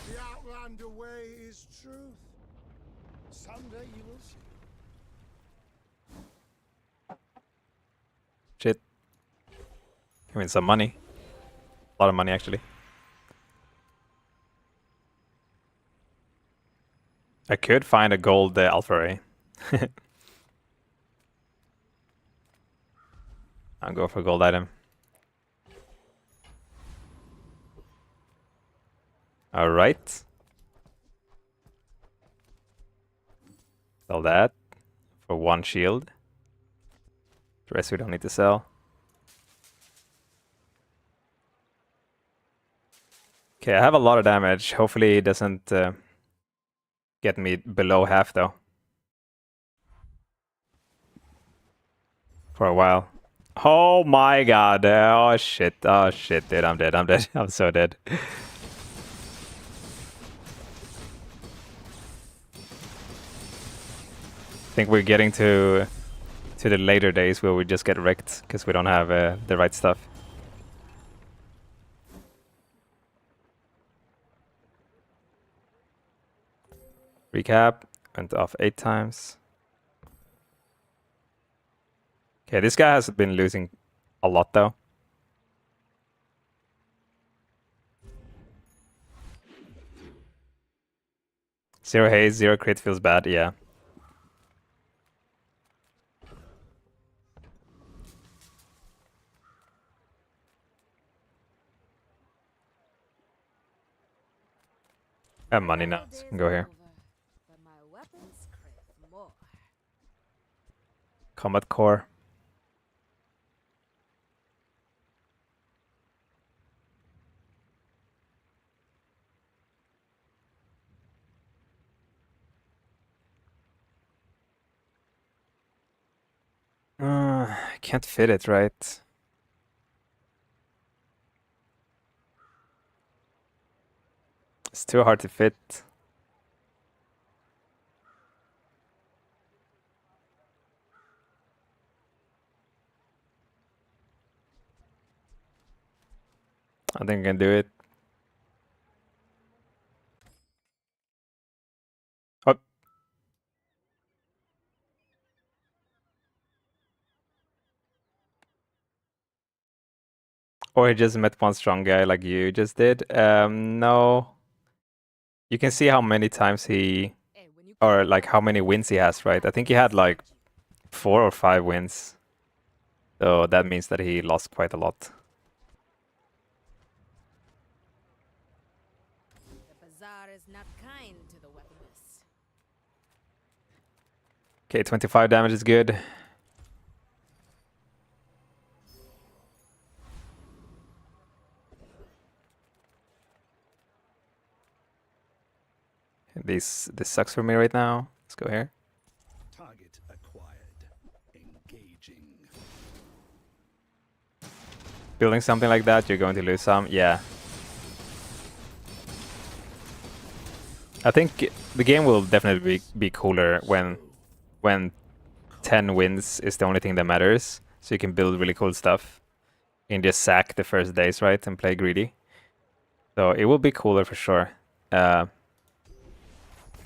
The Outlander way is truth. Someday you will see. Shit. I mean, some money. A lot of money, actually. I could find a gold Alpha Ray. I'll go for a gold item. Alright. Sell that for 1 shield. The rest we don't need to sell. Okay, I have a lot of damage. Hopefully it doesn't get me below half though. For a while. Oh my god. Oh shit. Oh shit, dude. I'm dead. I'm dead. I'm so dead. I think we're getting to to the later days where we just get wrecked because we don't have the right stuff. Recap, went off 8 times. Okay, this guy has been losing a lot though. Zero haze, 0 crit feels bad, yeah. I have money now, so I can go here. But my weapons crave more. Combat core. I can't fit it, right? It's too hard to fit. I think I can do it. Oh. Or he just met one strong guy like you just did. No. You can see how many times he, or like how many wins he has, right? I think he had like 4 or 5 wins. So that means that he lost quite a lot. The bazaar is not kind to the weaponless. Okay, 25 damage is good. This sucks for me right now. Let's go here. Target acquired. Engaging. Building something like that, you're going to lose some. Yeah. I think the game will definitely be cooler when 10 wins is the only thing that matters. So you can build really cool stuff. You can just sack the first days, right, and play greedy. So it will be cooler for sure.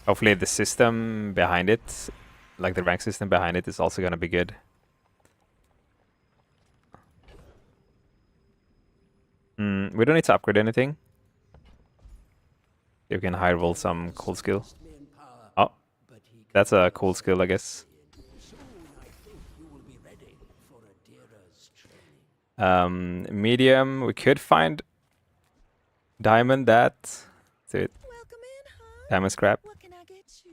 Hopefully the system behind it, like the rank system behind it, is also going to be good. We don't need to upgrade anything. You can high roll some cool skill. Oh, that's a cool skill, I guess. Medium, we could find diamond that. That's it. Diamond scrap. What can I get you?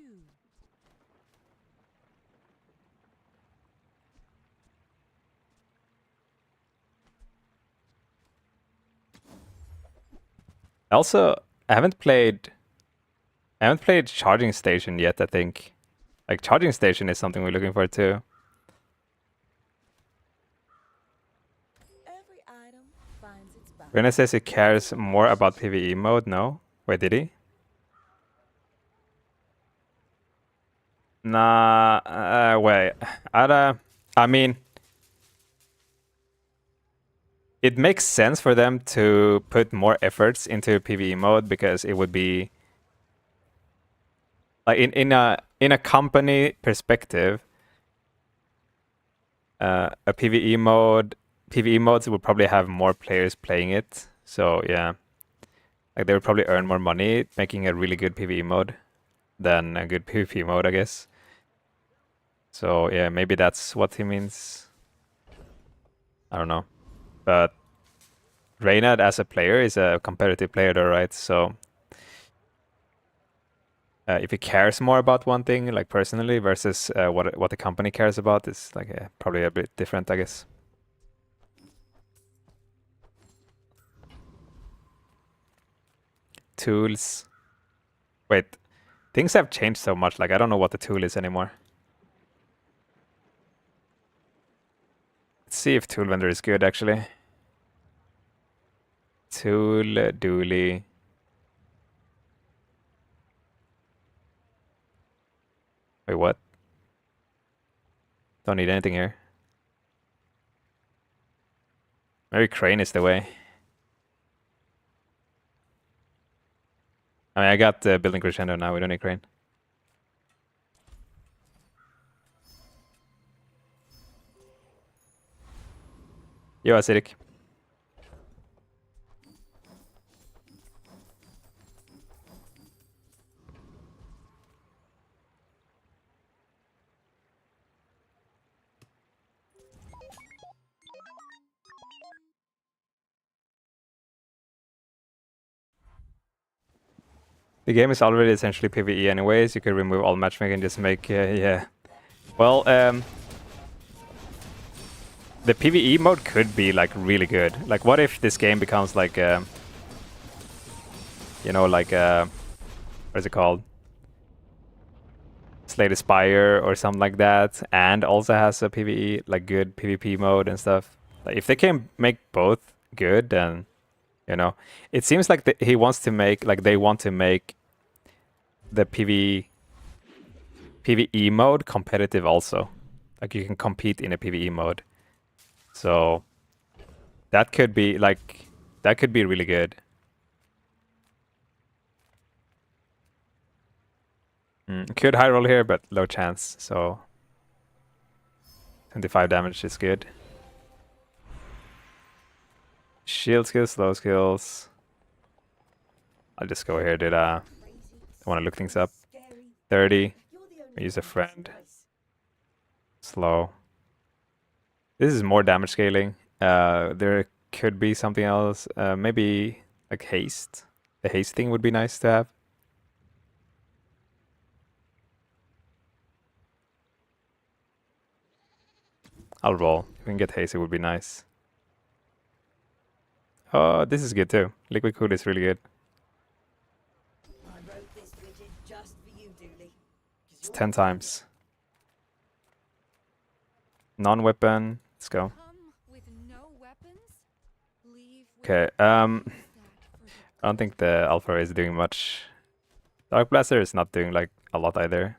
Also, I haven't played Charging Station yet, I think. Like, Charging Station is something we're looking for too. Every item finds its buyer. Rena says he cares more about PvE mode. No? Wait, did he? Nah, wait. I mean, it makes sense for them to put more efforts into PvE mode because it would be like in a company perspective, a PvE modes would probably have more players playing it. So yeah, like they would probably earn more money making a really good PvE mode than a good PvP mode, I guess. So yeah, maybe that's what he means. I don't know, but Reynad as a player is a competitive player though, right? So if he cares more about one thing, like personally, versus what the company cares about, is like probably a bit different, I guess. Tools. Wait, things have changed so much. Like I don't know what the tool is anymore. Let's see if Tool Vendor is good actually. Tool Dooley. Wait, what? Don't need anything here. Maybe crane is the way. I mean, I got building crescendo now. We don't need crane. Yo, acidic. The game is already essentially PvE anyways. You could remove all matchmaking and just make, yeah. Well, the PvE mode could be like really good. Like, what if this game becomes like, you know, like, what is it called? Slay the Spire or something like that, and also has a PvE, like good PvP mode and stuff. Like, if they can make both good, then, you know, it seems like he wants to make, like, they want to make the PvE mode competitive also. Like, you can compete in a PvE mode. So that could be like, that could be really good. Could high roll here, but low chance. So 25 damage is good. Shield skills, slow skills. I'll just go here, I want to look things up. 30. Use a friend. Slow. This is more damage scaling. There could be something else. Maybe like haste. The haste thing would be nice to have. I'll roll. If we can get haste, it would be nice. Oh, this is good too. Liquid Cool is really good. It's 10 times. Non-weapon. Let's go. Okay. I don't think the Alpha is doing much. Dark Blaster is not doing like a lot either.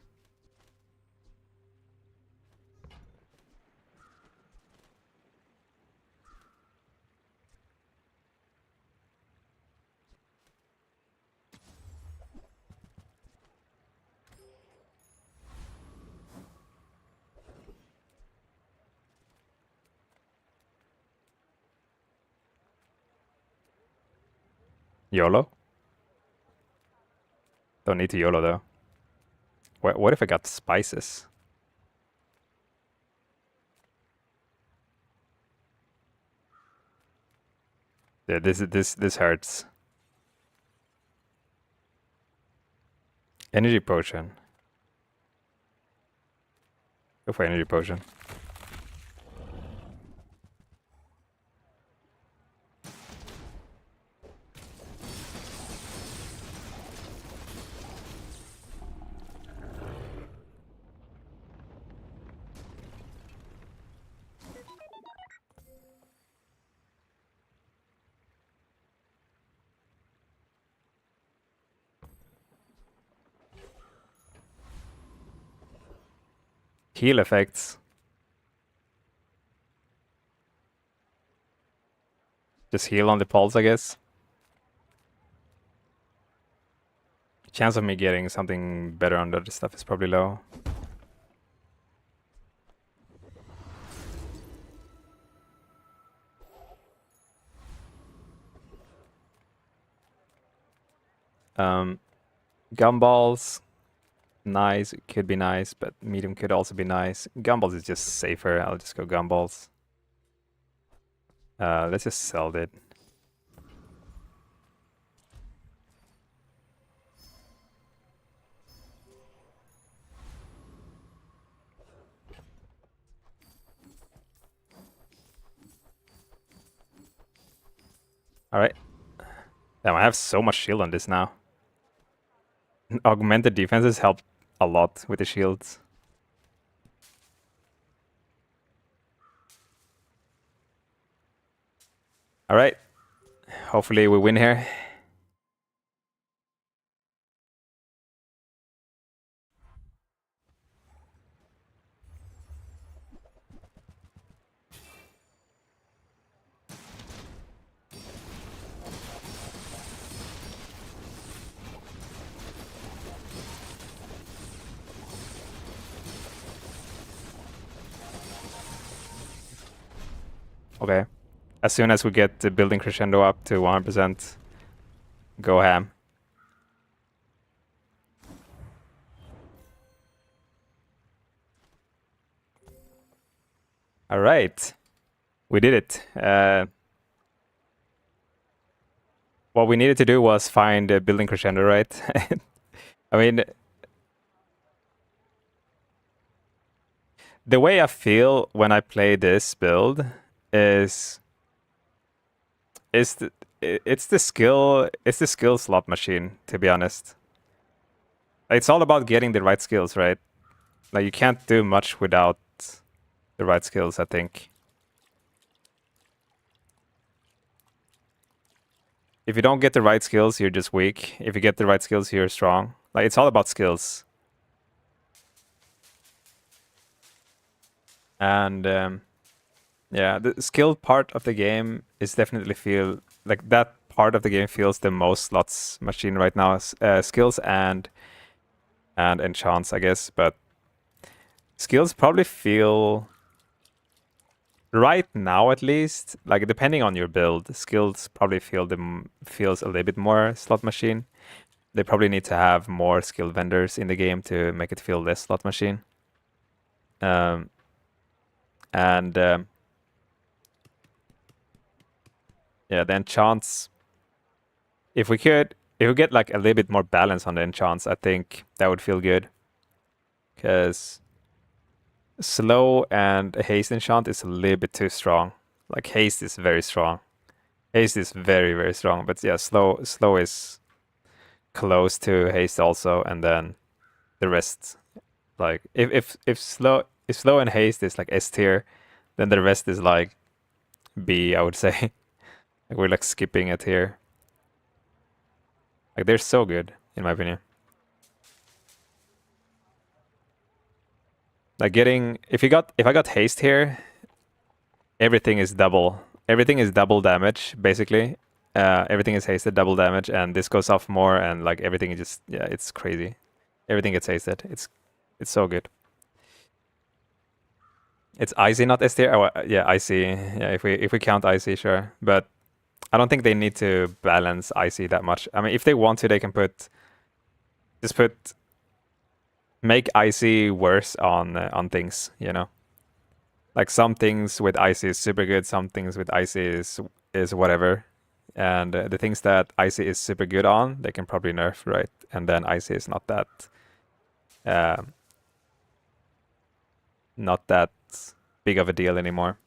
YOLO? Don't need to YOLO though. What if I got spices? Yeah, this hurts. Energy potion. Go for energy potion. Heal effects. Just heal on the pulse, I guess. Chance of me getting something better on the other stuff is probably low. Gumballs. Nice. It could be nice, but medium could also be nice. Gumballs is just safer. I'll just go gumballs. Let's just sell it. Alright. Damn, I have so much shield on this now. Augmented defenses help a lot with the shields. Alright. Hopefully we win here. Okay. As soon as we get the building crescendo up to 100%, go ham. All right. We did it. What we needed to do was find a building crescendo, right? I mean, the way I feel when I play this build is it's the skill slot machine, to be honest. It's all about getting the right skills, right? Like you can't do much without the right skills, I think. If you don't get the right skills, you're just weak. If you get the right skills, you're strong. Like it's all about skills. And yeah, the skill part of the game is definitely feel like that part of the game feels the most slots machine right now. Skills and enchants, I guess, but skills probably feel right now at least, like depending on your build, skills probably feels a little bit more slot machine. They probably need to have more skill vendors in the game to make it feel less slot machine. Yeah, the enchants. If we get like a little bit more balance on the enchants, I think that would feel good. Because slow and haste enchant is a little bit too strong. Like haste is very strong. Haste is very, very strong. But yeah, slow is close to haste also, and then the rest, like if slow and haste is like S tier, then the rest is like B, I would say. Like we're like skipping it here. Like they're so good, in my opinion. Like getting if I got haste here, everything is double. Everything is double damage, basically. Everything is hasted, double damage, and this goes off more, and like everything is just it's crazy. Everything gets hasted. It's so good. It's icy, not S tier. Oh, yeah, icy. Yeah, if we count icy, sure. But I don't think they need to balance icy that much. I mean, if they want to, they can make icy worse on things, you know. Like some things with icy is super good, some things with icy is whatever, and the things that icy is super good on, they can probably nerf, right? And then icy is not that big of a deal anymore.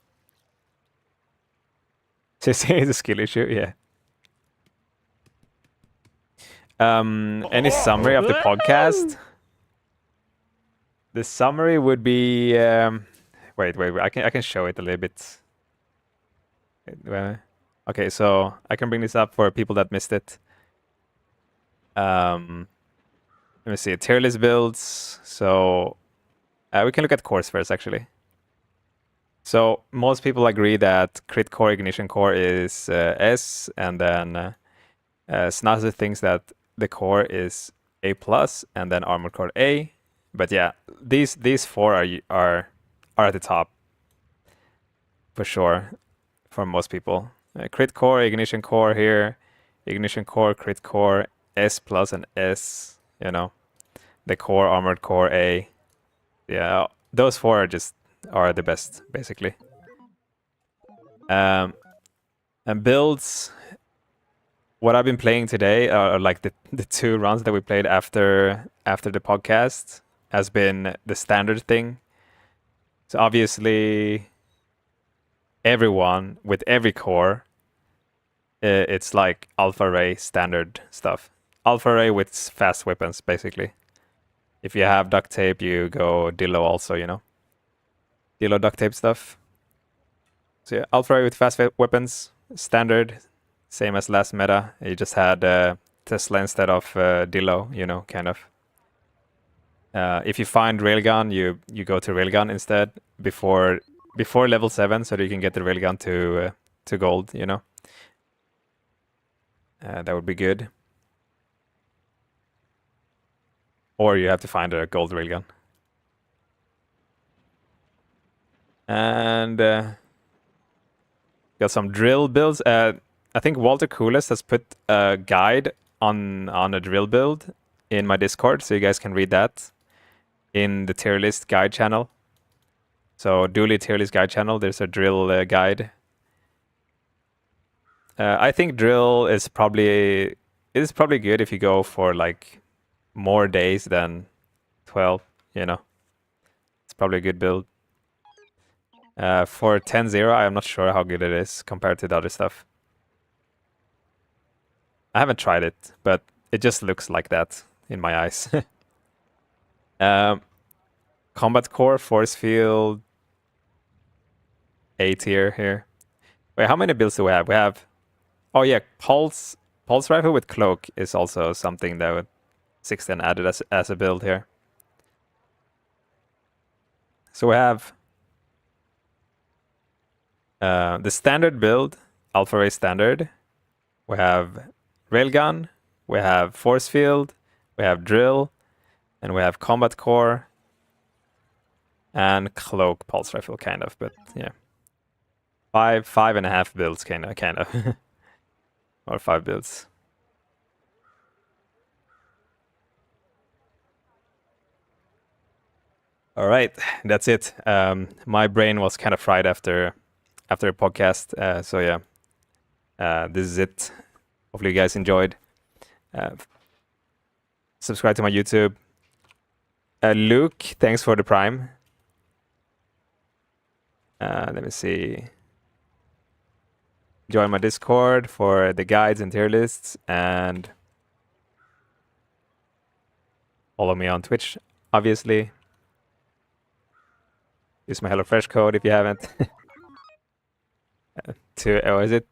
Just it's a skill issue, yeah. Any summary of the podcast? The summary would be wait, I can show it a little bit. Okay, so I can bring this up for people that missed it. Let me see, tier list builds. So we can look at cores first, actually. So most people agree that crit core, ignition core is S, and then Snazzy thinks that the core is A+, and then armor core A. But yeah, these four are at the top for sure for most people. Crit core, ignition core here, ignition core, crit core, S+ and S. You know, the core, armored core A. Yeah, those four are the best basically. And builds. What I've been playing today are like the 2 runs that we played after the podcast has been the standard thing. So obviously everyone with every core, it's like alpha ray standard stuff. Alpha ray with fast weapons, basically. If you have duct tape, you go Dillo also, you know. Dillo duct tape stuff. So yeah, alpha ray with fast weapons, standard, same as last meta. You just had Tesla instead of Dillo, you know, kind of. If you find railgun, you go to railgun instead before level 7, so that you can get the railgun to gold, you know. That would be good. Or you have to find a gold railgun. And got some drill builds. I think Walter Coolest has put a guide on a drill build in my Discord, so you guys can read that in the tier list guide channel. So Dooley tier list guide channel, there's a drill guide. I think drill is probably good if you go for like more days than 12. You know, it's probably a good build. For 10-0, I'm not sure how good it is compared to the other stuff. I haven't tried it, but it just looks like that in my eyes. Combat Core, Force Field, A tier here. Wait, how many builds do we have? We have, oh yeah, Pulse Rifle with Cloak is also something that Sixten added as a build here. So we have the standard build, Alpha Ray Standard. We have Railgun, we have Force Field, we have Drill, and we have Combat Core, and Cloak Pulse Rifle, kind of, but yeah. 5.5 builds, kind of. Or 5 builds. All right, that's it. My brain was kind of fried after a podcast, so yeah. This is it. Hopefully you guys enjoyed. Subscribe to my YouTube. Luke, thanks for the Prime. Let me see. Join my Discord for the guides and tier lists, and follow me on Twitch, obviously. Use my HelloFresh code if you haven't. Is it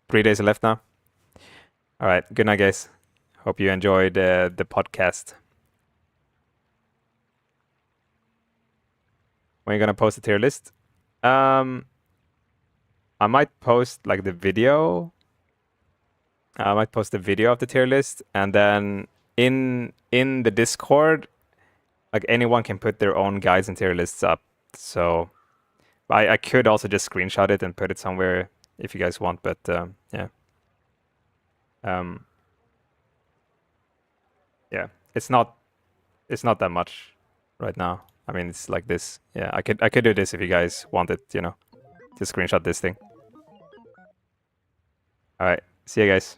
3 days left now? All right, good night, guys. Hope you enjoyed the podcast. When are you gonna post the tier list? I might post like the video. I might post the video of the tier list, and then in the Discord, like anyone can put their own guides and tier lists up. So I could also just screenshot it and put it somewhere if you guys want, but yeah. Yeah, it's not that much right now. I mean, it's like this. Yeah, I could do this if you guys wanted, you know, to screenshot this thing. All right, see you guys.